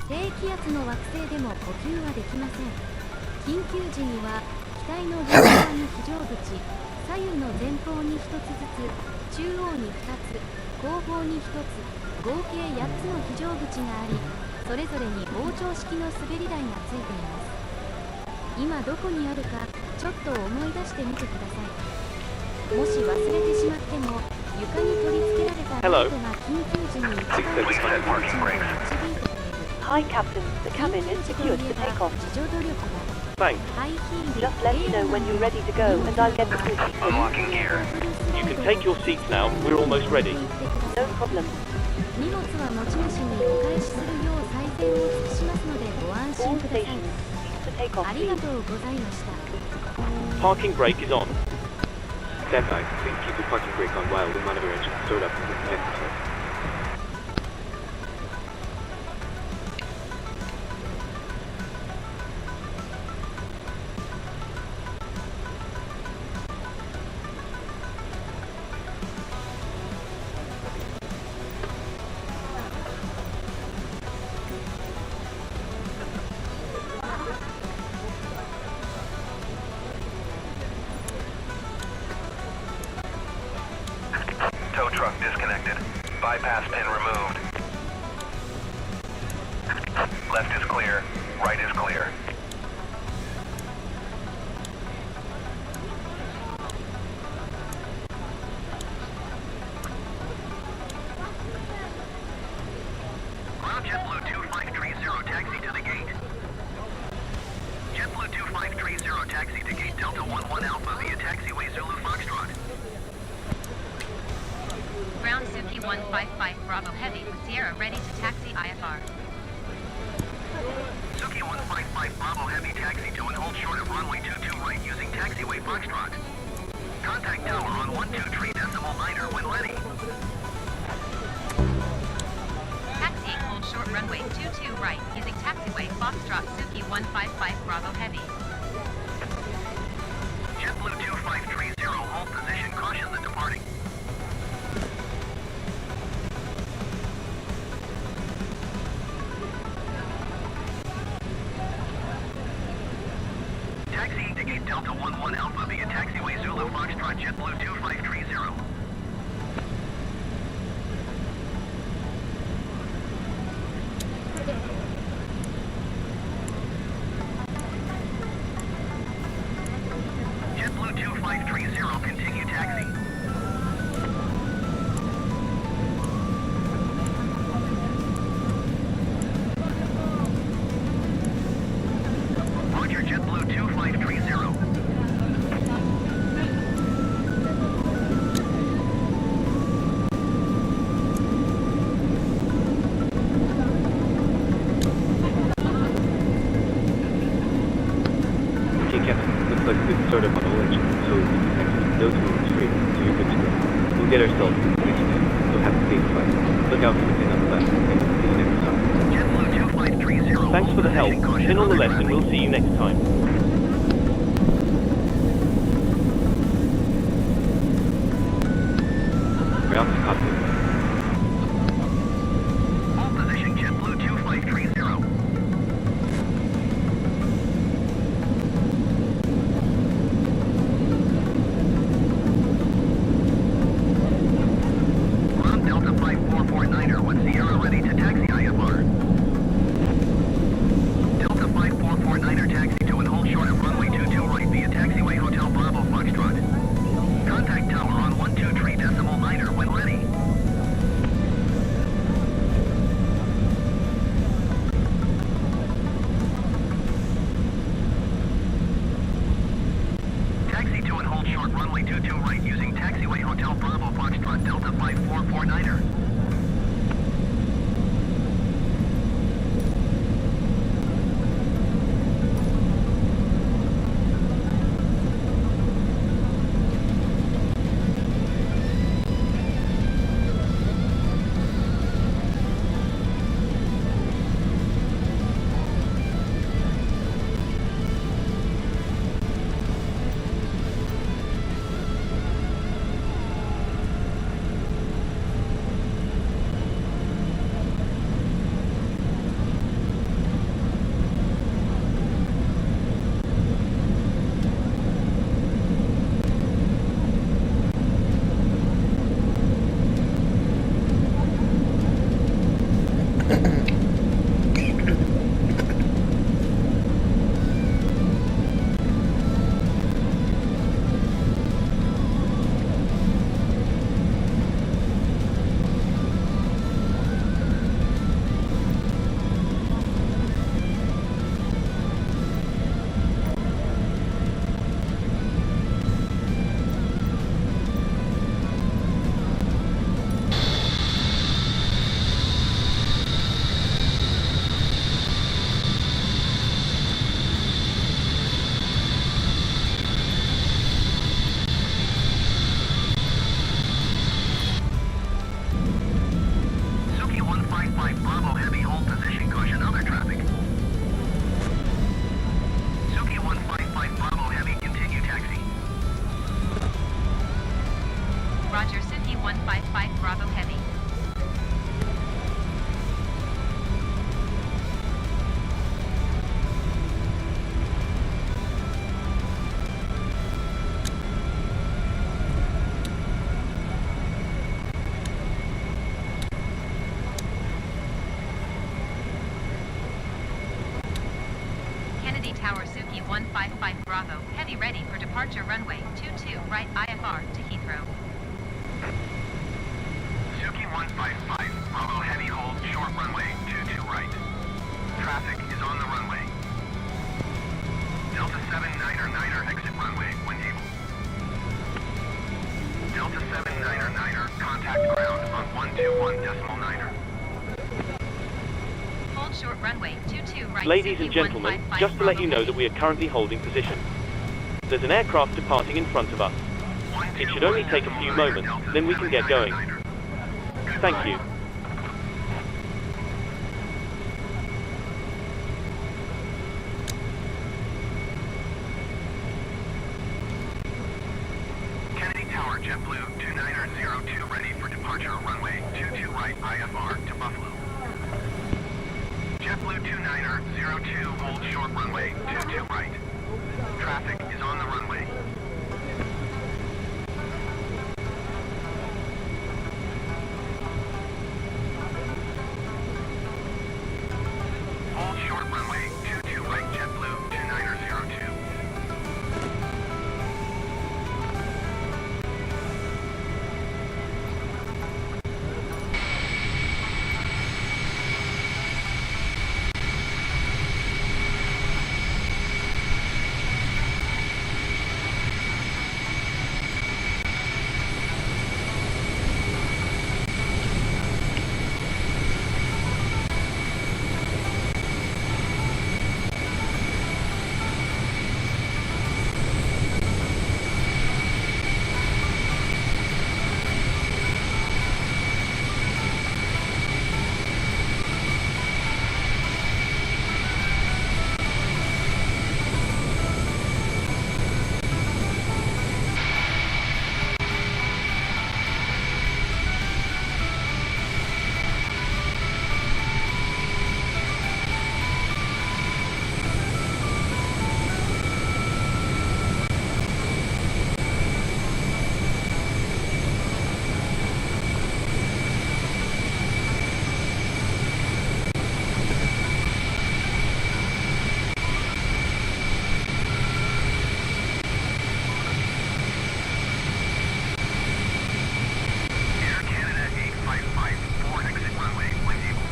低気圧の惑星でも呼吸はできません。緊急時には機体の両側に非常口、左右の前方に1つずつ、中央に2つ、後方に1つ、合計8つの非常口があり、それぞれに膨張式の滑り台がついています。今どこにあるかちょっと思い出してみてください。もし忘れてしまっても、床に取り付けられたライトが緊急時に一番近い位置まで導いてくれる。Hi, Captain. The cabin is secured for takeoff. Thanks. Just let me know when you're ready to go, and I'll get the crew seated. Unlocking gear. You can take your seats now. We're almost ready. No problem. 荷物は持ち主にお返しするよう最善を尽くしますのでご安心ください。ありがとうございました。Parking brake is on. Stand by. Please keep the parking brake on while the monitor engine is stored up in the command console. Tow truck disconnected. Bypass pin removed. Left is clear. Right is clear. Ground JetBlue 2530 taxi to the gate. JetBlue 2530 taxi to gate Delta 11 Alpha via taxiway Zulu Foxtrot. Ground Suki 155 Bravo Heavy with Sierra ready to taxi IFR. Suki 155 Bravo Heavy. Foxtrot. Contact tower on 123.9 when ready. Taxiing hold short runway 22 right using taxiway Foxtrot Suki 155 Bravo Heavy. JetBlue 2530, hold position, caution the departing. Taxiing to gate Delta 11 Alpha via taxiway Zulu Foxtrot JetBlue 2530. JetBlue 2530, continue taxi. Roger, JetBlue 2530. Okay, Captain. Looks like we've started on the engine, so we can exit those moving straight, so you're good to go. We'll get ourselves to the next step, so have a safe flight. Look out for the pin on the left, and see you next time. JetBlue 2530. Thanks for the help. Pin on the left and we'll see you next time. Ground to cockpit. Hold position, JetBlue 2530. Ground Delta 5449er, when Sierra ready to taxi IFR. Delta 5449er taxi to and hold short of runway 22 right via taxiway Hotel Bravo Foxtrot. Contact tower on 123.9 when ready. Taxi to and hold short runway 22 right using taxiway Hotel Bravo Foxtrot Delta 5449er. Suki 155 Bravo Heavy, hold position, caution other traffic. Suki 155 Bravo Heavy, continue taxi. Roger, Suki 155 Bravo Heavy. Kennedy Tower Suki 155 Bravo Heavy ready for departure runway 22 right IFR to Heathrow. Suki 155 Bravo Heavy, hold short runway 22 right. Traffic is on the runway. Delta 79er exit runway when able. Delta 79er contact ground on 121.9. Hold short runway 22 right. Ladies Suki and gentlemen, 155 just to let you Bravo know that we are currently holding position. There's an aircraft departing in front of us. It should only take a few moments, then we can get going. Thank you. Kennedy Tower, JetBlue 2902 ready for departure runway 22 right IFR to Buffalo. JetBlue 2902 hold short runway 22 right. Traffic is on the runway. Hold short runway 22 right JetBlue 2902. Air Canada 8554 exit runway when able.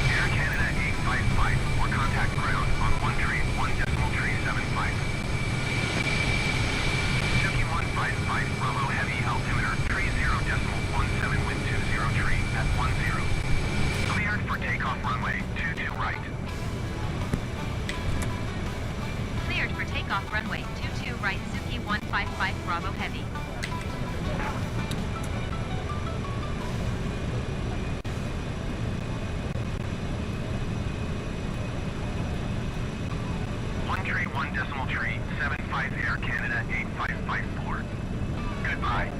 Air Canada 8554 contact ground on 1.1.75. Suki 155 Bravo Heavy altimeter 30.17 wind 20 tree at 10. Cleared for takeoff runway 22 right. Cleared for takeoff runway 22 right, Suki 155 Bravo Heavy. One tree, 1.75 Air Canada 8554. Goodbye.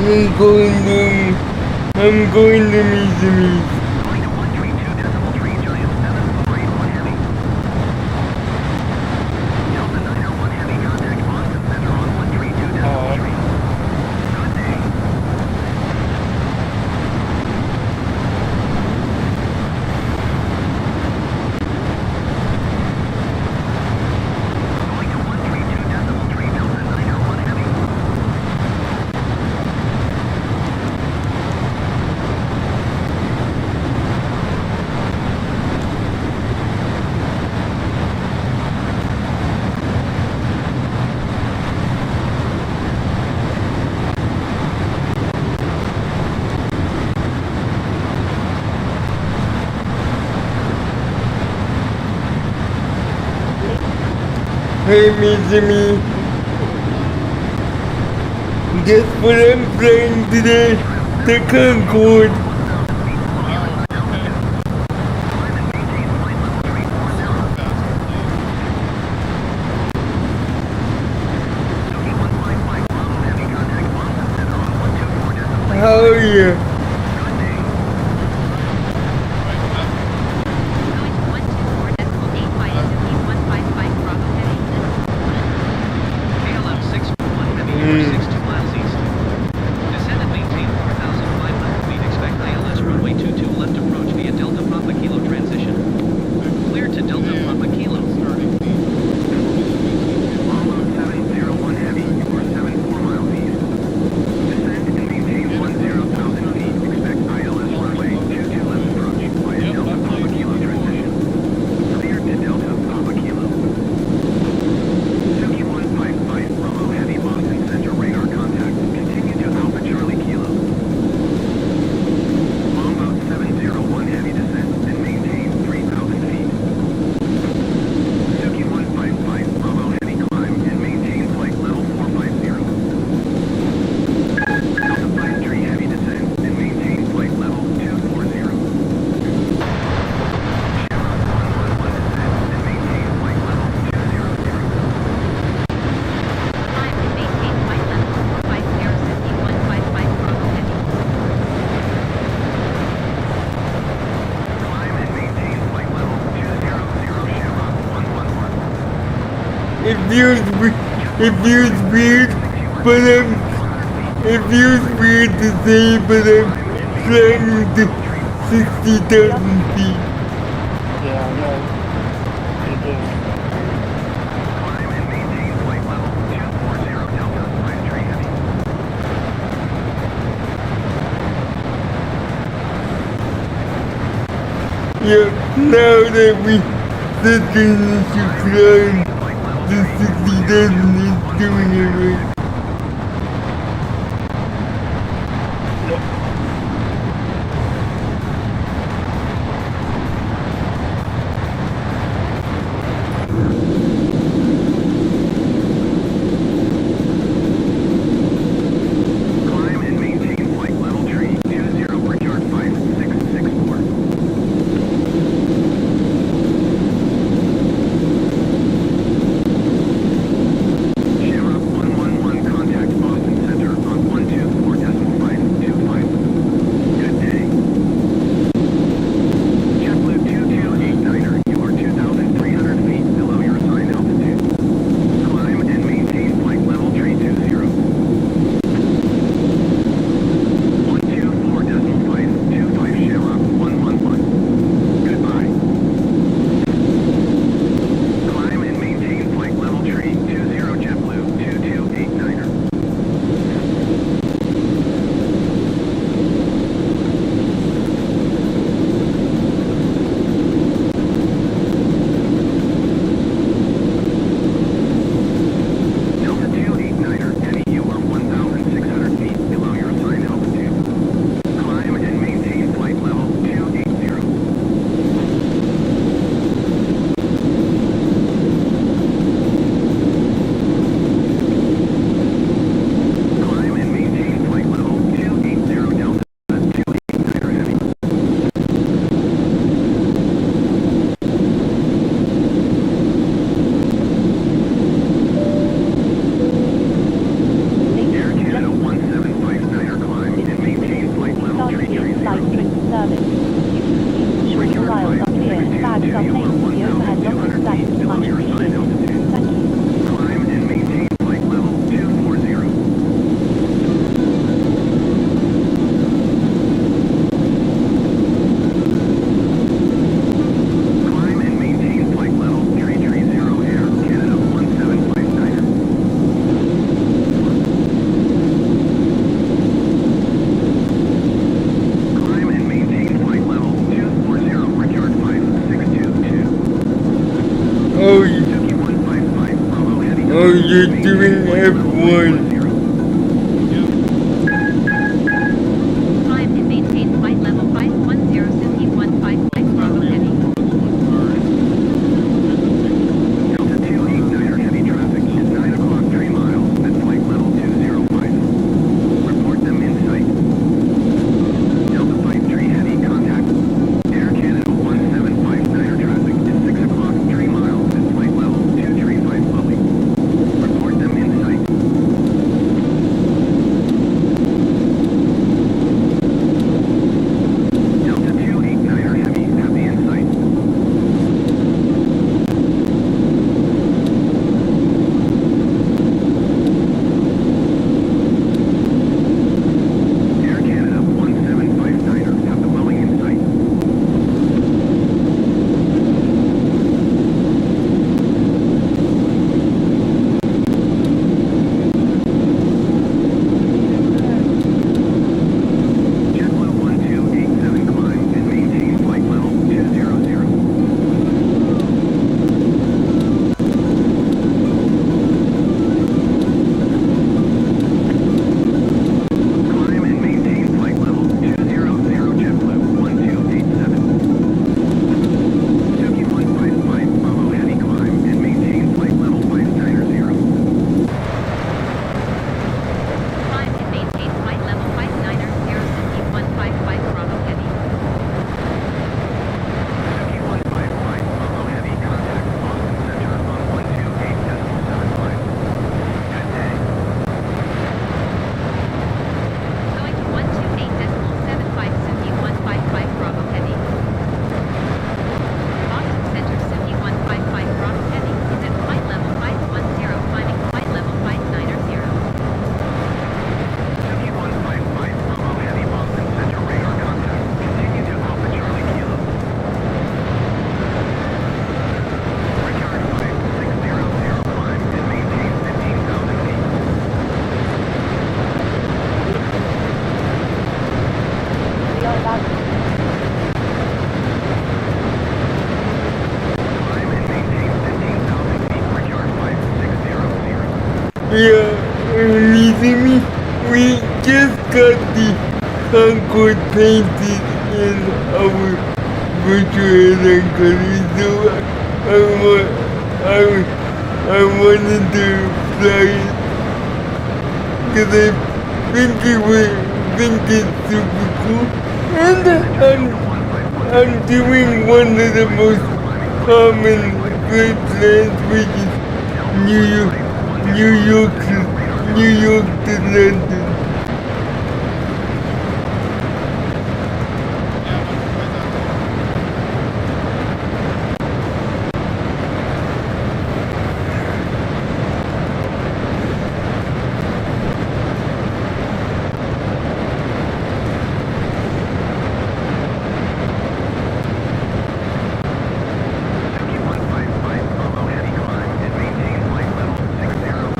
I'm going to Miami. Hey, Miami. Guess what I'm flying today? The Concorde. How are you? KLM 641 Heavy over 62 miles east. Descend and maintain 4,500 feet. Expect ILS runway 22 left approach via Delta Papa Kilo transition. Clear to Delta Papa Kilo. It feels weird, but it feels weird to say, but I'm flying to 60,000 feet. Yeah, I know. It is. Yeah, now that we sit in the climb, the 60,000 is doing it right. F1. Climb and maintain flight level 510 Suki 155 Bravo Heavy. Delta 289er heavy traffic is 9 o'clock 3 miles at flight level 205. Report them in sight. Delta 53 heavy contact. Air Canada 1759er traffic is 6 o'clock 3 miles at flight level 235 Lily. Report them in sight. Delta 289er heavy have the insight. Air Canada 1759er have the Welling in sight. JetBlue 1287 climb and maintain flight level 200. Climb and maintain flight level 200 JetBlue 1287. Suki 155 Bravo heavy climb and maintain flight level 590. Climb and maintain flight level 590 Suki 155 Bravo Heavy. Suki 155 Bravo heavy contact Boston Center on 128.75. Good day. Going to 128.75 Suki 155 Bravo Heavy. Boston Center Suki 155 Bravo Heavy is at flight level 510 climbing flight level 590. Suki 155 Bravo heavy Boston Center radar contact. Continue to Alpha Charlie Kilo. Brickyard 5600 climb and maintain 15,000 feet. Climb and maintain 15,000 feet. Brickyard 5600. Yeah, recently we just got the Concord painted in our virtual country, so I wanted to fly it because I think it's super cool, and I'm doing one of the most common flight plans, which is New York to London. Suki 155 Bravo heavy climb and maintain flight level 600.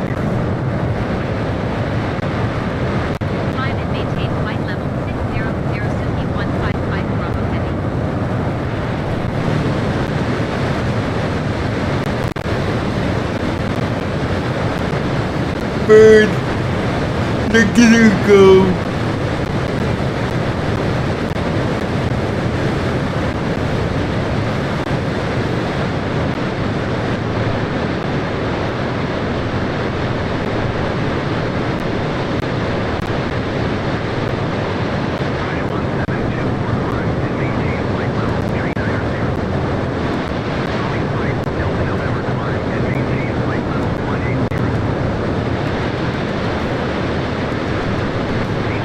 Climb and maintain flight level 600 Suki 155 Bravo Heavy. Bird, look at her go. Maintain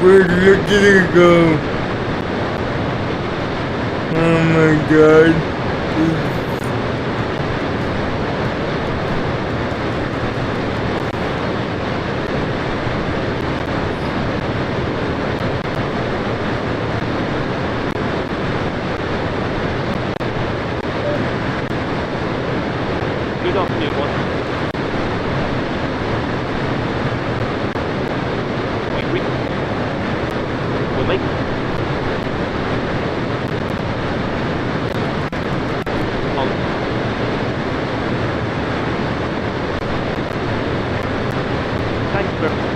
But look at it go. Oh my god. Good afternoon, one. We're making... Thanks very much.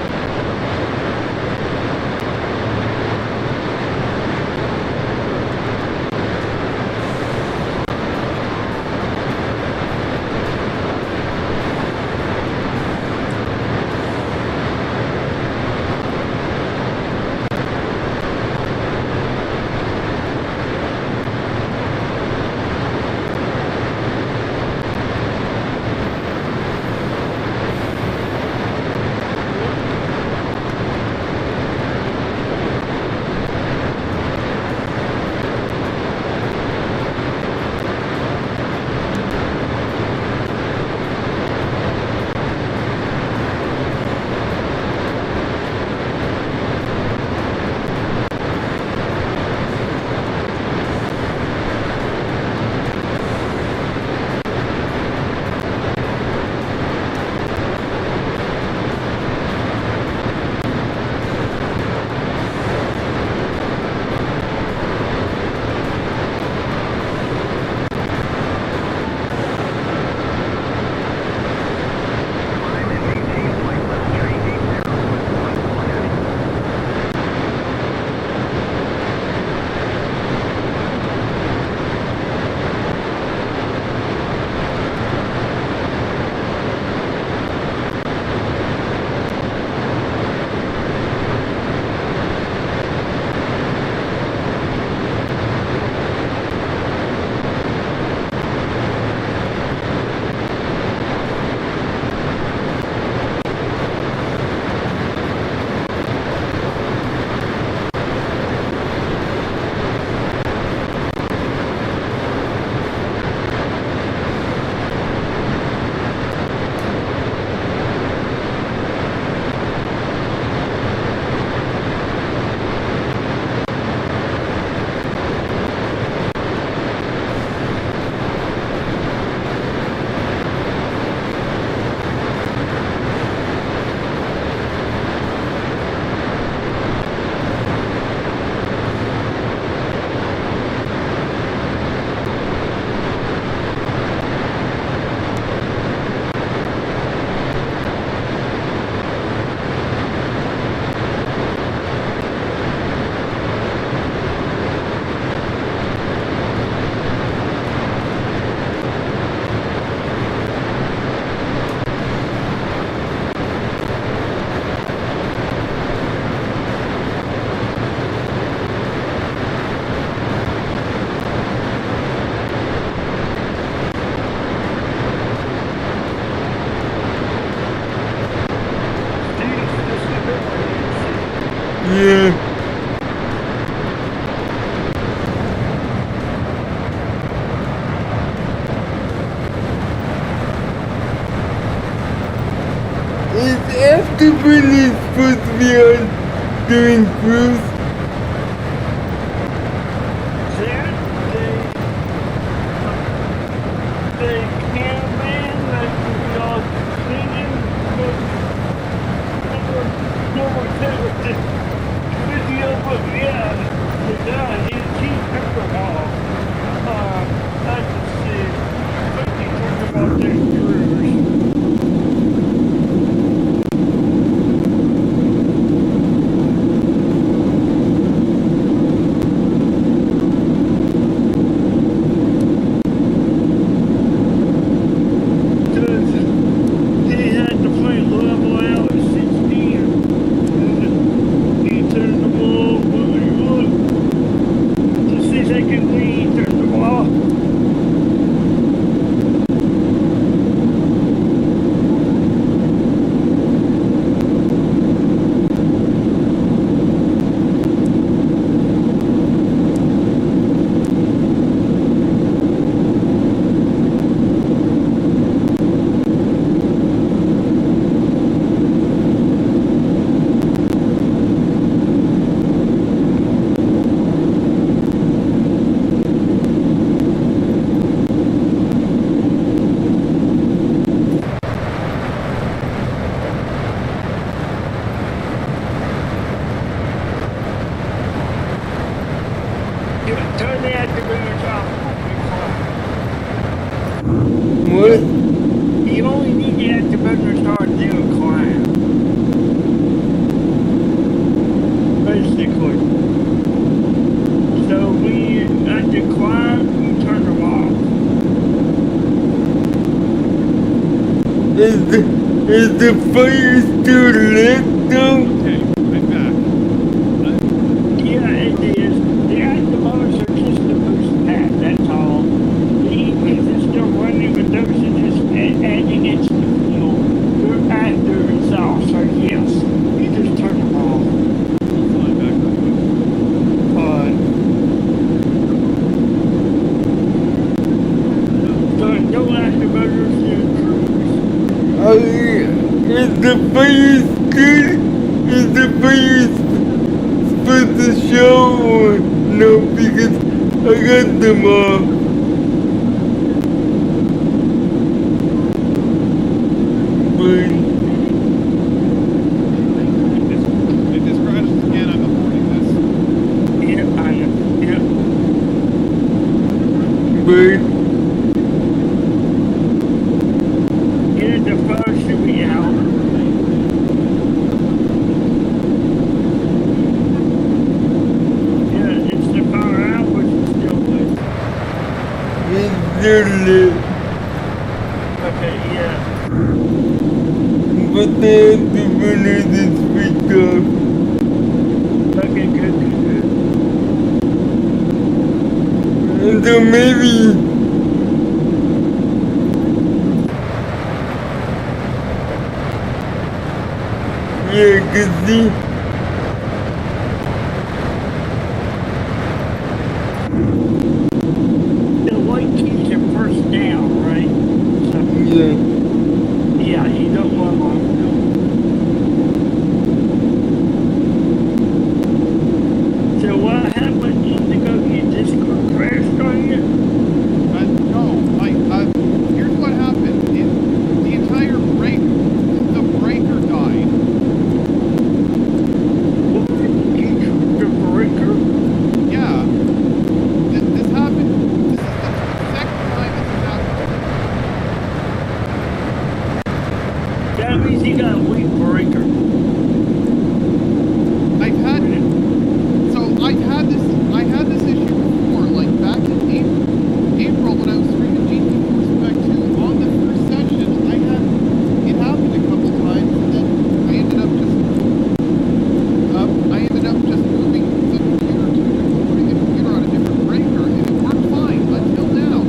Yeah. Is afterburner supposed to be on during cruise? The cameraman that we all singing, no more video, but yeah, the guy, he's pickleball. I just see, what do you think about that cruise? Turn the afterburners off. What? You only need the afterburners on zero climb. Basically. So when you at the climb, you turn them off. Is the fire still lit though? Okay, I'm back. Yeah, it is. The afterburners are just the boost pad, that's all. The EPs are still running, but those are just adding extra fuel. They're after it's off, so yes, you just turn them off. No afterburners in cruise. Is the fire still? Is the fire supposed to show or no? Because I got them off. But If this crashes again, I'm aborting this. Yeah, I know. Yeah. but Yeah, the fire should be out. Yeah, it's the power out, but it's still lit. it's still lit. Okay, yeah. But they have to finish this switch off. Okay, good. And so maybe yeah, cause see The white keys are first down, right? So, yeah. yeah, you don't want them. So what happened? Indigo, you just crashed on you? No, here's what happened. The entire the breaker died. The breaker? Yeah. This happened. This is the second time this has happened. That means you got a weak breaker. I had this issue before, like back in April when I was streaming GT Force Spec 2 on the first session. It happened a couple times, and then I ended up just moving the computer to putting the computer on a different breaker, and it worked fine until now.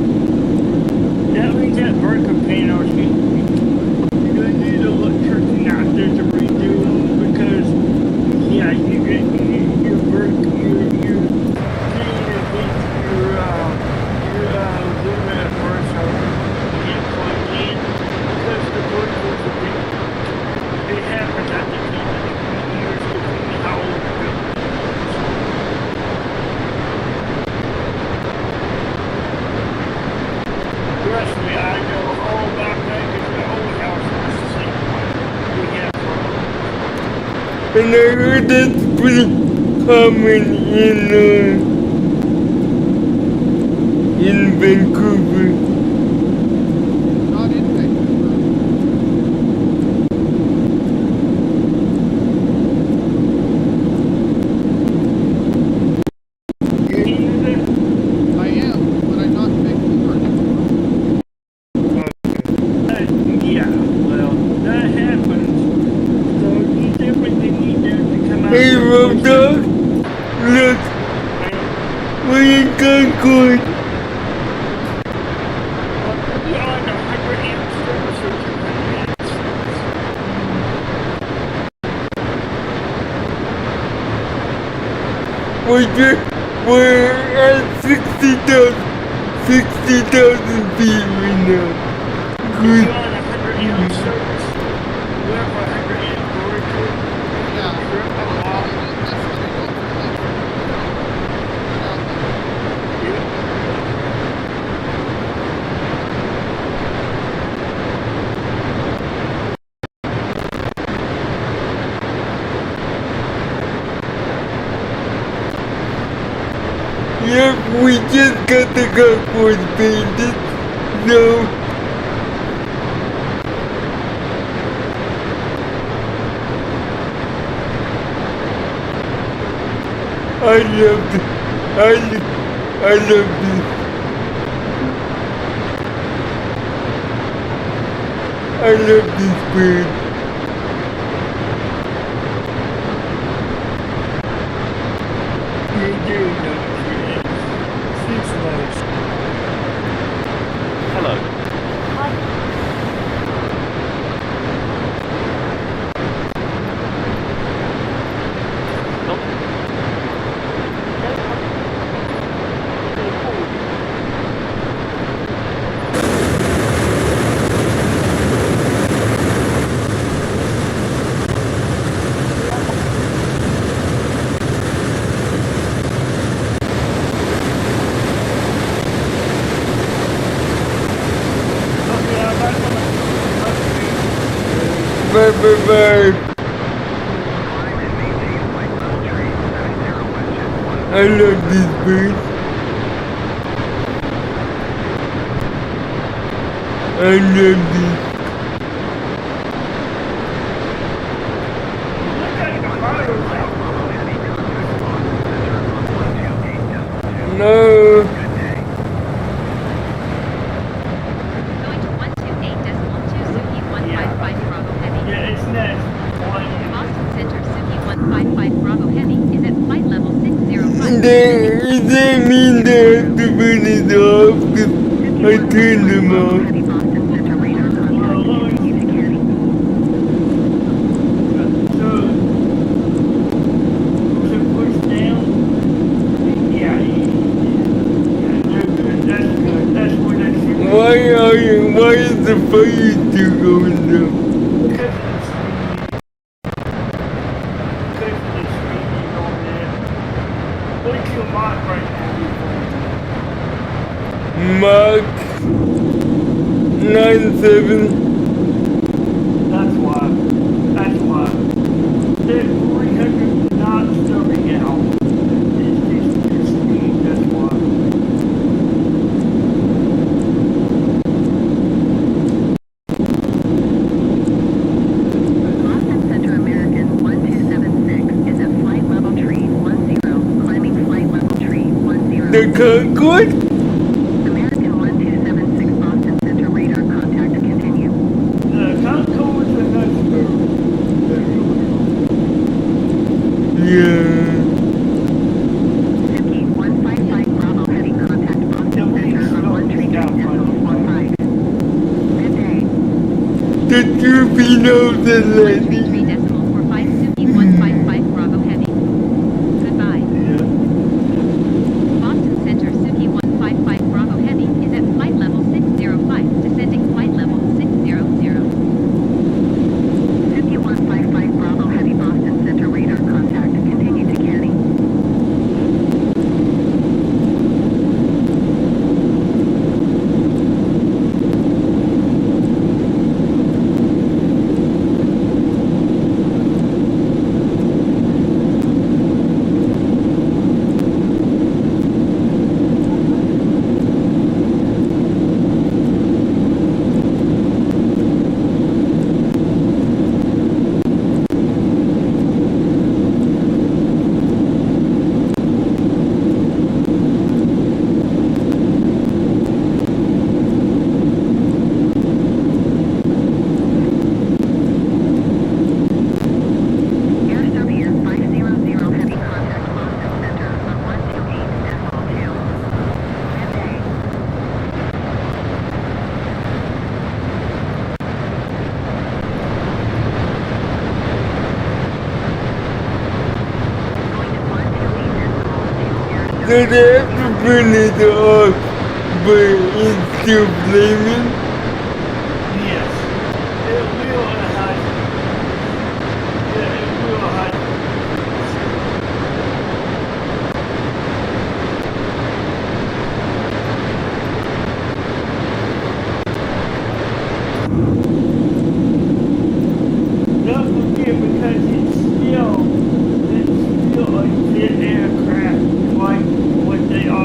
That means that breaker panel, you're gonna need an electrician out there to redo them because, yeah, your break, your lumen first can't plug in because the breakers are big. It happens at the years between how old the building is. Trust me, I know all about that because the old house was the same way. We had problems. And I heard that's pretty common in Vancouver. Not in Vancouver. I am, but I'm not in Vancouver anymore. Yeah, well, that happens. So you definitely need them to come out. Hey, Road Dog, look, we're in Concord. Beyond 100 amp services and 100 amp We're at 60,000 feet right now. Good. Beyond 100 amp service. We have 100 amp breaker. Yep, we just got the carport painted, so I love it. I love this. I love this bird. Hello. Bye bye bye. I love this bird. I love this. No. Going to 128.2 Suki 155 Bravo Heavy. Yeah, it's next. Boston Center Suki 155 Bravo Heavy is at flight level 605. Does that mean they have to burn it off? 'Cause I turned them off. Why is the fire still going down? What's your mark right now? Mark 97. That's why. They're 300 knots starting out. It's just speed, that's why. Boston Center American 1276 is at flight level tree 10, climbing flight level tree 10. The Concorde? American 1276 Boston Center radar contact continue. The Concorde's a nice bird. Yeah. Suki 155 Bravo heavy contact Boston Center on 139.45. Good day. The torpedoes are landing. 3.45 Suki 155 Bravo Heavy. Goodbye. Boston Center Suki 155 Bravo Heavy is at flight level 605, descending flight level 600. Suki 155 Bravo heavy Boston Center radar contact continue to Canny. So they have to burn it off, but it's still flaming? Yes. It will hide. Yeah, it will hide. Don't forget, because it's still a jet aircraft, like what they are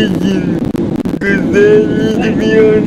collision does that need to be on?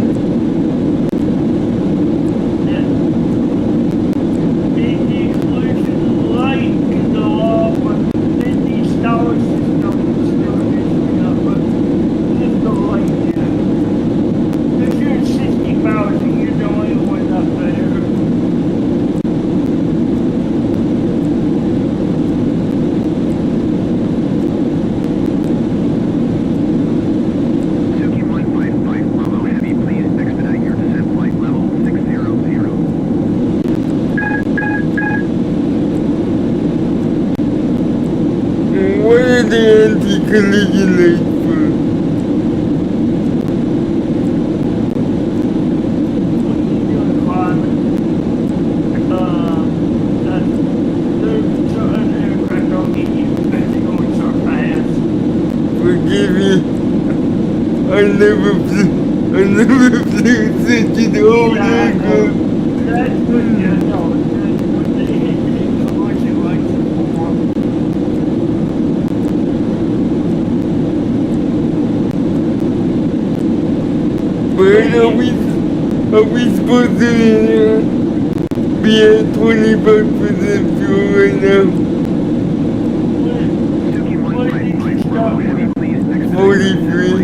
Anti-collision lights for? Forgive me. I never played such an old aircraft. That's good, yeah, no, But are we supposed to be at 25% fuel right now? 43.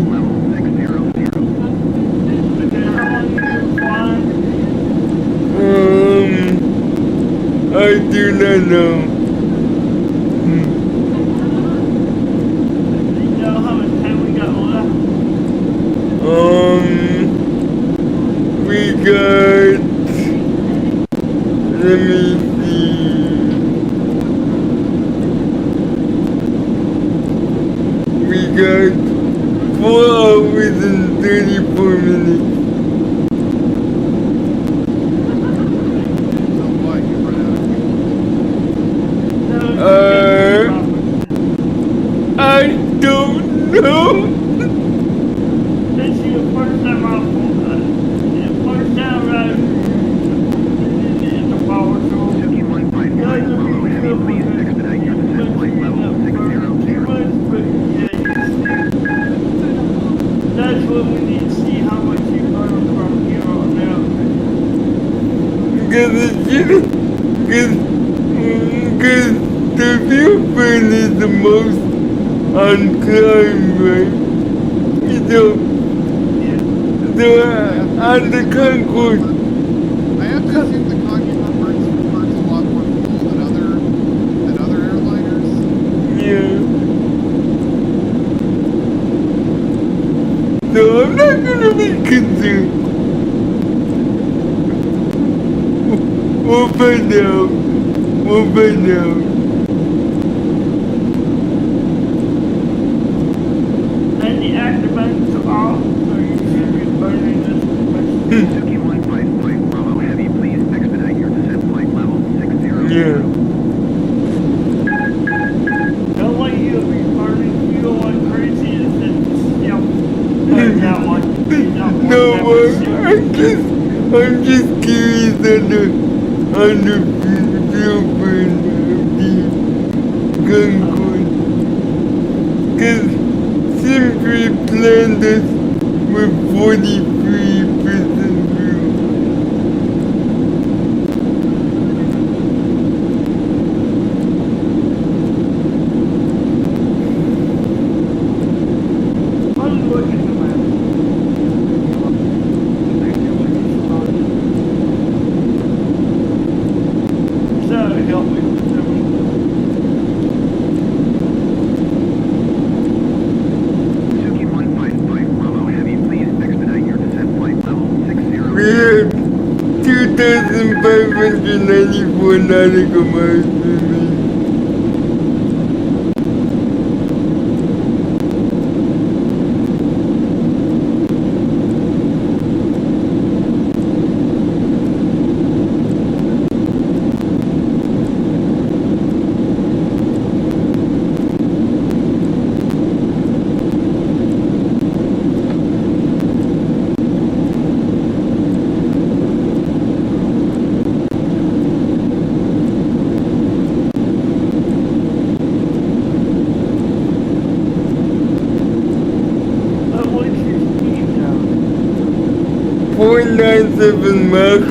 I do not know. We got, let me see, we got 4 hours and 34 minutes. I don't know. That's what we need to see how much you learn from here on out. Because the fuel burn is the most on climb, right? So on the Concorde. I have to assume the Concorde burns a lot more fuel than other airliners. Yeah. So I'm not gonna be concerned. We'll find out. We'll find out. And the afterburners are off, so you should be burning this much. Suzuki 155 Bravo Heavy, please expedite your descent flight level 600. Yeah. Don't let you be burning fuel like crazy and then burn that one. No, I'm just curious on the fuel burn of the Concorde. Cause Simply planned us with 43% fuel. We have 2,594 nautical miles remaining. 497 Mach.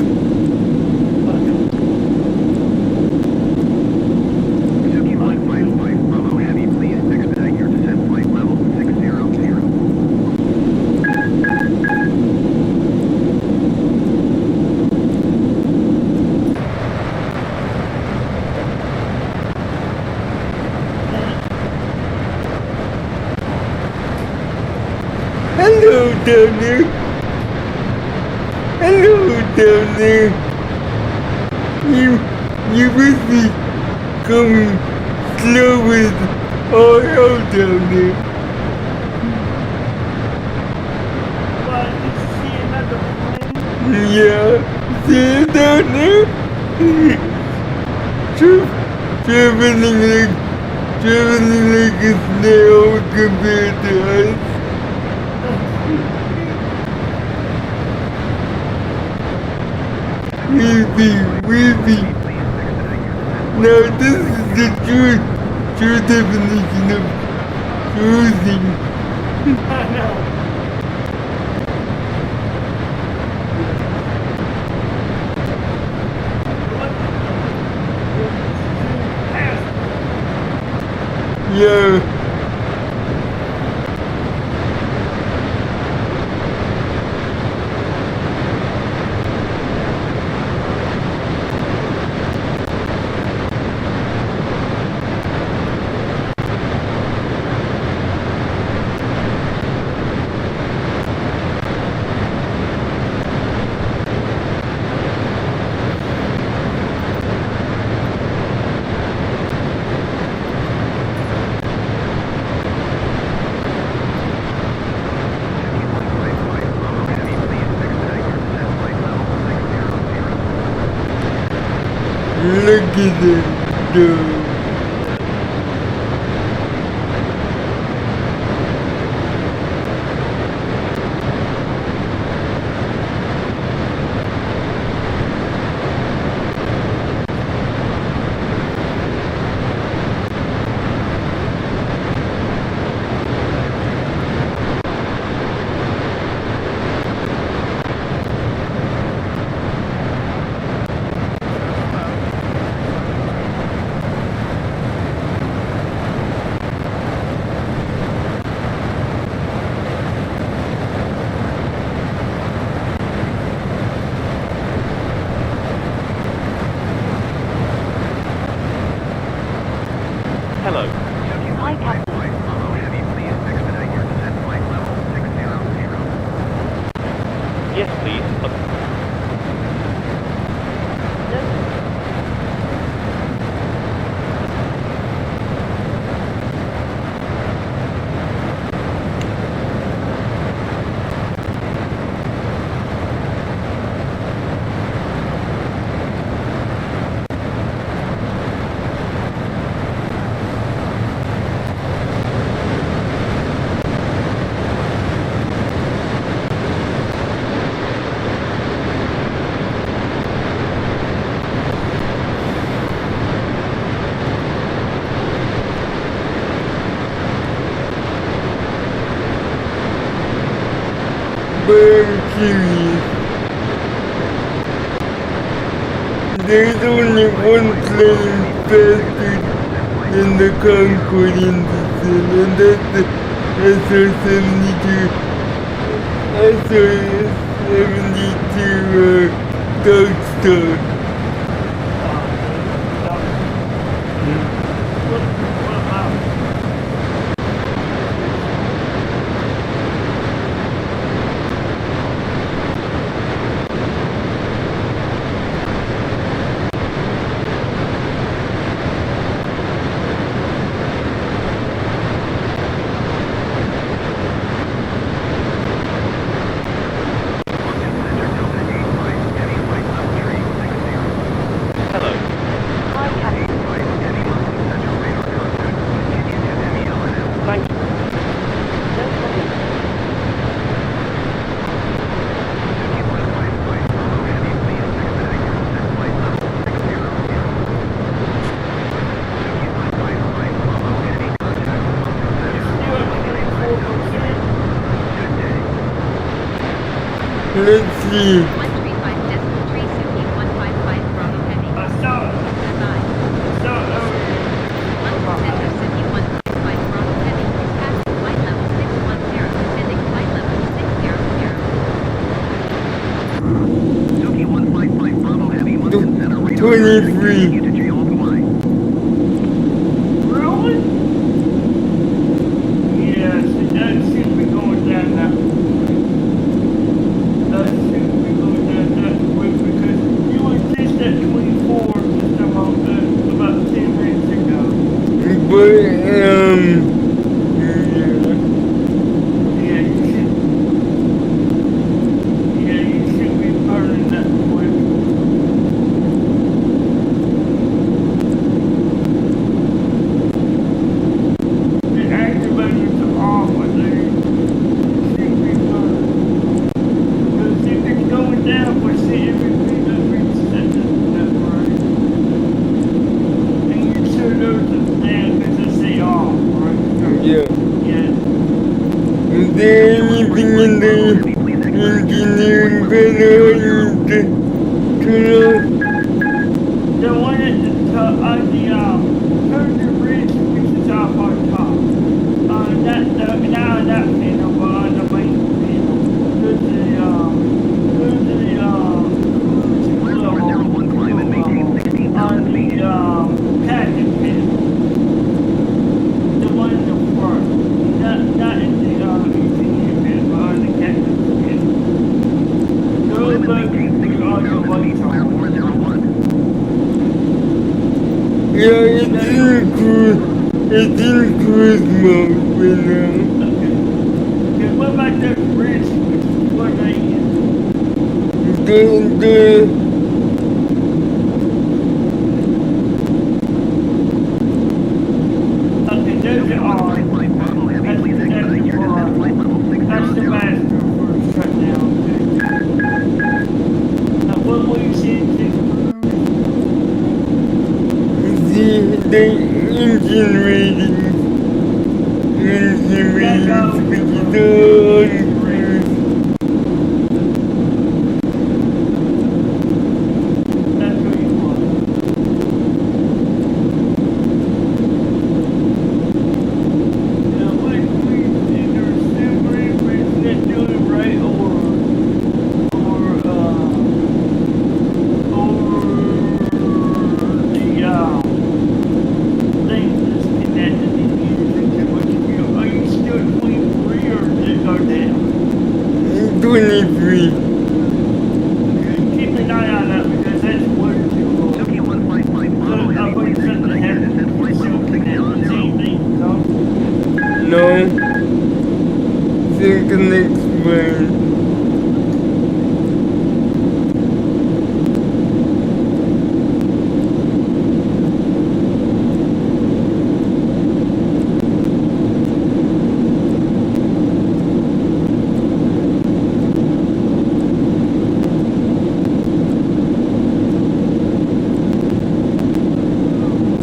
Hello down there. Hello down there. You must be coming slow with all out down there. What, did you see another plane? Yeah, see it down there? Traveling like a snail compared to us. Weepy. Now this is the true definition of cruising. I know. Yeah. Look at it go. Hello. Hi, Captain. Yes, please. I'm curious. There's only one plane faster than the Concorde in the sun, and that's the SR-72 Darkstar. Hello. Hi, Captain. Thank you. No problem. Let's see. 135.3 Suki 155 Bravo Heavy. Goodbye. Center Suki 155 Bravo Heavy is passing flight level 610, descending flight level 600. Suki 155 Bravo Heavy, Mountain Center, radar 23. you to JLPY. Really? Yes, it does seem to be going down that way. Does seem to be going down that way because you were just at 24 just about 10 minutes ago. But, Yeah, you should be burning that quick. The activators are off, I think. Should be burning. Because if it's going down, we're seeing everything that we've set that right. And you sure those are down because they say off, right? yeah. Yeah. Is there anything in the engineering panel I need to turn off? The one at the top, on the, turn the bridge, which is off on top. Not that panel, but on the main panel. There's the packet panel. The one in the front. Not in the, engineering panel, but on the captain's panel. Those buttons are on the lights on. Yeah, it's in cruise mode right now. Okay, what about that bridge switch? What are they in? Okay, those are on. That's the master for shutdown. What will you see in The engine ratings. Engine ratings begin. That's what you want. Now, what if we either assume we're not doing it right or the thing that's connected to you. Are you still 23 or did it go down? 23. Keep an eye on that because that's way too low. Suki 155 Bravo I Heavy, put something descend heavy. flight level 600. Same thing, no? No. Think next one.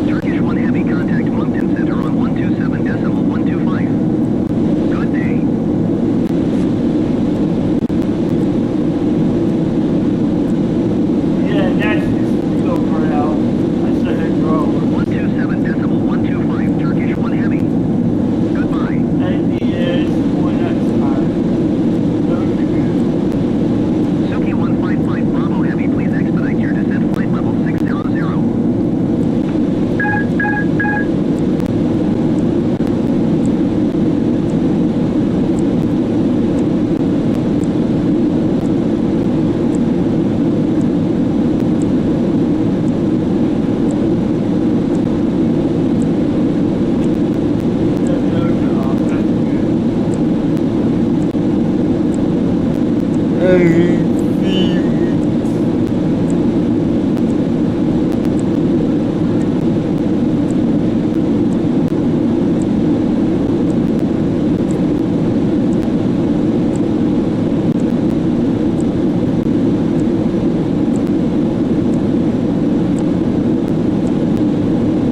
Turkish 1 Heavy, contact Moncton Center on 127.125. Good day. Yeah, that's just go for it out. That's the head roll. 127.125, Turkish 1 Heavy. Goodbye. ADS, boy, that's high. Those are good. Suki 155 Bravo Heavy, please expedite your descent flight level 600.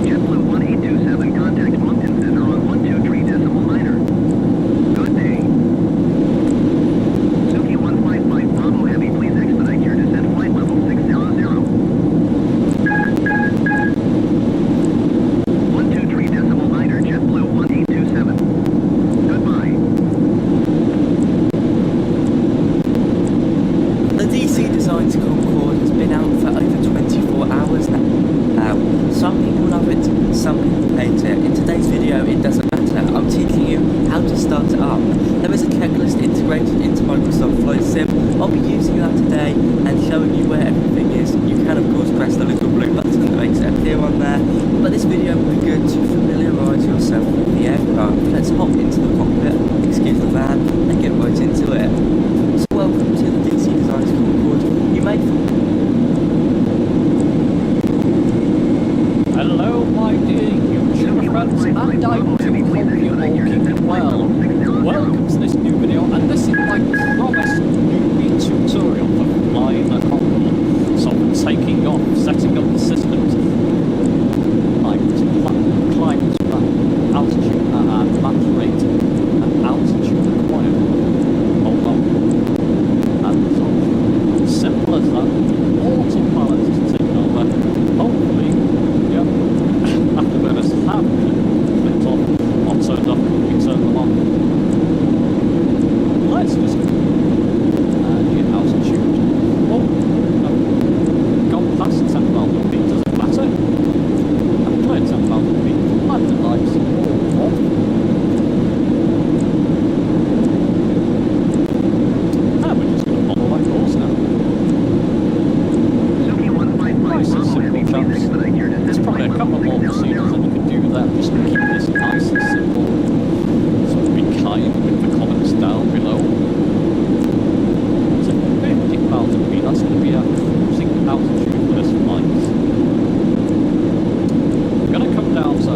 JetBlue 1827, contact Moncton Center on 123.9. Good day. Suki 155 Bravo Designs Concorde has been out for over 24 hours now. Some people love it, some people hate it. In today's video, it doesn't matter. I'm teaching you how to start it up. There is a checklist integrated into Microsoft Flight Sim. I'll be using that today and showing you where everything is. You can of course press the little blue button that makes it appear on there, but this video will be good to familiarise yourself with the aircraft. Let's hop into the cockpit, excuse the van, and get right into it. So welcome to the DC Designs Concorde. You may... Hello, my dear YouTube friends, and I do hope you're all keeping well. Welcome to this new video, and this is my promised newbie tutorial for flying a Concorde. So I'm taking off, setting up the systems, climb to altitude and max rate and altitude required. Hold on. And so, simple as that. Autopilot is taken over. Hopefully, yep, afterburners have flipped on or turned off. We turn them on. Let's just get altitude. Oh, I've gone past 10,000 feet. Does it matter? I've cleared 10,000 feet. And the lights all off. And we're just going to follow that course now. Nice and simple, chaps. There's probably a couple more procedures that you can do there just to keep this nice and simple. So we kind with the comments down below. So 50,000 feet, that's going to be a cruising altitude for this flight. We're going to come down to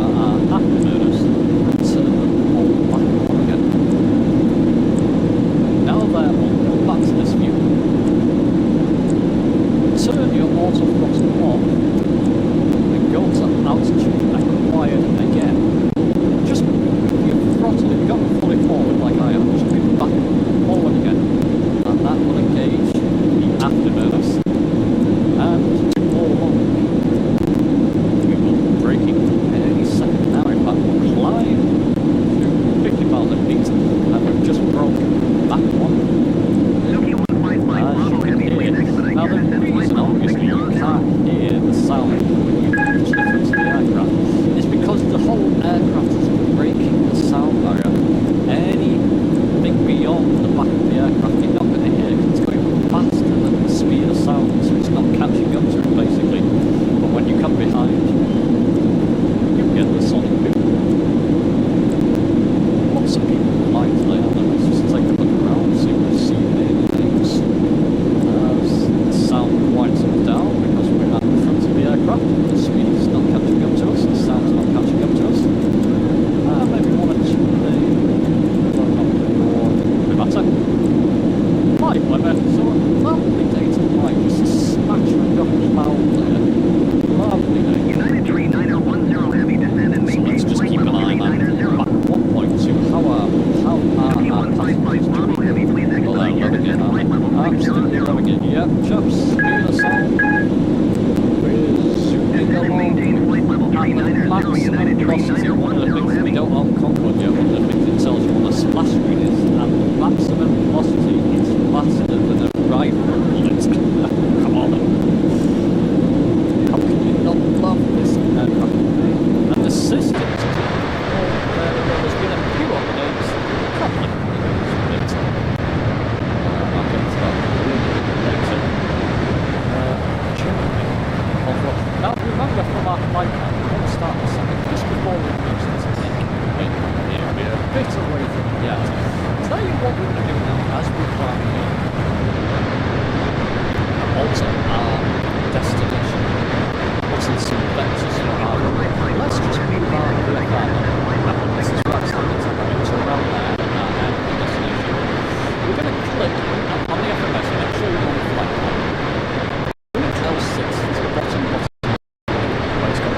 afterburners and turn them all back on again. Now they're on, come back to this view. Turn your auto throttle off and go to altitude acquired again. Just move your throttle, you've got to pull it forward like I am, just move it back forward again. And that will engage the afterburners. And all on. We will be braking any second now. In fact, we'll climb to 50,000 feet and we've just broken back one. Now the reason obviously you can't hear the sound when you reach the front of the aircraft is because the whole aircraft is breaking the sound barrier. Anything beyond the back of the aircraft you're not going to hear because it's going faster than the speed of sound, so it's not catching up to it basically. But when you come behind, you get the sonic boom. Lots of people fly today, aren't they? Let's just take a look around, see if we see any things. Sound winds up down because we're at the front of the aircraft. The speed is not catching up to us, the sound's not catching up to us. Maybe one or two matter. Right, so a lovely day tonight, just smattering up cloud there. Lovely day. United 3910 heavy descend and so let's just keep an eye on that. Back 1.2, how are passengers doing? Well, they're loving it, aren't they? Absolutely loving it. Yep, chaps, hear the sound. We're zooming along at the maximum velocity. One of the things we don't on Concorde yet, one of the things it tells you what the splash screen is, and the maximum velocity is faster than a rifle bullet. Come on. How can you not love this aircraft? And the systems, there's been a few updates, a couple of updates, I'll get to that a little bit later. Now remember from our flight plan, we want to start the second just before we reach this big area, a bit away from the edge. Tell you what we're going to do now as we climb here. Alter our destination. What's in some vectors for our runway? Let's just move our VFR. This is right to around there in our airport destination. We're going to click on the FMS and I'll show you on the flight plan. L6 is the bottom where it's got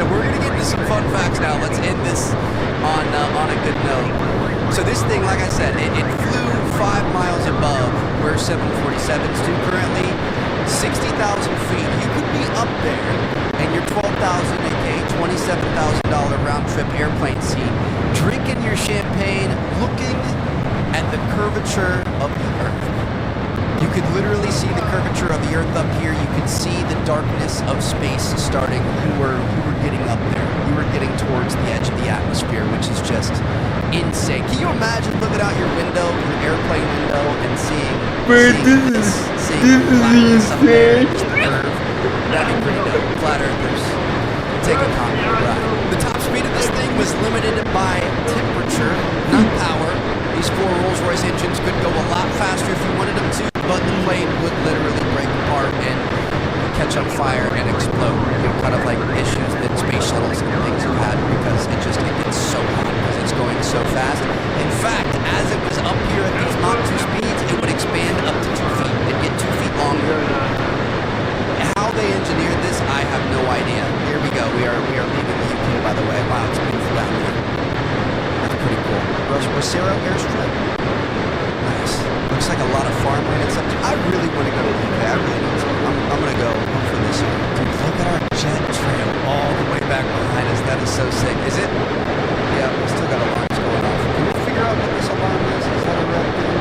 So we're gonna get into some fun facts now. Let's end this on a good note. So this thing, like I said, it flew 5 miles above where 747s do currently, 60,000 feet. You could be up there in your $12,000, aka $27,000 round trip airplane seat, drinking your champagne, looking at the curvature of the Earth. You could literally see the curvature of the Earth up here. You could see the darkness of space starting. You were getting up there. You were getting towards the edge of the atmosphere, which is just insane. Can you imagine looking out your window, your airplane window, and seeing blackness up there, just the Earth? That'd be pretty dope. Flat Earthers, take a Concord ride. The top speed of this thing was limited by temperature, not power. These 4 Rolls-Royce engines could go a lot faster if you wanted them to, but the plane would literally break apart and catch on fire and explode. You know, kind of like issues that space shuttles and things have had because it gets so hot because it's going so fast. In fact, as it was up here at these Mach 2 speeds, it would expand up to 2 feet and get 2 feet longer. How they engineered this, I have no idea. Here we go. We are leaving the UK, by the way. Wow, it's beautiful down here. That's pretty cool. Rosero Airstrip. Nice. Looks like a lot of farmland and stuff. I really want to go to the UK. I really need to. I'm going to go for this year. Dude, look at our jet trail all the way back behind us. That is so sick. Is it? Yeah, we still got alarms going off. Can we figure out what this alarm is? Is that a red thing?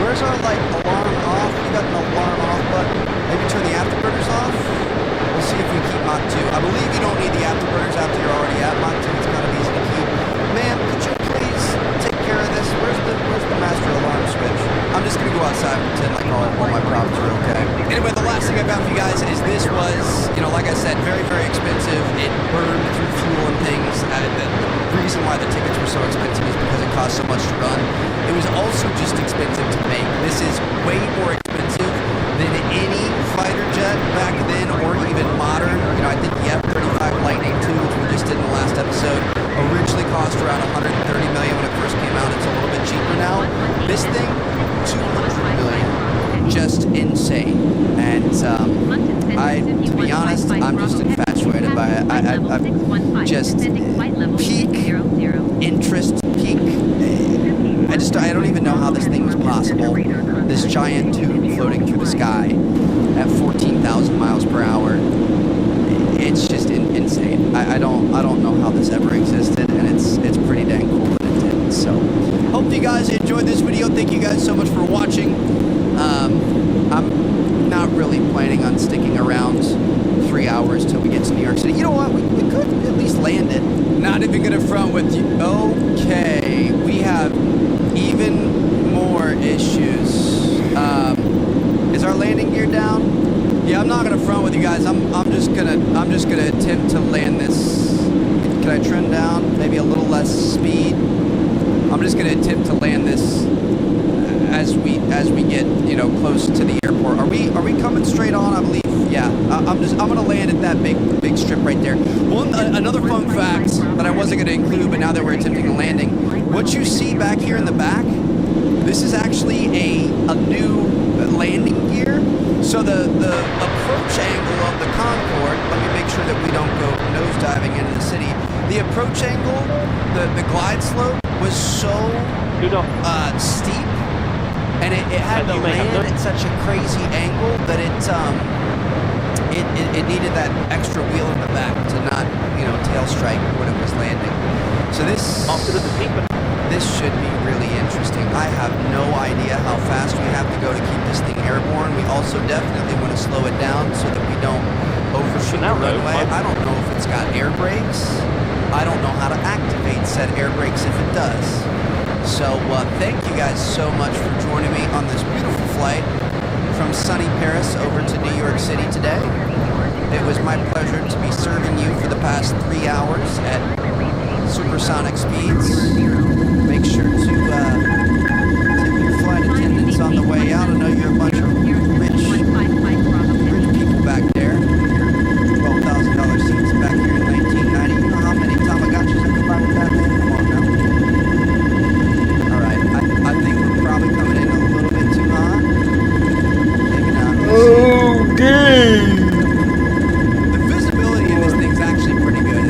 Where's our, alarm off? We got an alarm off button. Maybe turn the afterburners off? We'll see if we keep Mach 2. I believe you don't need the afterburners after you're already at Mach 2. It's kind of easy to keep. Man, could you please take care of this? Where's the master alarm switch? I'm just gonna go outside and pretend like all my problems are okay. Anyway, the last thing I found for you guys is this was, like I said, very, very expensive. It burned through fuel and things. The reason why the tickets were so expensive is because it cost so much to run. It was also just expensive to make. This is way more expensive than any fighter jet back then, or even modern. I think the F-35 Lightning II, which we just did in the last episode, originally cost around $130 million when it first came out. It's a little bit cheaper now. This thing, $200 million, just insane. And to be honest, I'm just infatuated by it. I just peak interest, I don't even know how this thing was possible. This giant tube floating through the sky at 14,000 miles per hour. It's just insane. I don't know how this ever existed, and it's pretty dang cool that it did. So, hope you guys enjoyed this video. Thank you guys so much for watching. I'm not really planning on sticking around 3 hours till we get to New York City. You know what? We could at least land it. Not even gonna front with you. Okay, we have even more issues. Is our landing gear down? Yeah, I'm not gonna front with you guys. I'm just gonna attempt to land this. Can I trim down? Maybe a little less speed. I'm just gonna attempt to land this as we get close to the airport. Are we coming straight on? I believe. Yeah. I'm gonna land at that big strip right there. Another fun fact that I wasn't gonna include, but now that we're attempting a landing, what you see back here in the back, this is actually a new landing gear. So the approach angle of the Concorde, let me make sure that we don't go nosediving into the city. The approach angle, the glide slope was so steep, and it had to land at such a crazy angle that it needed that extra wheel in the back to not tail strike when it was landing. So this should be really interesting. I have no idea how fast we have to go to keep this thing airborne. We also definitely want to slow it down so that we don't overshoot the runway. I don't know if it's got air brakes. I don't know how to activate said air brakes if it does. So thank you guys so much for joining me on this beautiful flight from sunny Paris over to New York City today. It was my pleasure to be serving you for the past 3 hours at supersonic speeds. Make sure to tip your flight attendants on the way out. I know you're a bunch of rich people back there. $12,000 seats back here in 1990. You know how many Tamagotchis I could buy with that? Come on now. Alright, I think we're probably coming in a little bit too hot. Maybe not. Okay. The visibility in this thing's actually pretty good.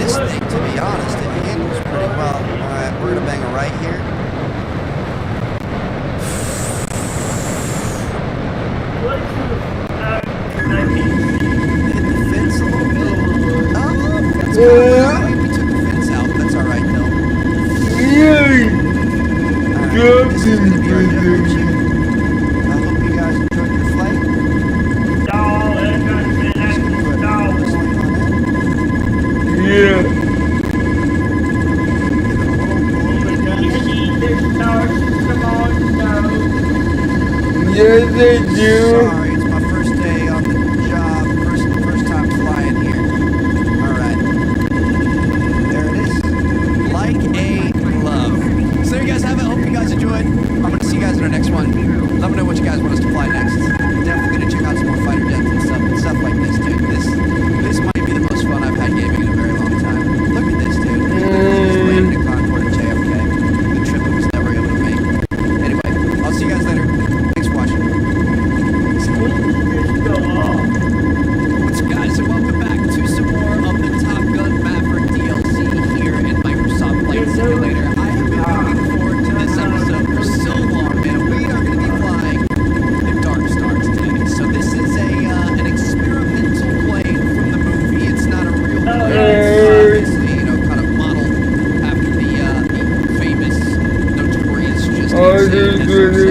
this thing, to be honest. It handles pretty well. Alright, we're gonna bang a right here. Hit the fence a little bit. Oh, that's good. We took the fence out. That's alright, though. Alright, this is gonna be our differential. I hope you guys enjoyed your flight. Yeah. Yes, I do. Sorry, it's my first day on the job. First time flying here. Alright. There it is. Like a glove. So there you guys have it. Hope you guys enjoyed. I'm gonna see you guys in our next one. Let me know what you guys want us to fly next. Definitely gonna check out some more fighter jets and stuff like this, dude. This might be the most fun I've had gaming in a very long time. Look at this, dude. Just landed in Concorde at JFK. The trip I was never able to make. Anyway, I'll see you guys later. Thanks for watching. What's up, guys, and welcome back to some more of the Top Gun Maverick DLC here in Microsoft Flight Simulator. I have been looking forward to this episode for so long, man. We are going to be flying the Dark Star today. So this is an experimental plane from the movie. It's not a real plane. It's obviously, you know, kind of modeled after the famous, notorious, just insane SR-71 Blackbird.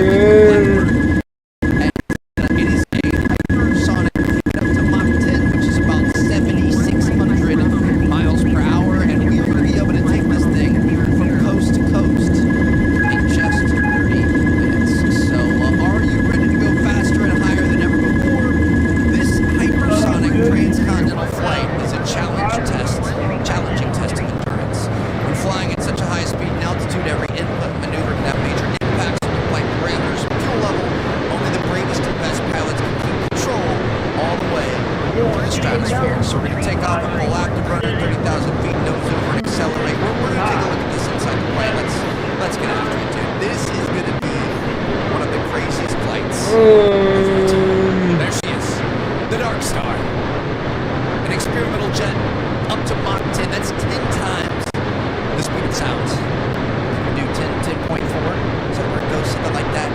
It is a hypersonic up to Mach 10, which is about 7,600 miles per hour, and we are going to be able to take this thing from coast to coast in just 30 minutes. So, are you ready to go faster and higher than ever before? This hypersonic transcontinental flight is a challenging test of endurance. When flying at such a high speed and altitude, every input maneuver can have major impacts on the flight parameters and fuel level. Only the bravest and best pilots can keep control all the way through the stratosphere. So we're going to take off and pull afterburner at 30,000 feet, nose over and accelerate. We're going to take a look at this inside the plane. Let's get after it, dude. This is going to be one of the craziest flights. There she is, the Dark Star. An experimental jet up to Mach 10. That's 10 times the speed of sound. We do 10.4. Is that where it goes? Something like that.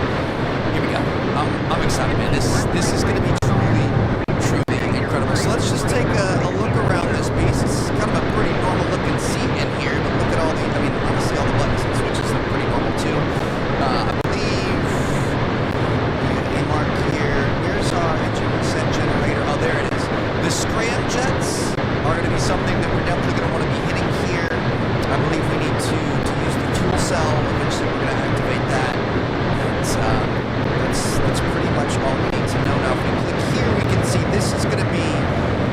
Here we go. I'm excited, man. This is going to be truly incredible. So let's just take a look around this piece. It's kind of a pretty normal looking seat in here, but look at all the, I mean, honestly, all the buttons and switches look pretty normal too. I believe a mark here. Where's our engine reset generator? Oh, there it is. The scramjets are going to be something that we're definitely going to want to be hitting here. I believe we need to use the fuel cell. Eventually, we're going to activate that. That's pretty much all we need to know. Now, if we click here, we can see this is going to be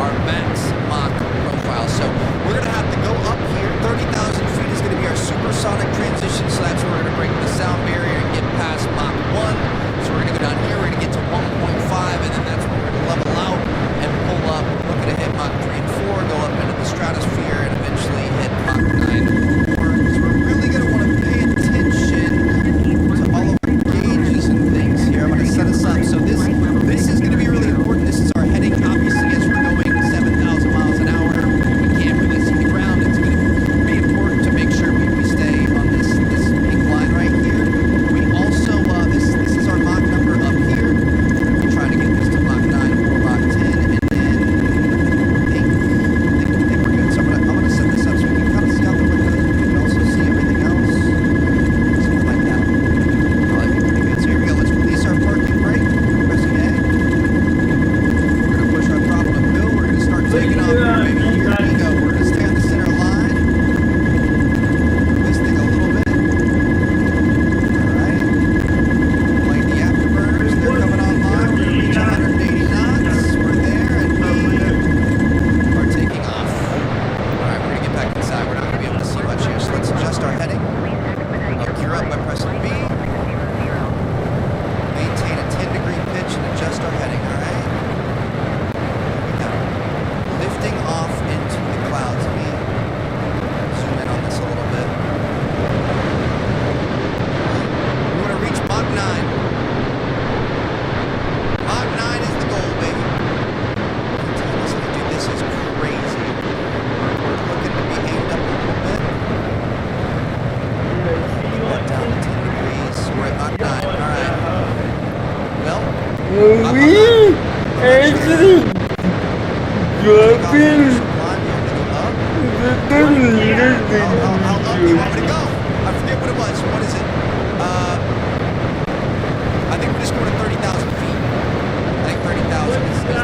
our max Mach profile. So we're going to have to go up here. 30,000 feet is going to be our supersonic transition. So that's where we're going to break the sound barrier and get past Mach 1. So we're going to go down here. We're going to get to 1.5, and then that's where we're going to level out and pull up. We're going to hit Mach 3 and 4, go up into the stratosphere, and eventually hit Mach 9 or 4. So we're really going to want to pay attention to all of our gauges and things here. I'm going to set us up. So this is going to be really important. This is our heading, obviously, as we're going 7,000 miles an hour. We can't really see the ground. It's going to be important to make sure we stay on this pink line right here. We also, this is our Mach number up here. We're trying to get this to Mach 9 or Mach 10, and then I think we're good. So I'm gonna set this up so we can kind of see out the windows. We can also see everything else. Something like that. I like it pretty good. So here we go. Let's release our parking brake. Pressing A. We're gonna push our throttle to fill. We're gonna start taking off here, baby. Here we go. We're gonna stay on the center line. This thing a little bit. Alright. Like the afterburners, they're coming online. We're gonna reach 180 knots. We're there, and we are taking off. Alright, we're gonna get back inside. We're not gonna be able to see much here, so let's adjust our heading. I'll gear up by pressing B. Maintain a 10-degree pitch and adjust our heading, alright? Here we go. Lifting off How up do you want me to go? I forget what it was. What is it? I think we're just going to 30,000 feet. I think 30,000 is the goal.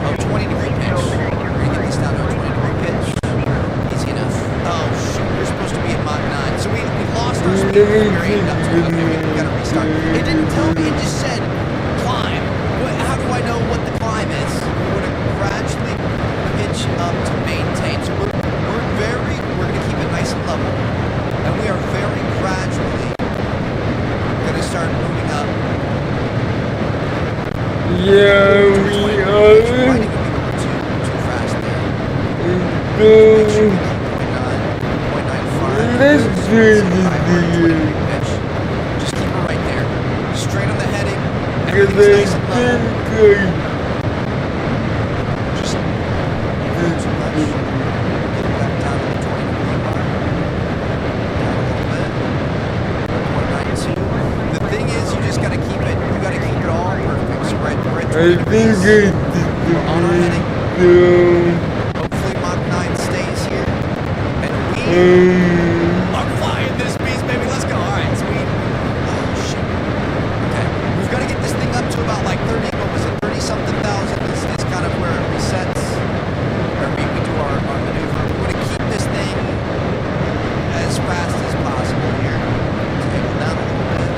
Oh, 20 degree pitch. We're going to get this down to a 20 degree pitch. Easy enough. Oh, shoot. We're supposed to be at Mach 9. So we lost our speed. We're up to it. Okay, we got to restart. It didn't tell me. It just said climb. How do I know what the climb is? We're going to gradually pitch up to maintain. So we're going to keep it nice and level. And we are very gradually going to start moving up. Yeah, we are. Too fast there. Let's do this. Just keep it right there. Straight on the heading. Everything's nice and level. Just too much. Get it back down to the 20 degree mark. Down a little bit. 192. The thing is, you just gotta keep it. You gotta keep it all perfect. So right I 20 think degrees. I On our heading. did. Hopefully Mach 9 stays here. And we are flying this beast, baby. Let's go. Alright, so oh shit. Okay. We've got to get this thing up to about like 30, what was it, 30 something thousand is kind of where it resets. Or we do our maneuver. We want to keep this thing as fast as possible here. Table down a little bit.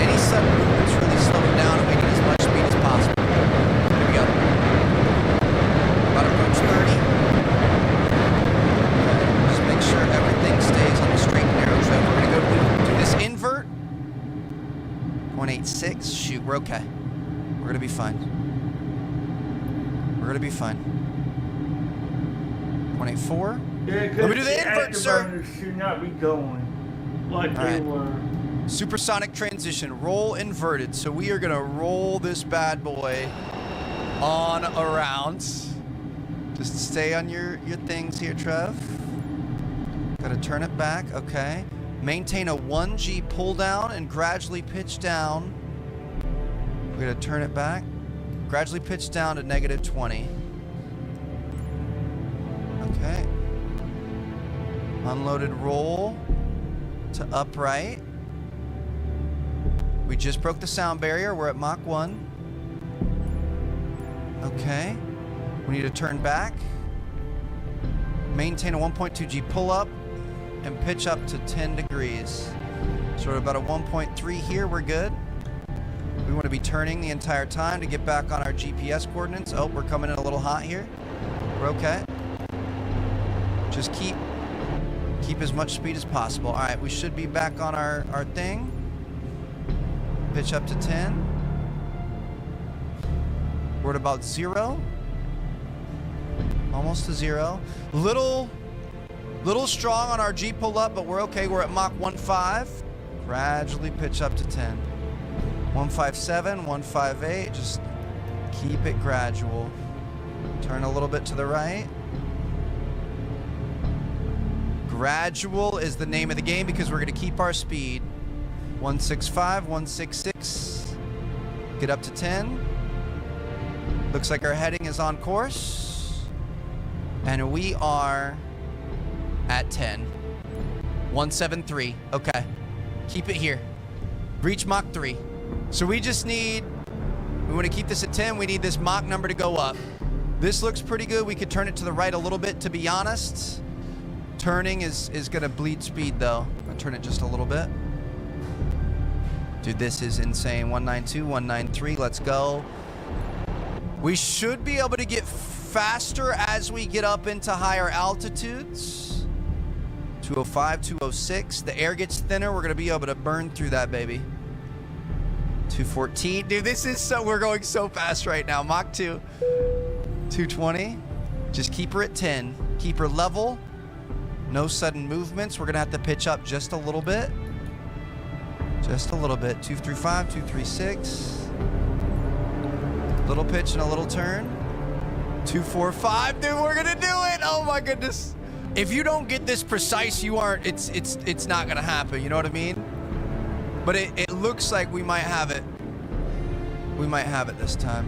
Any sudden movements really slow it down and we need as much speed as possible. Here we go. About to approach 30. Just make sure everything stays on the straight and narrow trail. We're going to go do this invert. 0.86. Shoot, we're okay. We're going to be fine. We're going to be fine. 0.84. Let me do the invert, sir. Should not be going like they were. Supersonic transition. Roll inverted. So we are going to roll this bad boy on around. Just stay on your things here, Trev. Got to turn it back. Okay. Maintain a 1G pull down and gradually pitch down. We're going to turn it back. Gradually pitch down to negative 20. Okay. Unloaded roll to upright. We just broke the sound barrier. We're at Mach 1. Okay. We need to turn back. Maintain a 1.2G pull up and pitch up to 10 degrees. So we're about a 1.3 here. We're good. We want to be turning the entire time to get back on our GPS coordinates. Oh, we're coming in a little hot here. We're okay. Just keep as much speed as possible. All right, we should be back on our thing. Pitch up to 10. We're at about 0. Almost to 0. Little strong on our G pull up, but we're okay. We're at Mach 1.5. Gradually pitch up to 10. 157, 158. Just keep it gradual. Turn a little bit to the right. Gradual is the name of the game because we're going to keep our speed. 165, 166. Get up to 10. Looks like our heading is on course. And we are at 10. 173. Okay. Keep it here. Reach Mach 3. So we just need, we want to keep this at 10. We need this Mach number to go up. This looks pretty good. We could turn it to the right a little bit, to be honest. Turning is going to bleed speed, though. I'm going to turn it just a little bit. Dude, this is insane. 192, 193. Let's go. We should be able to get faster as we get up into higher altitudes. 205, 206. The air gets thinner. We're going to be able to burn through that, baby. 214. Dude, this is so, we're going so fast right now. Mach 2. 220. Just keep her at 10. Keep her level. No sudden movements. We're going to have to pitch up just a little bit. Just a little bit. 235, 236. Little pitch and a little turn. 245. Dude, we're going to do it. Oh my goodness. If you don't get this precise, you aren't, it's not going to happen. You know what I mean? But it looks like we might have it. We might have it this time.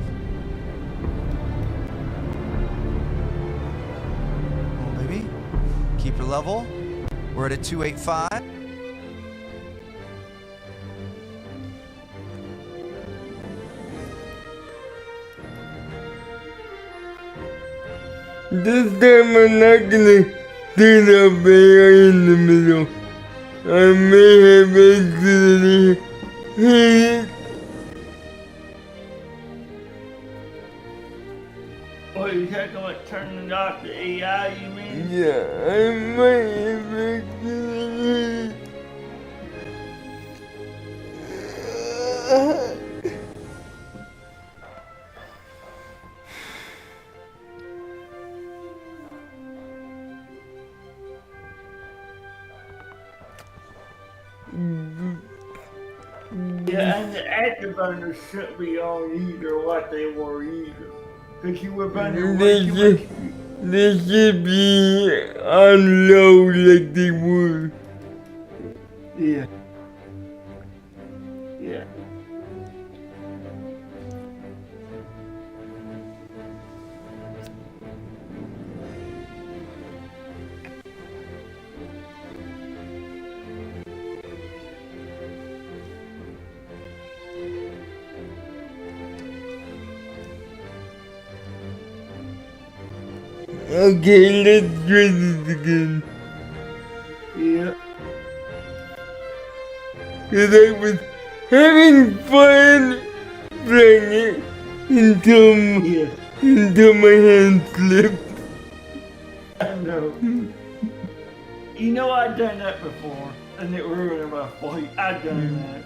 level. We're at a 285. This time I'm not gonna do the bear in the middle. I may have accidentally hit it. What, you talking about turning off the AI, you mean? Yeah, I might have accidentally. Yeah, and the afterburners shouldn't be on either what they were either. Because you were burning way too much. They should be on low like they were. Yeah. Yeah. Okay, let's try this again. Yeah. Cause I was having fun playing it until my hand slipped. I know. You know I've done that before, and it ruined my fight. I've done that.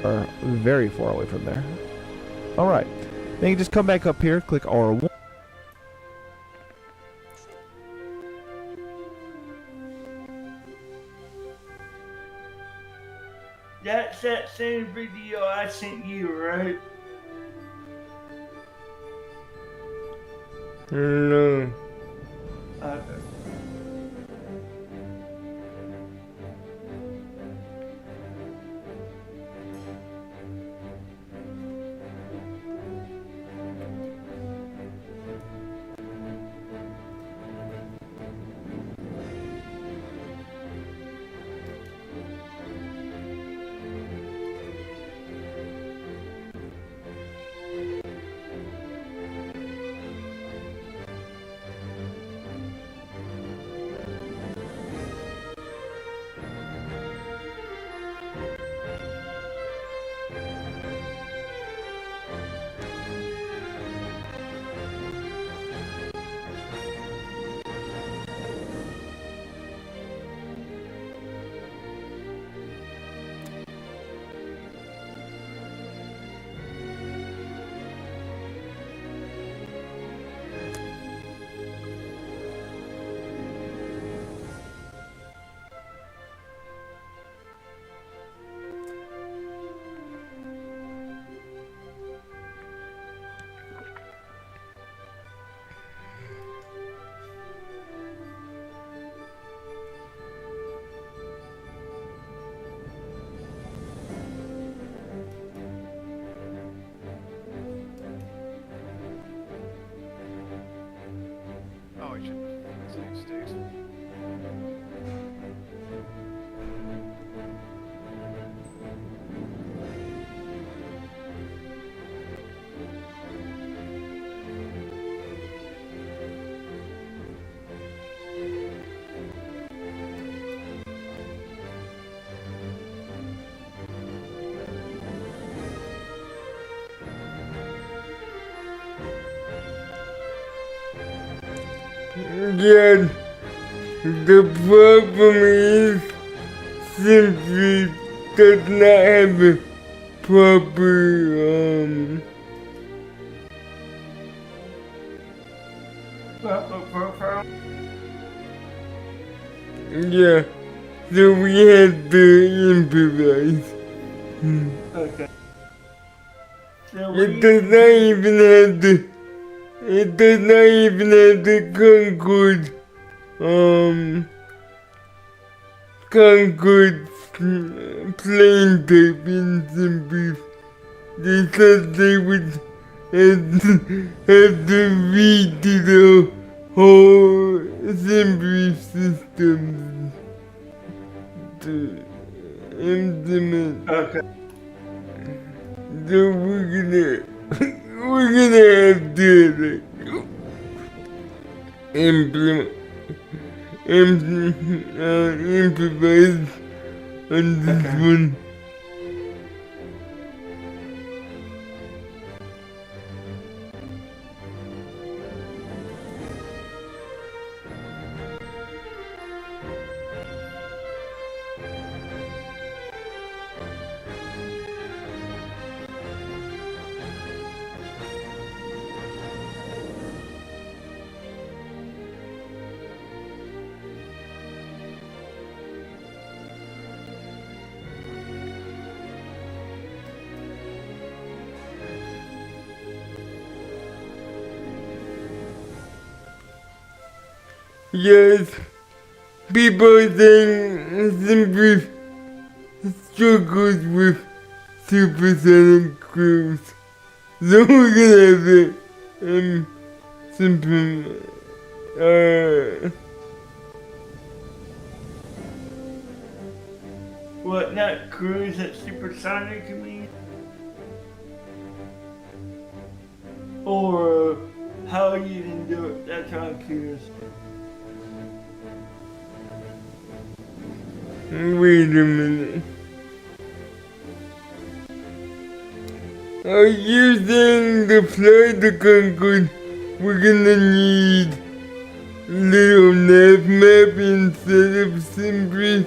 are very far away from there. Alright. Then you just come back up here, click R1. That's that same video I sent you, right? No. Okay. Oh, I should save sticks. Again, the problem is simply does not have a proper profile. Yeah, so we had to improvise. Okay. It does not even have the. It does not even have the Concord, Concord plane type in some brief. They said they would have to redo the whole Simbrief system to implement. Okay. So we're gonna have to implement, improvise on this one. Yes, people saying Simbrief struggles with supersonic cruise. So we're gonna have simple, What, not cruise at supersonic, you mean? Or how you didn't do it? That's how I'm curious. Wait a minute. Are you saying to fly the Concord we're gonna need little nav map instead of Simbrief?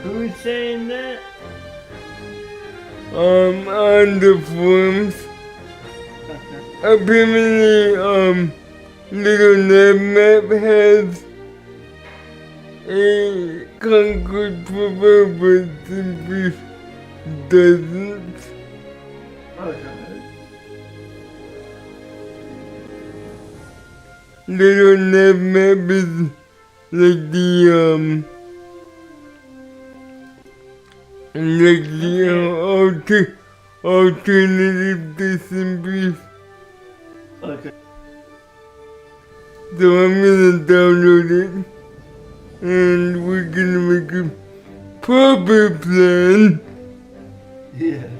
Who's saying that? On the forums. Apparently, Little Ned Map has a Concord proper, but Simply doesn't. Okay. Little Ned Map is like the alternative to Simply. Okay. So I'm gonna download it, and we're gonna make a proper plan. Yes.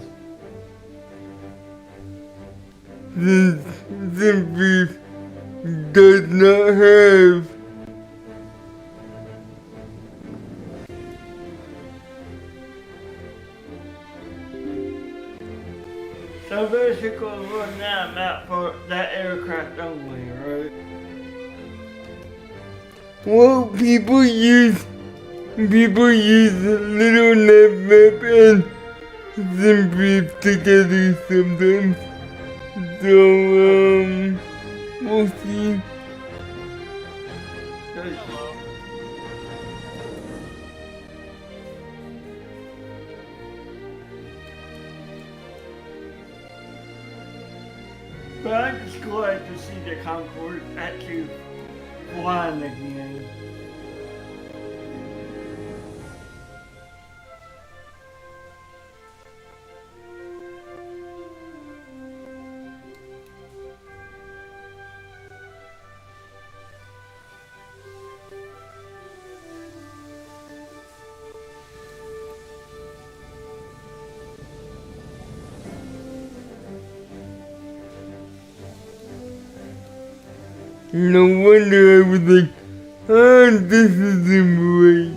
Since Simply does not have So basically, we're running that map for that aircraft only, right? well, people use Little Ned Map and Simply together sometimes. So we'll see. But I'm just glad to see the Concorde actually flying again. No wonder I was like, this isn't right.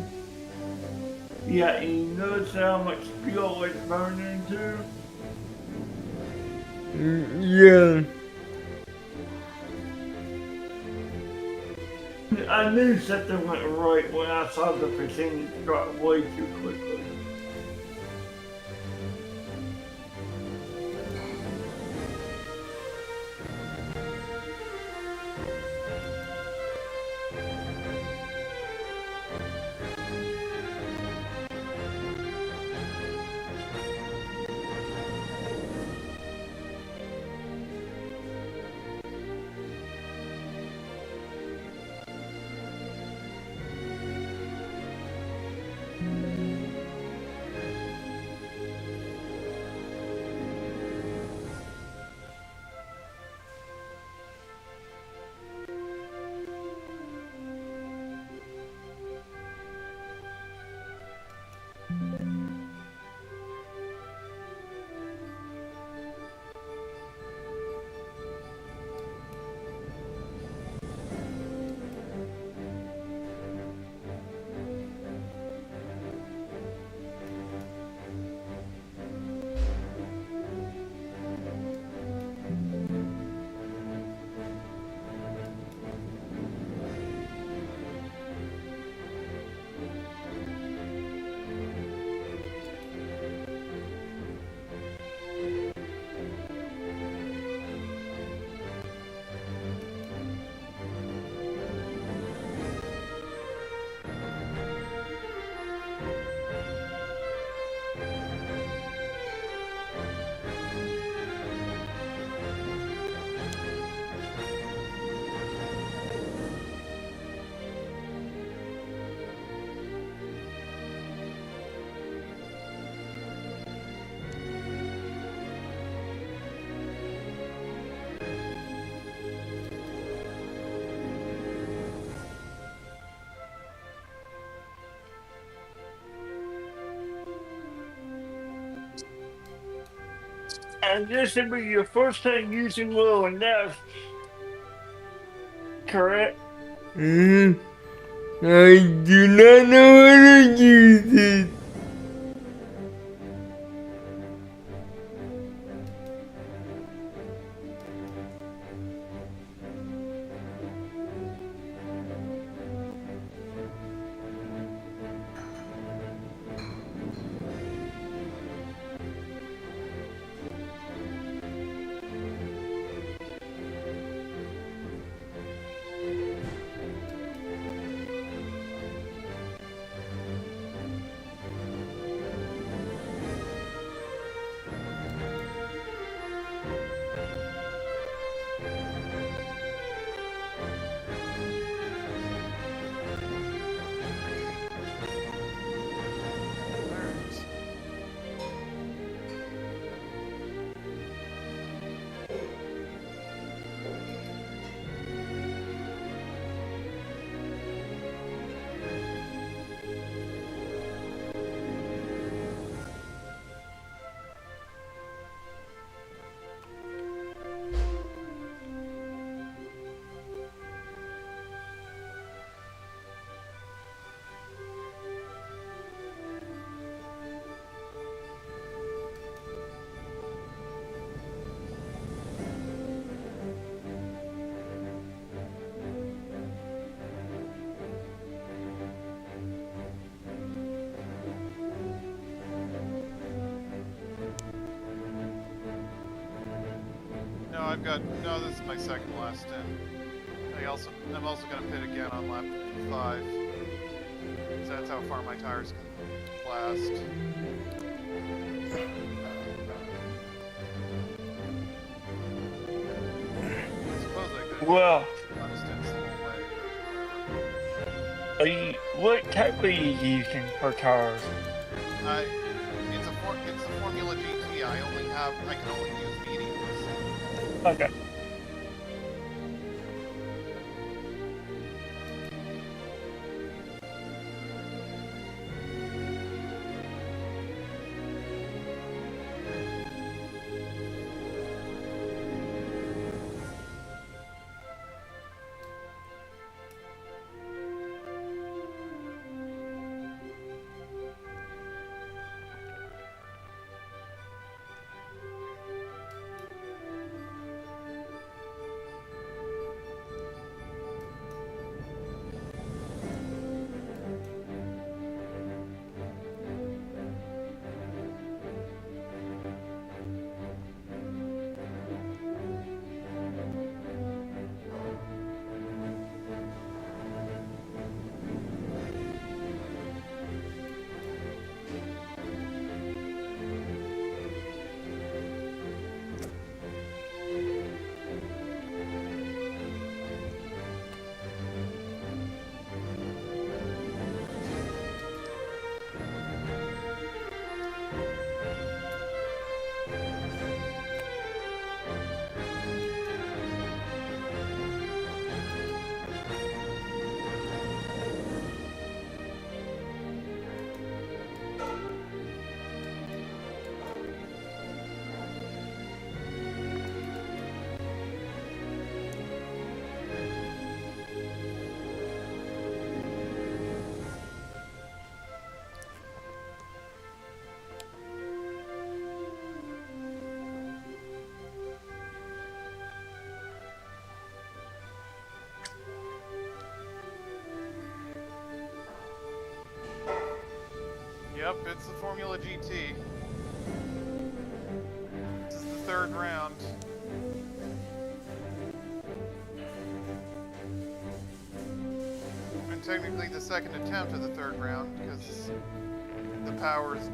Yeah, and you notice how much fuel it's burning too? Yeah. I knew something went right when I saw the percentage drop way too quickly. And this will be your first time using low and that's correct? I do not know how to use it. No, this is my second last stint. I'm also gonna pit again on lap 5. So that's how far my tires can last. Well, what type are you using for tires? It's a Formula GT. I can only use mediums. Okay. Yep, it's the Formula GT. This is the third round. And technically the second attempt of the third round, because the power's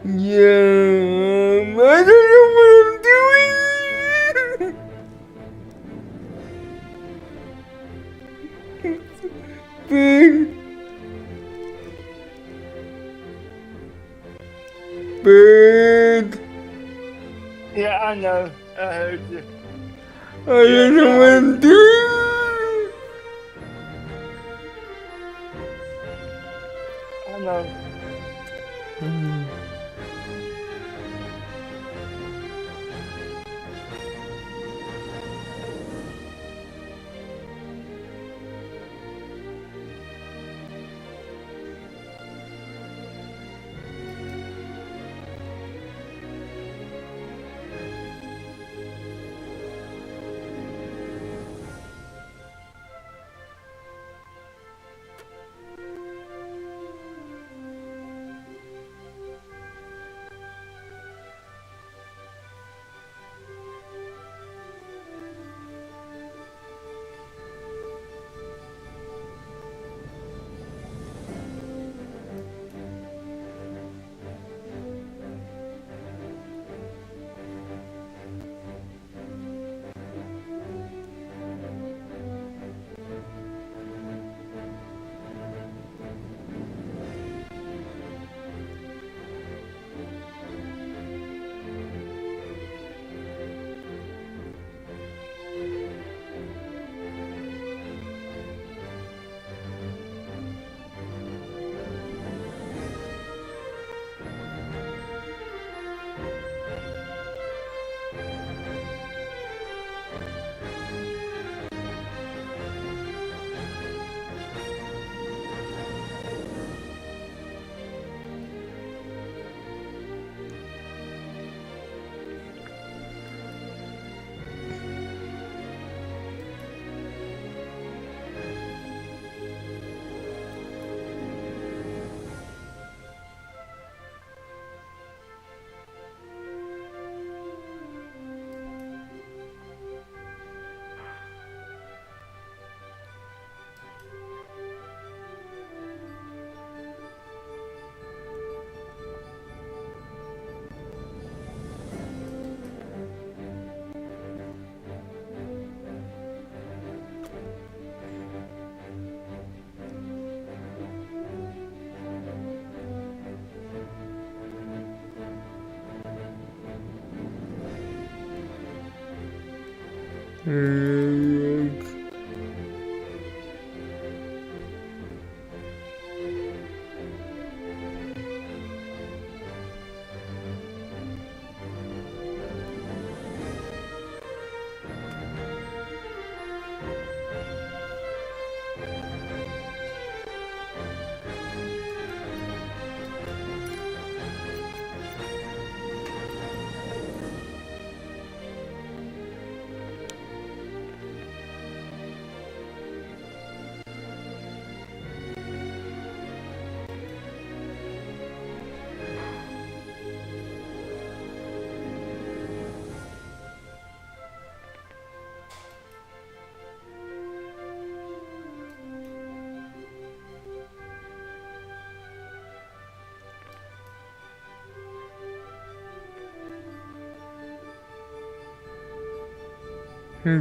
Yeah, I don't know what I'm doing. Bird. Yeah, I know. I heard you. I don't know what I'm doing. I know.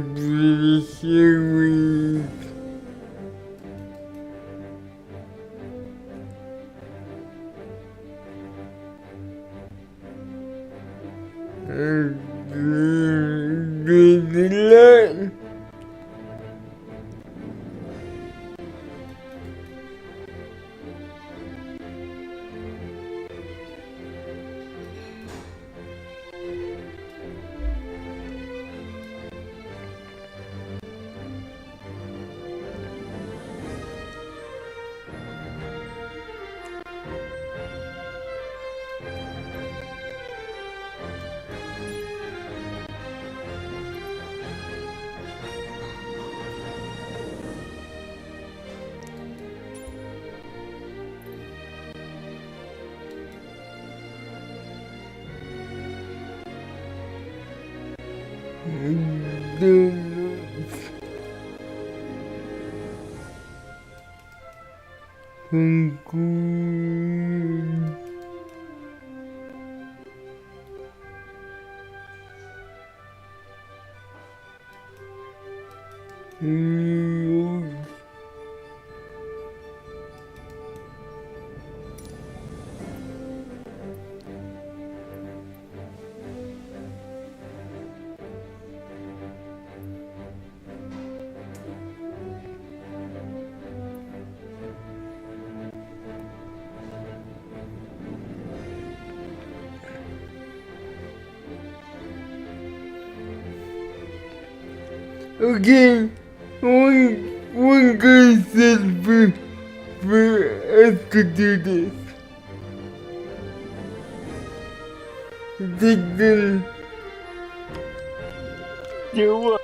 Really serious. Good. Okay, one guy said for us to do this. Take them. Do what?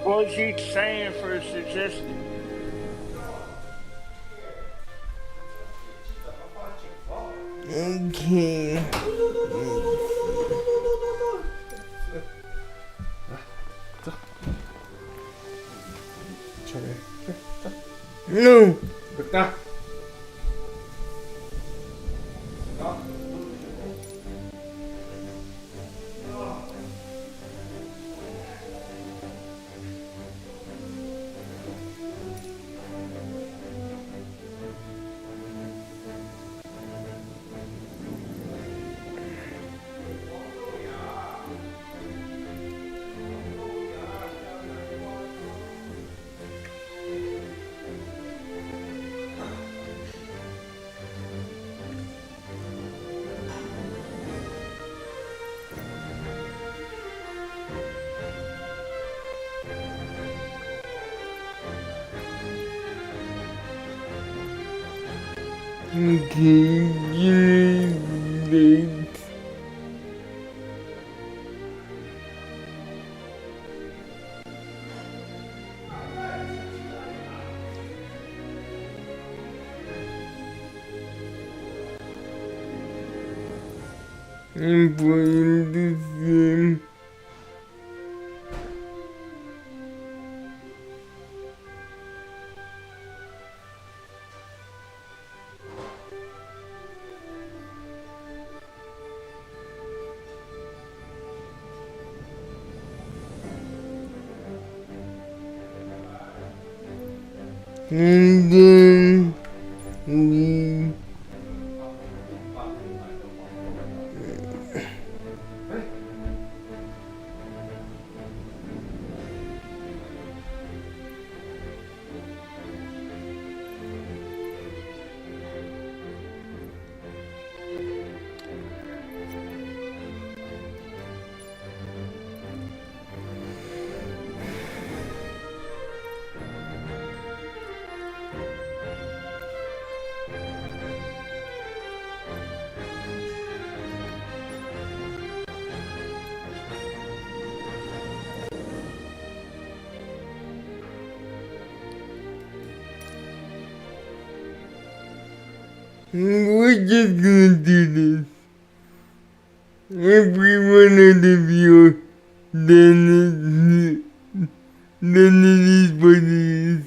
What's he saying for a suggestion? Okay. No. Aspetta. Okay, you I'm playing this game. And then we we're just gonna do this. Every one of the viewers, then it is what it is.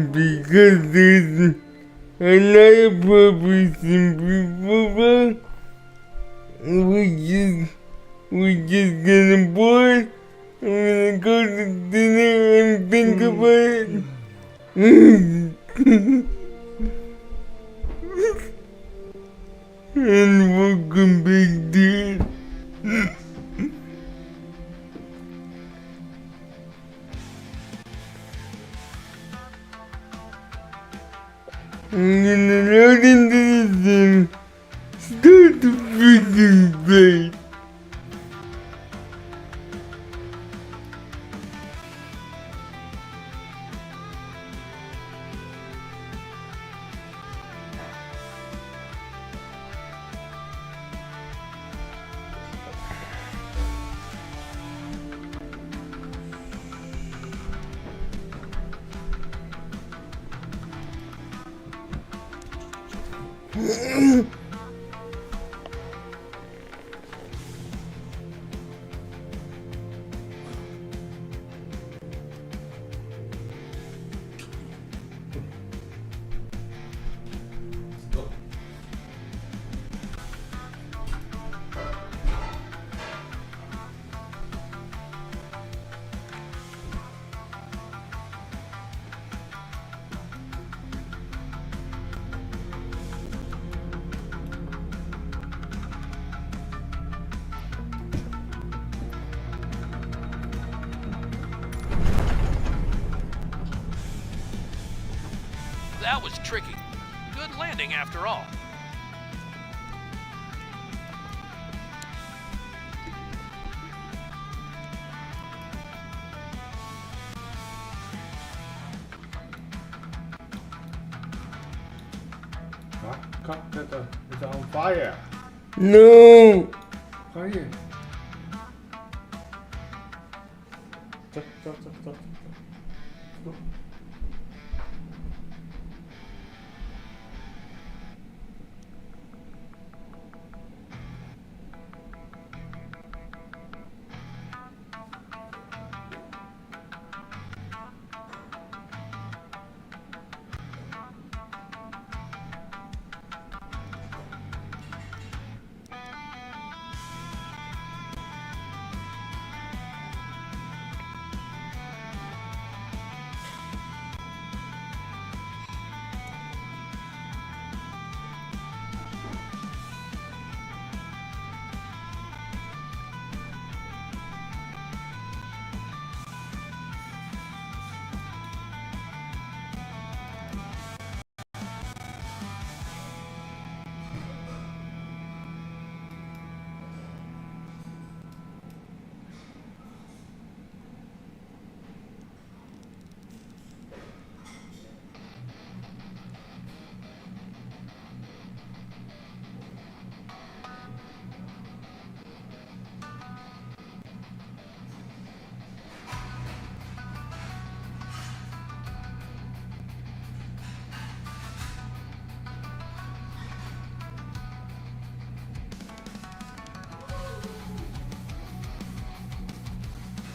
because there's another purpose people we just getting bored. I'm gonna go to dinner and think about it. And welcome back, dear. I'm gonna load into this thing. Start the freaking fight. That was tricky. Good landing after all. Cockpit is on fire. No. Fire. Stop.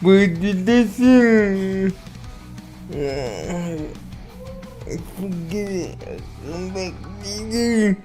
Where did this thing? Forget it. I'll come back later.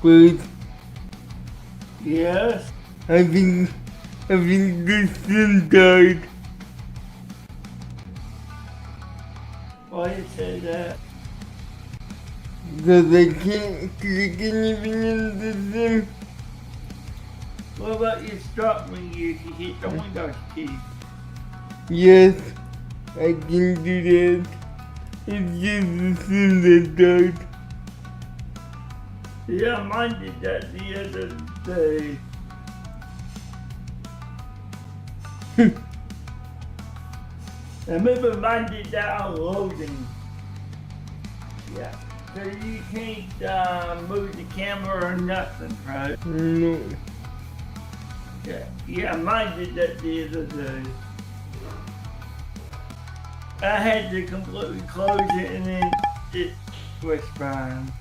But Yes? I think the sim died. Why you say that? Because I can't click anything in the sim. What about you stop when you hit the Windows key? Yes, I can do that. It's just the sim that died. Yeah, mine did that the other day. I remember mine did that on loading. Yeah. So you can't move the camera or nothing, right? No. Yeah, mine did that the other day. I had to completely close it and then it was fine.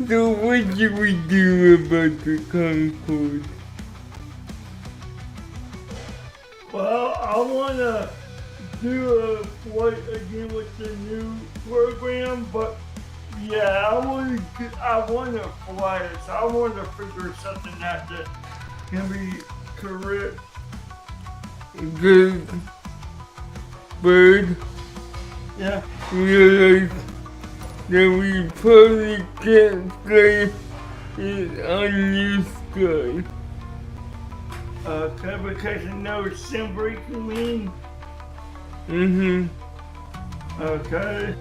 So what should we do about the Concorde? Well, I want to do a flight again with the new program, but yeah, I want to fly it. So I want to figure something out that can be correct. Good bird. Yeah. Realize that we probably can't fly it on your sky. Okay, because of no sim break, you mean? Mm-hmm. Okay.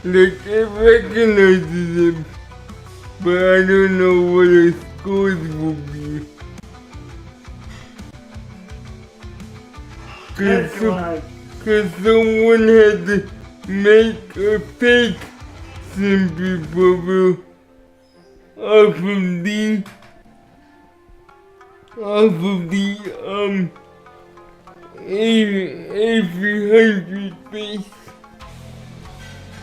Like, it recognizes him, but I don't know what his scores will be. Cause someone had to make a fake Simply Bubble off of the A300 base.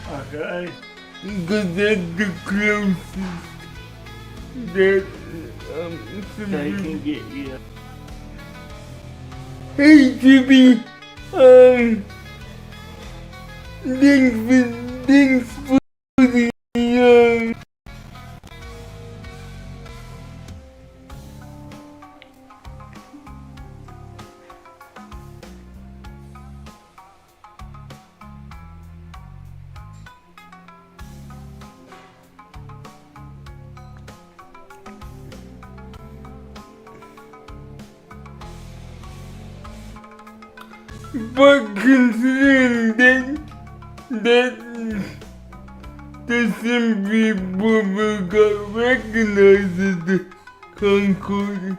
Okay. Because that's the closest that They can get you. Hey Jimmy, thanks for the But considering that the Simply Bubble got recognized as the Concorde,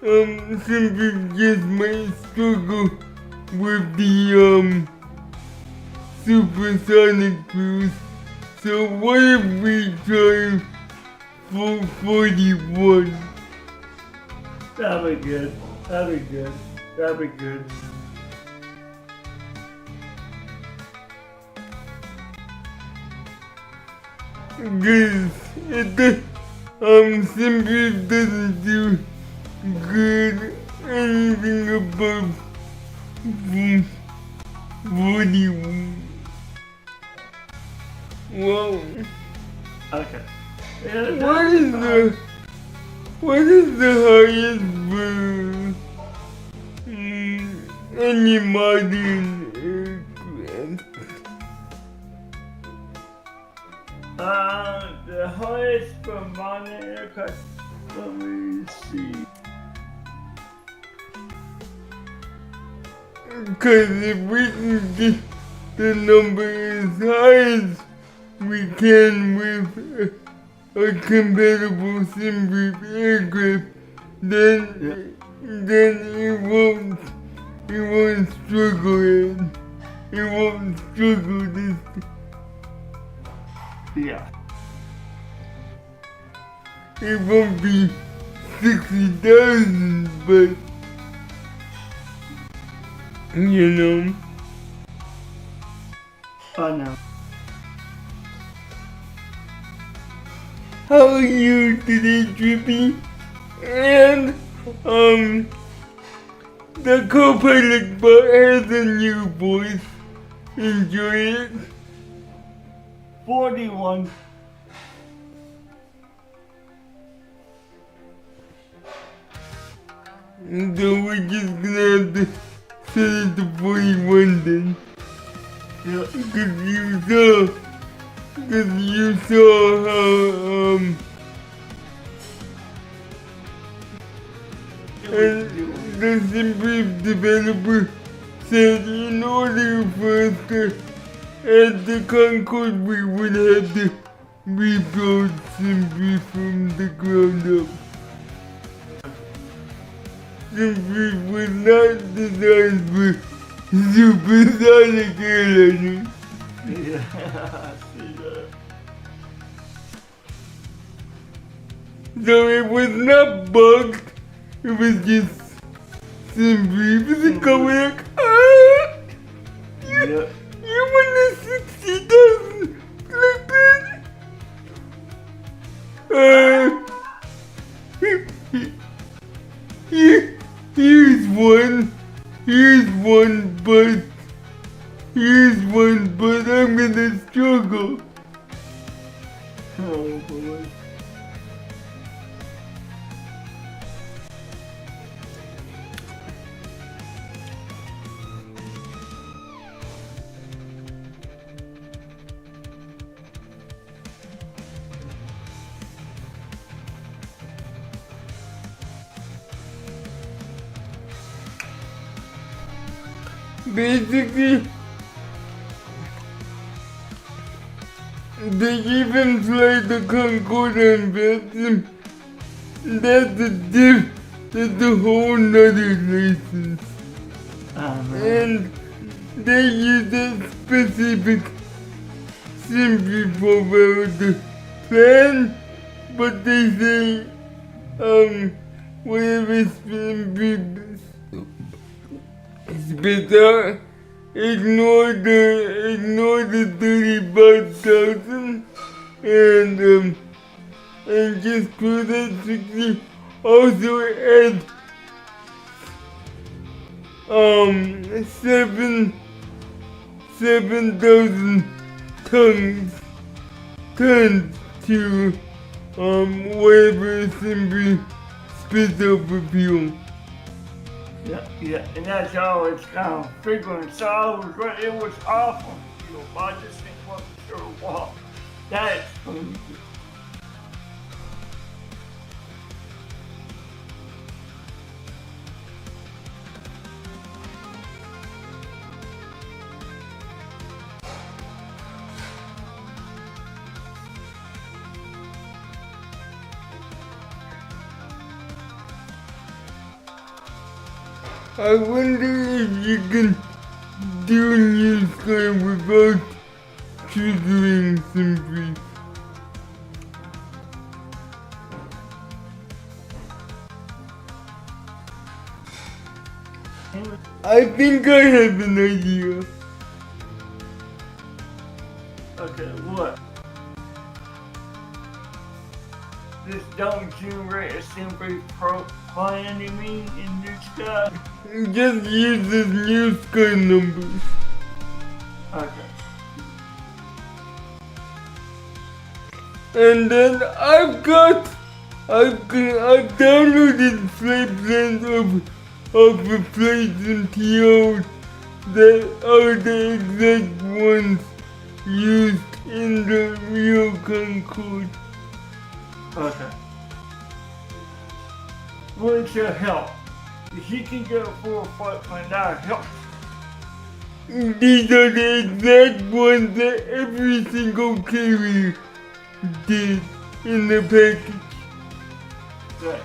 Simply just might struggle with the supersonic cruise. So what if we try for 41? That'll be good. That'll be good. That'll be good. Because simply doesn't do good anything above 41. Well, okay. What is the highest for any modern aircraft? The highest for modern aircraft, let me see. Because if we can get the number as high as we can with a compatible Simbrief aircraft, then it won't struggle and it won't struggle this. Yeah. It won't be 60,000, but you know. I know. How are you today, Trippy? And the co-pilot bot has a new voice. Enjoy it. 41. So we're just gonna have to set it to 41 then. Yeah. Because you saw how, and the Simbrief developer said in order for us to add the Concorde, we would have to rebuild Simbrief from the ground up. Simbrief was not designed for supersonic airliners. Yeah, I see that. So it was not bugged, it was just Simbrief. It's going like, you want the 60,000 flipping? Here's one, but I'm gonna struggle. Oh boy. Basically, they even fly the Concorde on Belgium. That's a whole nother license. And they use that specific Simbrief for the plan, but they say, whatever Simbrief spit out, ignore the 35,000 and just cruise at 60. Also add 7,000 tons to whatever Simbrief spits out for fuel. Yeah, and that's how it's kind of figuring. So I was right, it was awful. You know, I just wasn't sure what. That's funny. I wonder if you can do New Sky without triggering Simbrief. I think I have an idea. Okay, what? This don't generate a simply plan you mean in New Sky? Just use the New Sky numbers. Okay. And then I've downloaded flight plans of the flights and TOs that are the exact ones used in the real Concorde. Okay. Well, it should help. If you can get a full flight plan, that'll help. These are the exact ones that every single carrier did in the package. Right.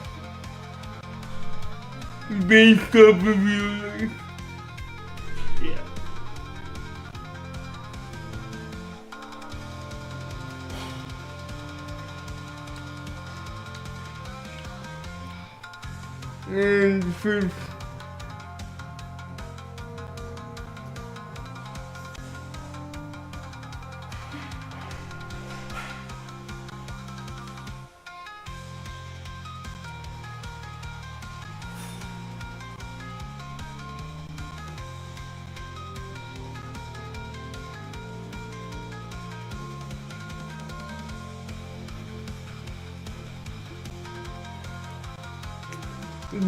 Based off of real life. Yeah. And for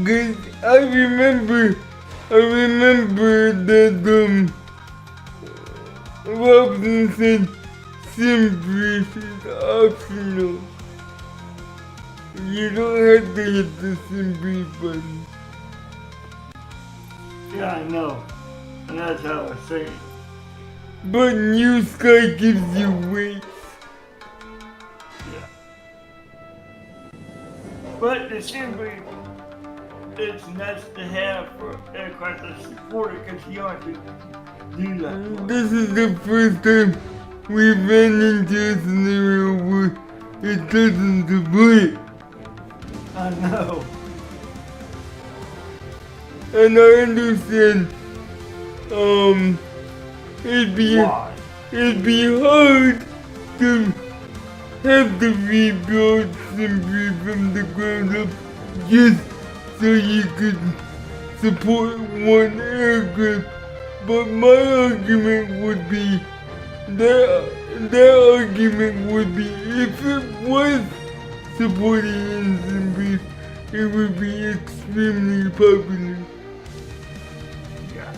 Cause I remember that Robson said SimBrief is optional. You don't have to hit the SimBrief button. Yeah, I know. And that's how I say it. But New Sky gives you weight. Yeah. But the simply it's nice to have for aircraft that support it because you don't have to do that. This is the first time we've ran into a scenario where it doesn't support. I know. And I understand, it'd be hard to have to rebuild SimBrief from the ground up just so you could support one aircraft. But my argument would be, that argument would be, if it was supporting in SimBrief, it would be extremely popular. Yeah.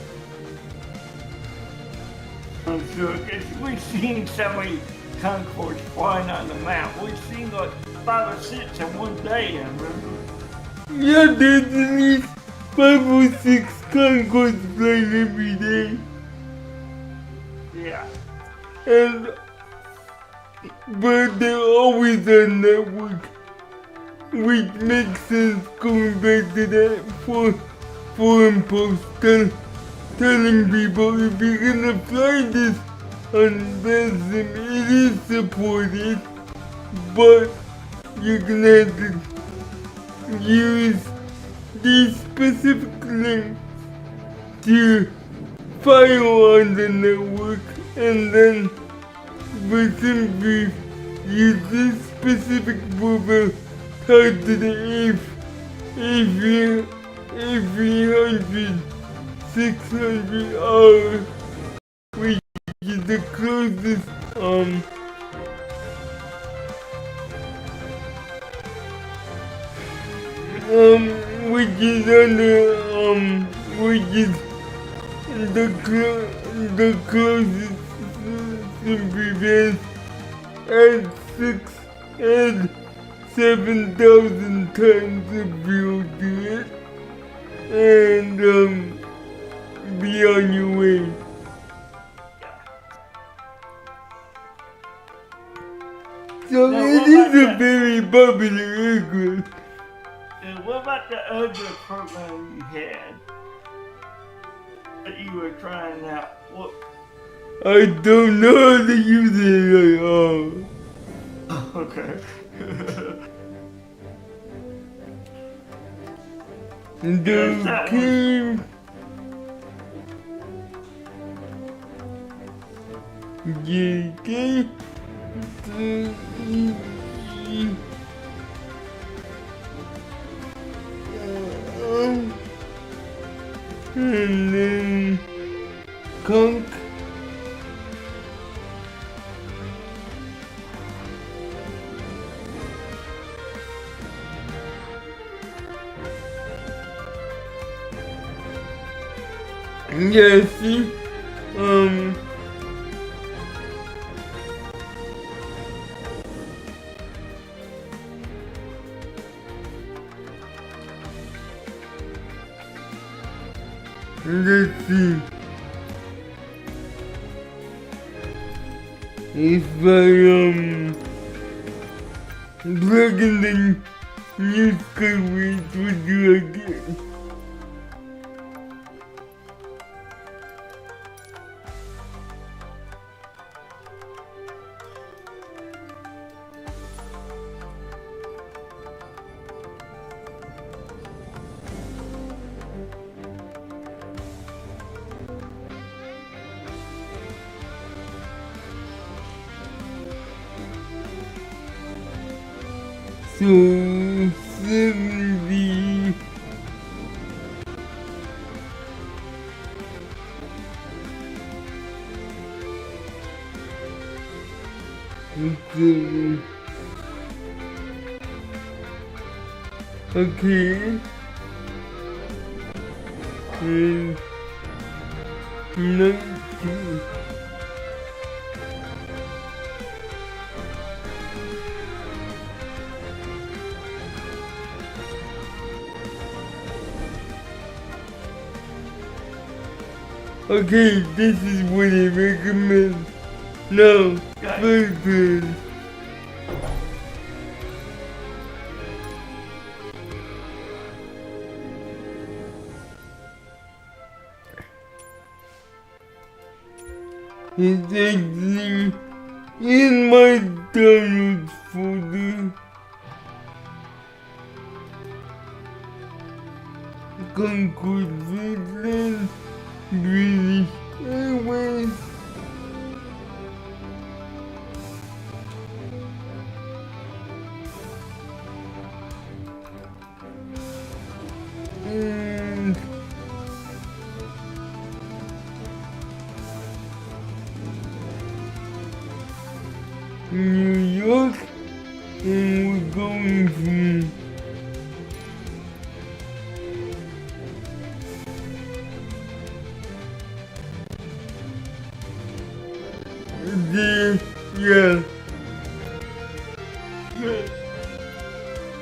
I'm sure, because we've seen so many Concords flying on the map. We've seen like 5 or 6 in one day, I remember. Yeah, there's at least 5 or 6 Concords flying every day. Yeah. But they're always on network, which makes sense going back to that forum post telling people if you're gonna fly this on Benson, it is supported, but you're gonna have to use these specific links to file on the network, and then for SimBrief, use this specific buffer tied to the A300 600R, which is the closest which is the closest SimBrief at 7,000 times of fuel to it, and be on your way. So Now, it is a very popular aircraft. And what about the other program you had that you were trying out? What? I don't know how to use it at all. Okay. The JK, and then Conk. Jesse, let's see if I plug in the news coverage would you again. So 70. Okay. And 19. Okay, this is what I recommend. Now, first it's actually in my downloads folder. Concord Finland, British Airways. And New York, and we're going from yeah.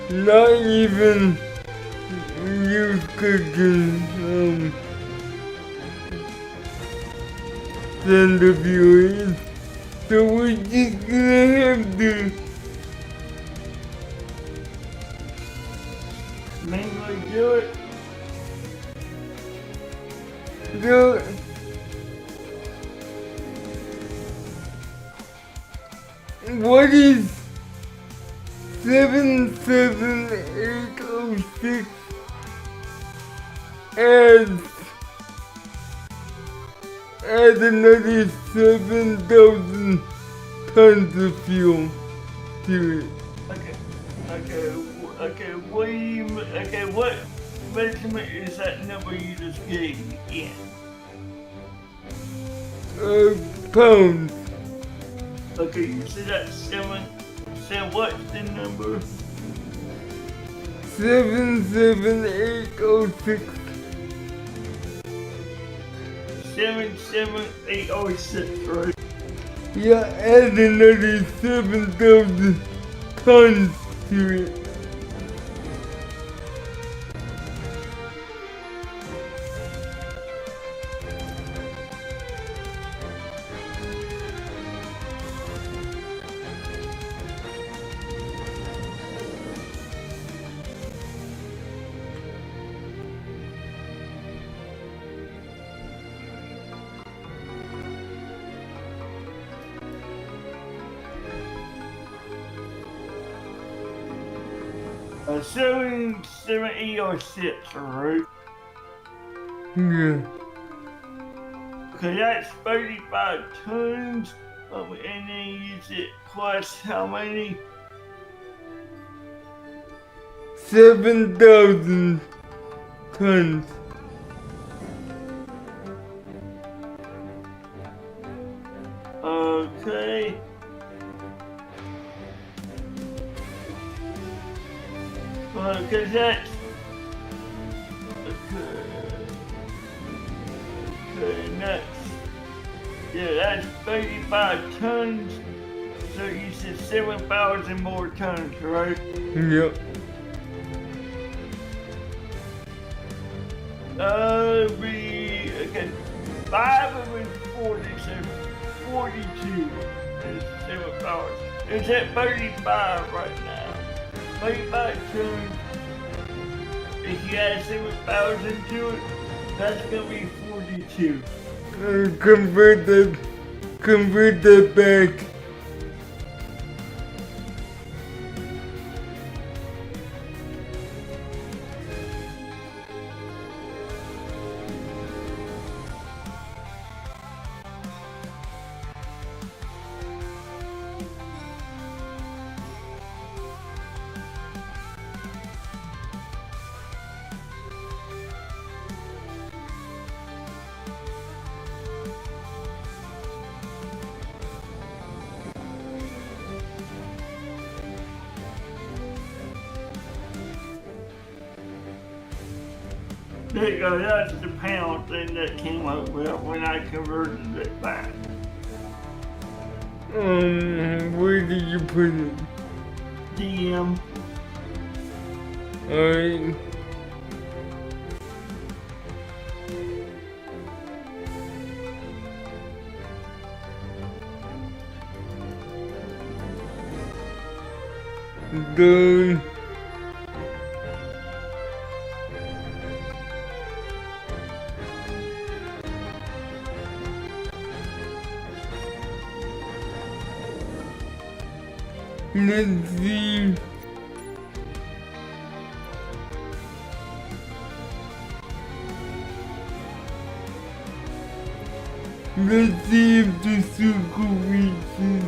Not even you cooking send the viewers. So we're just gonna have to mainly do it. So what is 77806 add another 7,000 tons of fuel to it? Okay, what measurement is that number you just gave me in? Pounds. Okay, you said that's what's the number? 77806. 77806, right? Yeah, add another 7,000 tons to it. A 77806, right? Yeah. Cause that's 35 tons And then use it plus how many? 7,000 tons. Okay. Because that's... Okay, next. Yeah, that's 35 tons. So you said 7,000 more tons, right? Yep. Okay. 5 of them is 40, so 42 is 7,000. It's at 35 right now. 35 tons. If you add 7,000 to it, that's gonna be 42. Convert that back. There you go, that's the pound thing that came up with when I converted it back. Where did you put it? DM. Alright. Done. Let's see. Let's see if the circle reaches.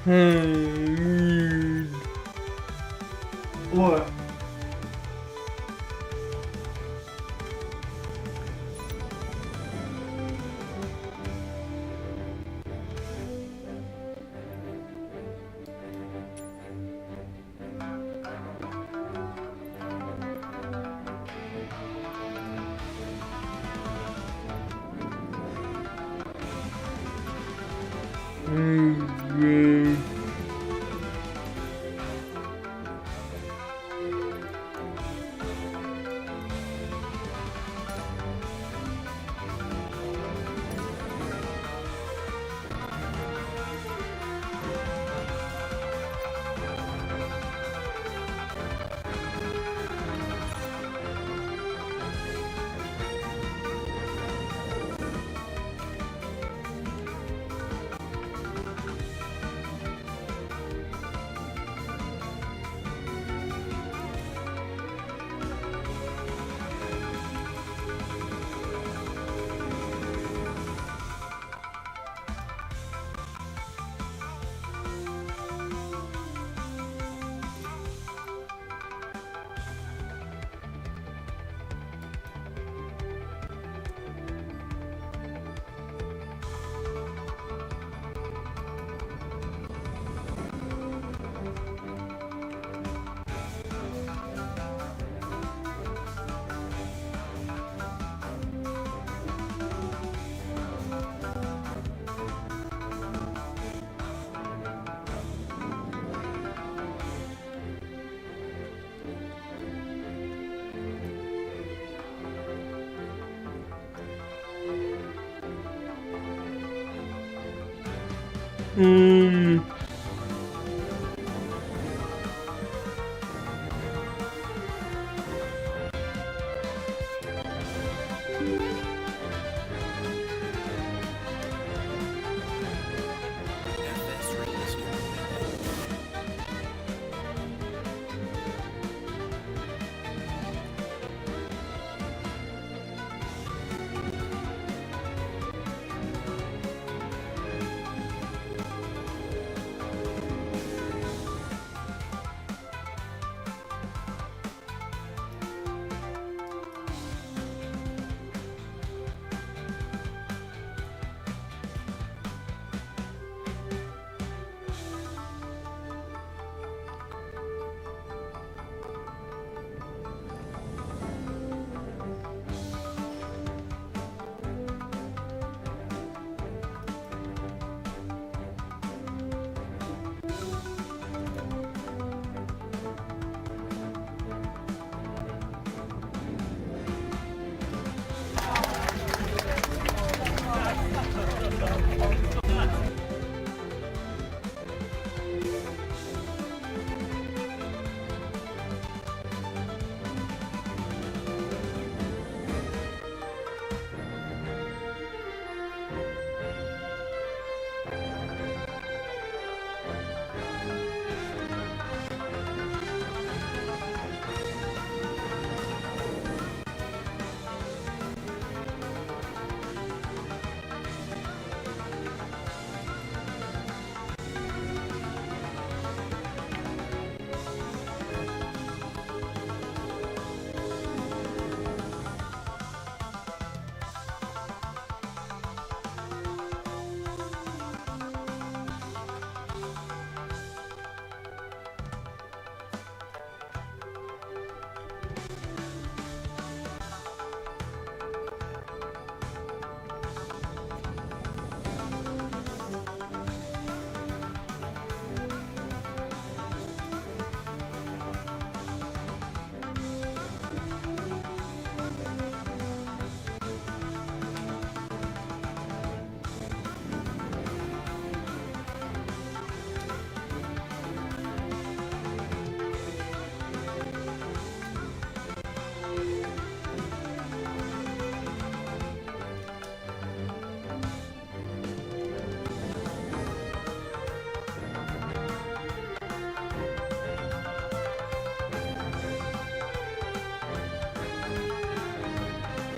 weird. What?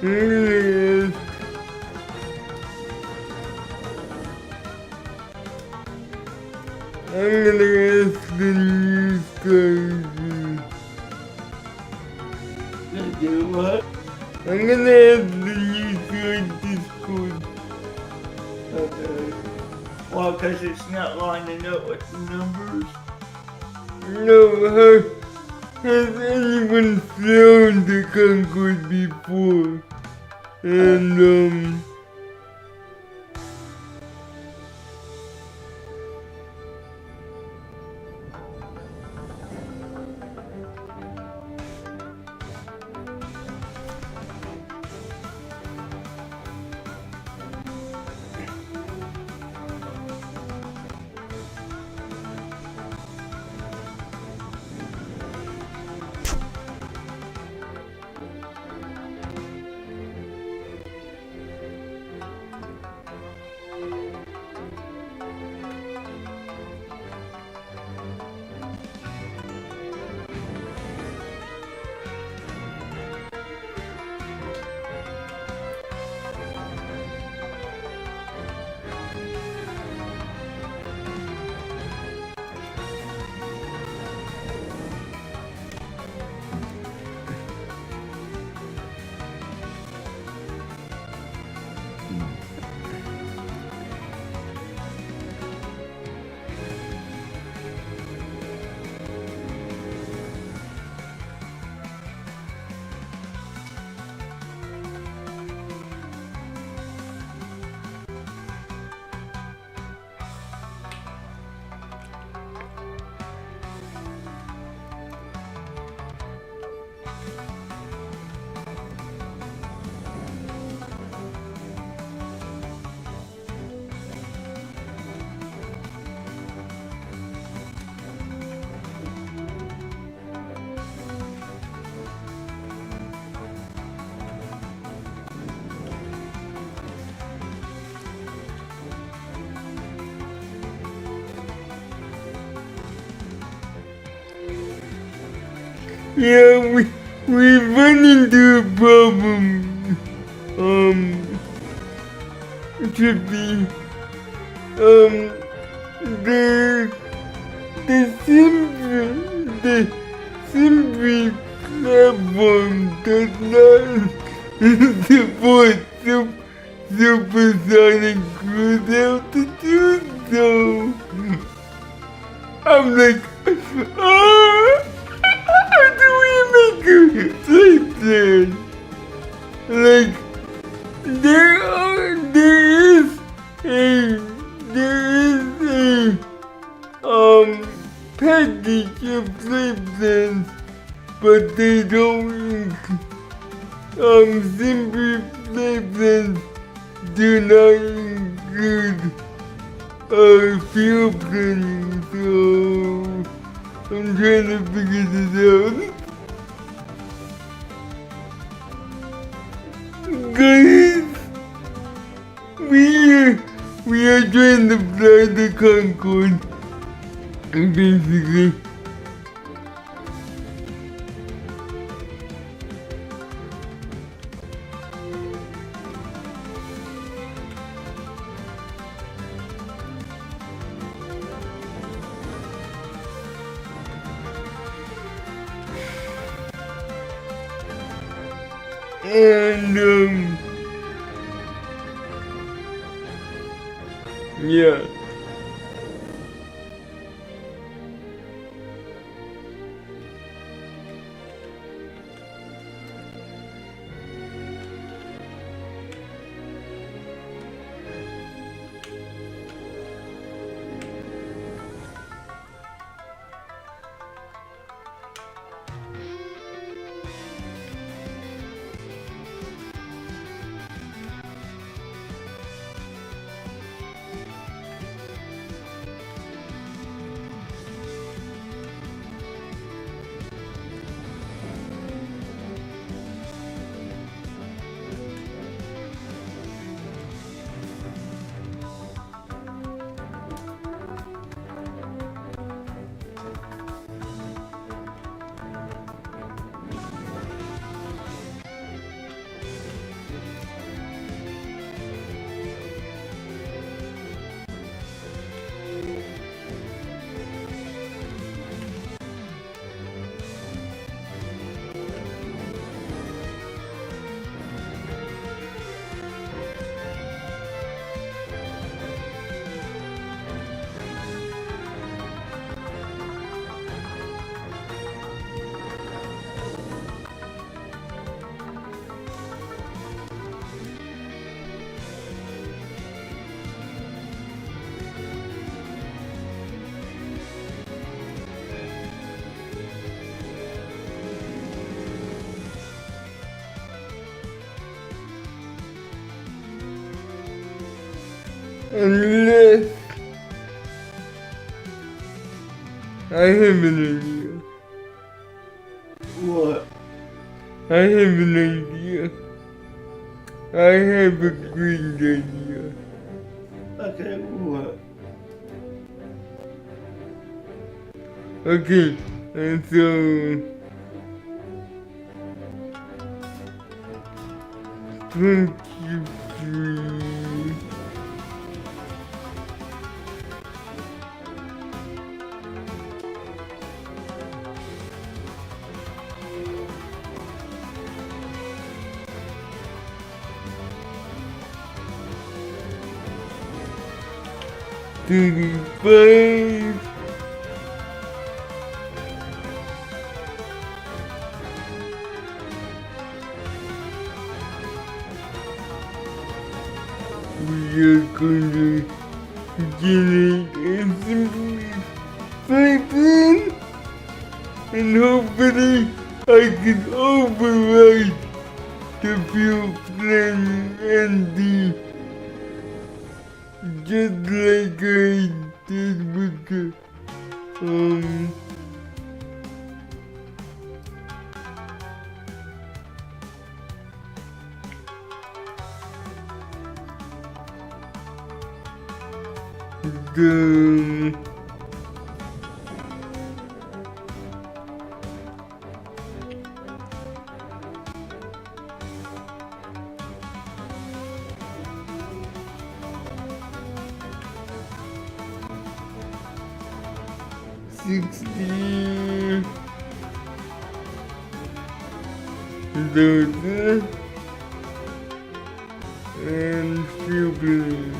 Weird. I'm gonna ask the news guys. Do what? I'm gonna ask the news guys Discord. Okay. Well, because it's not lining up with the numbers. No, has anyone flown the Concorde before? And, yeah, we run into a problem. Trippy. The Simply platform does not support supersonic cruise altitude, so I'm like, how do we make a flight plan? Like, there is a package of flight plans, but they don't Simply flight plans do not include fuel planning, so I'm trying to figure this out. Guys, we are trying to fly the Concorde, basically. And, yeah. unless I have an idea. What? I have an idea. I have a great idea. Okay, what? Okay, and so 23. 35. We are going to generate a simple pipeline, and hopefully I can override the fuel plan and the just like I did with the and fuel plan.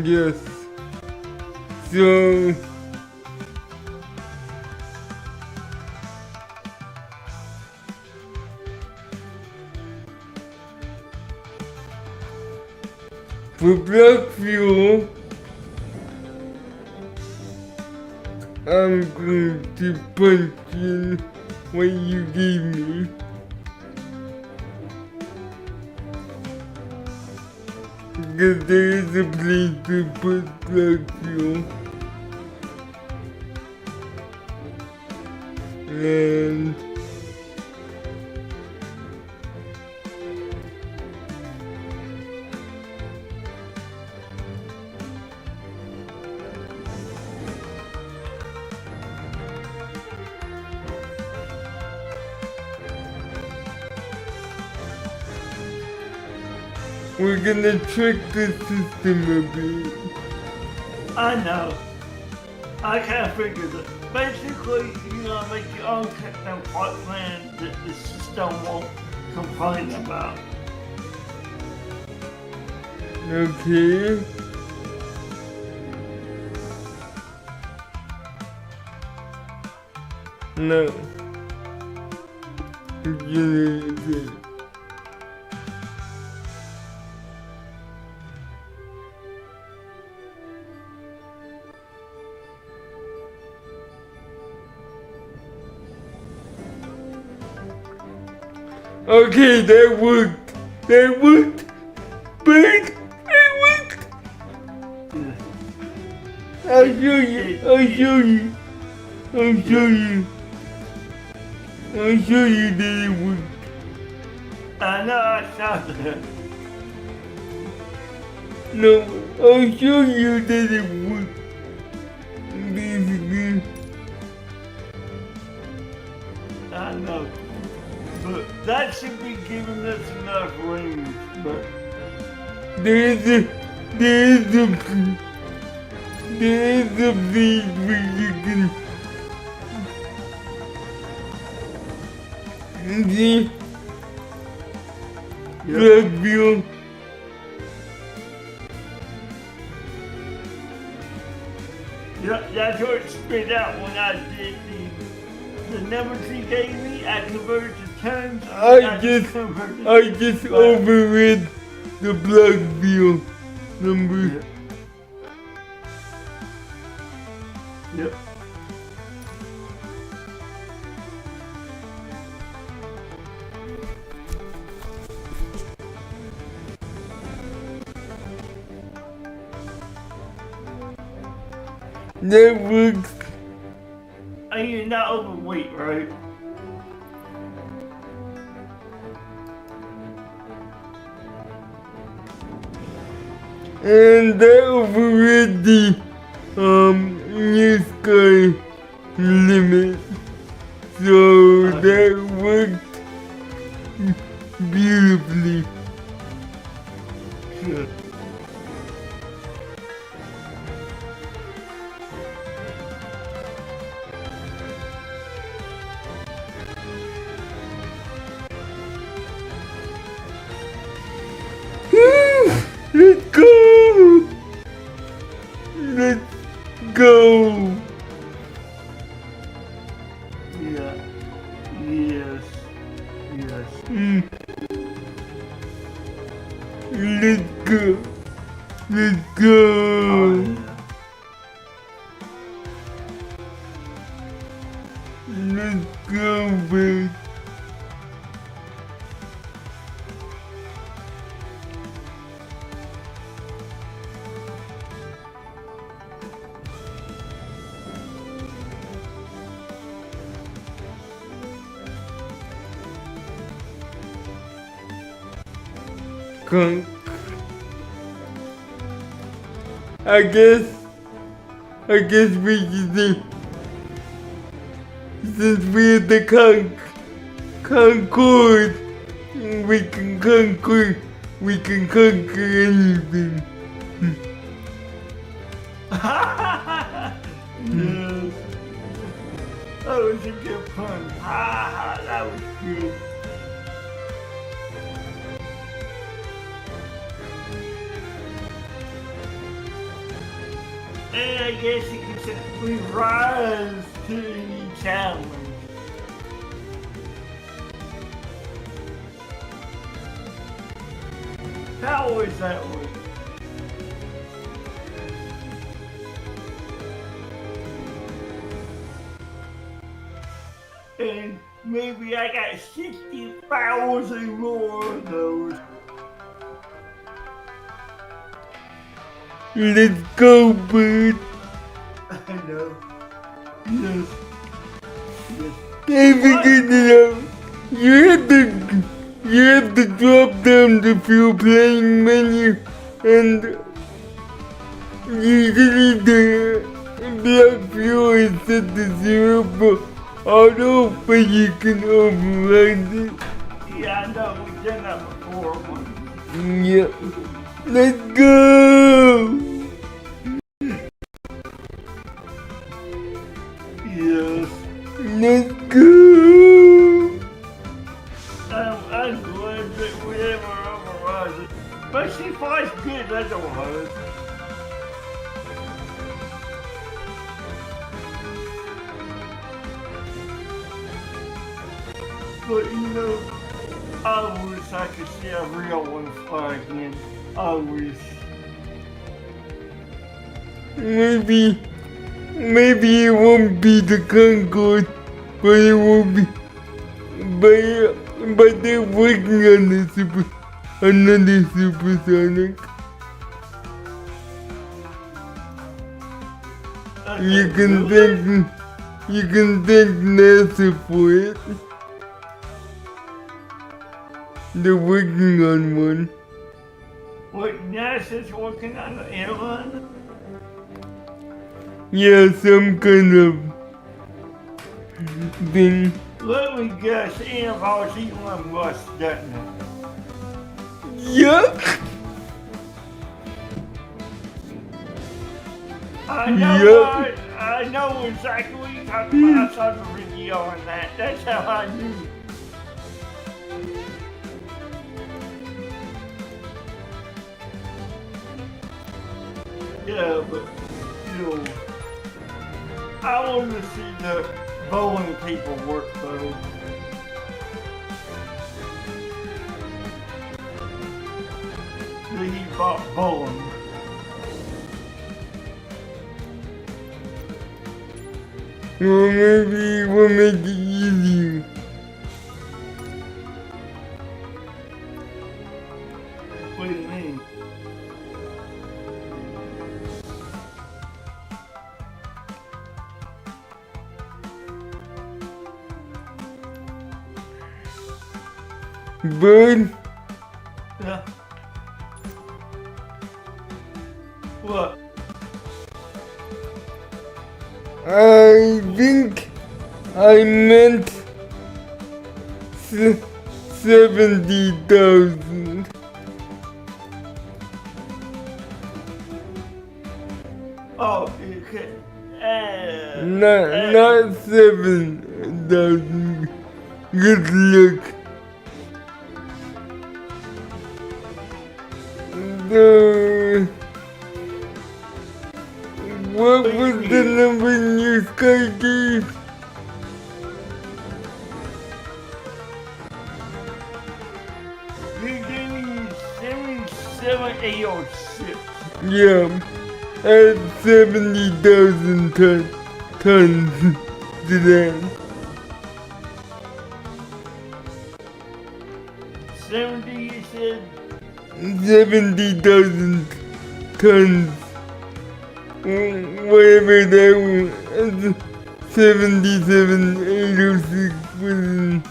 Yes. So for black fuel, I'm going to punch in what you gave me. Because there is a place to put black fuel. And we're gonna trick the system a bit. I know. I can't figure that. Basically, make your own techno plan that the system won't complain about. Okay. No. Generated. Okay, that worked. That worked. But it worked. I'll show you. I'll show you. I'll show you. I'll show you that it worked. I know I saw that. No, I'll show you that it worked. Basically. I know. But that should be giving us enough range, but there is a place where you can the black view. Yeah, that's what it spit out when I did the numbers he gave me. I converted to tons. I just overread the black view number. Yep. That works. And you're not overweight, right? And that overread the new sky limit. So that worked beautifully. Good. Let's go! Let's go! Yeah. Yes. Yes. Let's go! Let's go! Let's go, babe! Conk. I guess we can do, since we're the Concord, we can conquer anything. Yes. That was a good pun. Ah, that was good. And I guess you could say we rise to any challenge. How is that work? And maybe I got 60,000 more of those. Let's go, bud. I know. Yes. Yes. Everything else, you have to drop down the fuel playing menu, and usually the black fuel is set to 0 for auto, but you can override it. Yeah, I know. We've done that before. Yeah. Let's go! Yes. Let's go! I'm glad that we ever override it. But she fights good otherwise. But you know, I wish I could see a real one fly again. I wish. Maybe it won't be the Concorde, but it will be. But they're working on another supersonic. You can thank NASA for it. They're working on one. What, NASA's working on the airline? Yeah, some kind of thing. Let me guess, involves Elon Musk, doesn't it? Yuck! I know, I know exactly what you're talking about. I saw the video on that. That's how I knew. Yeah, but, you know, I want to see the bowling people work though. He bought bowling. Well, maybe we'll make it easier. What do you mean? Bud, Yeah. What? I think I meant 70,000. Oh, okay. Not 7,000. Good luck. What was the number you guys gave? You gave me 77806. Yeah, at 70,000 tons today. 70, you said? 70,000 tons. Whatever that was. 77,806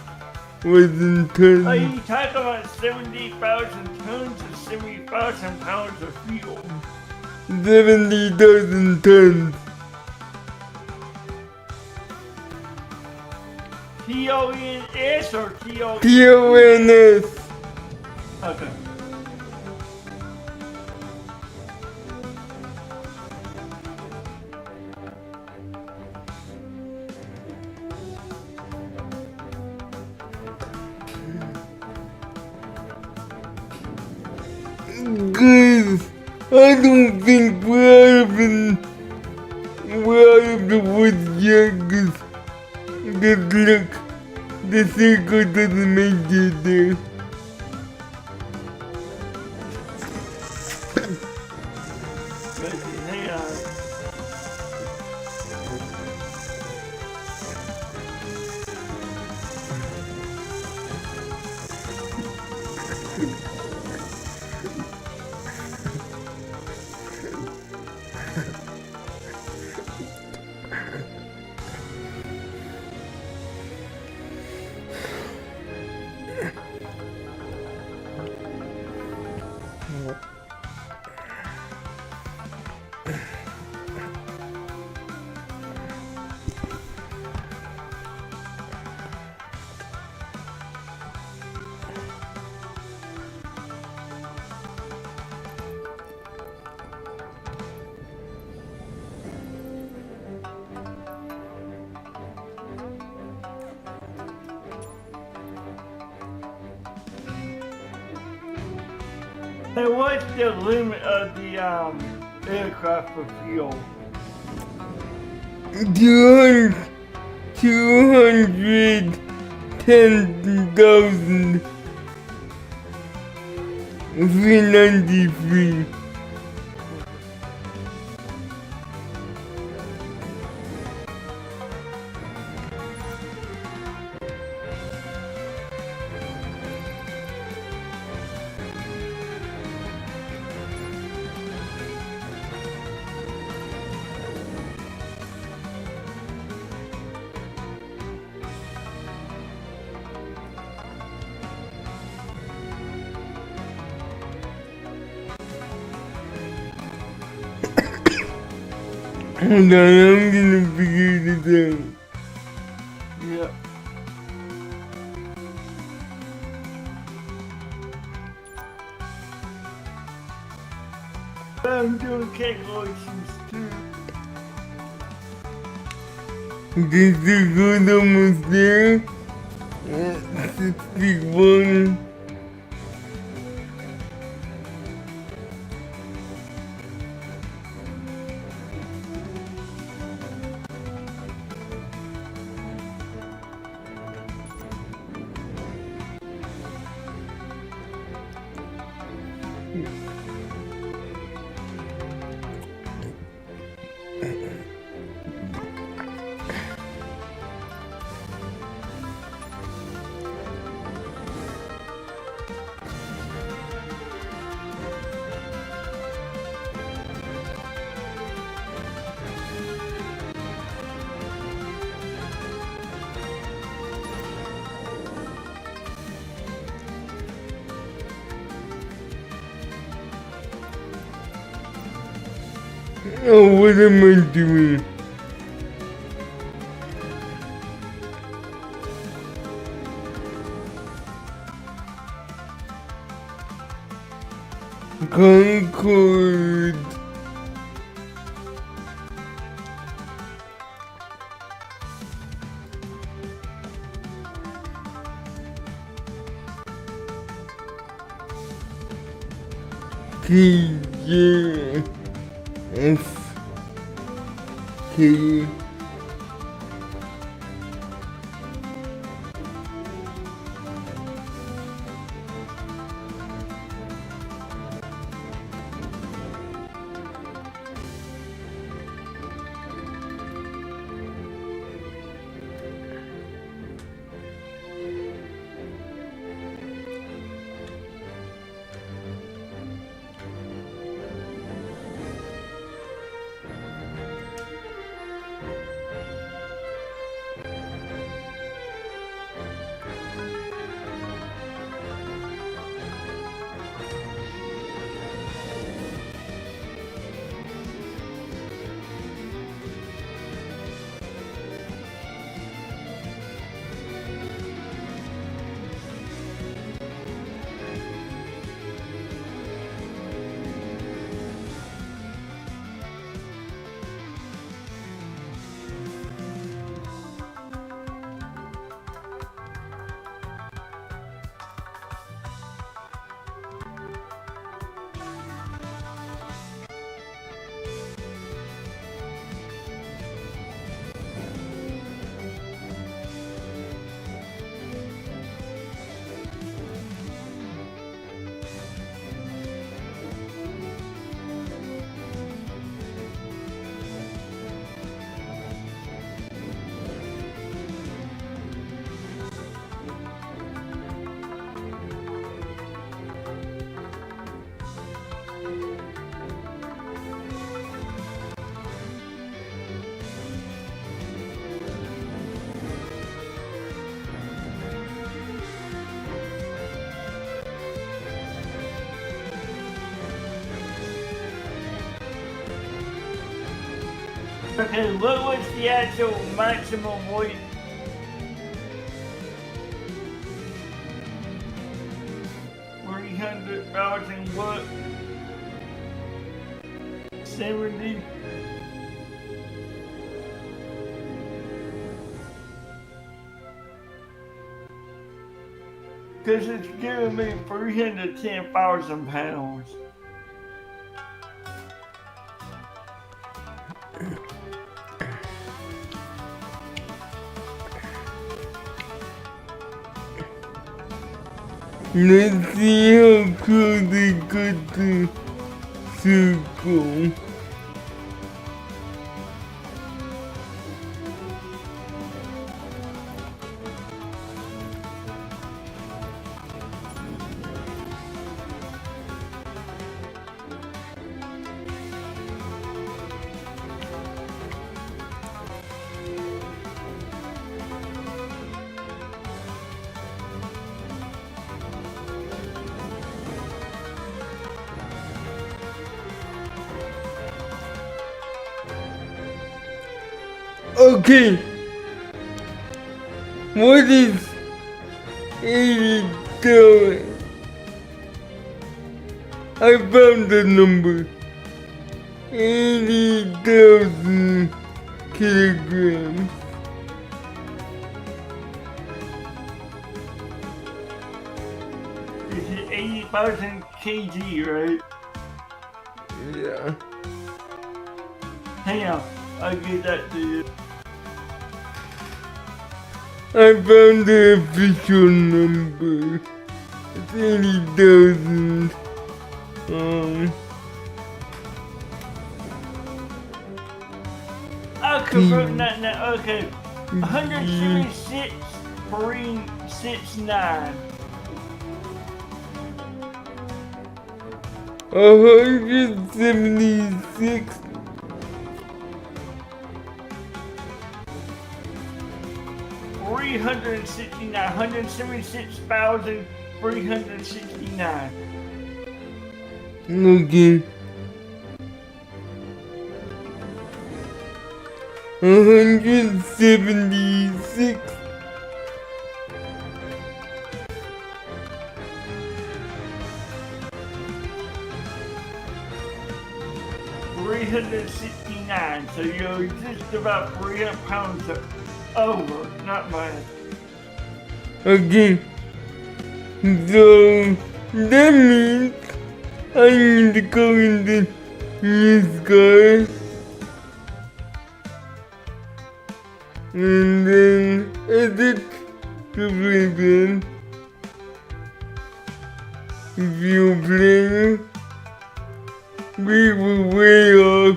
was in tons. Are you talking about 70,000 tons or 70,000 pounds of fuel? 70,000 tons. TONS or TONS? TONS. Okay. Guys, I don't think we're out of the woods yet, 'cause good luck. The circle doesn't make it there. Hang on. Hey, what's the limit of the aircraft for fuel? 210,000 393. Hold on, I'm gonna figure this out. Yeah. I'm doing calculations too. This is good, almost there. 61. Oh, what am I doing? Concord. KJF. K. Okay, what was the actual maximum weight? $300,000 what? 70? Because it's giving me 310,000 pounds. Let's see how close they got the circle. Okay. What is 80,000? I found the number. 80,000 kilograms. 1,000 kg, right? Yeah. Hang on, I'll get that to you. I found the official number. It's 80,000. I'll confirm that now. Okay. 176.69. 176. 176,369. Okay. 176. 369. So you're just about 300 pounds over. Not bad. Okay. So that means I need to go in the new car. And then edit the ribbon. View play. We were way off.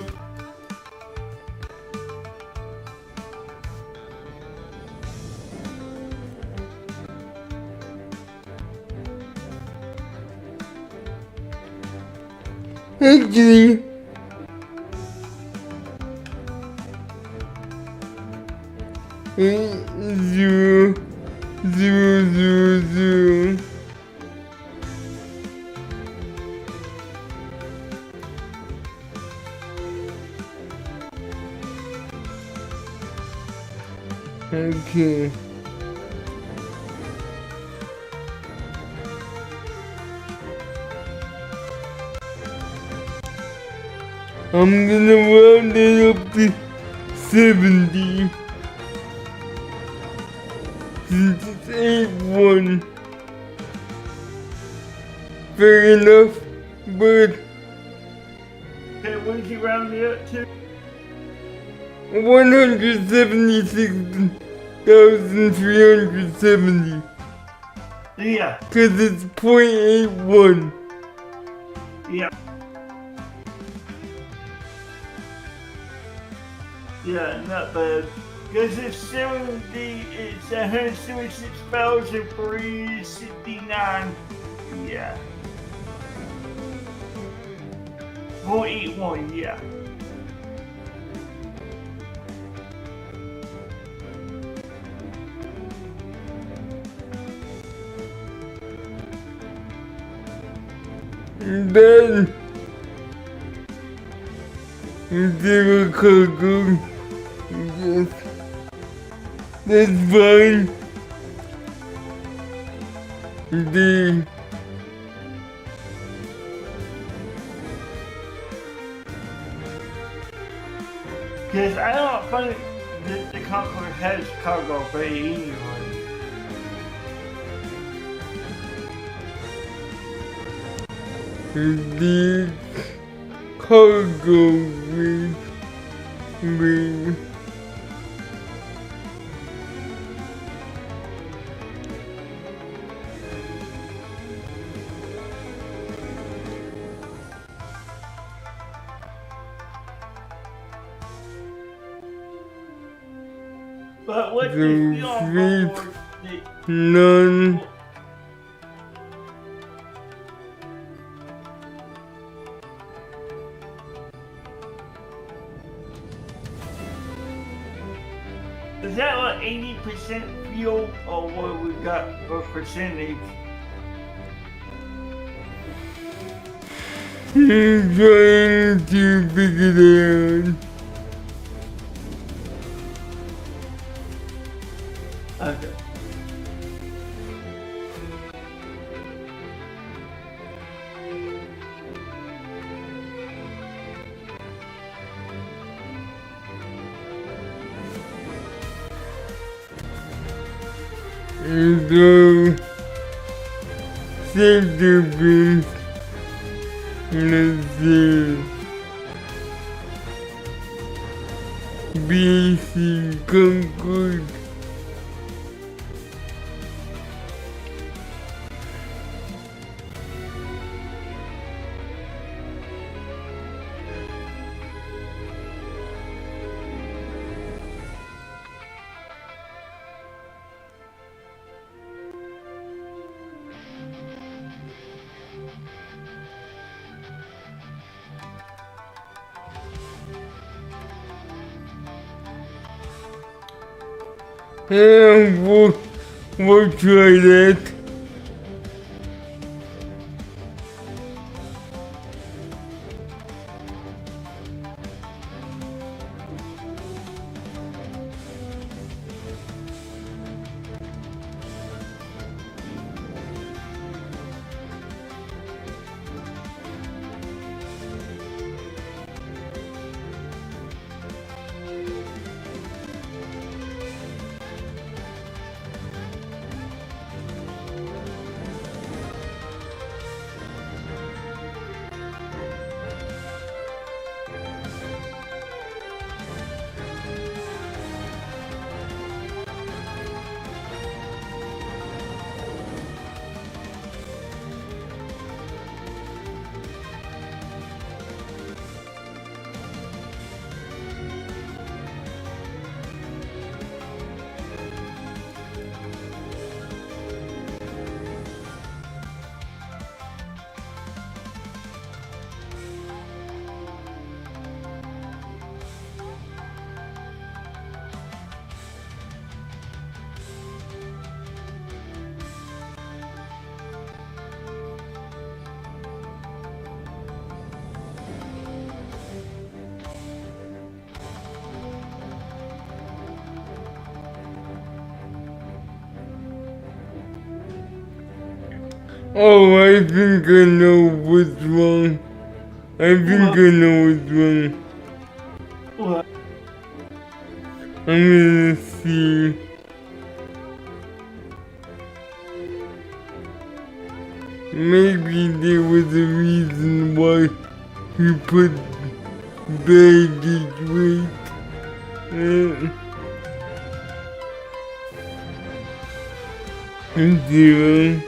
Actually, zero, zero, zero, zero. Okay. I'm gonna round it up to 70. Since it's 8-1. Fair enough, but Okay, what did you round it up to? 176,370. Yeah. Cause it's 0.81. Yeah. Yeah, not bad. Because it's 176,369. Yeah. 0.81, yeah. Then zero cargo. Yes. That's fine. The Because I don't think that the Concord has cargo bay anyway. The cargo with But what the if you on fleet, board the none. Is that like 80% fuel or what we got for percentage? I'm trying to figure it out. Okay. So Centerpiece. Let's see. BC Concord. We'll try that. Oh, I think I know what's wrong. I think I know what's wrong. What? I'm gonna see. Maybe there was a reason why he put baggage weight. Zero.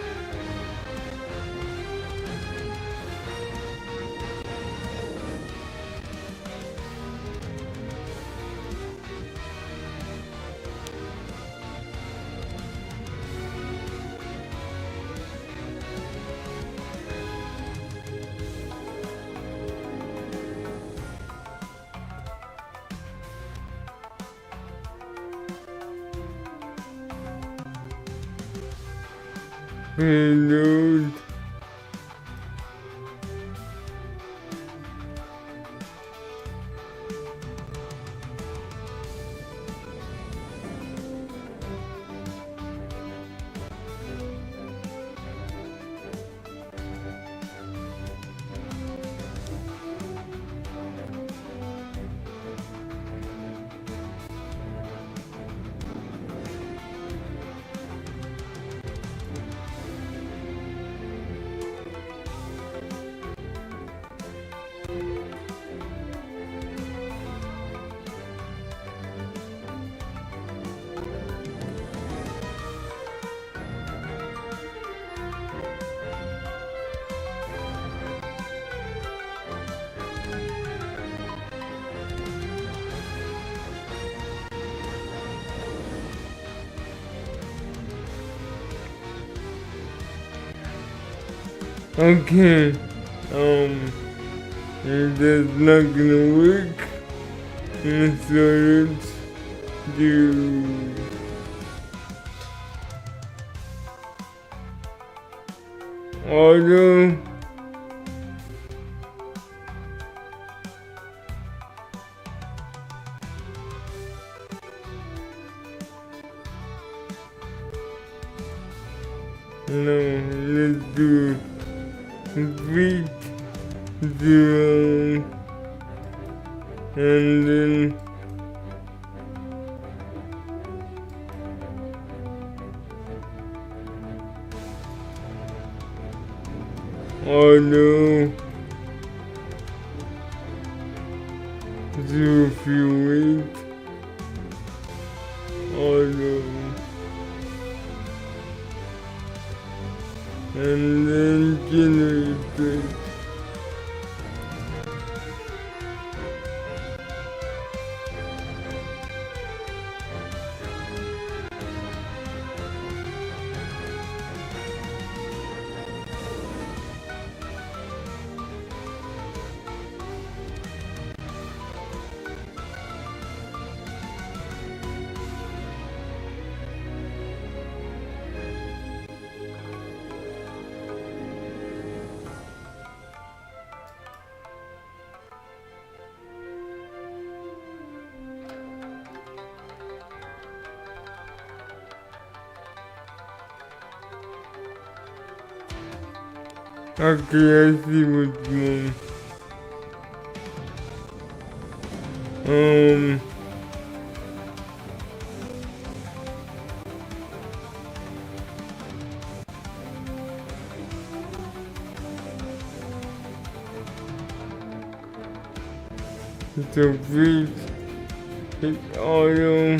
Hello. Okay, that's not gonna work. So let's do auto. No, let's do beat 0 and then Auto. Zero fuel weight. Auto. And then generator. Okay, I see what's wrong. So please hit auto.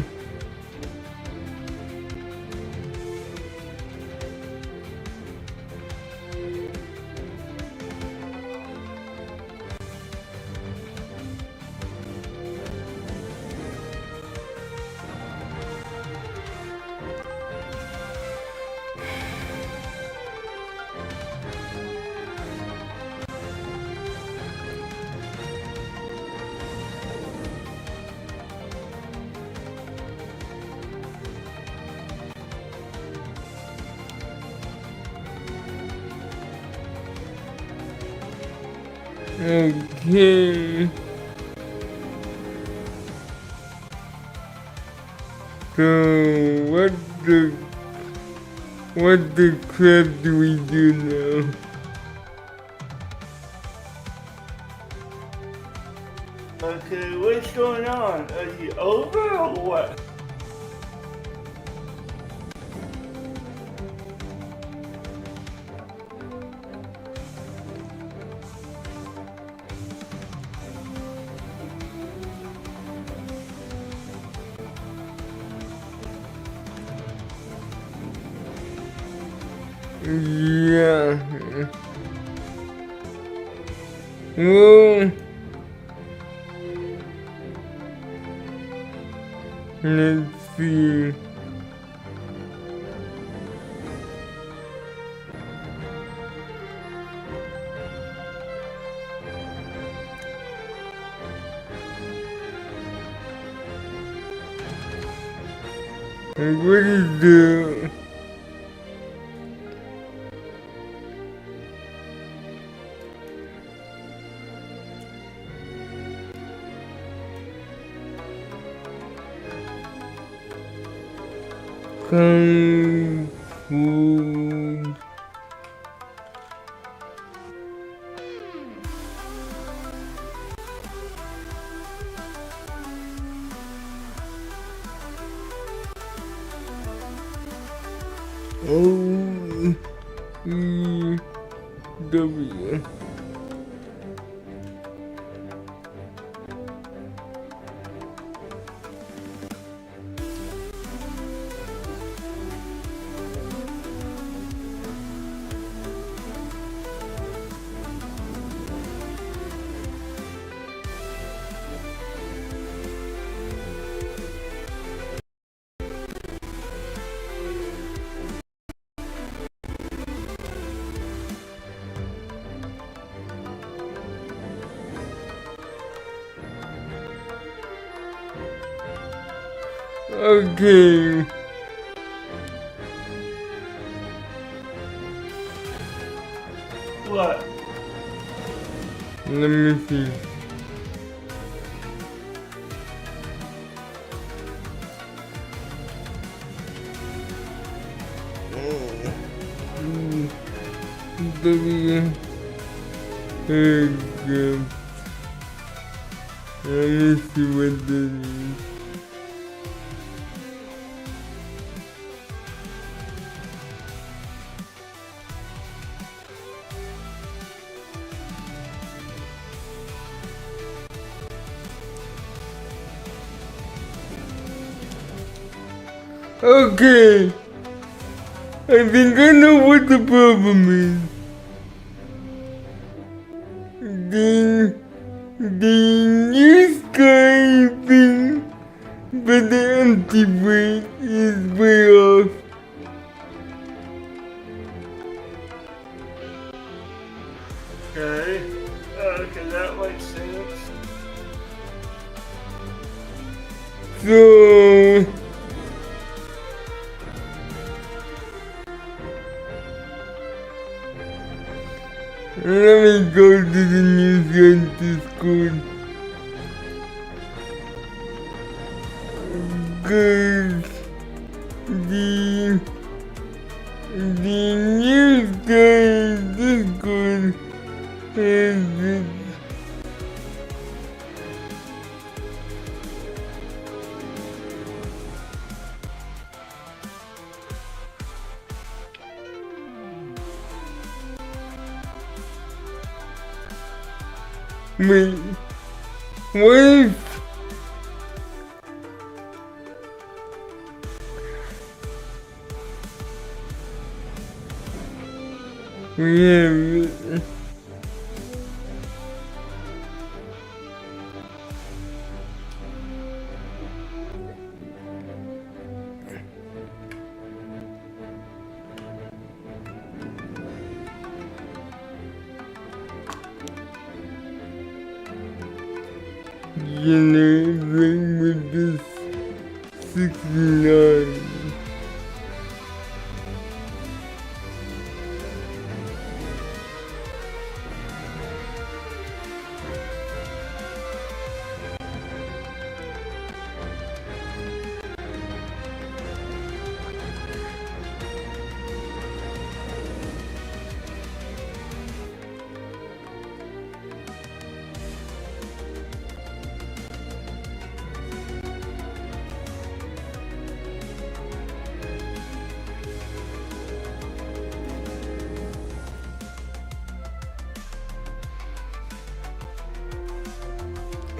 Okay. So what the crap do we do now? Okay, what's going on? Are you over or what? Yeah. Well, let's see. What is the Kung Fu? O-E-W. Okay. What? Let me see. W. Let me see what this is. Okay. I think I know what the problem is. The new sky thing, but the empty weight is way off. Okay. Okay, that makes sense. So let me go to the new census code. Cause the new census code has this. Wait, what if we have generate with this 69?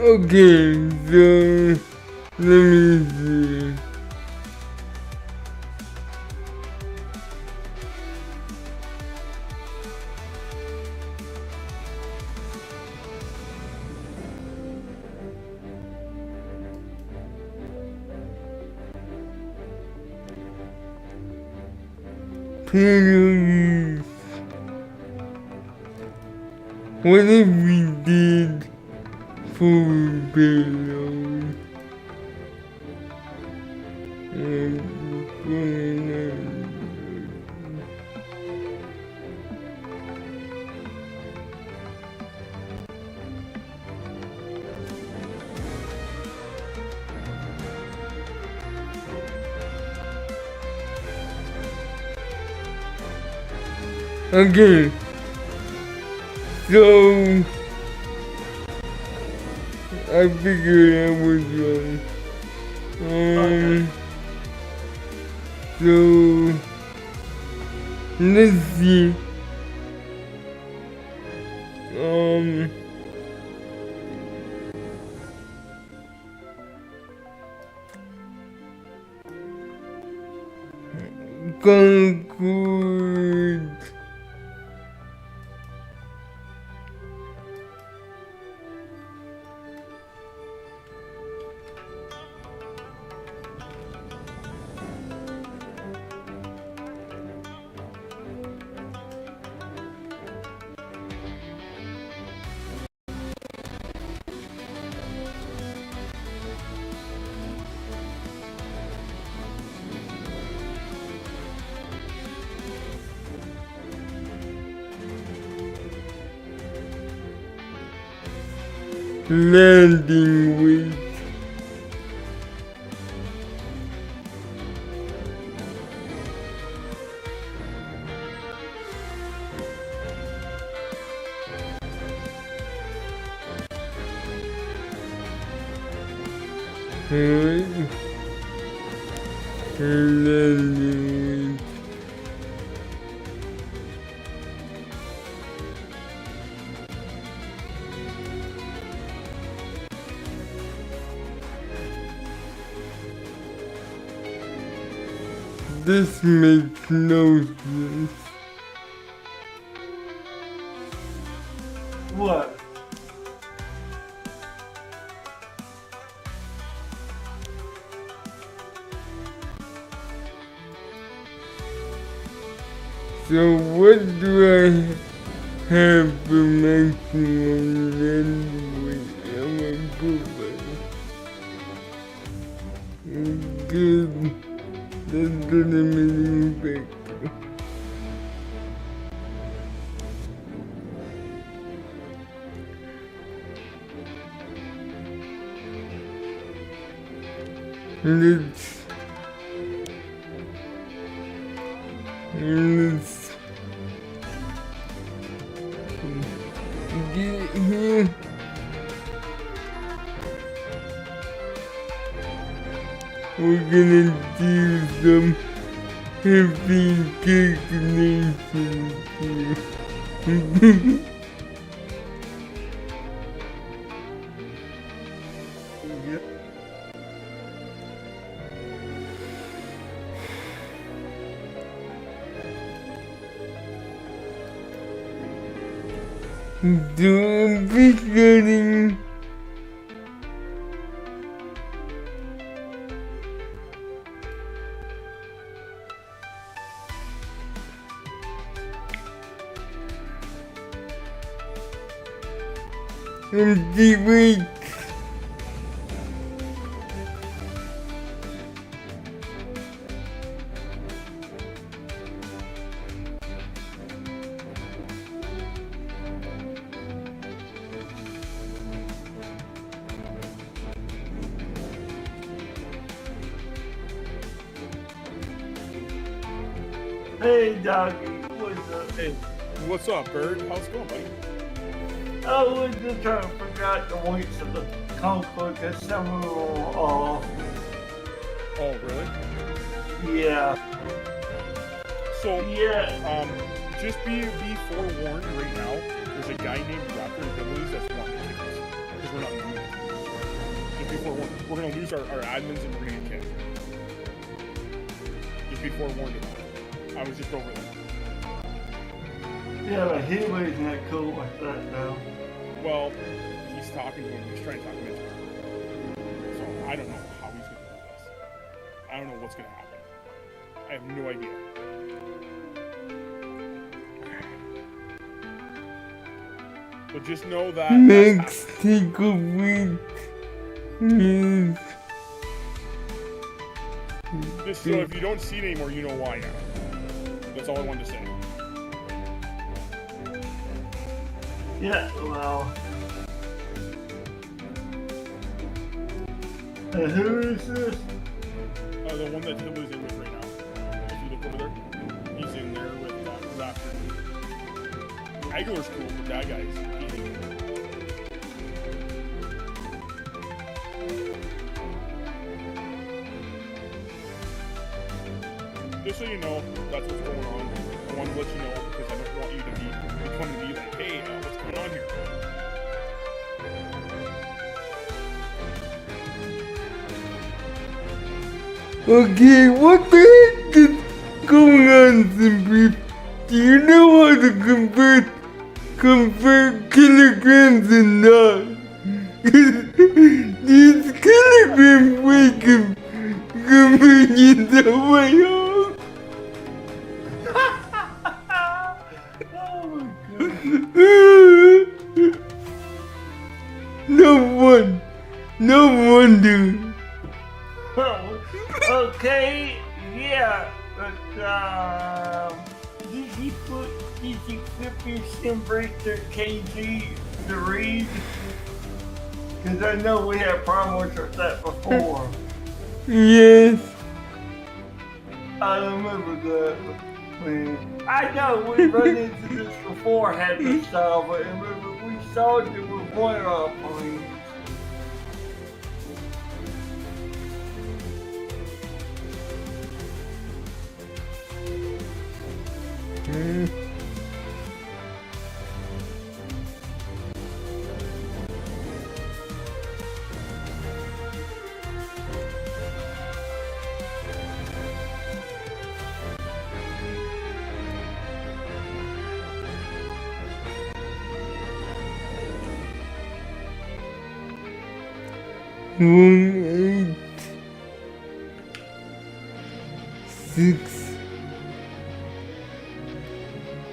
Okay, so let me see. Penalties. What if we did full payload? Okay, so I figured I was wrong. So let's see. Concord. Landing weight. Landing weight. this makes no sense. What? So what do I have for maximum landweight? I'm gonna put good. That's the limiting factor. Let's get here. We're gonna do some heavy calculations here. Don't be getting empty weight. Hey, doggy, what's up? Hey, what's up, Bird? How's it going, buddy? I was just trying to figure out the weights of the Concord because some of them were off. Oh, really? Yeah. So, yeah. Just be forewarned right now. There's a guy named Raptor Abilities that's wanting to kick us because we're not moving. Just be forewarned. We're gonna lose our admins and we're gonna get kicked. Just be forewarned about it. I was just over there. Yeah, but he wasn't that cool like that now. Well, he's talking to him. He's trying to talk him into it. So I don't know how he's gonna do this. I don't know what's gonna happen. I have no idea. But just know that Next take a week is just so if you don't see it anymore, you know why now. That's all I wanted to say. Yeah, well. Who is this? The one that Tilu's in with right now. If you look over there, he's in there with Raptor. Aguilar's cool, but that guy's eating. Just so you know, that's what's going on. I want to let you know because I don't want you to be coming to me like, hey, what's going on here? okay, what the heck is going on, Simply? Do you know how to convert kilograms and not? These kilograms weigh convenience away off. No wonder. Okay, yeah, but did you equip your Simbracer KG to read? Because I know we had problems with that before. Yes. I remember that. I know we run into this before, had to solve it. And remember, we solved it with one of our points. 1, 8, 6,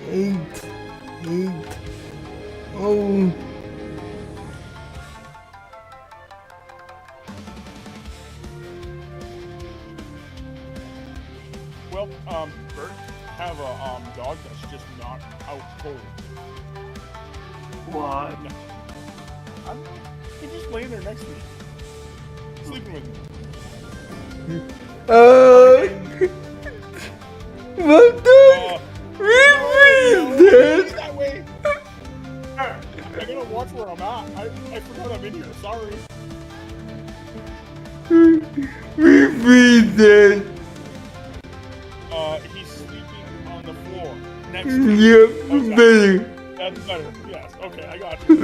8, 8, oh. Well, Bert, have a dog that's just not out cold. What? No. He's just laying there next to me, sleeping with me. What the? No, that way. I gotta watch where I'm at. I forgot I'm in here. Sorry. Repeat He's sleeping on the floor next to me. Yep, better. That's better. Yes. Okay, I got you.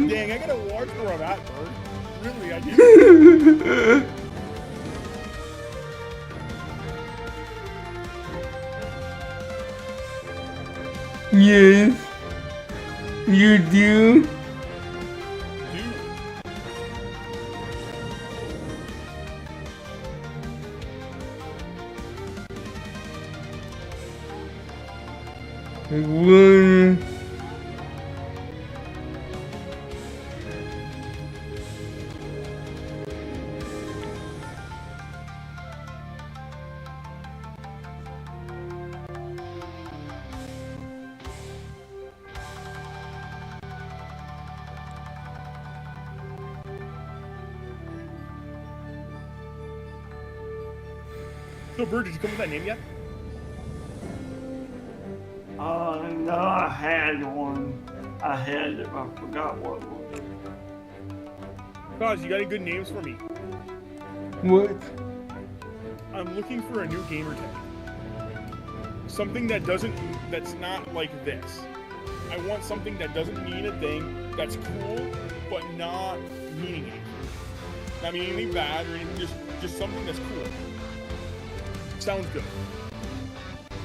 Dang, I gotta watch where I'm at, Bird. Really, I do. Yes, you do. One. So, Bird, did you come with that name yet? No, I had one. I had it, but I forgot what it was. Guys, you got any good names for me? What? I'm looking for a new gamer tag. Something that's not like this. I want something that doesn't mean a thing, that's cool, but not meaning anything. Not meaning anything bad or anything, just something that's cool. Sounds good.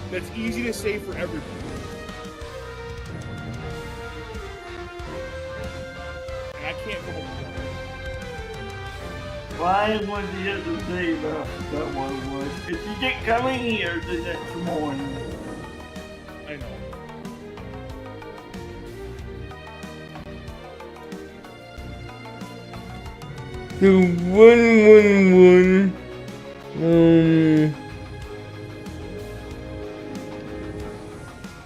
That's easy to say for everybody. And I can't come up with that. Why was the other day about that one was? Because you didn't come in here the next morning. I know. The 111.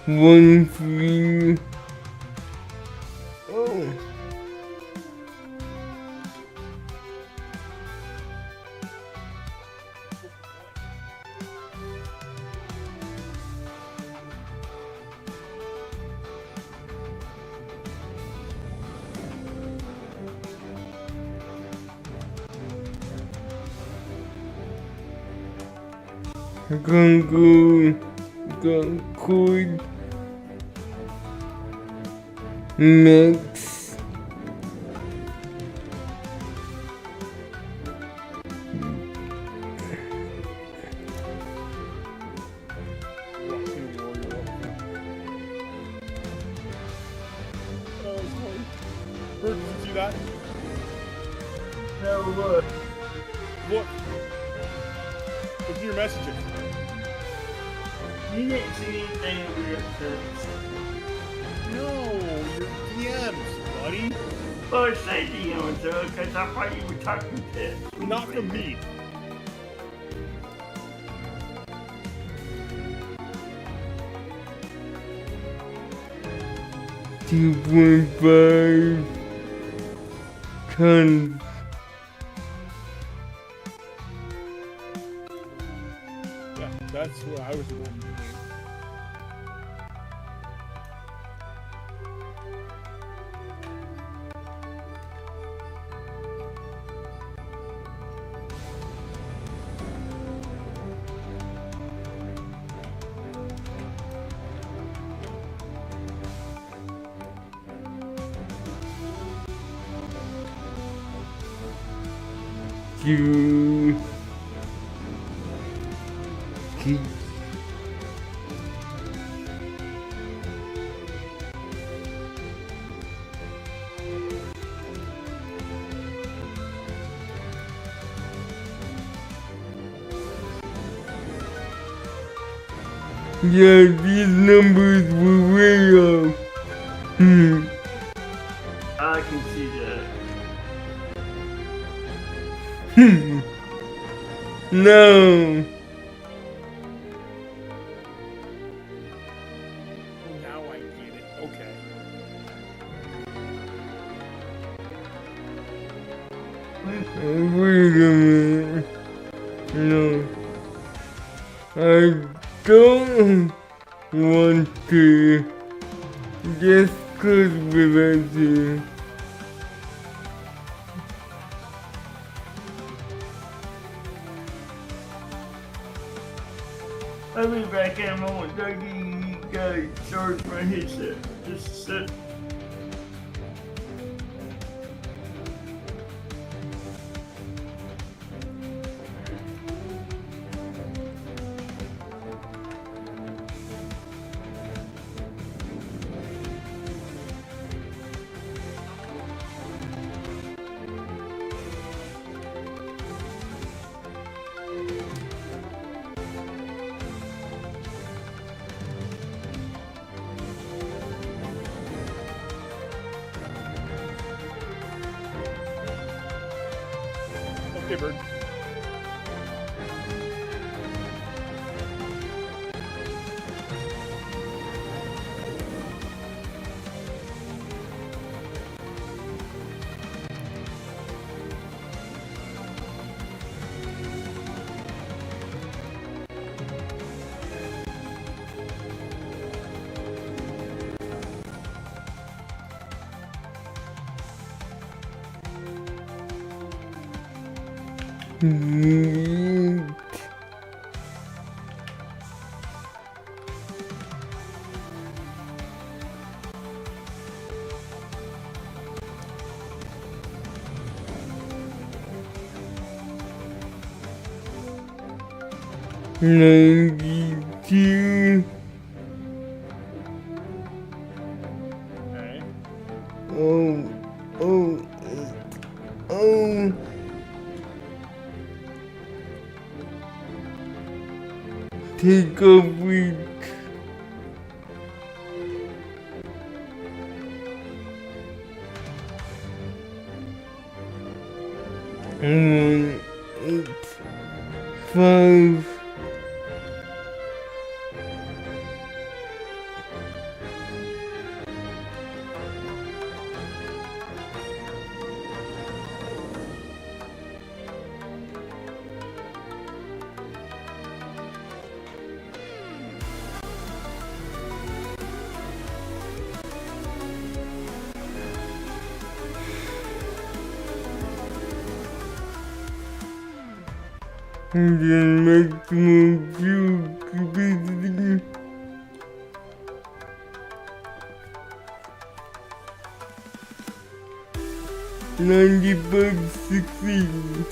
1, 3. Oh. Concord Max Bird, did you see that? No, look. Look. Look at your messages. You didn't see anything weird, text. No, your DMs, buddy. Of course I DM'd, because I thought you were talking text. Not from me. $2.5 tons. Yeah, that's what I was doing. You keep Yeah, these numbers were way off. I can see that. No. Now I get it. Okay. Wait a minute. No. I don't want to just cause without you. I'll be back in a moment. Dougie, you gotta charge my headset. Just a sec. Okay, Bird. $92. Okay. Oh. Take a week. One, 8, 5. And then maximum fuel capacity. $95.60.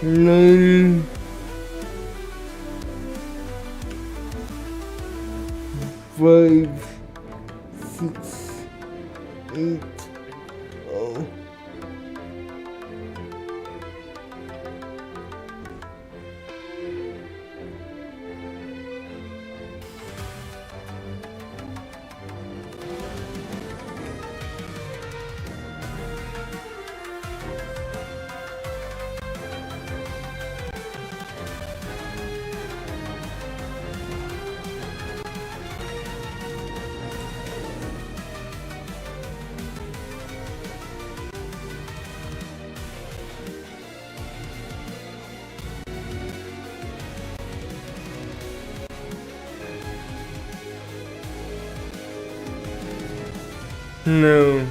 $9. 5, 6, 8, oh. No.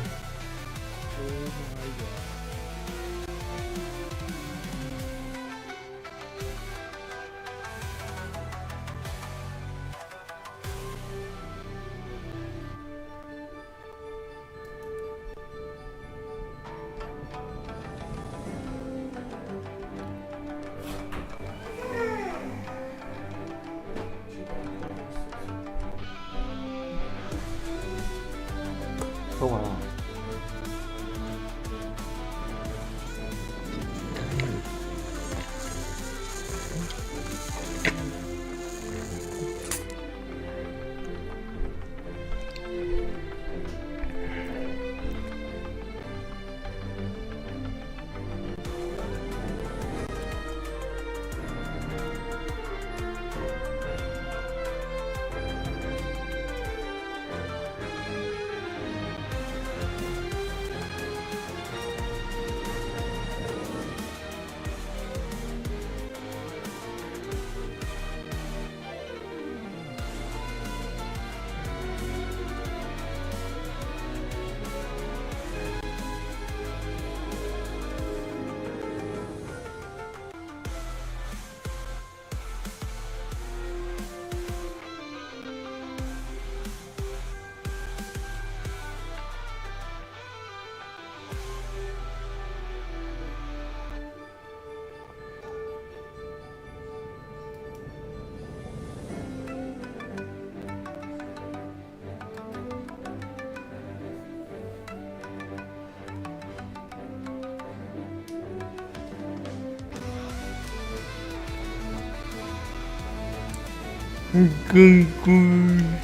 conclude.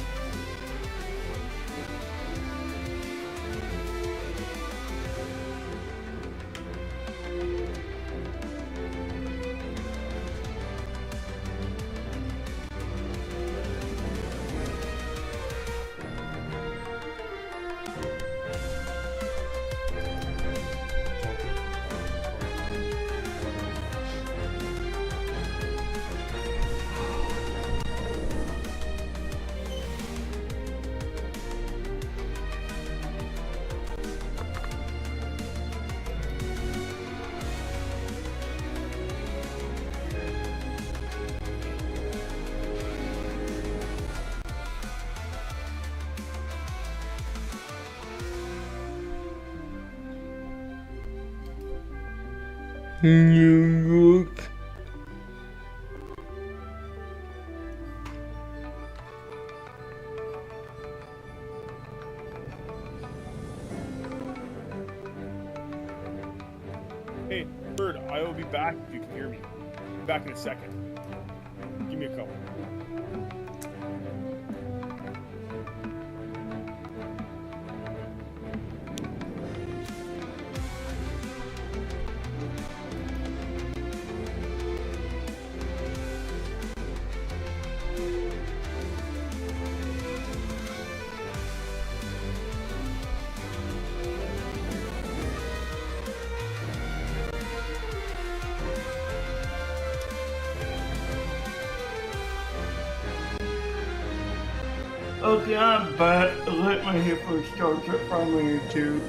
New York. Hey, Bird, I will be back if you can hear me. I'm back in a second. Give me a couple. Okay, I'm back. Let me hear for Star Trek from YouTube.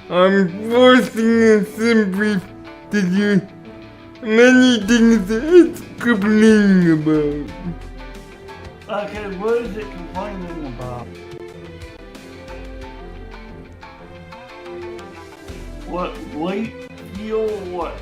I'm forcing a simply to do many things it's complaining about. Okay, what is it complaining about? What, late feel or what?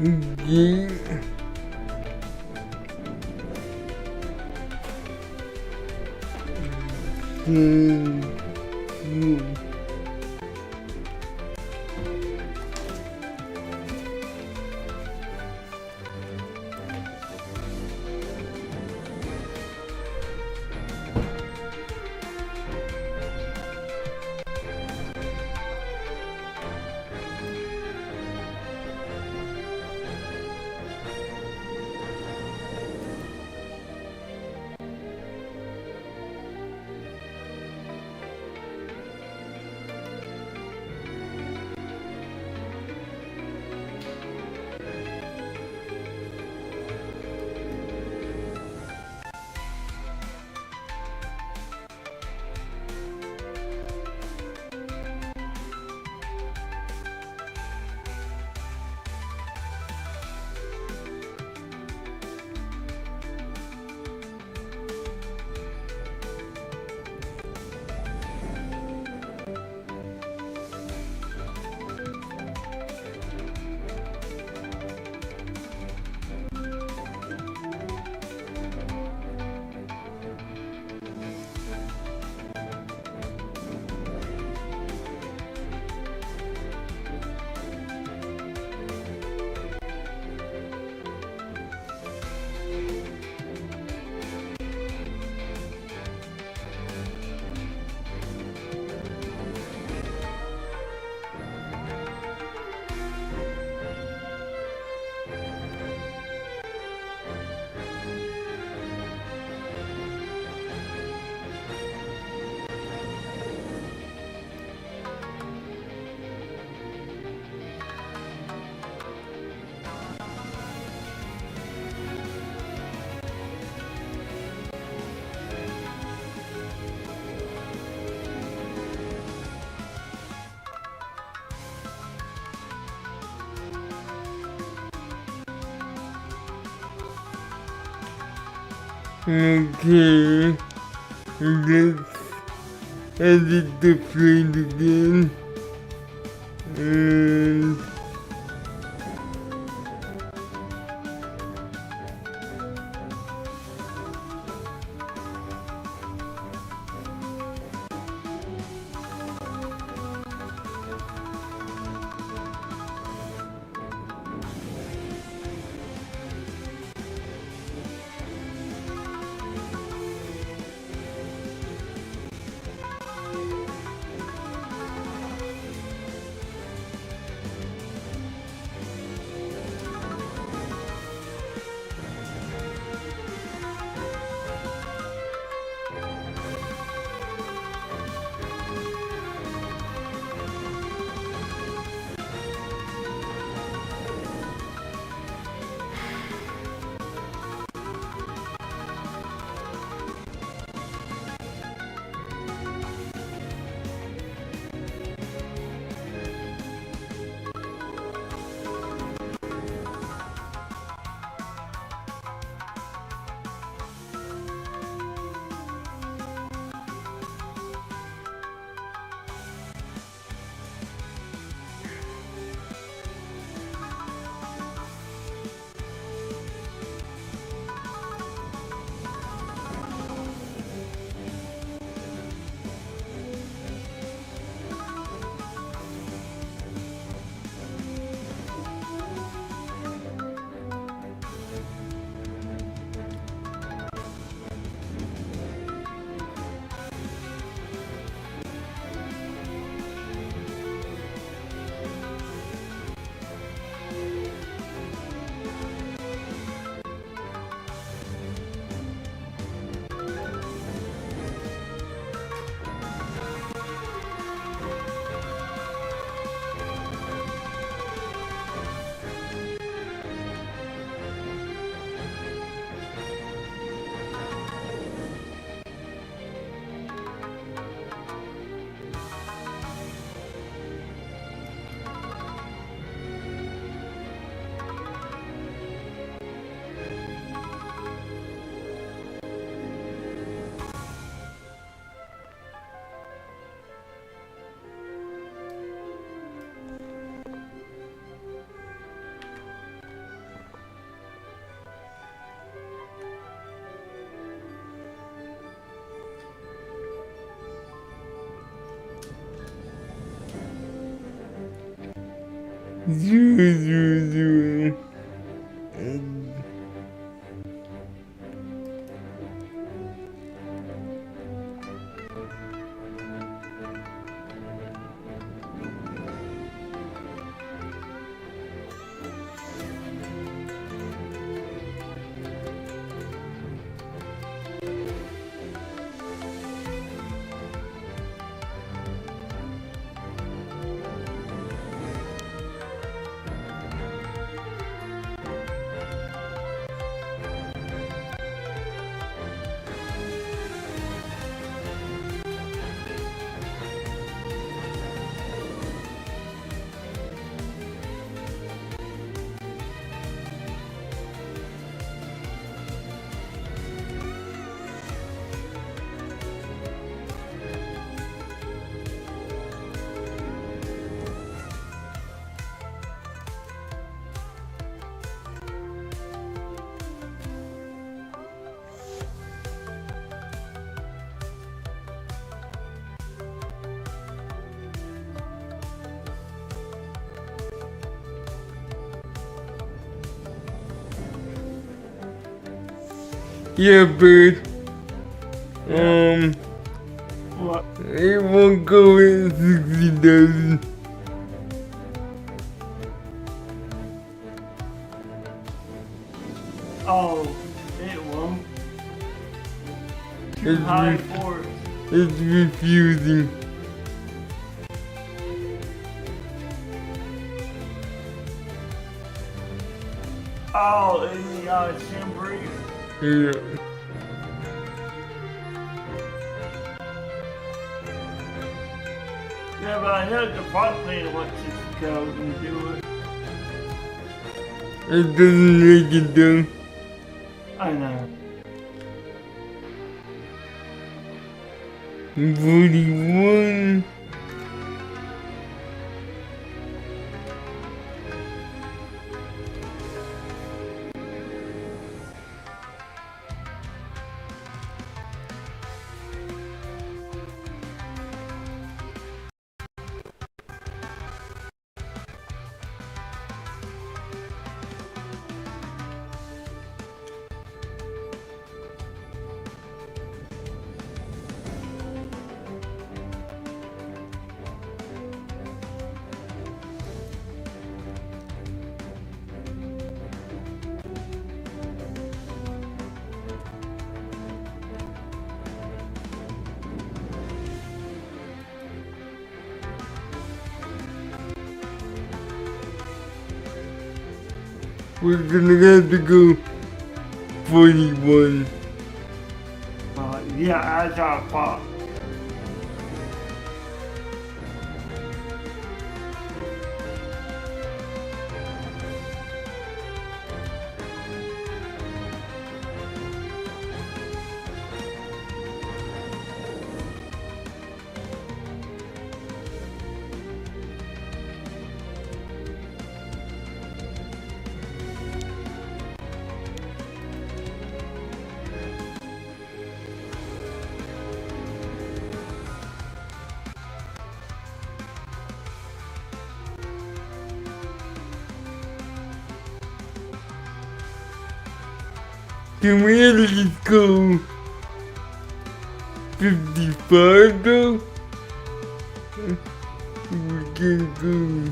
Okay. Okay, let's edit the frame again, and 000. Yeah, but what? It won't go in 60,000. Oh, it won't. Too It's high re- for it. It's refusing. Oh, in the sim brief. Yeah. Yeah, but I know the front player wants us to go and do it. It doesn't make it done. I know. 41. We're gonna have to go 41. Yeah, that's our fault. Can we at least go 55 though? We can go.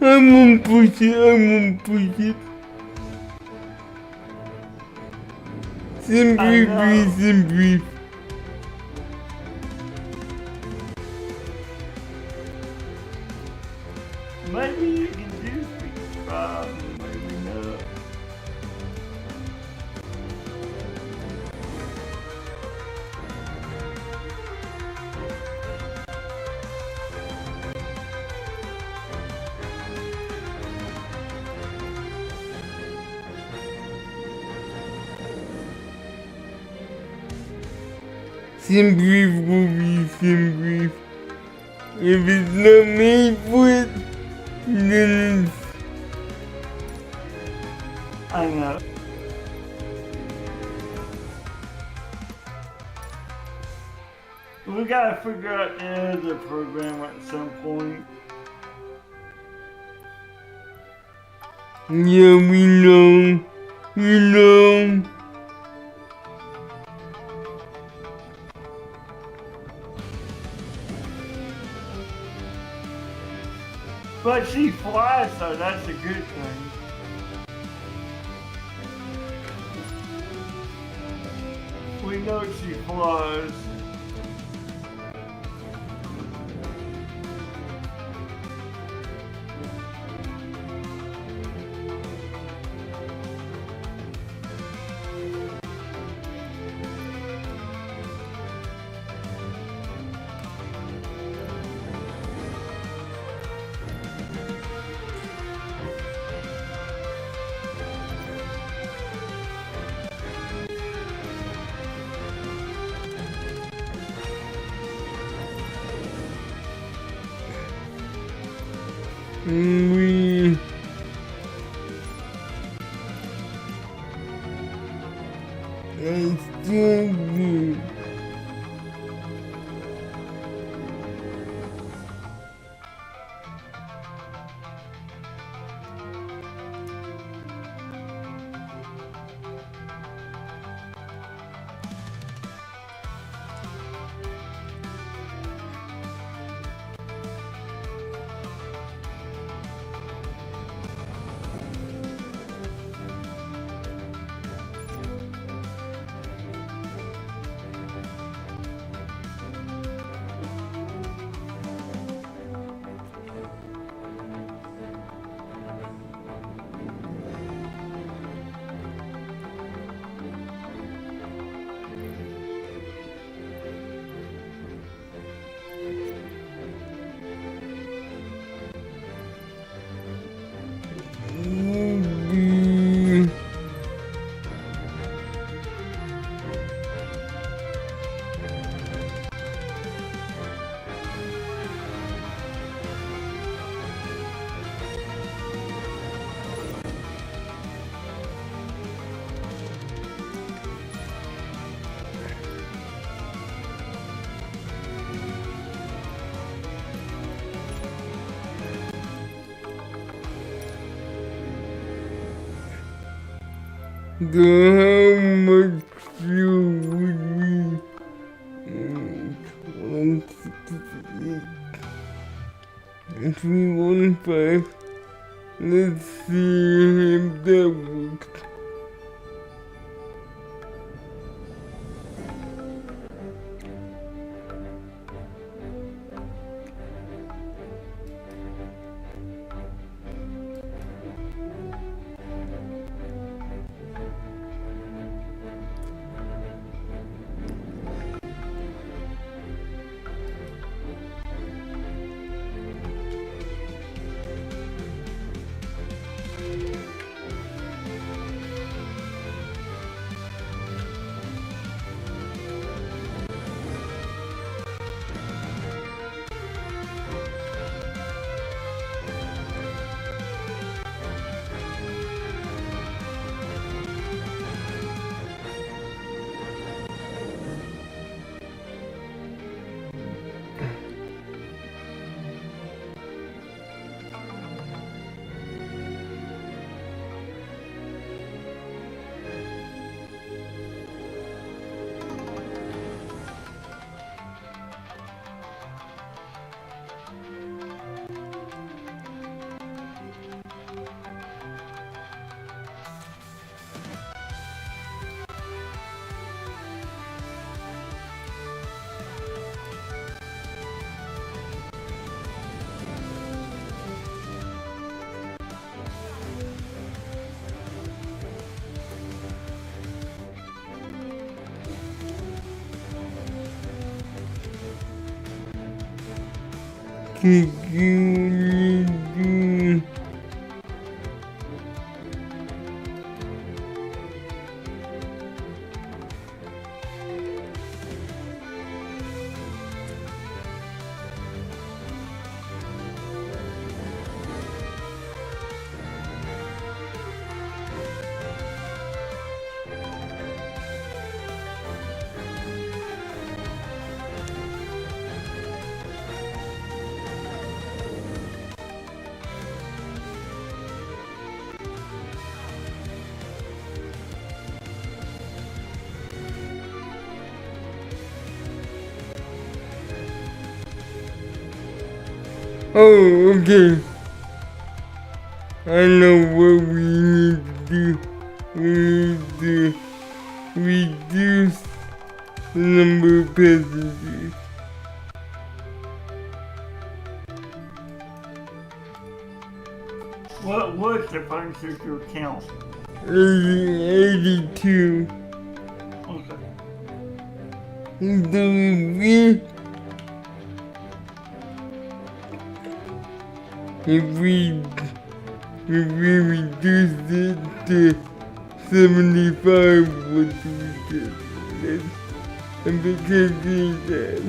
I'm gonna push it. Simply brief. Maybe you can do 65, maybe not. Simply will be simply. If it's not made for it, then I know. We gotta figure out the other program at some point. Yeah, we know. You know. But she flies, so that's a good thing. We know she flies. We I still do. How much you would be 315. Let's see if that works. Could you do Oh, okay. I know what we need to do. We need to reduce the number of passengers. What's the passenger count? 82. Okay. If we reduce it to 75, what do we get? And because of that.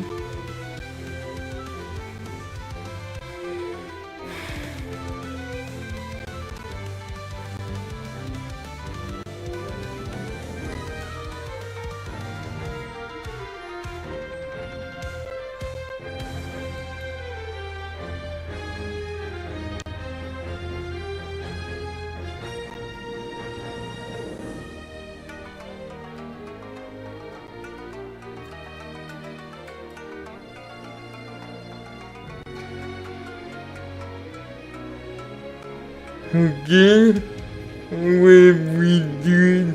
Okay, when we do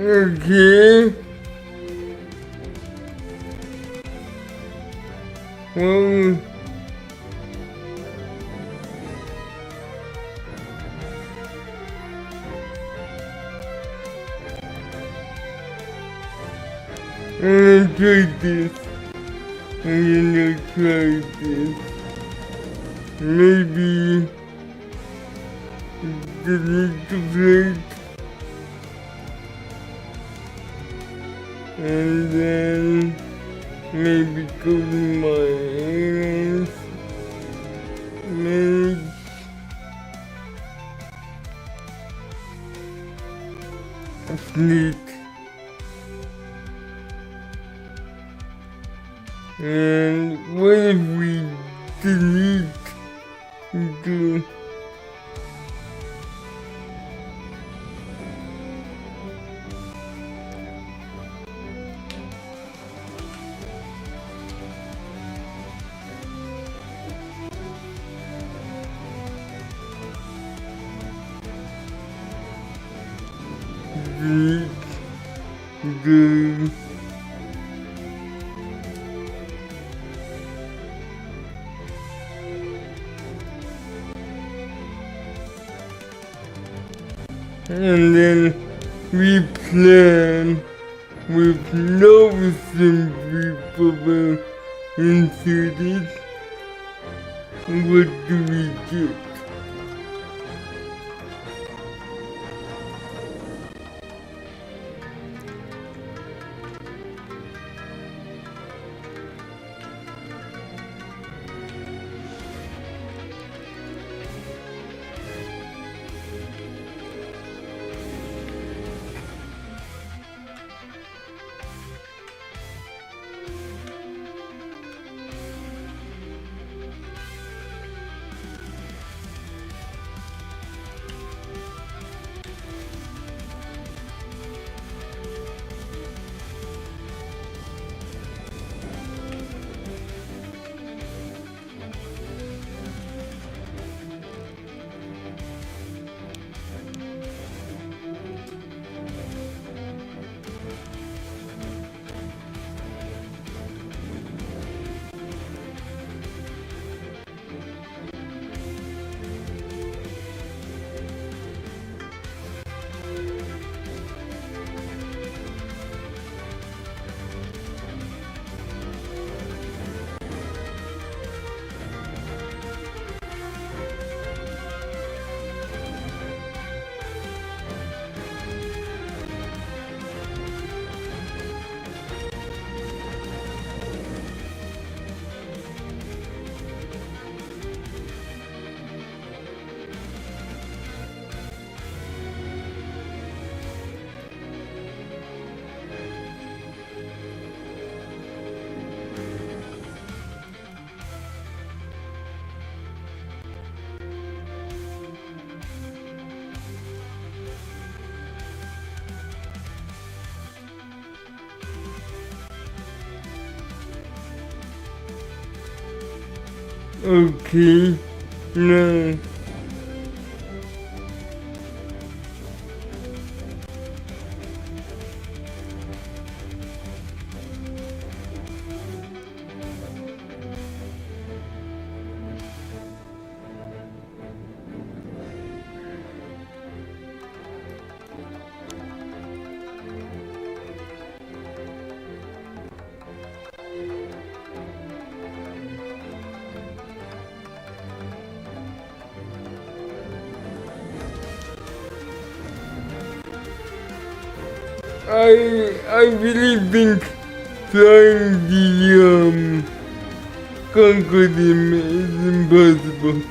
okay. Well, I'm gonna try this. I'm gonna try this. Maybe delete the break. And then maybe go to my airlines, manage, sleep, and what if we delete the and then we plan with no assembly bubble inserted. What do we get? Okay. No. I really think flying the Concorde is impossible.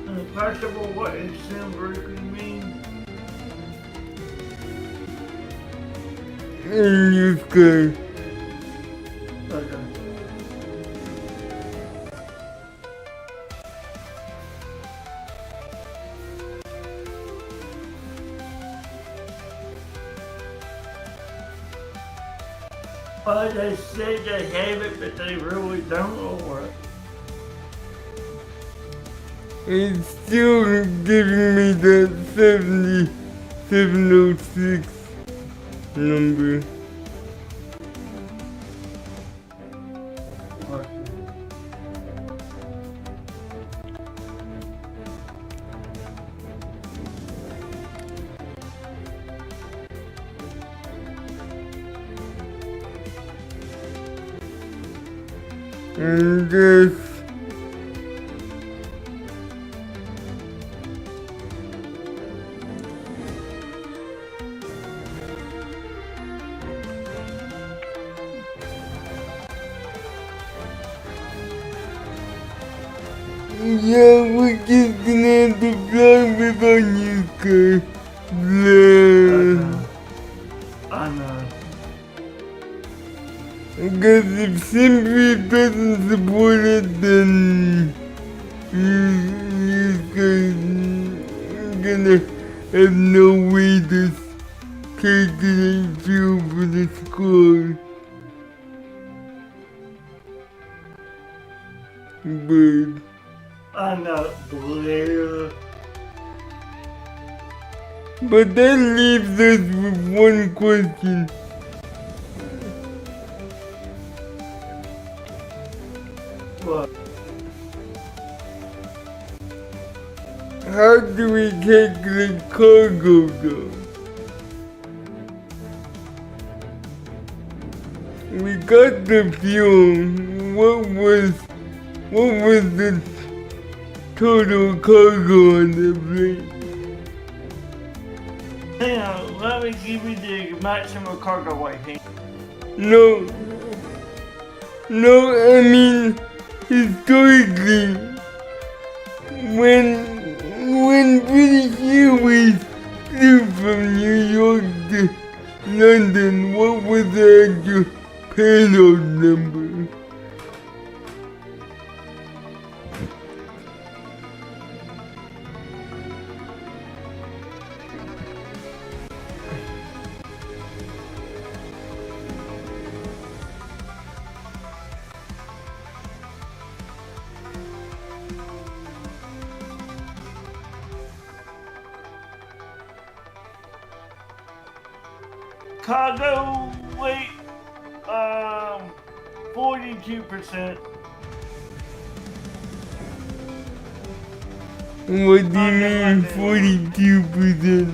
Impossible, what is Soundbreaker mean? In your sky. Okay. Well, they say they have it, but they really don't, or what? It's still giving me that 7706 number. And this yeah, we're just gonna have to fly with our new car. Blah. I know. Because if Simply doesn't support it, then you guys gonna have no way to take it into for the score. But I know, Blair. But that leaves us with one question. What? How do we calculate cargo though? We got the fuel. What was the total cargo on the plane? Hang on, let me give you the maximum cargo weight. No, I mean, historically, when British Airways flew from New York to London, what was the actual payload number? Cargo weight, 42%. What do you mean 42%?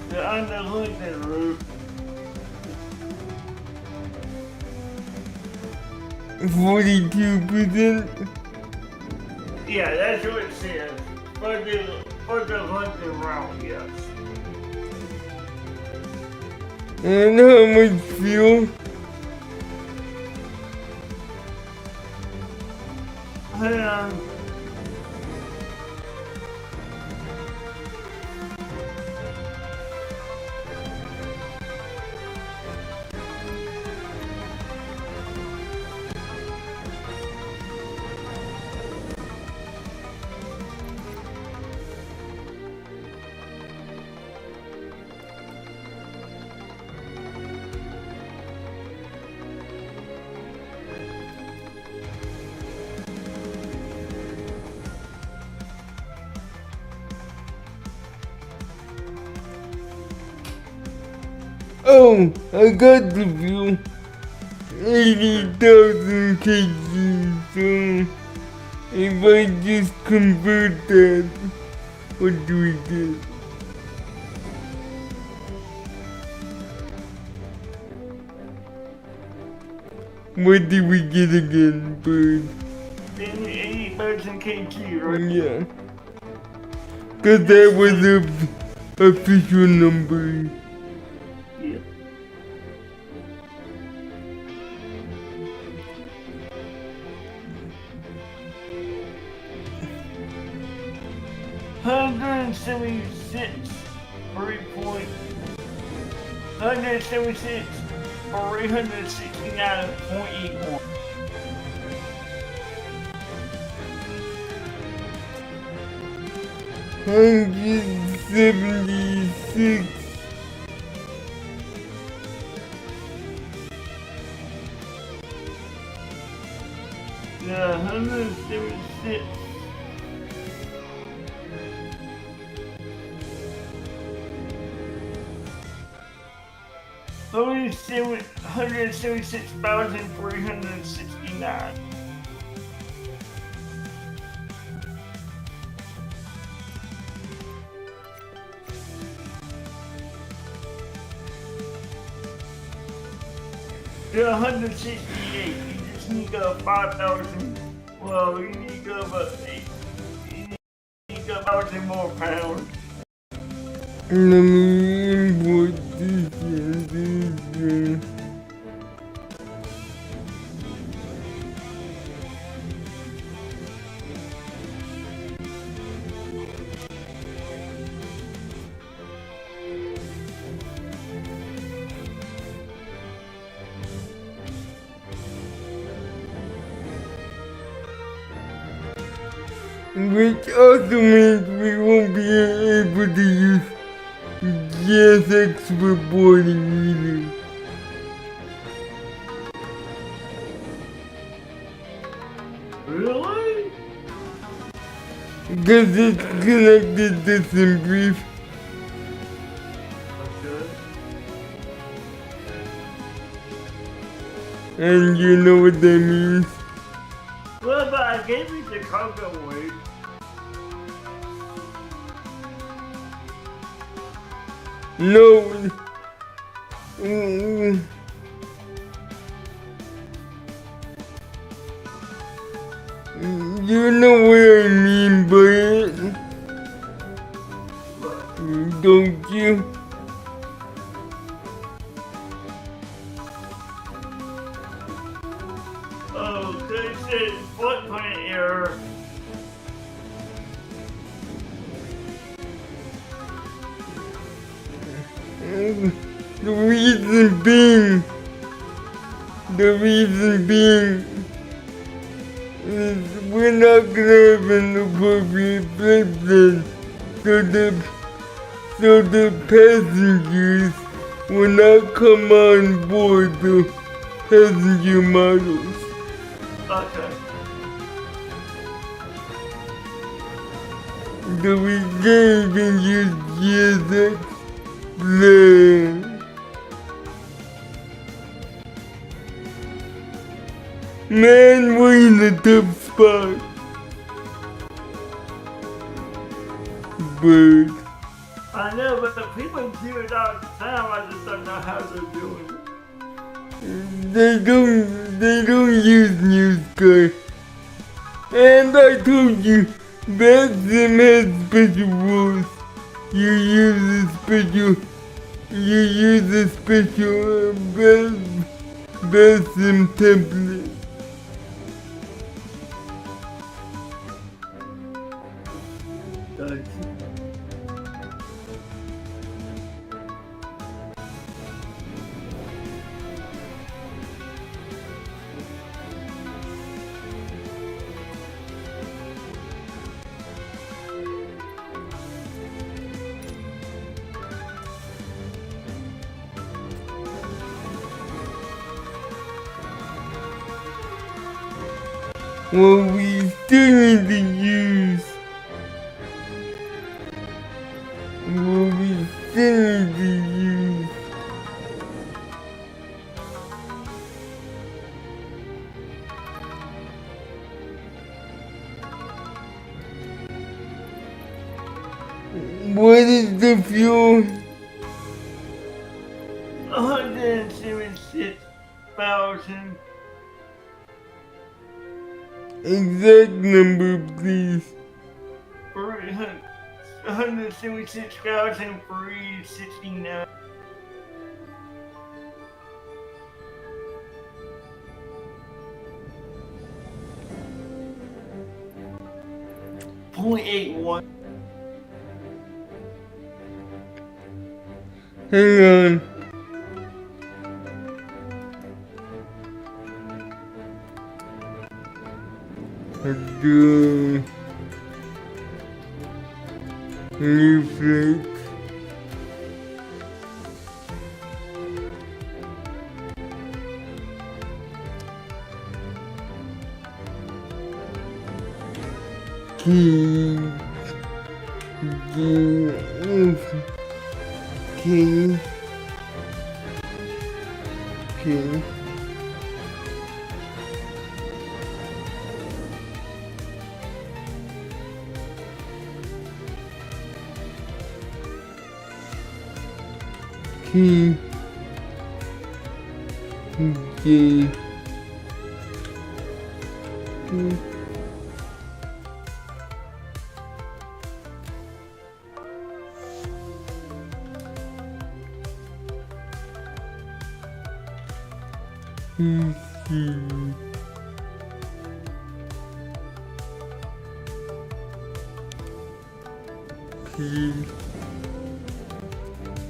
The underhood roof. 42%? Yeah, that's what it says. For the London route, yes. And how much fuel? Hang on. Oh, I got the view. 80,000 kg, so if I just convert that, what do we get? What did we get again, Bird? 80,000 kg, right? Yeah. Cause that was the official number. Yeah. $176 or 369.81. $176. Yeah, 176. Only 176,369. You're 168. You just need to go 5,000. Well, you need to go about 8. You need to go 1,000 more pounds. Let me import this and this. Which also means we won't be able to use GSX reporting either. Really? Because it's connected to some brief. And you know what that means? Well, but I gave you the cargo weight. No. You know what I mean by it? Don't you? Oh, they said footprint error. The reason being is we're not gonna have an appropriate flight plan, so the passengers will not come on board the passenger models. Okay. So we can't even use GSX plan. Man, we're in a tough spot. Bird. I know, but the people do it all the time. I just don't know how they're doing it. They don't use Newscar. And I told you, Maxim has special rules. You use a special Maxim template. Well, we still need to use. Well, we still need to use What is the fuel? 176,000. Exact number, please. 176,369. .81. Hang on. Do reflect. Key.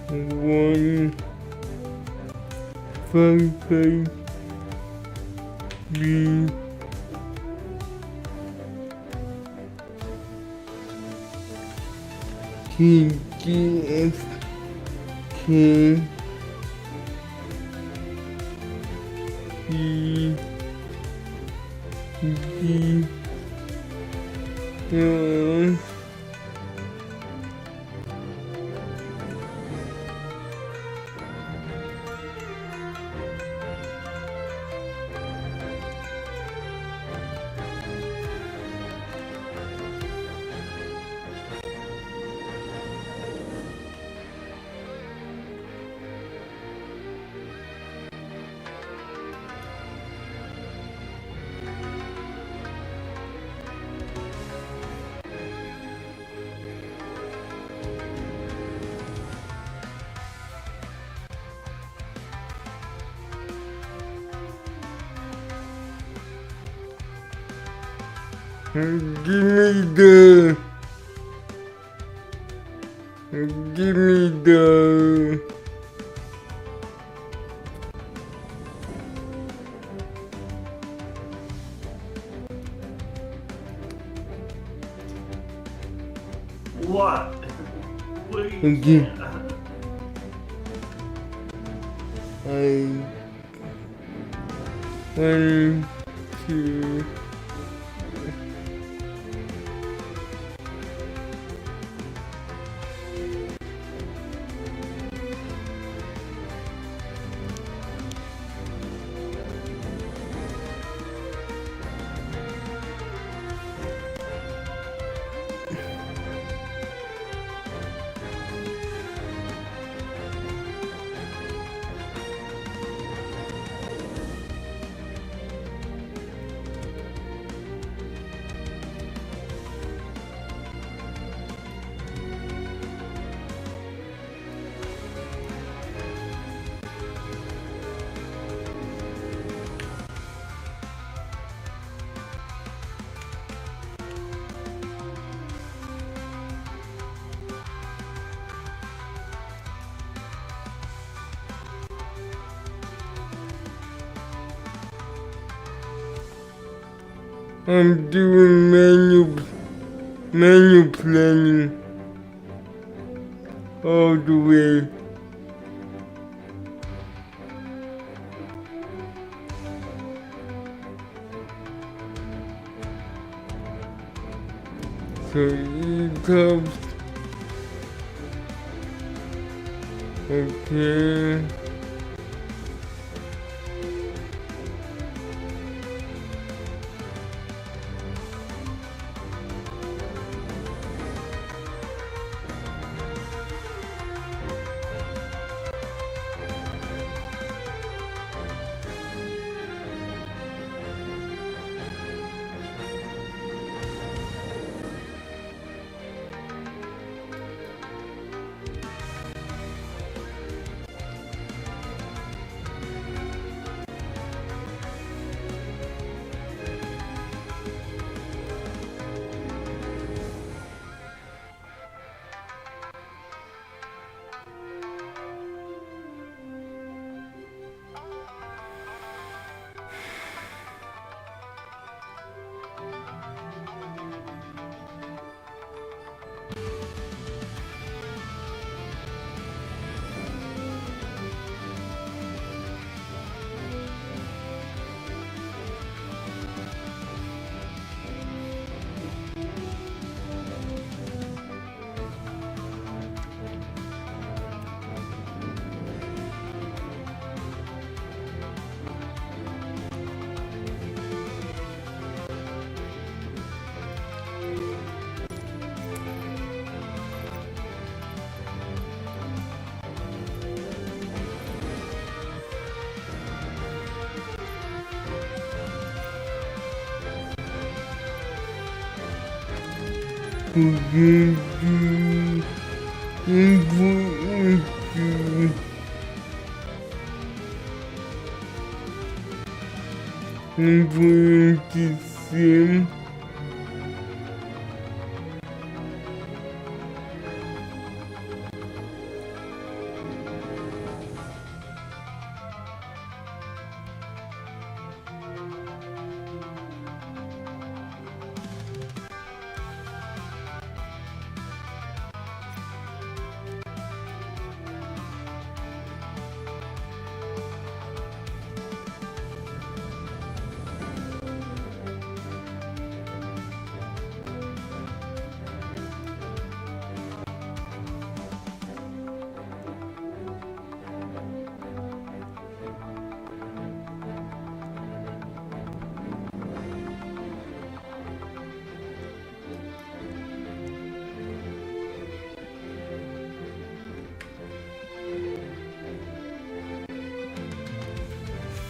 One, 5, 5, 3, KGF, K, E, D, L, Give me the What? Please. Again. One, two. I'm doing manual planning all the way. So ECOBS, okay. forget to import the sim.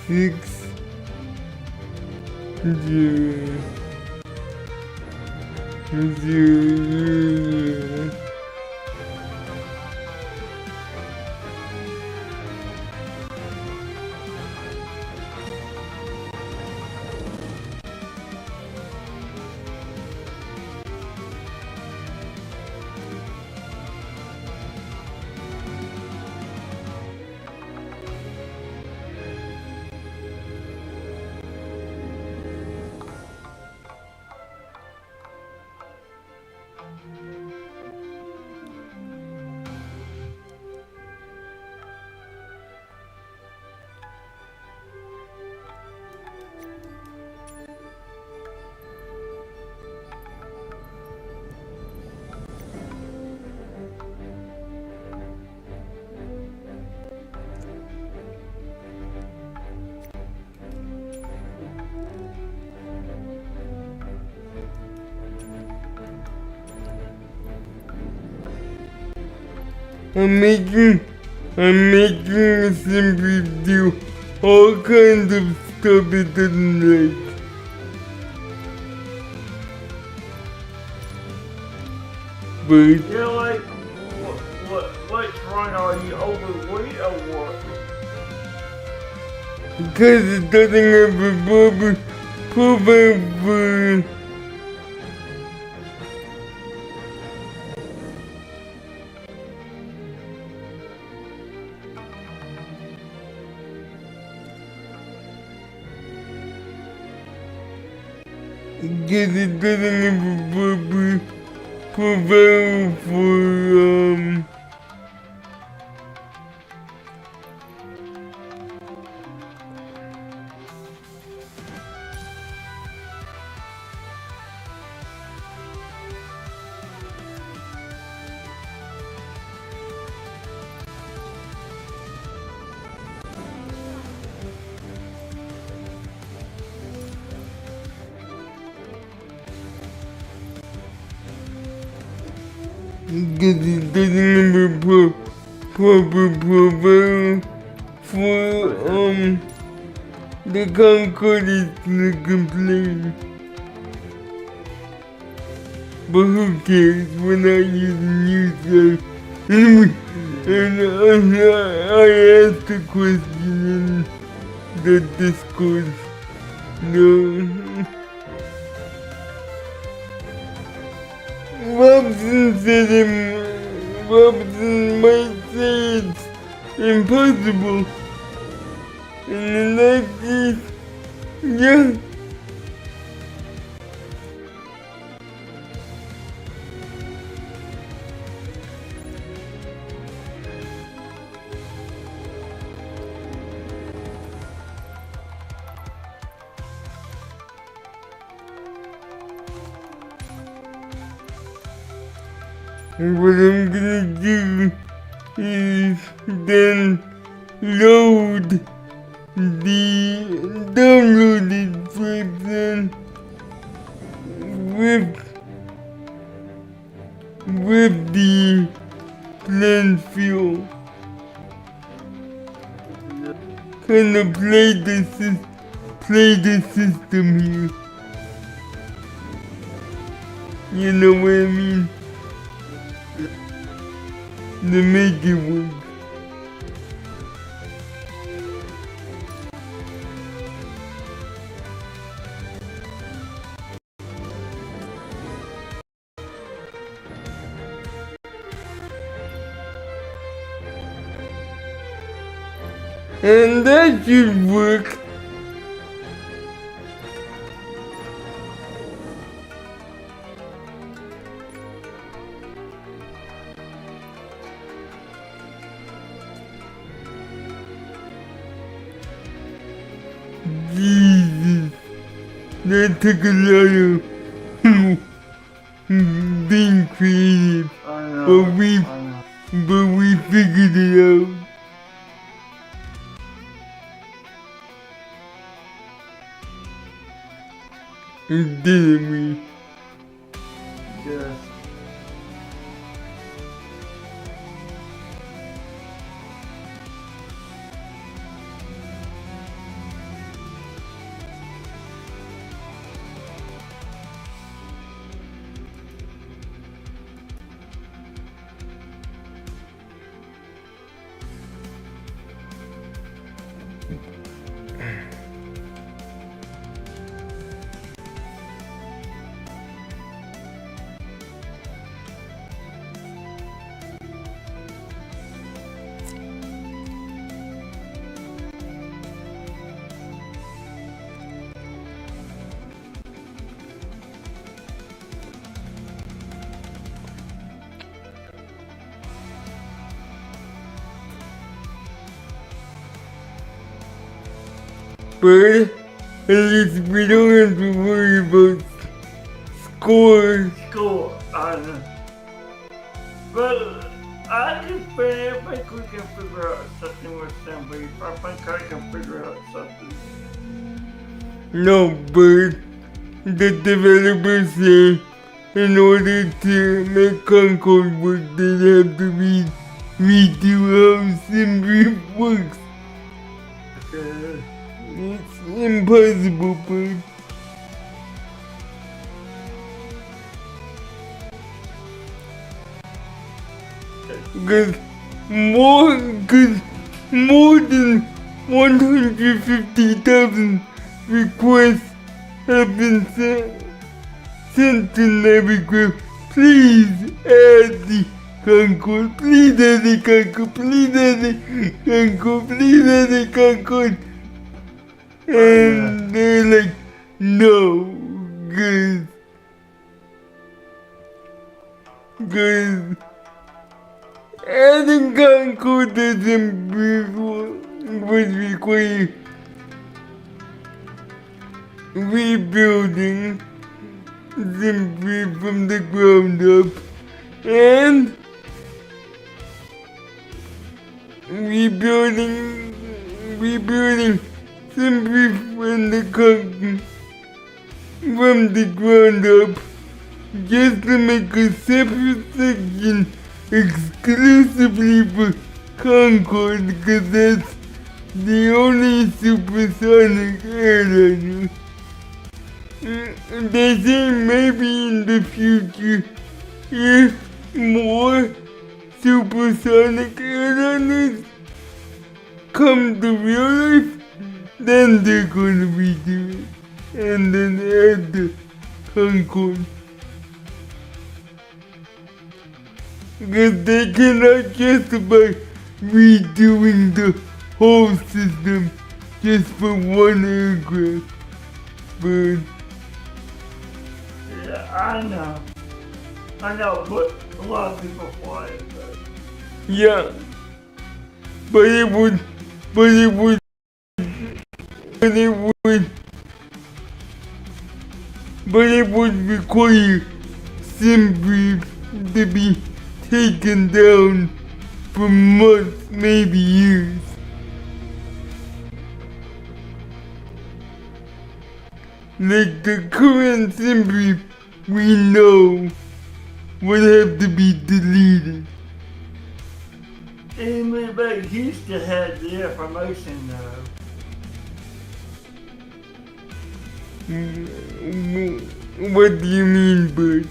Six zero zero. I'm making a simple video, all kinds of stuff it doesn't like. But You're like, what's wrong? Are you overweight or what? because it doesn't have a proper profile for because it doesn't have a proper profile for because it doesn't have a proper profile for the Concord is to complain. But who cares, we're not using new stuff. Anyway, and I asked a question in the Discord. No. Robson might say it's impossible. And in that case, yeah. And what I'm gonna do is then load the downloaded version with the plant fuel. Kind of play the system here. You know what I mean? To make it work. And that should work. Jesus, that took a lot of being creative, but we figured it out. Didn't we? Yes. But at least we don't have to worry about scores. But I can if I could figure out something with somebody, I think I can figure out something. No, but the developers say in order to make Concord work, they have to redo how Simbrief works. It's impossible, but because more than 150,000 requests have been sent to Navigraph. Please add the Concord. Please add the Concord. Please add the Concord. Please add the Concord. And they're like, no, because adding Concord doesn't would require rebuilding simply from the ground up and rebuilding simply from the ground up just to make a separate section exclusively for Concord because that's the only supersonic airliner. They say maybe in the future, if more supersonic airliners come to real life, then they're gonna redo it and then add the Concord. Because they cannot justify redoing the whole system just for one aircraft. But yeah, I know, but a lot of people fly it. But yeah, but it would require Simbrief to be taken down for months, maybe years. Like the current Simbrief we know would have to be deleted. Anyway, but he still had the information though. What do you mean, Bert?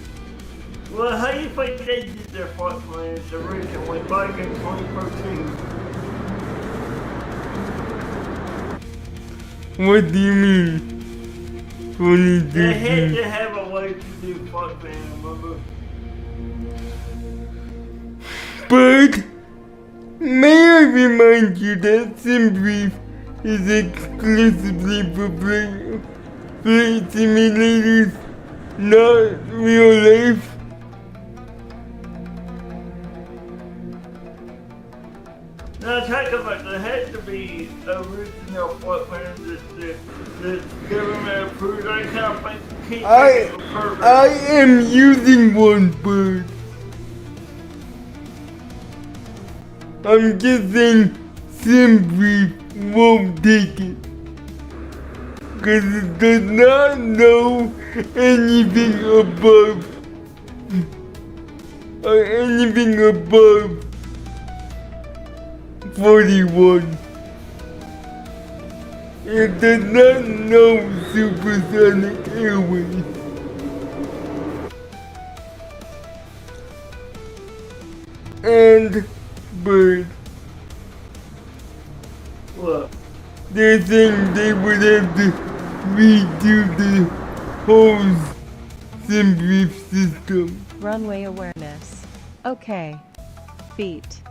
Well, how do you think they did their flight plans originally back in 2013? What do you mean? They had to have a way to do flight plan, remember? But may I remind you that SimBrief is exclusively for flight simulators, not real life. Now, talk about there had to be original flight plans that government approved. I can't think I am using one bird. I'm just saying SimBrief won't take it. Cause it does not know anything above anything above 41. It does not know supersonic airways. And bird. What? They're saying they would have to redo the whole SimBrief system. Runway awareness. Okay. Feet.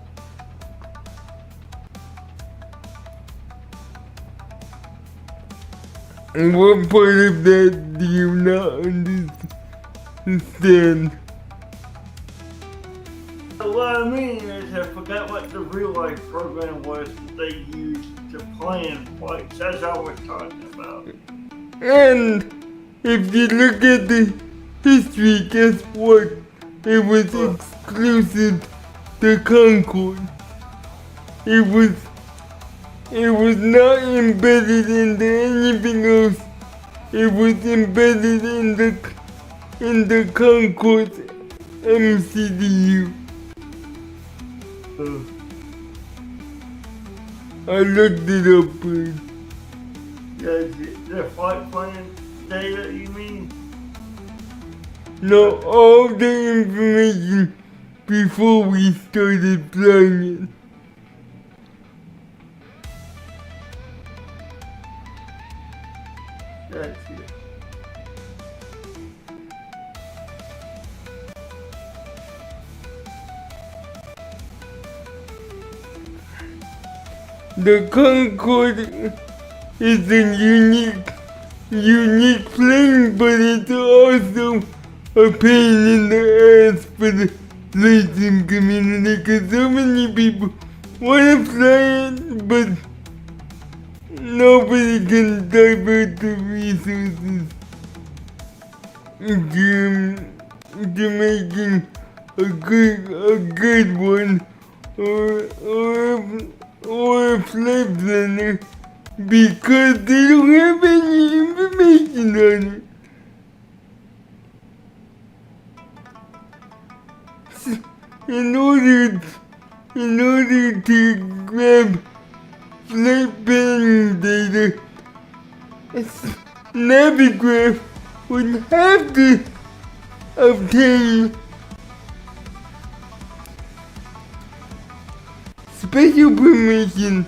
And what part of that do you not understand? What I mean is I forgot what the real life program was that they used to plan flights. That's all we're talking about. And if you look at the history, guess what? It was exclusive to Concorde. It was not embedded into anything else. It was embedded in the Concorde MCDU. I looked it up, bud. The flight plan data, you mean? No, all the information before we started flying it. That's it. The Concorde is a unique plane, but it's also a pain in the ass for the racing community, because so many people want to fly it, but nobody can divert the resources to making a good one, or a flight planner, because they don't have any information on it. In order to grab flight planning data, Navigraph would have to obtain special permission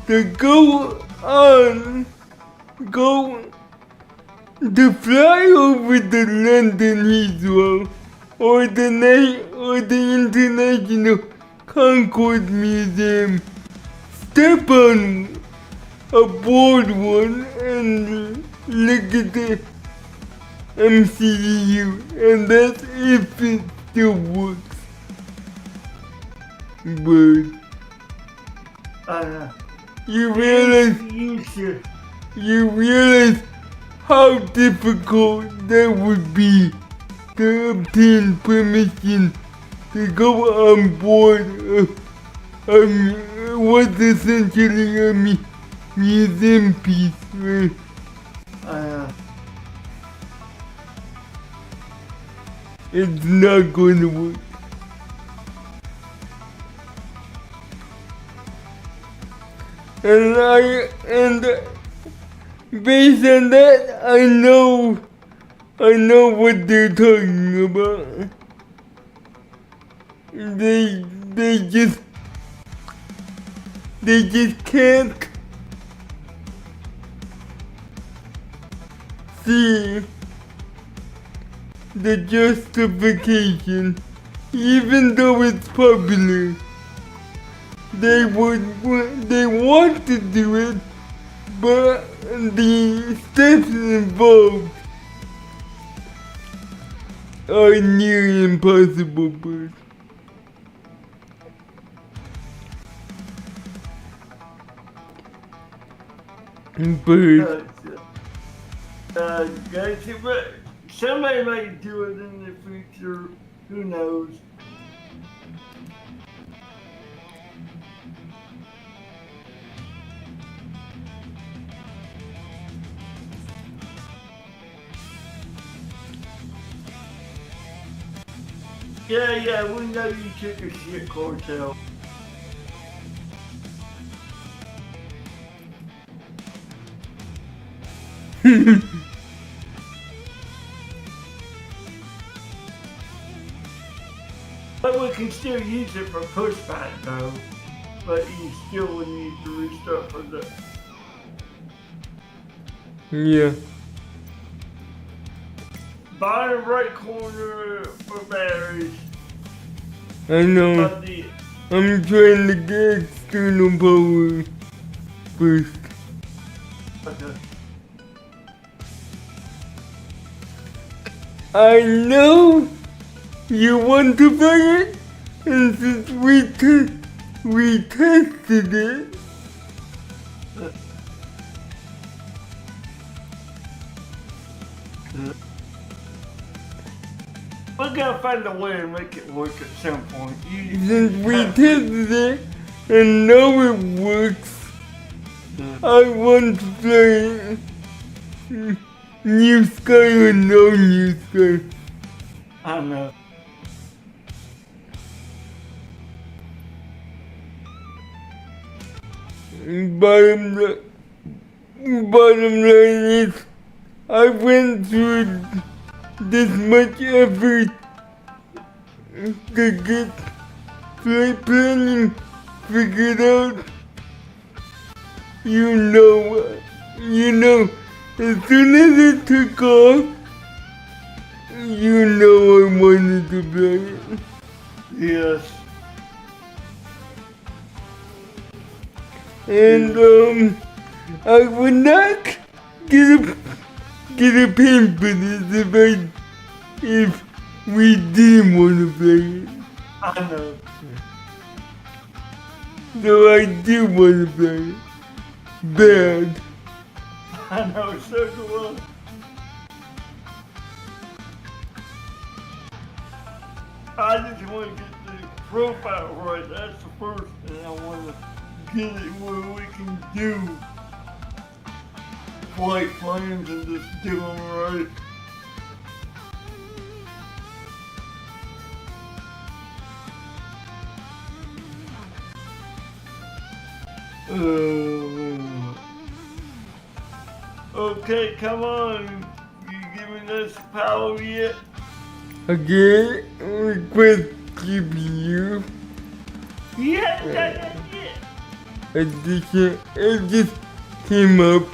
to fly over the London Heathrow or the International Concorde Museum. Step aboard one and look at the MCDU, and that's if it still works. But you realize how difficult that would be to obtain permission to go on board what's essentially a museum piece, right? It's not going to work. And based on that, I know what they're talking about. they just can't see the justification, even though it's popular. They want to do it, but the steps involved are near impossible, but Guys, somebody might do it in the future. Who knows? Yeah, we know you took a shit, Cortel. But we can still use it for pushback though. But you still would need to restart for the... yeah. Bottom right corner for batteries. I know. I'm trying to get external power first. Okay. I know you want to buy it, and since we tested it. We're gonna find a way to make it work at some point. Since we tested it and know it works, I want to play New Sky or no New Sky. I know. Bottom line is, I went through this much effort to get flight planning figured out. You know, as soon as it took off, you know I wanted to play it. Yes. And I would not get a pin for this if we didn't want to play it. I know. So I do want to play it. Bad. I know, so do I just want to get the profile right. That's the first thing I want to get it where we can do flight plans and just do them right. Okay, come on. You giving us power yet? Again, request GPU. You haven't done that yet. It just came up.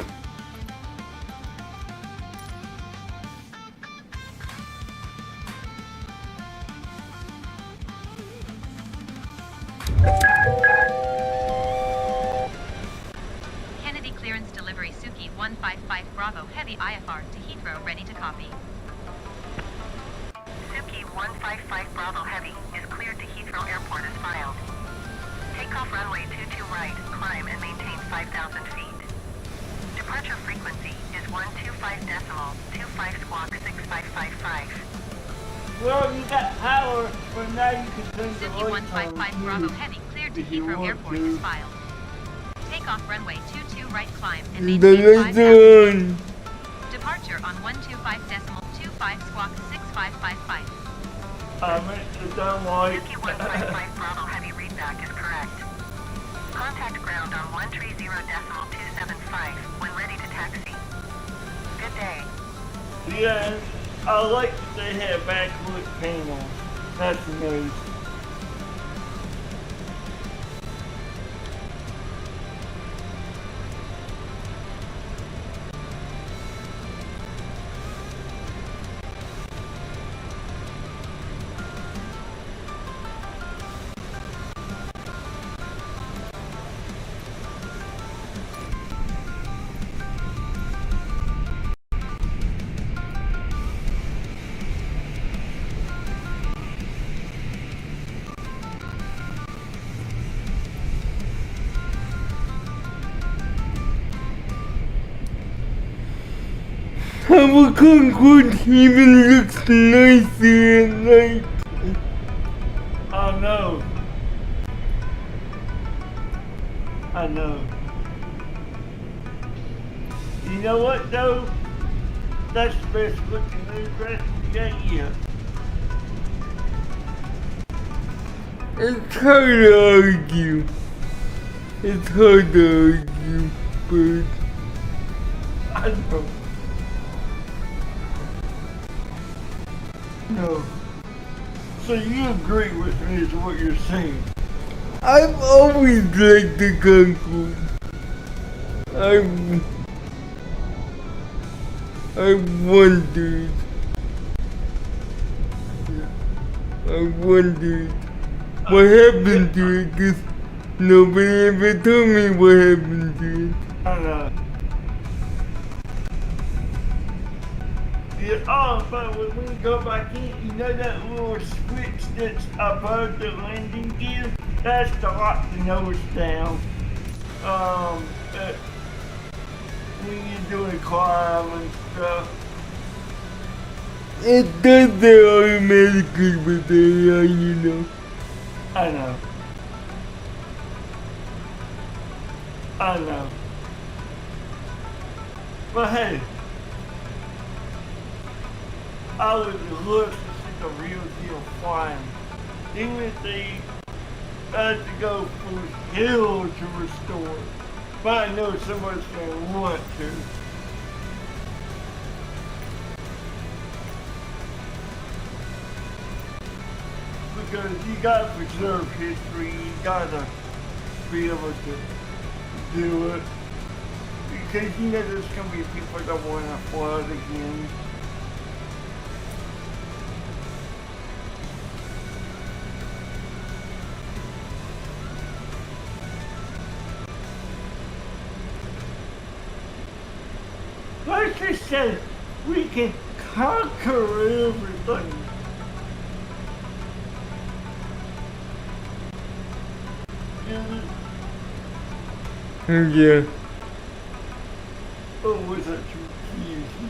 Kennedy clearance delivery Suki 155 Bravo Heavy IFR to Heathrow ready to copy. Suki 155 Bravo Heavy is cleared to Heathrow Airport as filed. Takeoff runway 22 right, climb and maintain 5,000 feet. Departure frequency is 125.25 squawk 6555. Well, you got power, but now you can turn the Suki lights 155 Bravo Heavy cleared to if you Heathrow want Airport to. is filed. Takeoff runway 22 right climb and The maintain lights 5,000 are feet. on. Departure on 125.25 squawk 6555. I meant the down light. Suki 155 Bravo Heavy readback is correct. Contact ground on 130.275 when ready to taxi. Good day. Yeah, I like that they have backlit panels. That's nice. Our Concorde even looks nicer at night. I know. I know. You know what though? That's the best looking new dress we got yet. It's hard to argue. It's hard to argue, but I know. No. So you agree with me is what you're saying? I've always liked the Concorde. I wondered what happened to it, cause nobody ever told me what happened to it. I know. Yeah, oh, but when we go back in, you know that little switch that's above the landing gear? That's to lock the nose down. When you're doing climb and stuff. It does that automatically with AI, you know. I know. I know. But hey, I would love to see the real deal flying. Even if they had to go through hell to restore. But I know somebody's gonna want to. Because you gotta preserve history, you gotta be able to do it. Because you know there's gonna be people that wanna flood again. Let's just say we can conquer everything. Yeah. Oh, was that too easy?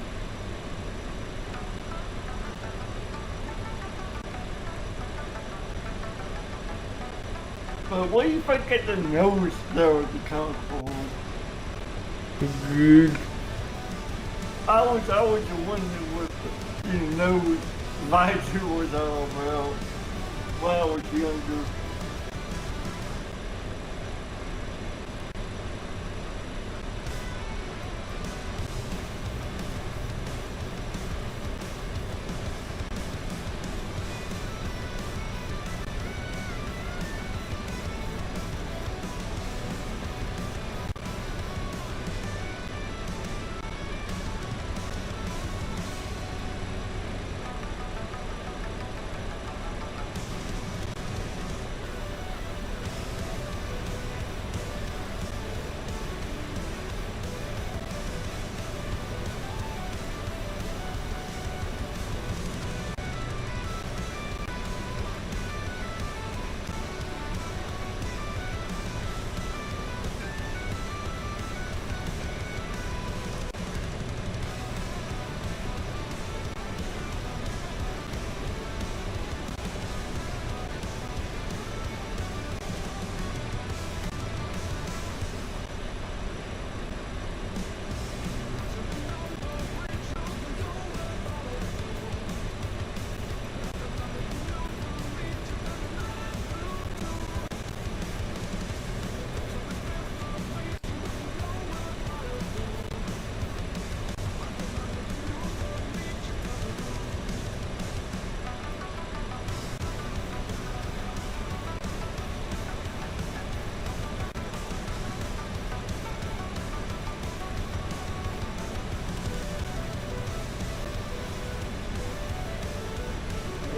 But what if I get the nose though of the console? Good. I was wondering what the nose visor was all about when I was younger.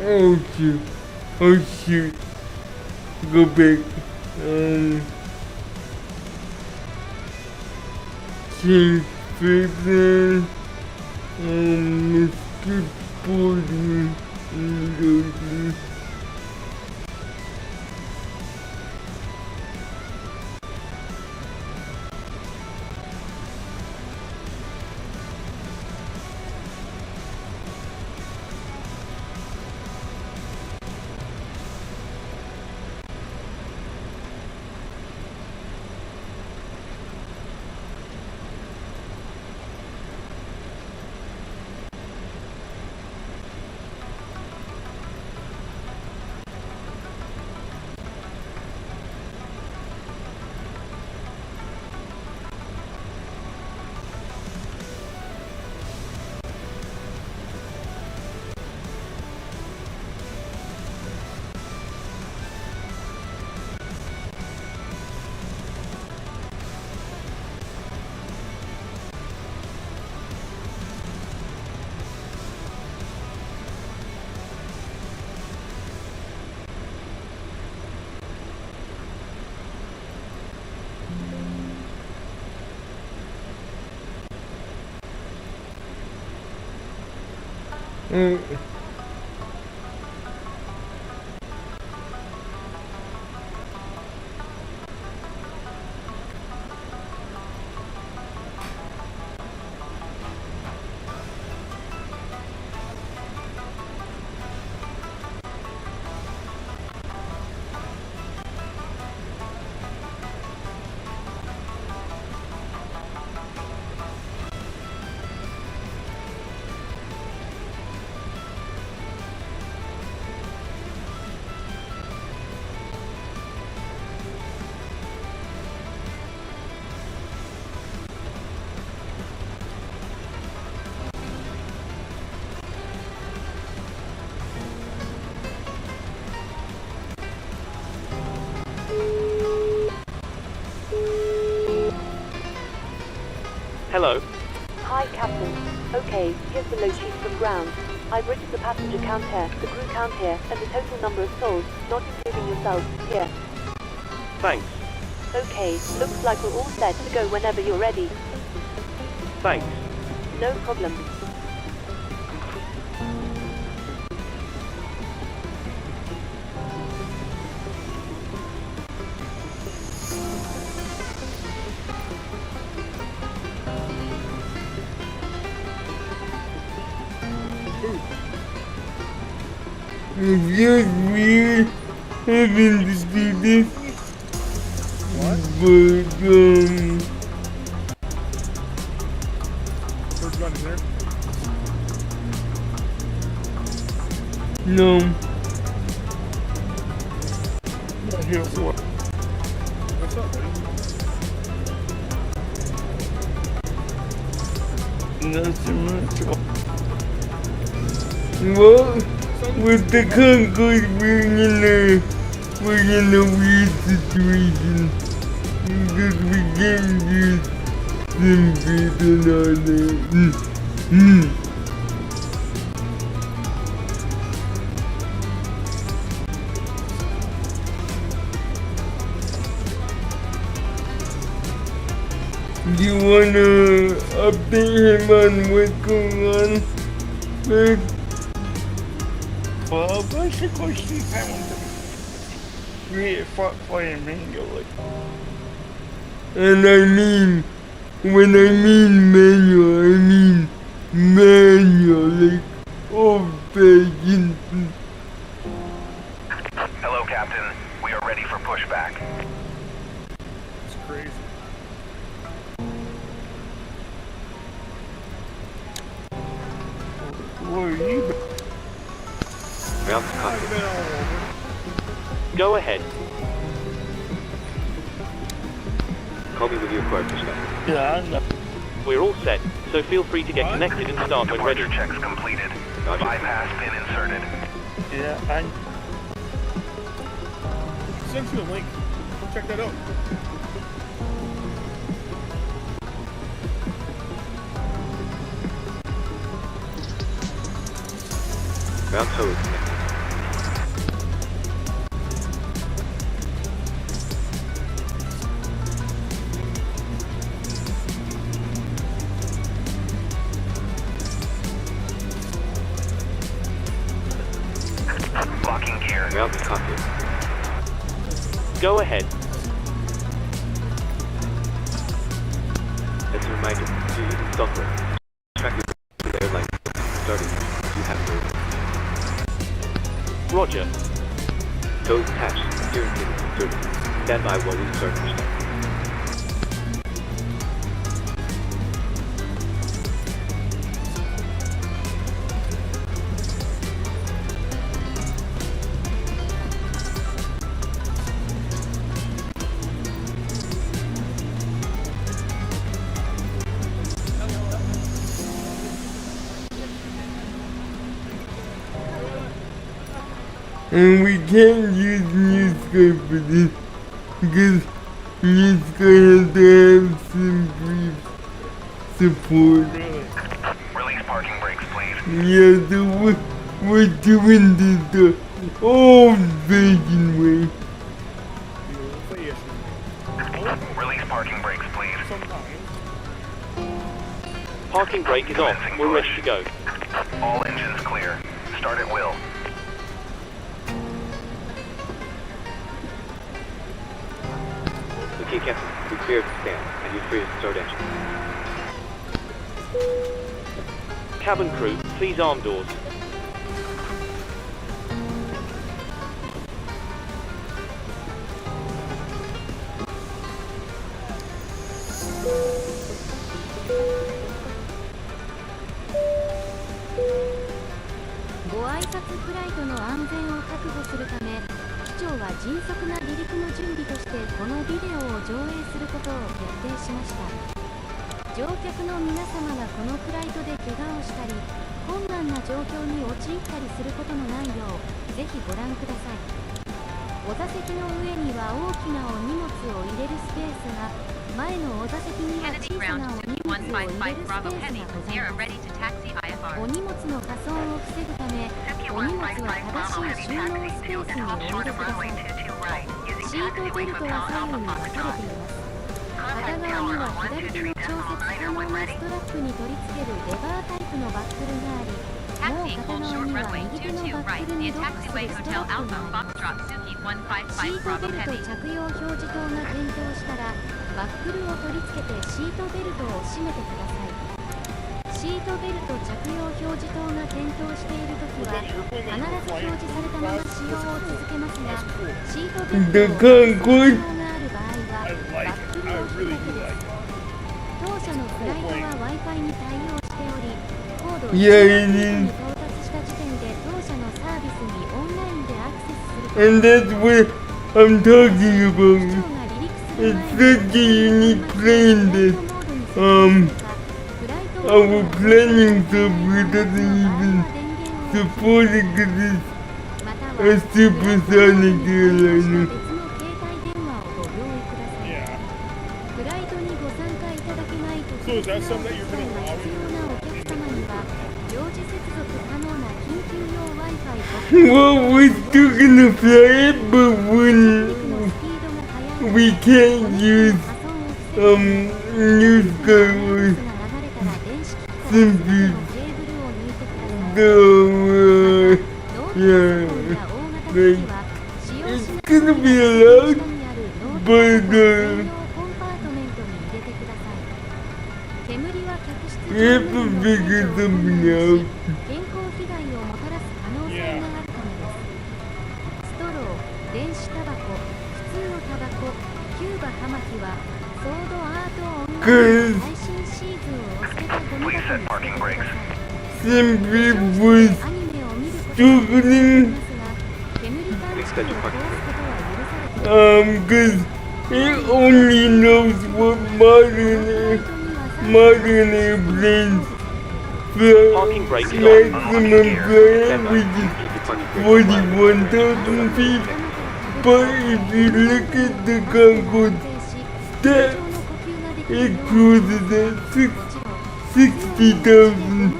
Oh shoot. Oh shoot. Go back. Change paper. Mr. Portman. Hello. Hi, Captain. Okay, here's the low sheet from ground. I've written the passenger count here, the crew count here, and the total number of souls, not including yourself, here. Thanks. Okay, looks like we're all set to go whenever you're ready. Thanks. No problem. Excuse me, having to do this. What? But, First gun in there? no. Not here for. What's up, buddy? Nothing much. Well, with the Concord, we're in a weird situation. Because we can't use some people on it. Do you wanna update him on what's going on? First? Well, basically, she's having to create playing bingo. Like, And I mean, when I mean manual, I mean manual, like old-fashioned. Hello, Captain. We are ready for pushback. it's crazy. Where are you? Round I've been all over. Go ahead. Call me with your quote stuff. Yeah, I know. We're all set, so feel free to get connected and start when ready. Departure checks completed. Bypass pin inserted. Yeah, I sent you a link. Check that out. Round total. Locking gear. Round copy. Go ahead. As a reminder, to use software, track your airline starting. You have to. Roger. Toes attached. Steering pin inserted. Stand by while we start pushback. And we can't use Newscar for this because Newscar has to have some brief support. Release parking brakes, please. Yeah, so we're doing this the old-fashioned way. Release parking brakes, please. Parking brake is off. We're ready to go. All engines clear. Start at will. Okay, Captain. We cleared the stand, and you're free to start engine. Cabin crew, please arm doors.ご挨拶フライトの安全を確保するため、機長は迅速な離陸の準備としてこのビデオを上映することを決定しました。乗客の皆様がこのフライトで怪我をしたり、困難な状況に陥ったりすることのないよう、ぜひご覧ください。お座席の上には大きなお荷物を入れるスペースが、前のお座席には Kennedy 小さ Ground なお荷物を入れる 2155 スペ Bravo ース Heavy, がござい Sierra ます。 ready to taxi IFR. お荷物の破損を防ぐため、お荷物は正しい収納スペースにお入れください。シートベルトは左右に分かれています。片側には左手の調節可能なストラップに取り付けるレバータイプのバックルがあり、もう Taxiing 片 hold 側 short には runway 右手の 22 right バックル in にロックす Taxiway るスト Hotel ラップ Alpha があります。 Foxtrot Suki シー 155 ト Bravo ベルト Heavy. 着用表示灯が点灯したら、バックルを取り付けてシートベルトを締めてください。シートベルト着用表示灯が点灯しているときは、必ず表示されたまま使用を続けますが、シートベルトを使用がある場合は、バックルを引くだけです。当社のフライトは Wi-Fi に対応しており、高度1万フィートに到達した時点で当社のサービスにオンラインでアクセスすることが And that's what I'm talking about. It's such a unique plane that our planning software doesn't even support it because it's a supersonic airliner. So is that something that you're going to allow Well, we're still gonna fly it, but when we can't use news or simply the yeah, like it's gonna be allowed, but we have to figure something out. 健康被害をもたらす可能性があるためです。ストロー、電子タバコ、普通のタバコ、キューバ葉巻はソードアートオンライン配信シーズンを捨てたゴミ箱に捨ててください。 Simply was struggling because it only knows what modern airplanes Parking brake is maximum flying, which is 41,000 feet. But if you look at the Concorde stats, it cruises at 60,000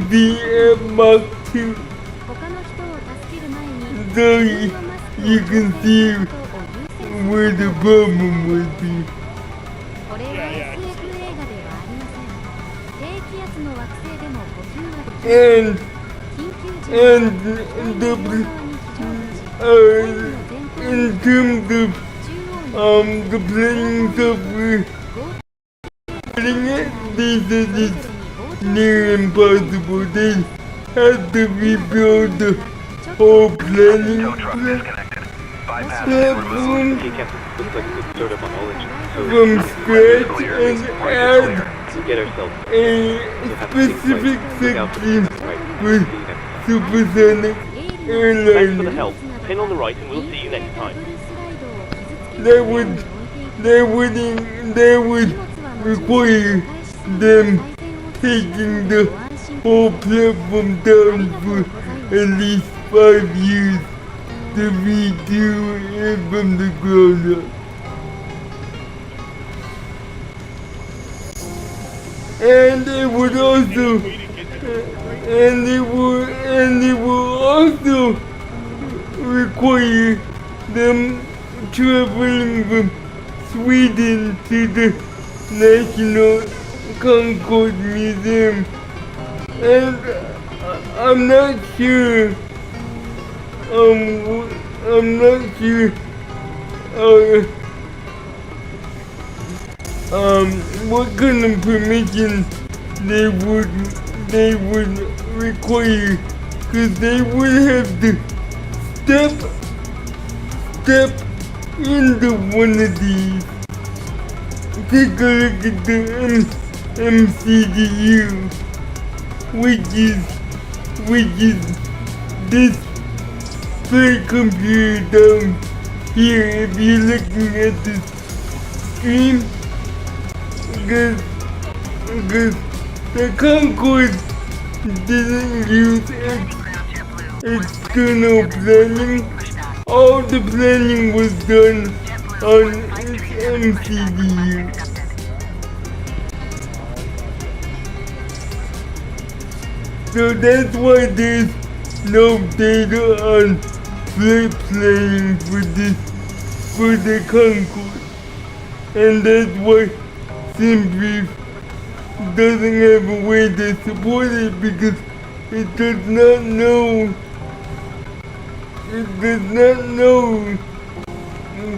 feet at Mach 2. So you can see where the problem would be. これは SF 映画ではありません。低気圧の惑星でも呼吸ができます。 In terms of the planning software, they said it's near impossible. They have to rebuild the whole planning platform from scratch and add a specific section with supersonic Thanks for the airlines. help. Pin on the right and we'll see you next time. That would require them taking the whole platform down for at least 5 years to redo it from the ground up. And it would also require them traveling from Sweden to the National Concorde Museum, and I'm not sure. I'm not sure. What kind of permission they would require, because they would have to step into one of these. Take a look at the MCDU, which is this play computer down here. If you're looking at the screen, because the Concorde didn't use external planning. All the planning was done on its MCDU. So that's why there's no data on flight planning for the Concorde. And that's why SimBrief doesn't have a way to support it, because it does not know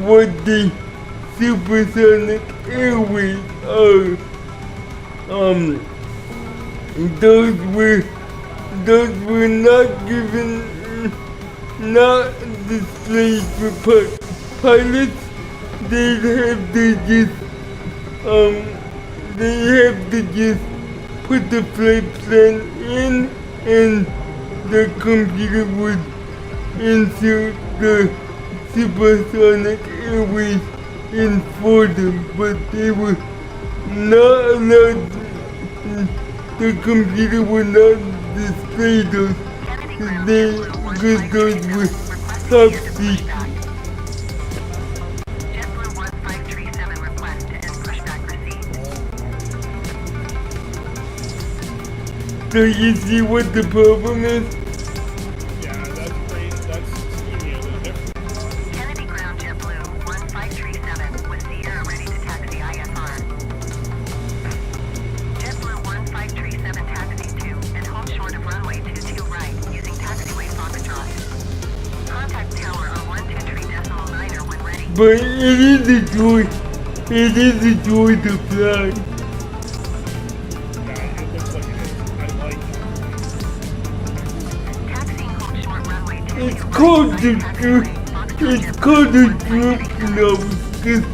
what the supersonic airways are. Those were not displayed for pilots. They have to just put the flight plan in, and the computer would insert the supersonic airways in for them, but they were not allowed. The computer would not display those, because those were top secret. So you see what the problem is? Yeah, that's great. That's extremely different. Kennedy ground JetBlue 1537 with Sierra ready to taxi IFR. JetBlue 1537 taxi 2 and hold short of runway 22 right using taxiway Fox Drive. Contact tower on 123.9 when ready. But it is a joy to fly. It's called the droop nose, because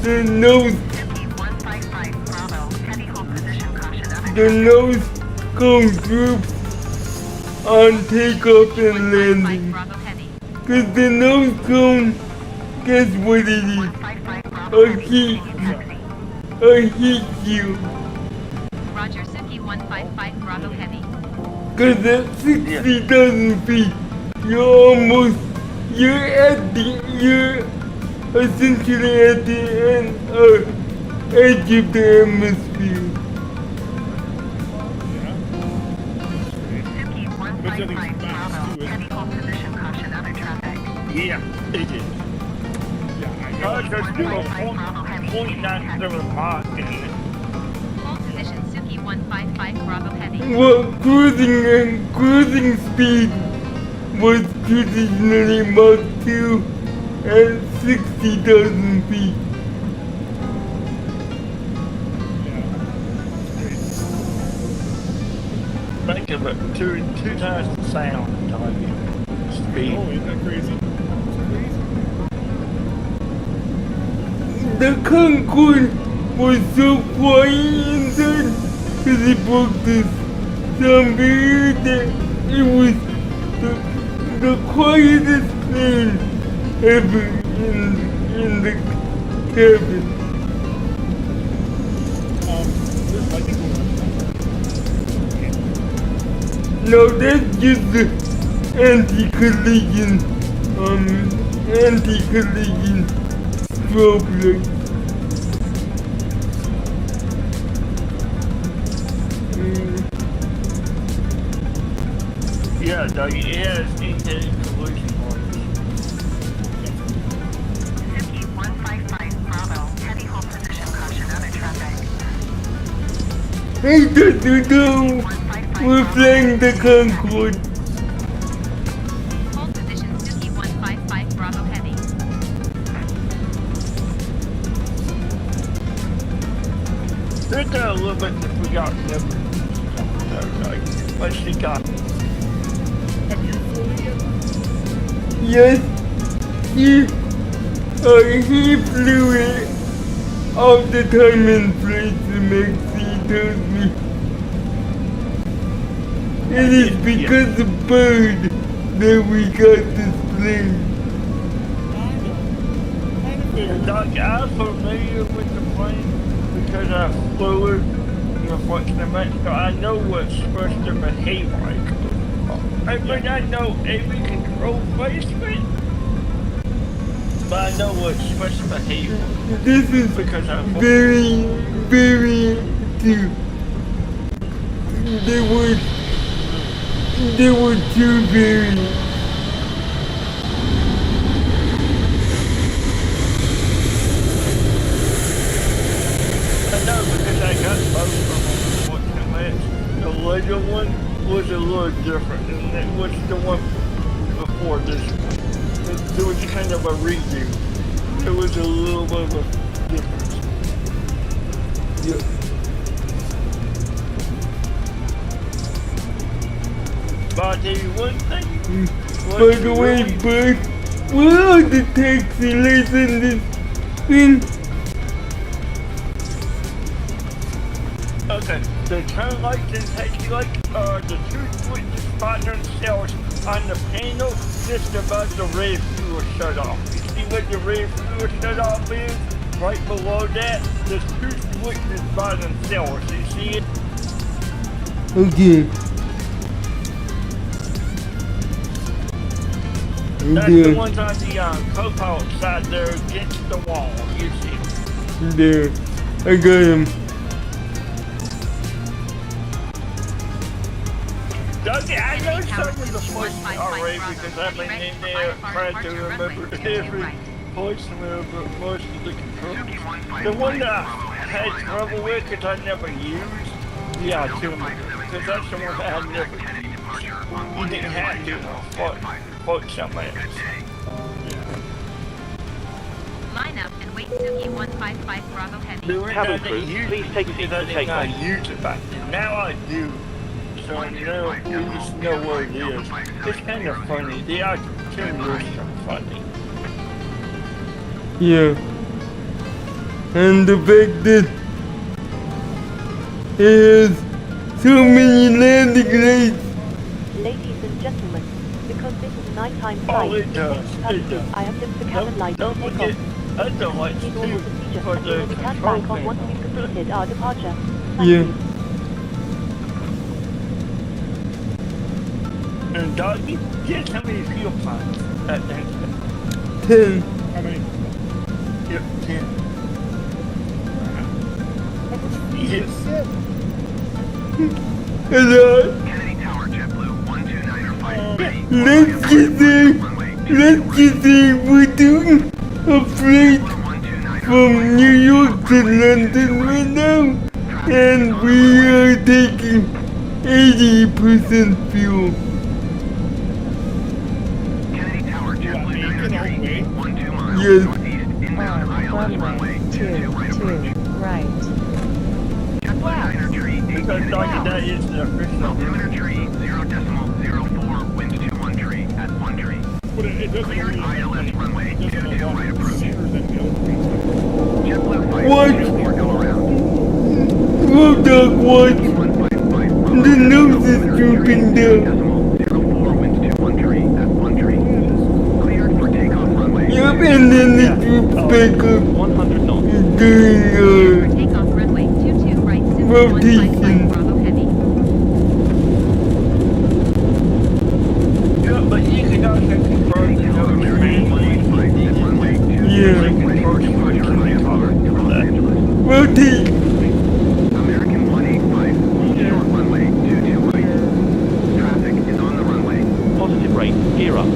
the nose comes droop on takeoff and landing. Because the nose cone, guess what it is? A heat shield. Roger, Suki 155 Bravo Heavy. Because at 60,000 feet, you're essentially at the edge of the atmosphere. Yeah, it is. There's still a 0.97 Mach in it. Hold position Suki 155 Bravo Heavy. Well, cruising speed was traditionally Mach 2 at 60,000 feet. Think of it, two times the sound speed. Oh, isn't that crazy? The Concorde was so quiet inside because it broke this sound barrier that it was the quietest plane ever in the cabin. No, that's just the anti-collision strobe light. Yeah, Doug, it has anti-collision lights. Suki 155 Bravo, heavy hold position, caution other traffic. I don't know. We're flying the Concorde. Hold position Suki 155 Bravo Heavy. There's a little bit that we got never. What's she got? Have you flown yet? Yes, he flew it all the time in flight, the Maxi tells me. It is because of Bird that we got this plane. Doc, I'm familiar with the plane because I flew it in the function of Mexico. I know what's supposed to behave like. I mean, I know every control placement, but I know what's supposed to behave like. This is because I'm very, very true. There were two very I know because I got both of them unfortunately. The later one was a little different and it was the one before this one. There was kind of a redo. There was a little bit of a difference. Yeah. But I'll tell you one thing. By the way, Bud, where are the taxi lights in this thing? Okay, the turn lights and taxi lights are the two switches by themselves on the panel just above the red fuel shut off. You see what the red fuel shut off is? Right below that, there's two switches by themselves. You see it? Okay. That's the ones on the co-pilot side there against the wall. You see it? There. I got him. Okay, I know some of the voices already because I've been in there trying to remember every voicemail but most of the controls. The one that I had trouble with because I never used, yeah, because that's the one that I never used. You didn't have to vote somewhere else. Line up and wait Suki 155 Bravo Heavy. The reason I didn't use it because I did not use it back then. Now I do. So I know, at least know where it is. It's kind of funny. The itineraries are funny. Yeah. And the fact that it has so many landing lights. Ladies and gentlemen, because this is a nighttime Oh, flight, it does. It does. I have dimmed the cabin lights to take off. Other lights too, for We the will be turned control back on once panel. we've completed our departure. Thank Yeah. you. And Doggy, guess how many fuel pumps at that? 10. How many? Yep, 10. Yes. Hello. Kennedy Tower, JetBlue 129 Let's just say we're doing a flight from New York to London right now, and we are taking 80% fuel. Kennedy Tower, JetBlue 938 12 miles Yes. northeast inbound ILS runway 22 right approach. JetBlue 903 Because Doggy, that is the official. Altimeter tree 0.04 wind 21 tree at 1 tree. But it doesn't Cleared really ILS runway it doesn't 22 allow right it approach. sooner than the other things. JetBlue What? 564 go around. Road dog, what? The nose is drooping down. 04 wind 21 tree at 1 tree. Cleared for takeoff runway. Yep, and then it droops back up 100 knots. during Takeoff runway 22 right Suki rotation. 155 Bravo Heavy. Yeah, but you can also control the nose runway. Yeah. Control the switch on the car for that. Rotate. American 185, short runway 22 right. Traffic is on the runway. Positive rate. Gear up.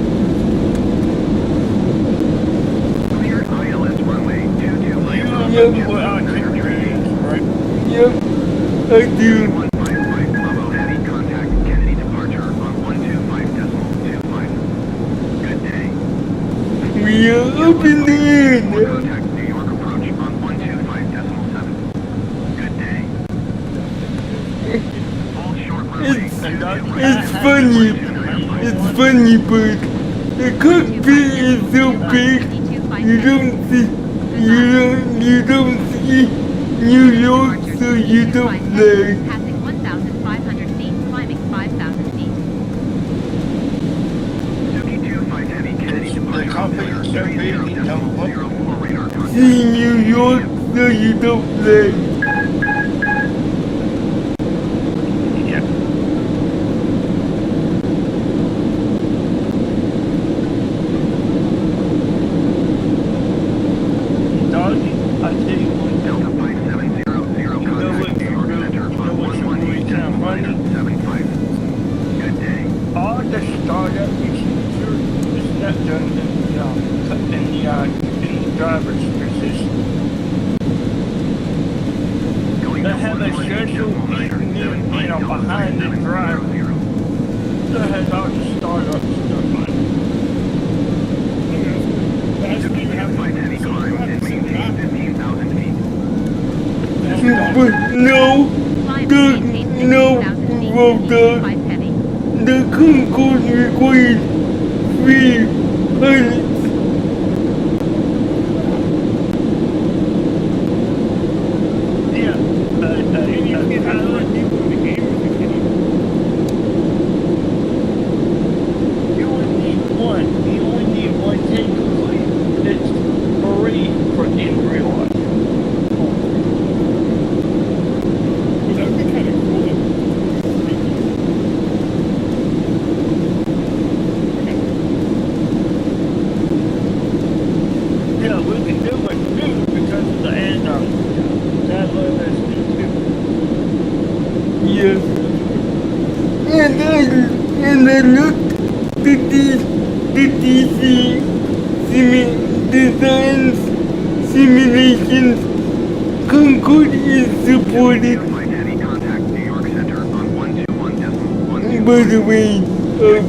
Cleared ILS runway 22 right. You remember what our temperature is, right? Yep. I do. Bravo Heavy, contact Kennedy departure on 125.25. Good day. We are up in the air now. Contact New York approach on 125.7. Good day. All short runway. It's funny. It's funny, but the cockpit is so big. You don't see New York, so you don't fly. Passing 1,500 feet, climbing 5,000 feet. Suki 25 Heavy, Kennedy The cockpit is so big, you don't look. radar contact. See New York, so you don't fly. Yeah. Doggy, I tell you what, Delta 5700, contact New York Center on 118.75. Good day. all the startup is not done in the driver's position. They have a schedule behind the driver. That has all the startup stuff on it. Suki 25 Heavy, climb and maintain 15,000 feet. But no, Bulldog. The Concorde requires 3 pilots. You only need one. You only need one takeaway. It's free for in real life. That would be kind of cool. Yeah, we can do it too because of the end of that little too. Yes. And I looked at the DC designs simulations. Concorde is supported. Heavy, contact New York Center on 121.1. By the way, but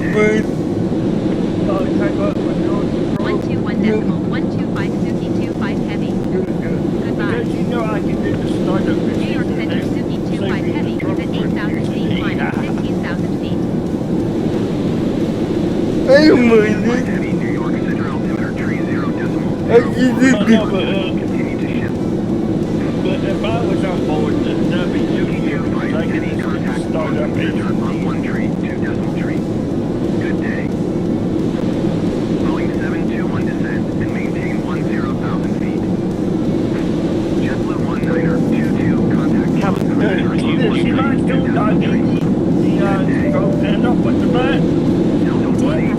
121.125 Suki 25 Heavy. Goodbye. Because you know I can do the startup. New York Center Suki 25 Heavy is at 8,000 feet, climbing 15,000 feet. I don't mind it. Heavy, New York Center altimeter 30.0. I just No, but if I was on board, that'd be Suki. I can do the startup engine. On 1.3.2. Good day. Boeing 721 descent and maintain 10,000 feet. JetBlue 19er 22, contact cabin crew. She might do the stroke end up with the back.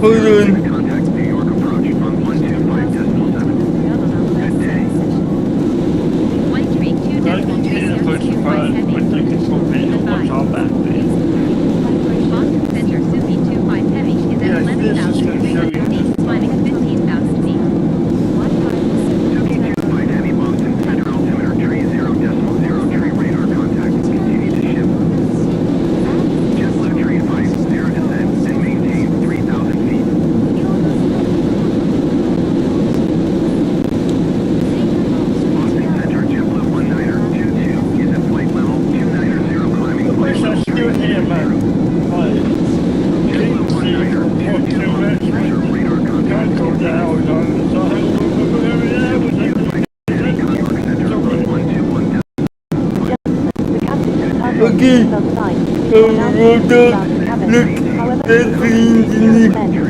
Hold on. Contact New York approach on 125.7. Good day. 132.30 25 Heavy. Goodbye. Boston Center Suki 25 Heavy is at 11,300 feet, climbing 15,000 feet. Suki 25 Heavy, Boston Center altimeter 30.0 tree radar contact. Continue to ship. JetBlue 35 0 descent and maintain 3,000 feet. Boston Center JetBlue 19er 22 is at flight level 290 climbing I wish I still had my JetBlue 19er 22 Boston Center radar contact. control that I was on. So I had to go over there. New York Center on 121. Okay. Bulldog, look, that's the engineering panel.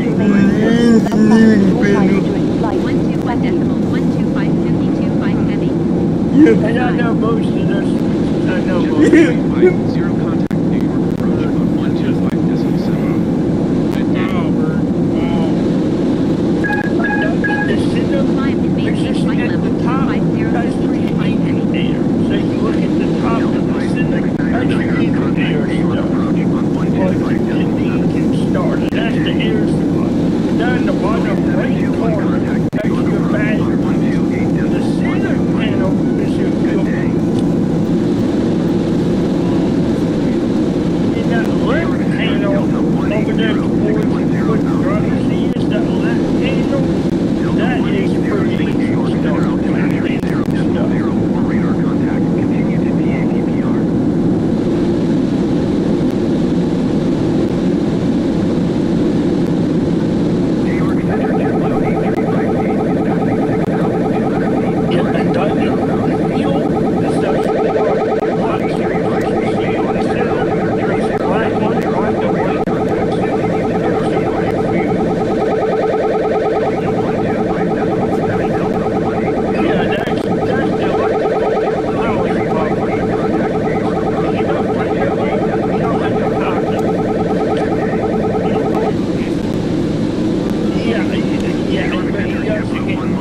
121.125 Suki 25 Heavy. Yeah. And I know most of this. I know most of it. Zero contact New York approach on 125.7. Good day. Climb and maintain flight level 250 Suki 25 Heavy. So you look at the top of the Civic, that's your even air stuff. It can start. That's the air supply. Down the bottom right corner, that's your battery. The center panel is your filter.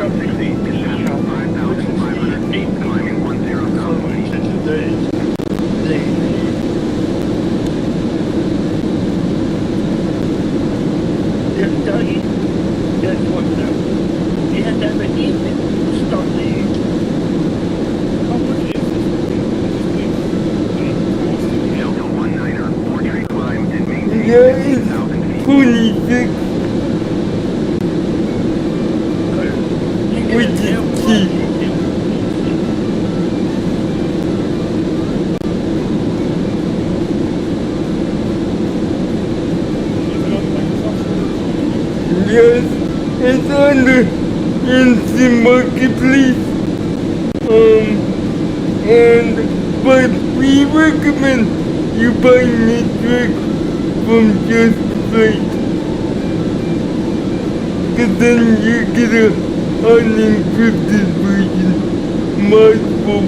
Yeah, it's 26. Which is key. Yes, it's on the instant marketplace. But we recommend you buy Netflix from Just Play. Cause then you get a unencrypted version, much more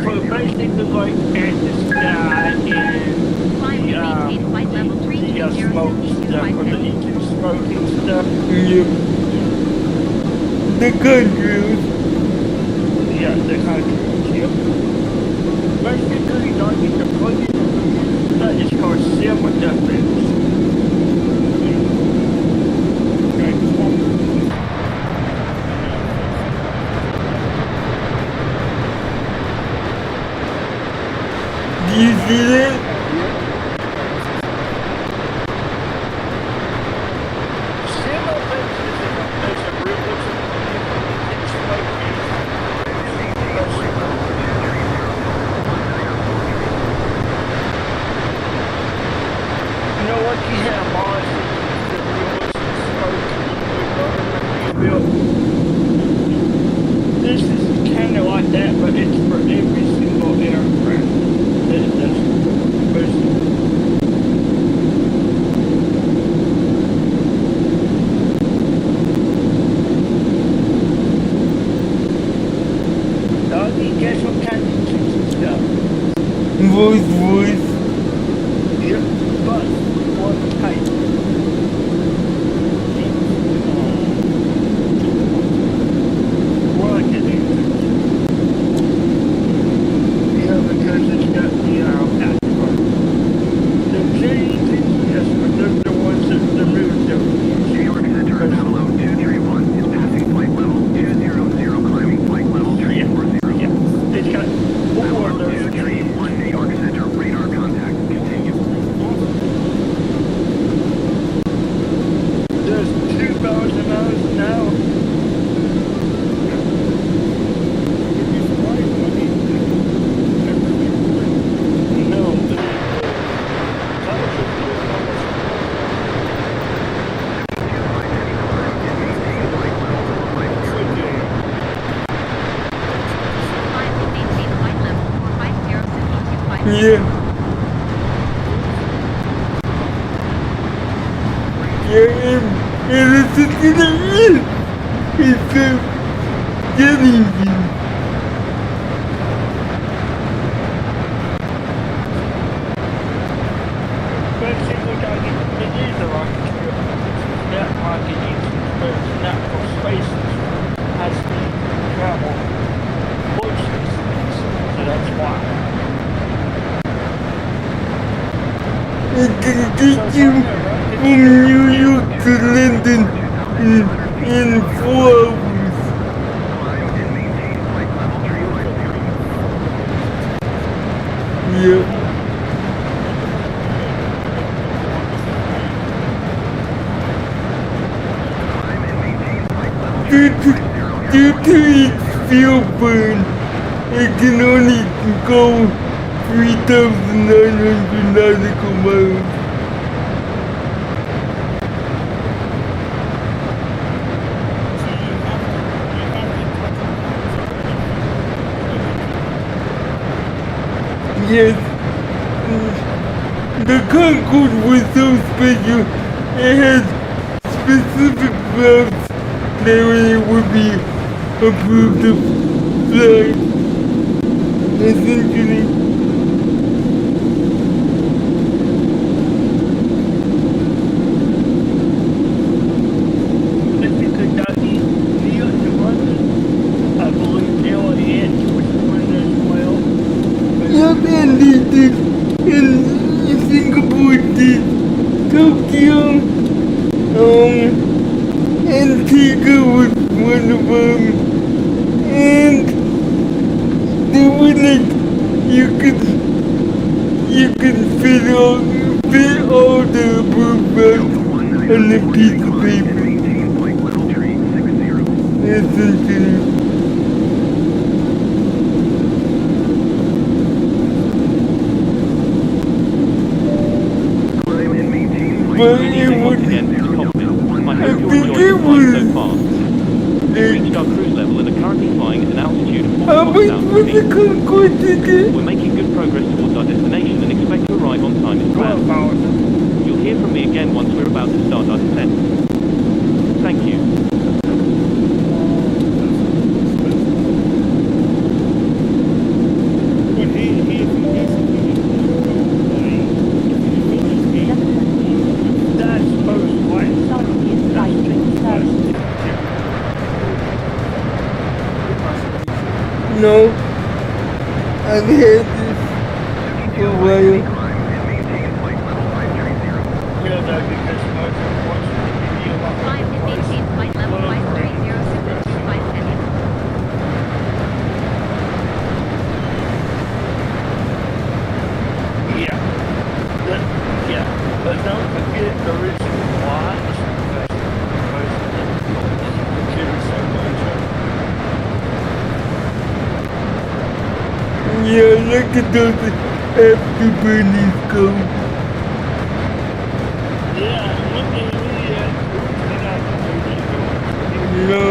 So basically, like at the sky and the smoke stuff, or the engine smoke and stuff. Yep. The countries. Yeah, the countries, yep. Basically, don't get the plug-in that is called Sim Defense. Do you see that? This is kind of like that, but it's for every single aircraft that it does. Basically. Doggy, guess what kind of engines it's got? Voice. Yep, but what type? Yeah. Yeah, and it's just it's getting you. Basically, it is a rocket ship. That rocket is natural spaces has to travel close to space, so that's why. It can get you from New York to London in 4 hours. Yeah. Due to its fuel burn, it can only go 3,900 nautical miles. Yes, the Concorde was so special, it has specific routes that it would be approved to fly. Essentially, Tokyo, Antigua was one of them, and they were like, you could fit all the approvals on a piece of paper. Essentially. But it was, I hope you enjoyed the flight so far. We've reached our cruise level and are currently flying at an altitude of 40,000 feet. We're making good progress towards our destination and expect to arrive on time as planned. You'll hear from me again once we're about to start our descent. Thank you. No, I've had this for a while. Climb and maintain flight level 530625 heavy. But don't forget the original watch. Yeah, look at those afterburners go. No.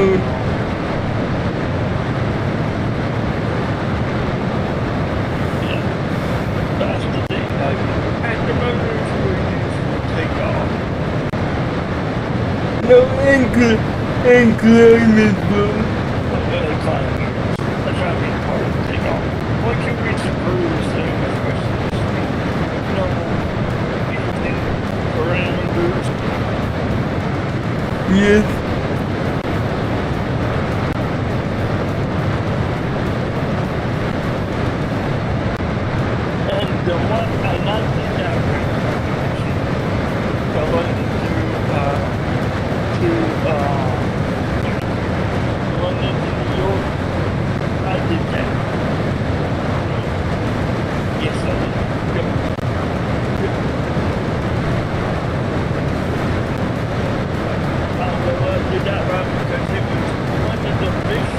That's the thing, like, afterburners were used for takeoff. No, and climate, bro. That's not being part of the takeoff. Once you reach the cruise thing, especially normal, parameters. Yes. And the one I not think that going to London to New York, I did that. Yes, I did. Yep. I did that right because it was one of the fish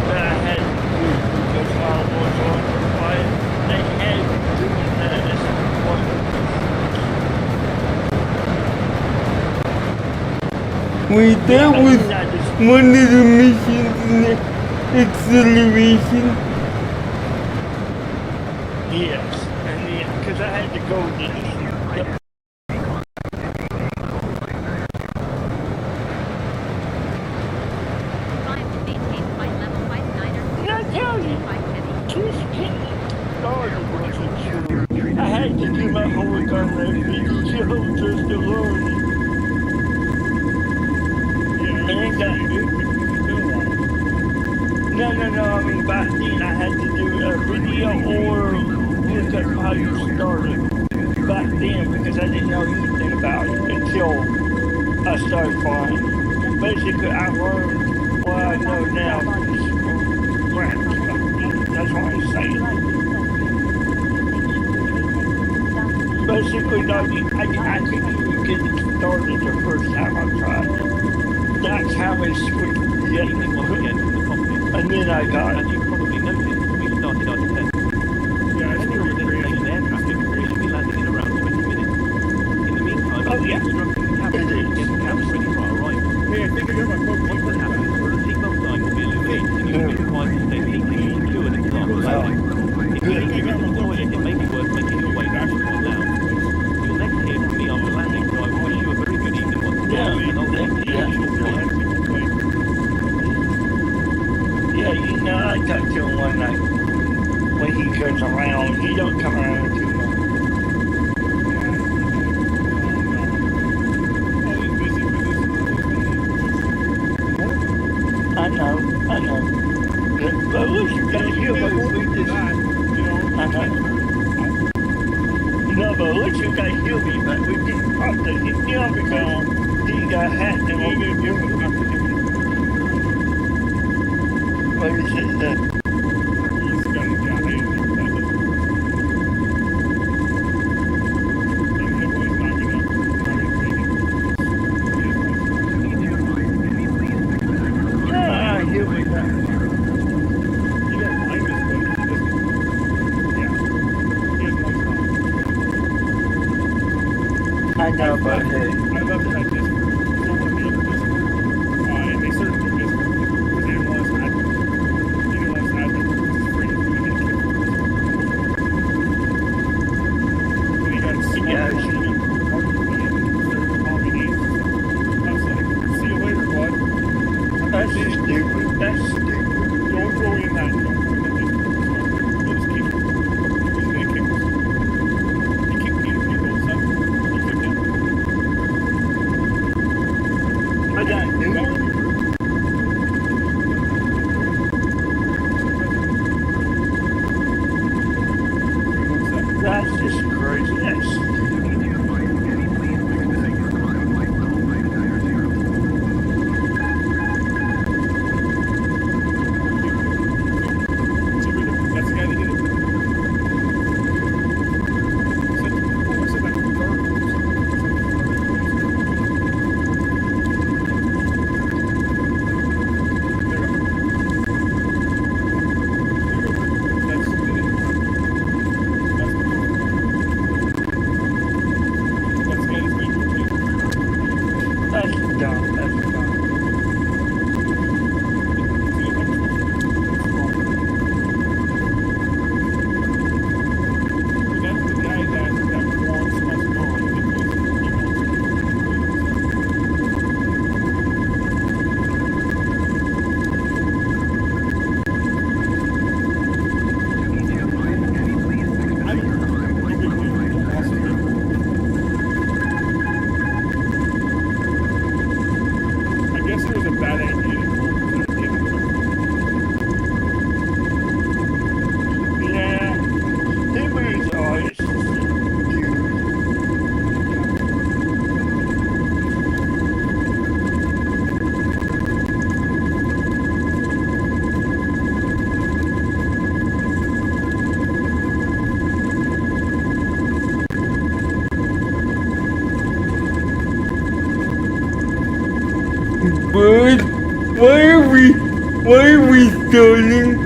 that I had to do because I was on the flight. They had doing that as one of the Wait, that was one of the missions in the acceleration. Yes, and because I had to go to Yep. Climb and maintain flight level 5905 heavy. I had to do my homework on that video just to learn. No, I mean back then I had to do a video or look at how you started back then because I didn't know anything about it until I started flying. Basically, I learned what I know now from ground stuff. That's what I'm saying. Basically, I couldn't even get it started the first time I tried it. That's how I switched getting it. And then I got it. As you probably noticed, we started our descent. When you're on destination air traffic, we should be landing in around 20 minutes. In the meantime, I'll be instructing the captain to get the cabin ready for our arrival. Hey, I think I got my phone. Once that happens, the seatbelt sign will be illuminated and you will be required to stay seated and secured until after landing. If you need to use the toilet, it may be worth making your way back to one now. You'll next hear from me after landing, so I will wish you a very good evening once again, and I'll take you to a short flight. Yeah, you know, I talked to him one night. When he goes around, he don't come around too much. I know. But look, you gotta hear what we just... I know. No, but look, you you got Huey, but we didn't talk to him because he got hacked and we didn't do it. What is it then? He's got a guy. Here we go. I know, but hey. I love that Discord. Someone made a Discord. And they started their Discord because they didn't want us to add them. They didn't want us to add them because it's free. So we had to kick them. And they got a small machine and started calling me names. I was like, see you later, bud. That's stupid. That's stupid. Don't go in that. Don't go in that Discord. We'll just kick him. He's gonna kick us. He kicked me and people and stuff. He kicked him. I got new one. That's just crazy. That's That's the guy that did it. that's dumb. That's dumb. That's the guy that wants us on because he I guess it was a bad idea to Yeah. He was always But why are we stalling?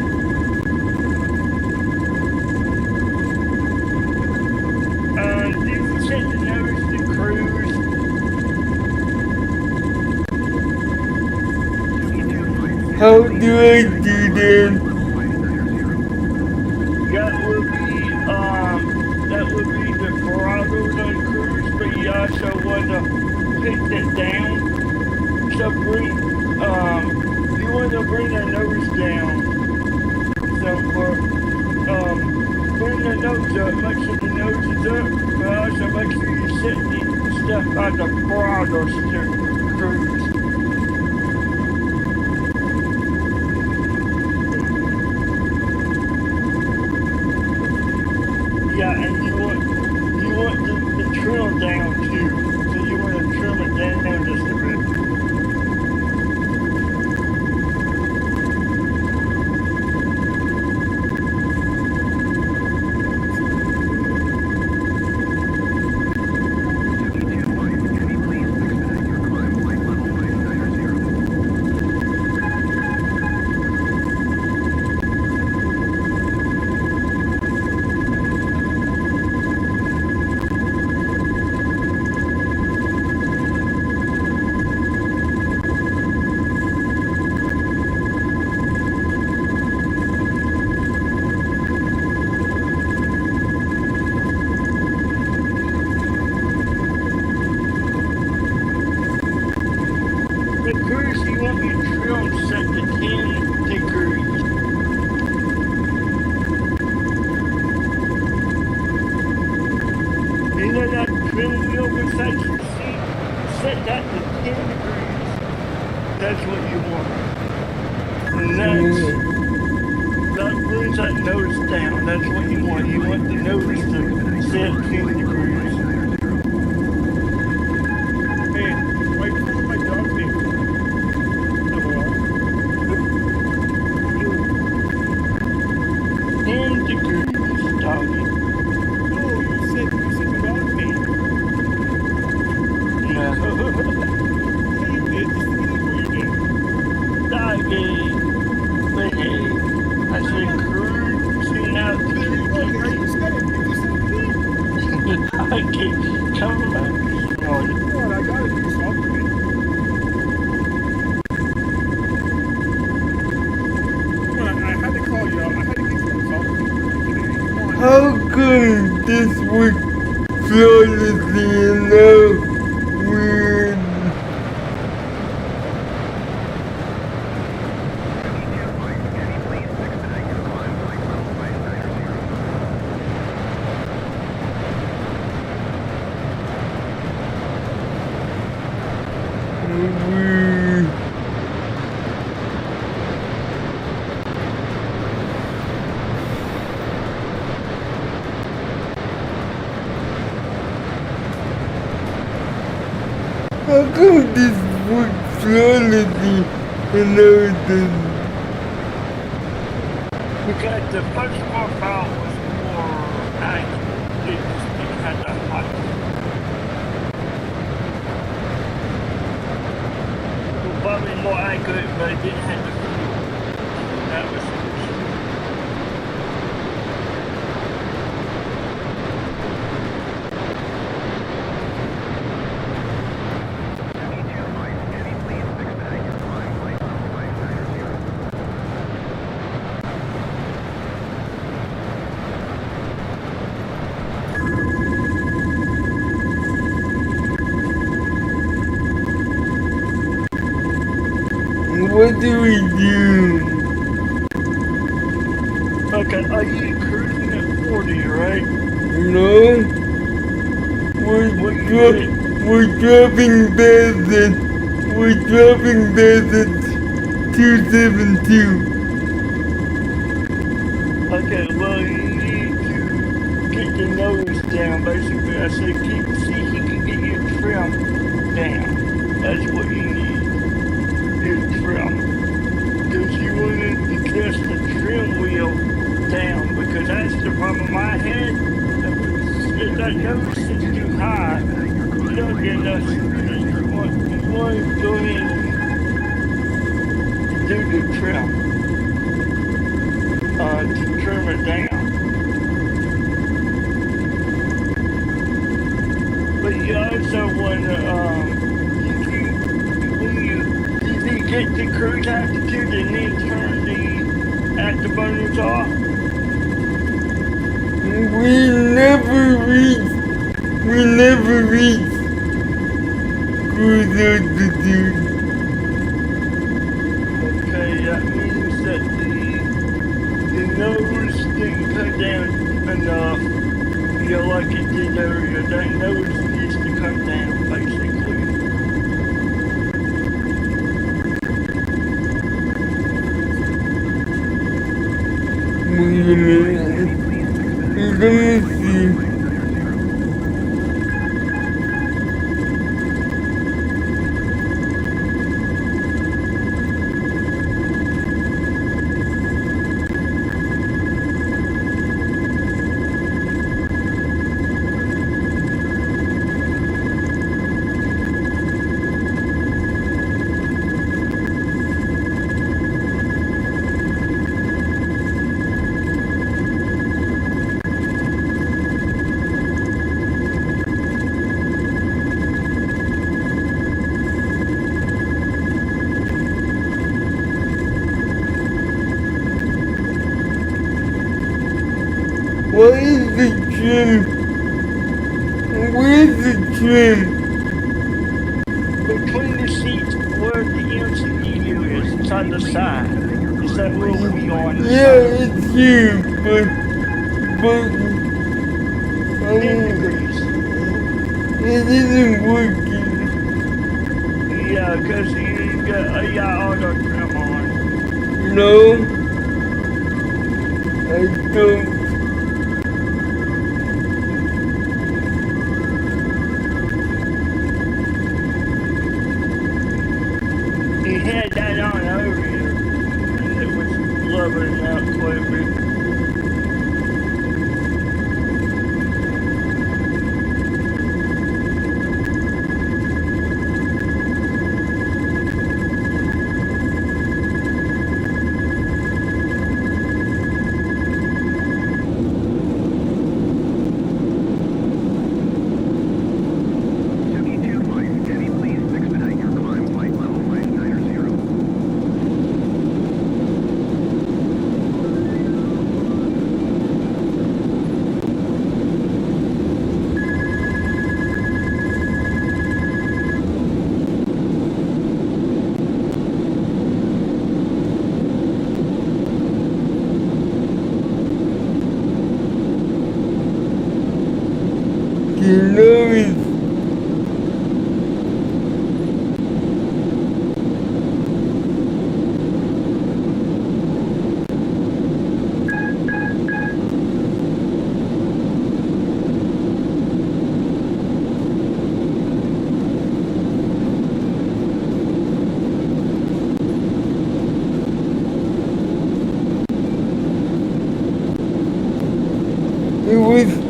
did you check the notice the cruise? How do I do that? That would be the Corrados on cruise, but you also want to pick it down. So you want to bring the nose down. So bring the nose up, make sure the nose is up, but also make sure you set the stuff out the Corrados to cruise. Yeah, and you want the trim down too. So you want to trim it down just a bit. The cruise you want me to trim set to 10 degrees. You know that trim wheel beside your seat? Set that to 10 degrees. That's what you want. And that brings that nose down. That's what you want. You want the nose to set 10 degrees. How come this functionality and everything? Because the first profile was more accurate. It had a height. It was probably more accurate, but it didn't have the fuel. That was the issue. What do we do? Okay, are you cruising at 40, right? No. We're dropping bases. We're dropping bases 272. Okay, well, you need to get the nose down, basically. I say see if you can get your trim down. That's what you need. Your trim. Because you want to adjust the trim wheel down, because that's the problem I had. If that nose is too high, you don't get enough speed. You want to go in and do the trim. To trim it down. But you also want to, when you get to cruise altitude and then turn the afterburners off. We never reach cruise altitude. Okay, that means that the nose didn't cut down enough, like it did earlier. That nose needs to come down, basically. Wait a minute. Let me see. What is the trim? Where's the trim? Between the seats where the MCU is, it's on the side. Is that where we are on the Yeah, side? it's here, but 10 degrees. It isn't working. Yeah, because you got auto trim on. No, I don't. He had that on earlier, and it was blubbering out quite a bit.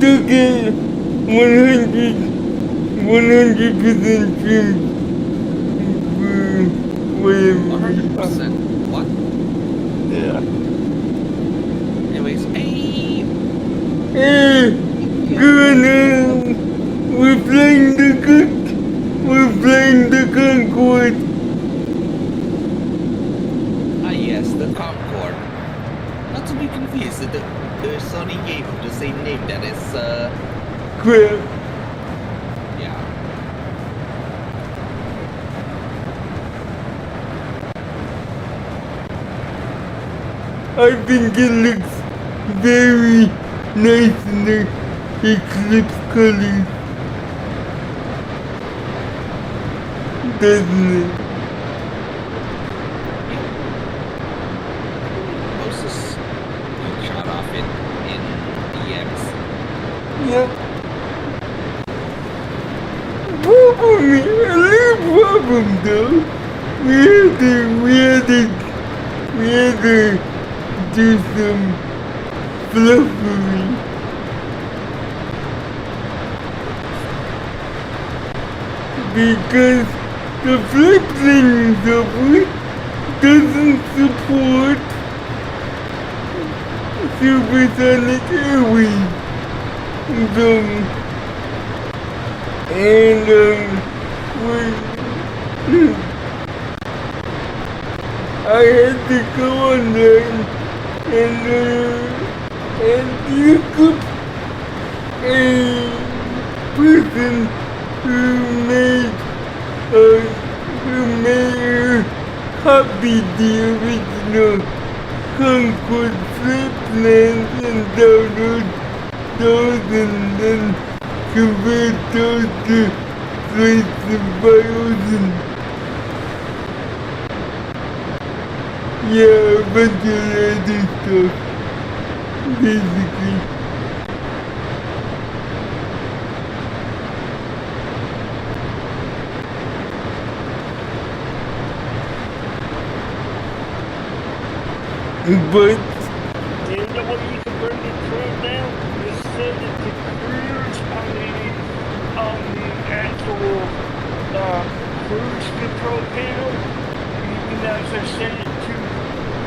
took it 100% trim for whatever. 100%. What? Yeah. Anyways, hey! Hey! Good, we're playing the Concorde. Ah yes, the Concorde. Not to be confused, the Sony game of the same name that is, Crap. yeah. I think it looks very nice in the Eclipse colors. Doesn't it? Moses shot off in EX. Yeah. Problem, a little problem though. We had to do some fluffery. Because the flip thing software doesn't support supersonic airwaves. I had to go online and look up a person who made a copy the original Concorde flip plans and download those and then convert those to flights and files and yeah, a bunch of other stuff, basically. But Do you know what you can bring it through now? You said that the cruise on the actual cruise control panel, you can actually set it to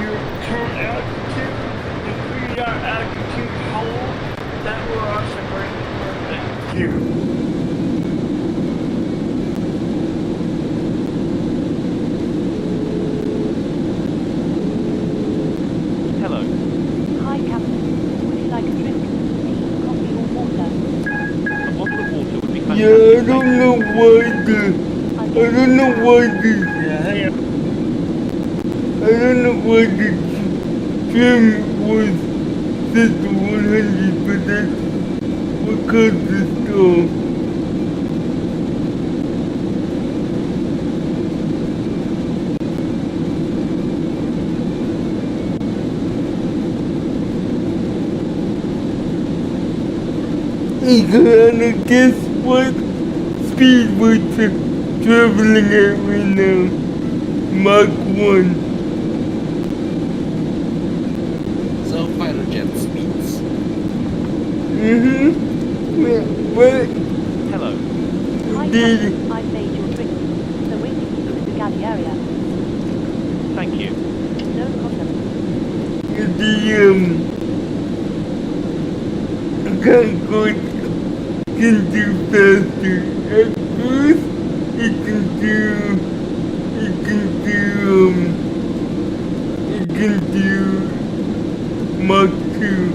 your current altitude, increase our altitude hold. That will also bring it back here. Hello. Hi, Captain. Would you like a drink? Tea, coffee, or water? A bottle of water would be fantastic. yeah, I don't know why the trim was set to 100, but that's what caused the stall. And guess what speed we're traveling at right now? Mach 1. So fighter jet speeds. What? Hello. Hi, Did Captain. I've made your drink. So waiting for you in the galley area. Thank you. No problem. the Concorde can do faster. At first, it can do Mach 2.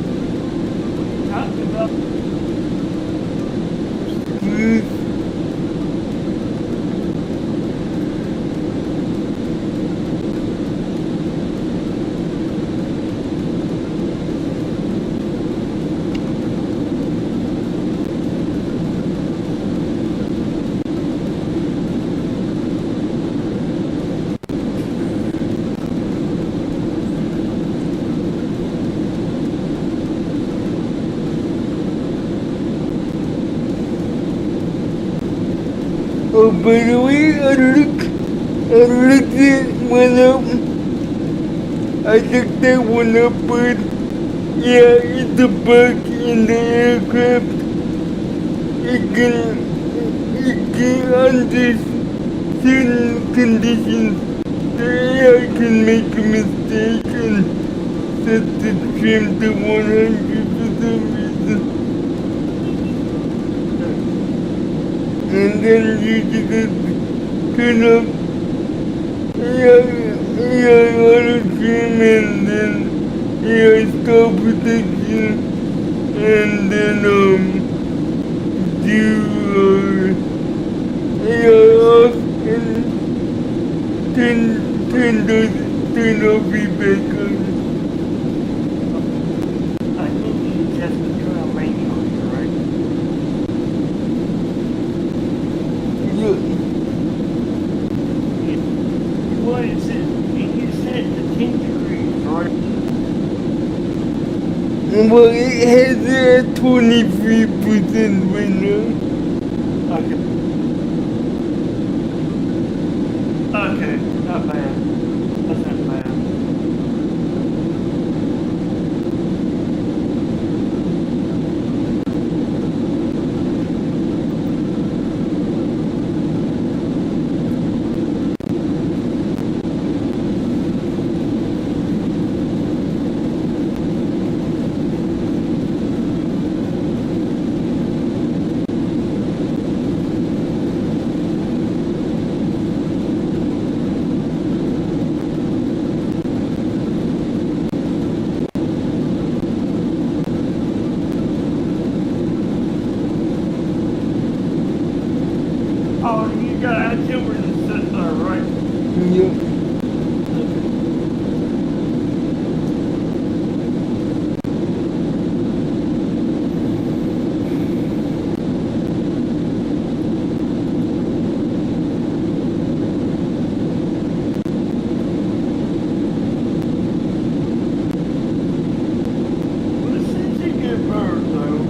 Oh, by the way, I looked that one up. I looked that one up, but yeah, it's a bug. in the aircraft, it can under certain conditions, the AI can make a mistake and set the trim to 100 for some reason. And then you just turn off AI auto trim and then AI stall protection and then do AI off and turn off feedback on. I think you just turn on radio, right? What is it? You said the 10 degrees, right? Well, it has a 23% right now. Okay. Okay, not bad. That's not bad. Oh, you got October to set there, right? Yeah. This is a good bird, though.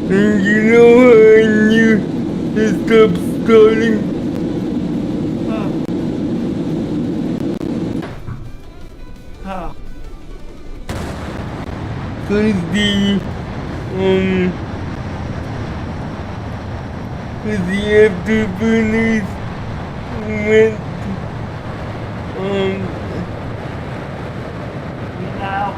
And you know how I knew to stop stalling? How? Cause the afterburners went, Now,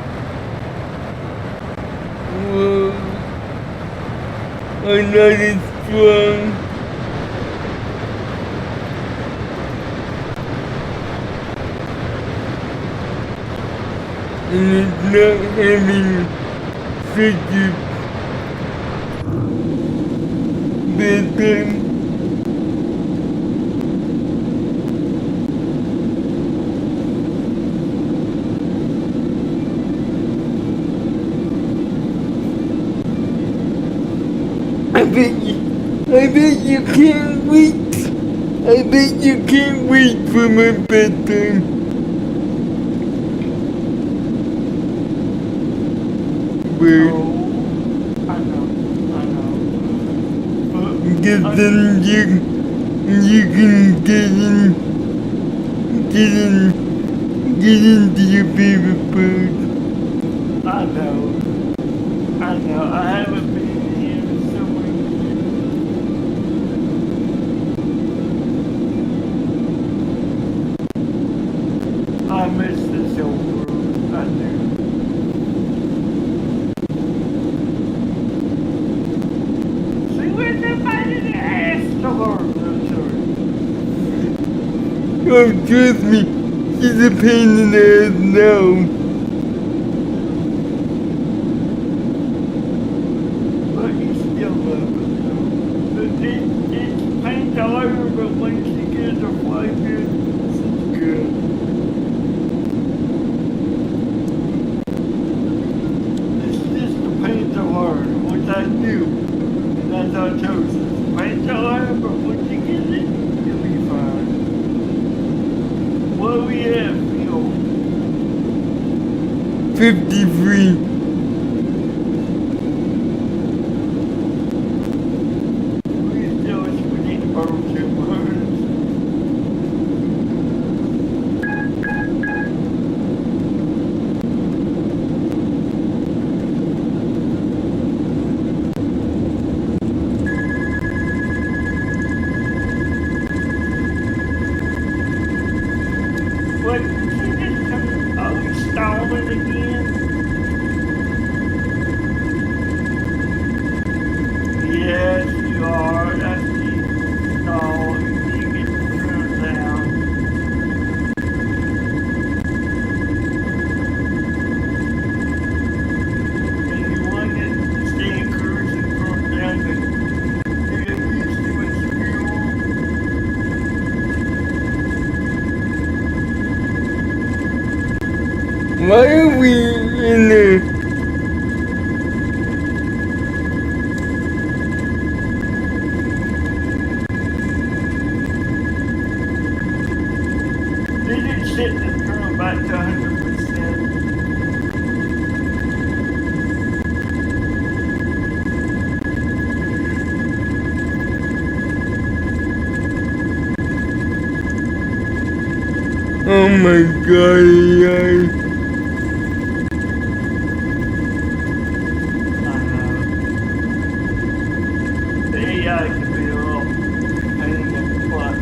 are not as strong. And it's not having such a bad time. I bet you can't wait. I bet you can't wait for my bedtime. Where? I know. Because then you can get into your favorite bird. I know. I haven't been here in so many years. I miss this old world. I do. See, where's everybody that asked the Lord? Oh, trust me, she's a pain in the ass now. But you still love it, though. It's paint all over, but once you get the flavor, it's good. It's just the paint to learn, which I knew. And that's how I chose it. Paint to learn, but once you get it, you'll be fine. What we have, Phil? 53. what? Are we stalling again? Yes, you are. That's the stall. You get the cruise down. And you want to stay in cruise and cruise down, but you get used to its fuel. Why are we in there? They didn't set the kernel back to 100%. Oh my god, yeah. The AI can be a little pain in the butt.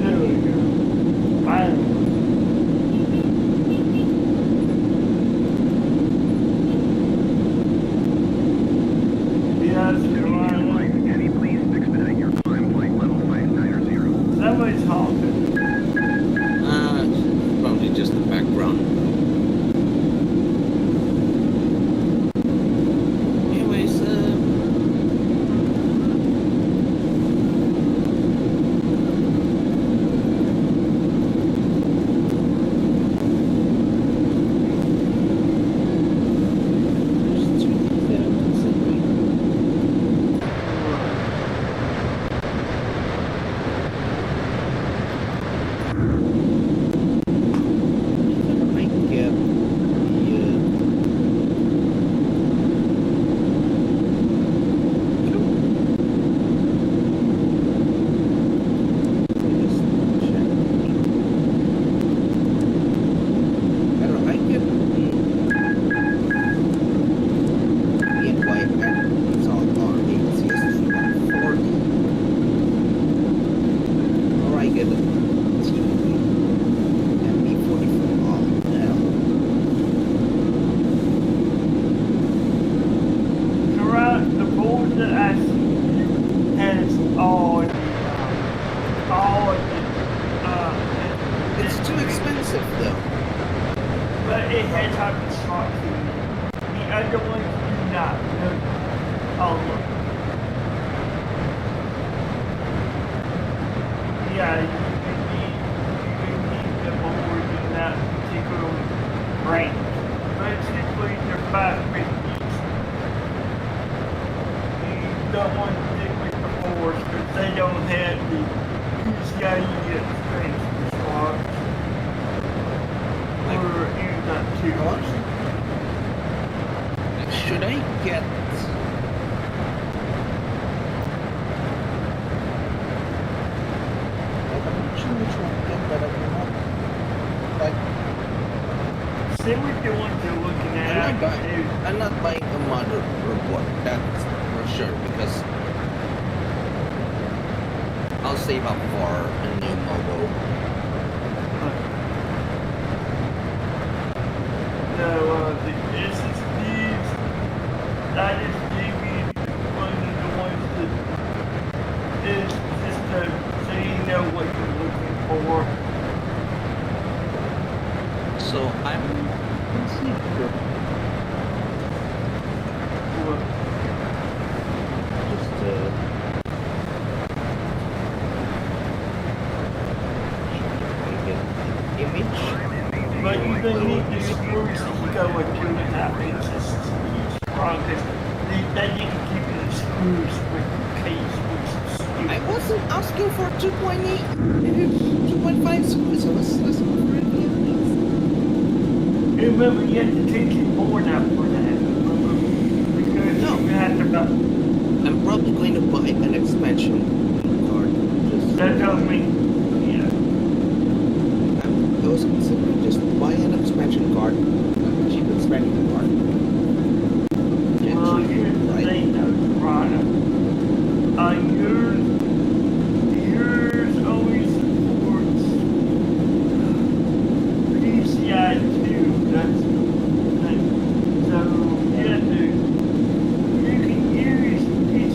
There we go. Finally. Yes, you're right. Somebody's honking. Probably just the background. Anyways, Correct, the board that I see has all it's too expensive though. but it has our construction. The other ones do not. Oh, look. Yeah, you can need the board in that particular range. Basically, they're 550. You don't want to stick with the fours because they don't have the PCIe expansion slots. Or use that too much. Should I get? I'm not sure which one to get, but I will not. Like, see what the ones you're looking at. I'm not buying a modern report. That's for sure because I'll save up for a new mobile. No, the SSDs, that is maybe one of the ones that is just so you know what you're looking for. So I'm considering just underneath the screws that you go with 2.5 inches strongest. They didn't give you the screws with the case, which is stupid. I wasn't asking for 2.8, 2.5 screws. I was asking for anything. Remember, you had to take your board out for that. Because you had to buy. I'm probably going to buy an expansion card. That tells me, yeah. I was considering just buy an expansion card, a cheap expansion card. Well, here's the thing though, Rana. Yours only supports PCI 2. That's the thing. So you have to, you can use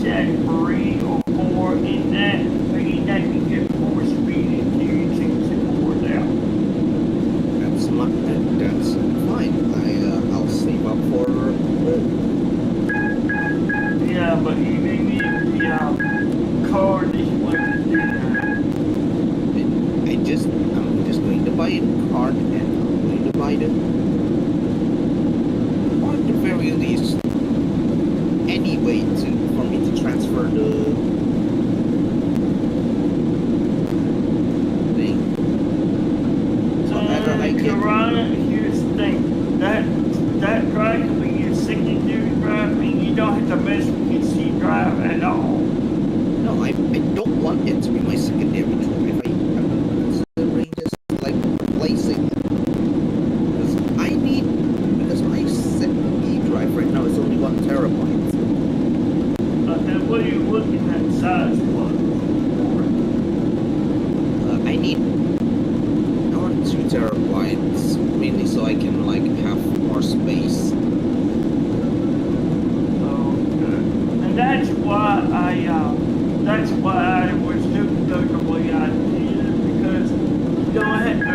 PCI 3 or 4 in that, but you have to get 4-speed and using support out. That's fine. I'll save up for. Yeah, but you need the card that you want to do that. I'm just going to buy a card and I'm going to buy the, or at the very least, any way for me to transfer the thing. Corona, here's the thing. That drive can be your secondary drive, and you don't have to mess with your C drive at all. No, I don't want it to be my secondary drive. I'm considering just like replacing it. Because my secondary drive right now is only 1 terabyte. Then what are you looking at size for? I want 2 terabytes mainly so I can like have more space. And that's why I was doing the way I did, because you don't have to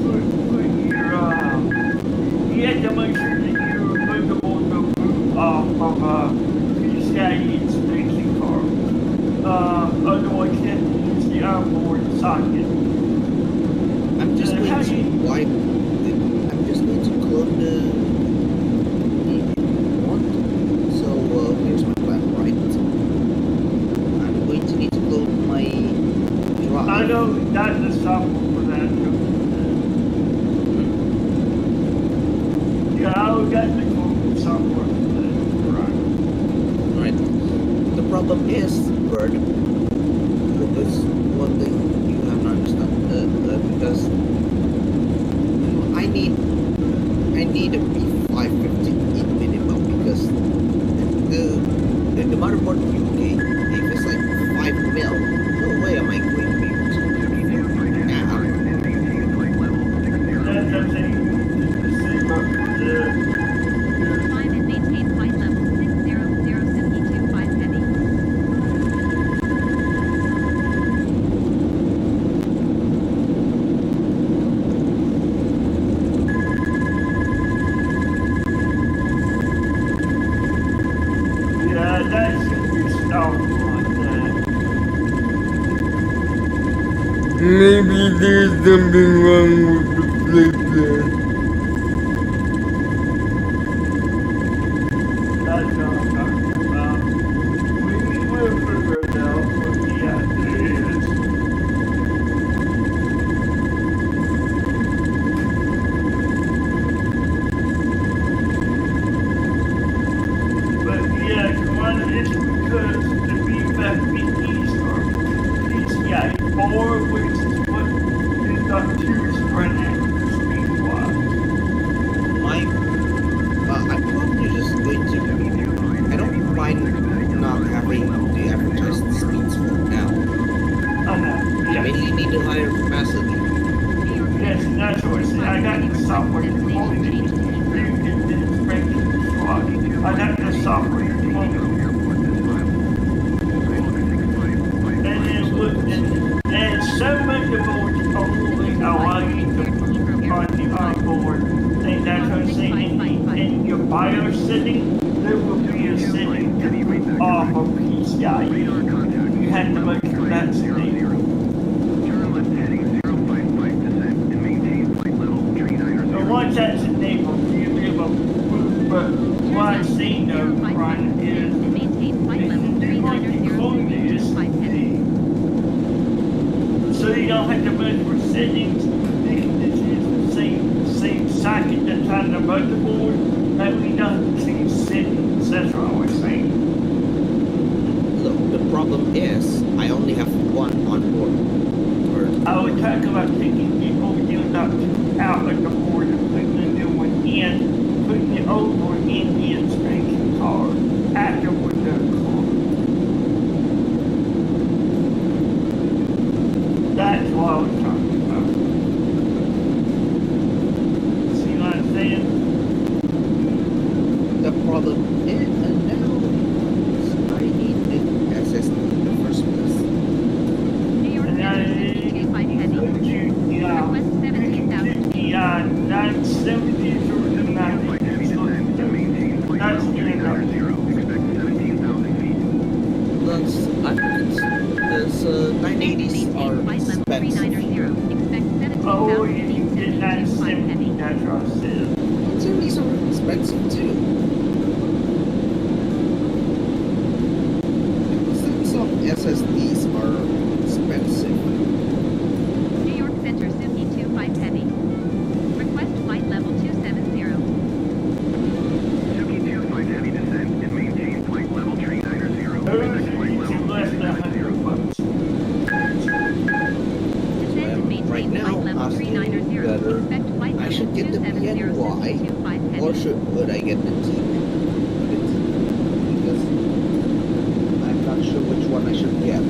put your, you have to make sure that you're removable to move off of PCIe expansion card. Otherwise you have to use the onboard socket. I'm just going to clone the one. So here's my plan, right? I'm going to need to clone my drive. I know that's the software for that too. Yeah, I got the clone software for that. Right. The problem is, Bird, because one thing you have to understand, because I need a B550 minimum, because the motherboard you gave is like 5 mil. No way am I going to be able to do it now. Climb and maintain flight level 6007225 heavy. Yeah, that should be stopped like that. Maybe there's something wrong with the flip there. That's what I'm talking about. We will figure it out what the idea is. But yeah, Commander, it's because the B550s are PCI 4, which is what is got 2 sprint speed-wise. I'm probably just going to. I don't mind not having the advertised speeds for now. I know. I mainly need a higher capacity. Yes, that's what I said. I got the software component that you can do breaking the squad. I got the software component. And then look, and some of the boards only allow you to put on the onboard. And that's what I'm saying. In your BIOS setting, there will be a setting to off of PCIe. You have to make sure that's the I see no run is so you don't have to move for settings. You can just use the same socket that's on the motherboard. That we don't change settings. That's what I was saying. Look, the problem is I only have one on board. I would talk about taking the old unit out of the board and putting the new one in, putting the old one in the expansion car afterward the car. That's what I was talking about. See what I'm saying? The problem is now I need the SSD in the first place. Yeah, 970 or the 90. That's Plus, 980s are expensive. Oh, you can get 970, that's what I said. 970s are expensive too. Samsung SSDs are expensive. New York Center Suki 25 Heavy. Request flight level 270. Suki 25 Heavy descent and maintain flight level 390. Less than 100 bucks. Right now, asking whether I should get the PNY or would I get the T? Because I'm not sure which one I should get.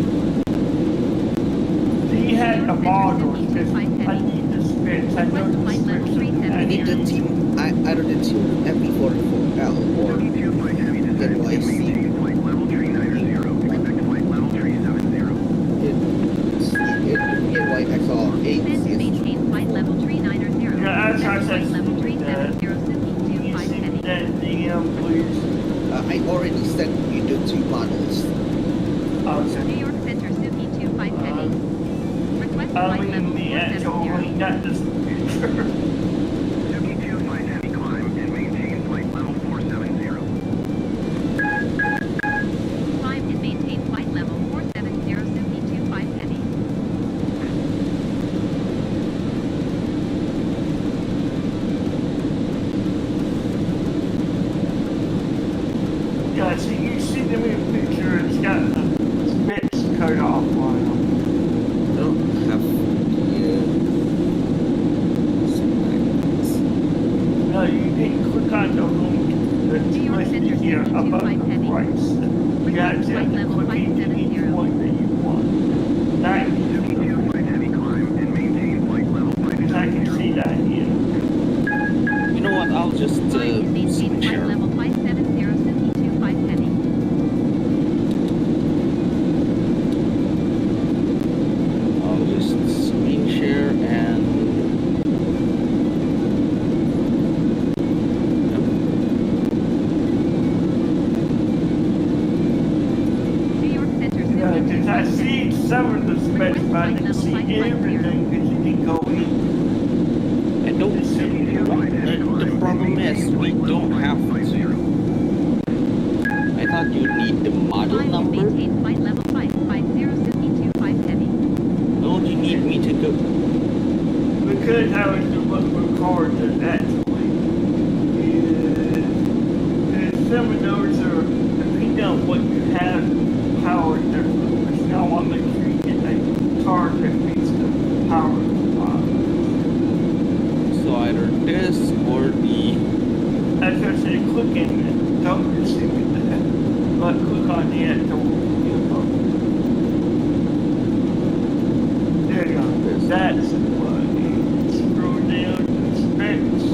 He had a model, because I need the specs. I know the specs. I need the team, either the team MP44L or the YC. Maintain flight level 390. Yeah, that's how I said level 370 Suki 25 Heavy. that DM, please. I already sent you the two models. New York Center Suki 25 Heavy. Request I flight mean, level the actual, 470. not this picture. Suki 25 Heavy climb and maintain flight level 470. Climb and maintain flight level 470 Suki 25 Heavy. Yeah, so you see the new picture, it's got the specs cut off on them. I don't have No, you can click on the link that's listed here above the price. You actually have to click into each one that you want. Not because I can see that here. You know what? I'll just Maintain flight share. level 570 Suki 25 Heavy. I'll just screen share and New York Center Yeah, Suki because I see some of the specs, but I can see everything because you can go in. I don't. The problem is we don't have to. I thought you need the model Climb and number. maintain flight level 550 Suki 25 Heavy. Don't you need me to go? Because I was to look for cars that actually is, some of those are, depending on what you have, power difference. Now I'm going to get a car that meets the power supply. So either this or the. That's what I said, click in it. Don't receive it. But click on the actual info. There you go. That's what it scroll down to specs.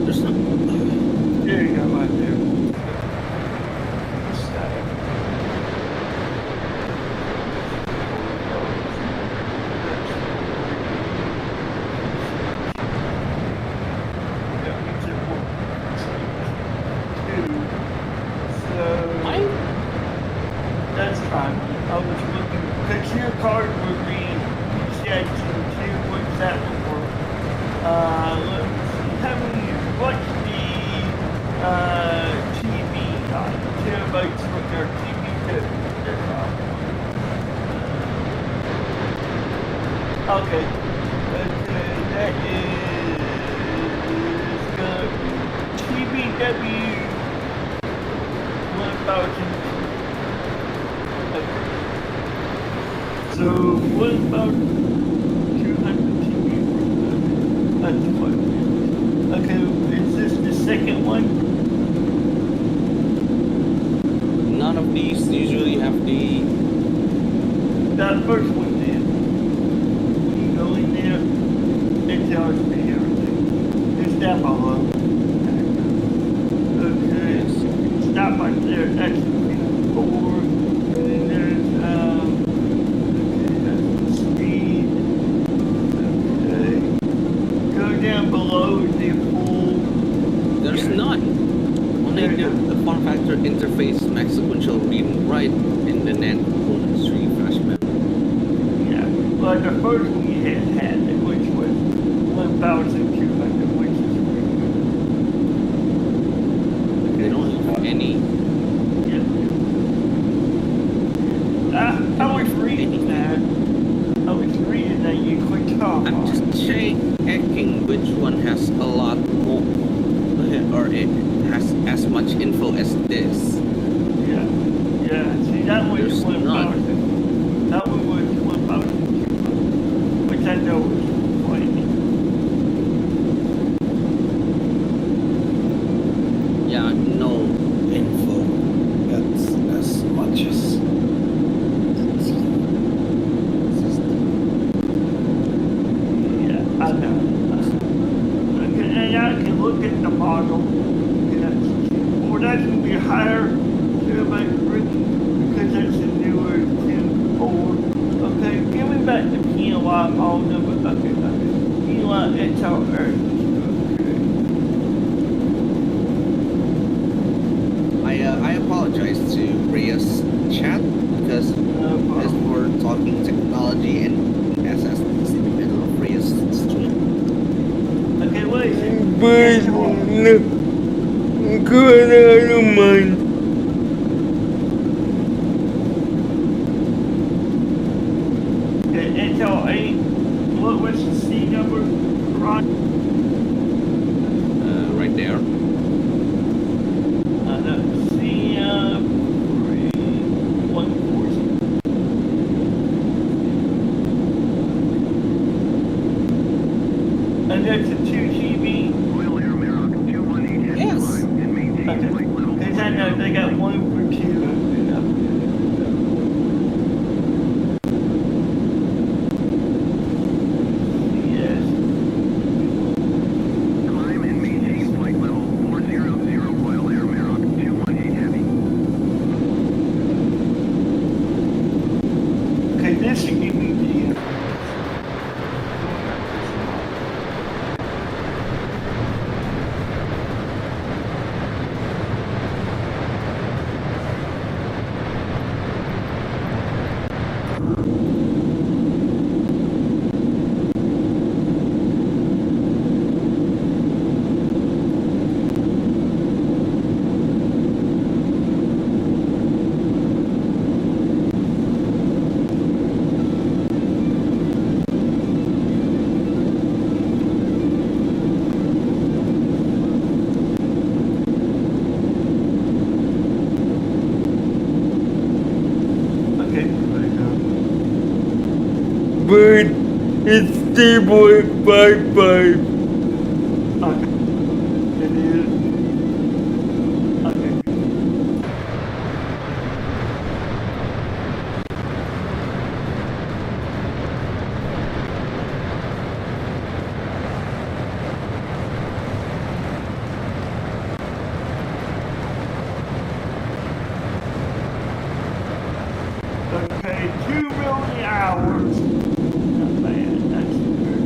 There's no. There you go, right there. Stop. That's fine. I was looking, because your card would be PCI-2, what's that one for? Let me see, how many, what's the, their TV okay. Okay, that is the TBW 1000. Okay. So what about 200 TV? That's fine. Okay, is this the second one? None of these usually have the. That first one did. When you go in there, it tells me everything. It's that below. Okay. Stop right there. That's 4. And then there's okay, that's the speed. Okay. Go down below the full. There's none. Only the form factor interface max sequential read and write in the NAND components refresh memory. Yeah. Well, the first one you had it, which was 1,200, which is pretty good. They don't have any. I was reading that. I was reading that you could talk. I'm just checking which one has a lot more, or it has as much info as this. Yeah. See, that one was 1,000. That one was 1,200, which I know was plenty. Yeah, no info. That's as much as. I know. Okay, and I can look at the model. Well, that's going to be higher terabyte written because that's a newer 10.4. Okay, give me back the PNY model number. Okay. PNY Intel Earth. I apologize to Ria's chat because as we're talking technology and SS is in the middle of Ria's stream. Okay, wait. But no, good, I don't mind. Okay, Intel 8. What was the C number, Ron? Right there. And that's a 2 GB? Yes. Okay. Because I know they got one for 2. Yes. Climb and maintain flight level 400 Royal Air Maroc 218 Heavy. Okay, this should give me the But it's stable at 5.5. Okay. It is. Okay. Okay, 2 million hours. Not bad. That's good.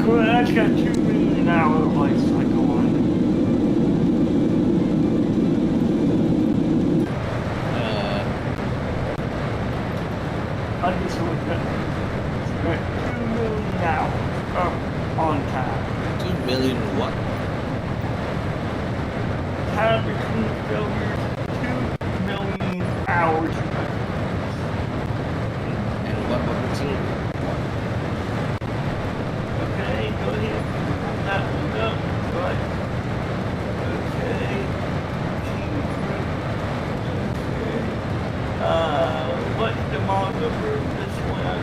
Well, that's got 2 million hour life cycle on it. I just looked at it. 2 million hours on time. 2 million what? Time between failures, 2 million hours. And what about between? Okay, go ahead. That one up. Right. Okay. What's the model number of this one?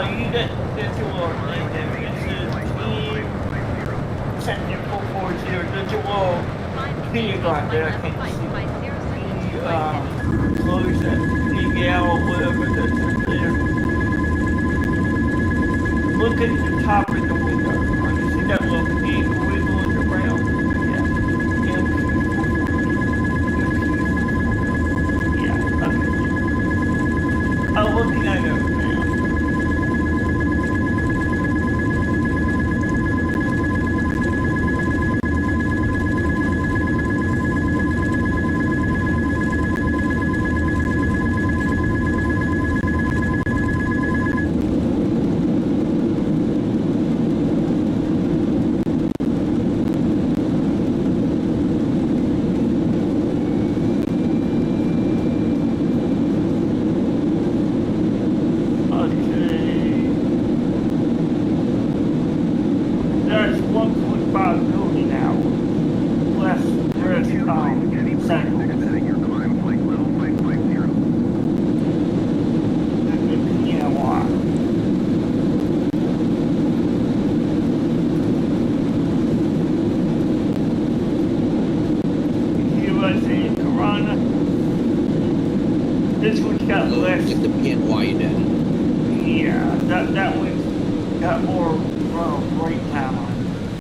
You got digital name. This is team technical 40. Digital Pentagon there. I can't see. Close that PGL or whatever that's in there. Look at the top of the window. You see that little pink wiggle around? Yeah. Okay. Oh, looking at it now. That's 1.5 million hours. Less cycles. Yeah, why? USA Corona. This one's got less. Get the PNY then. Yeah, that one's got more brake time on it.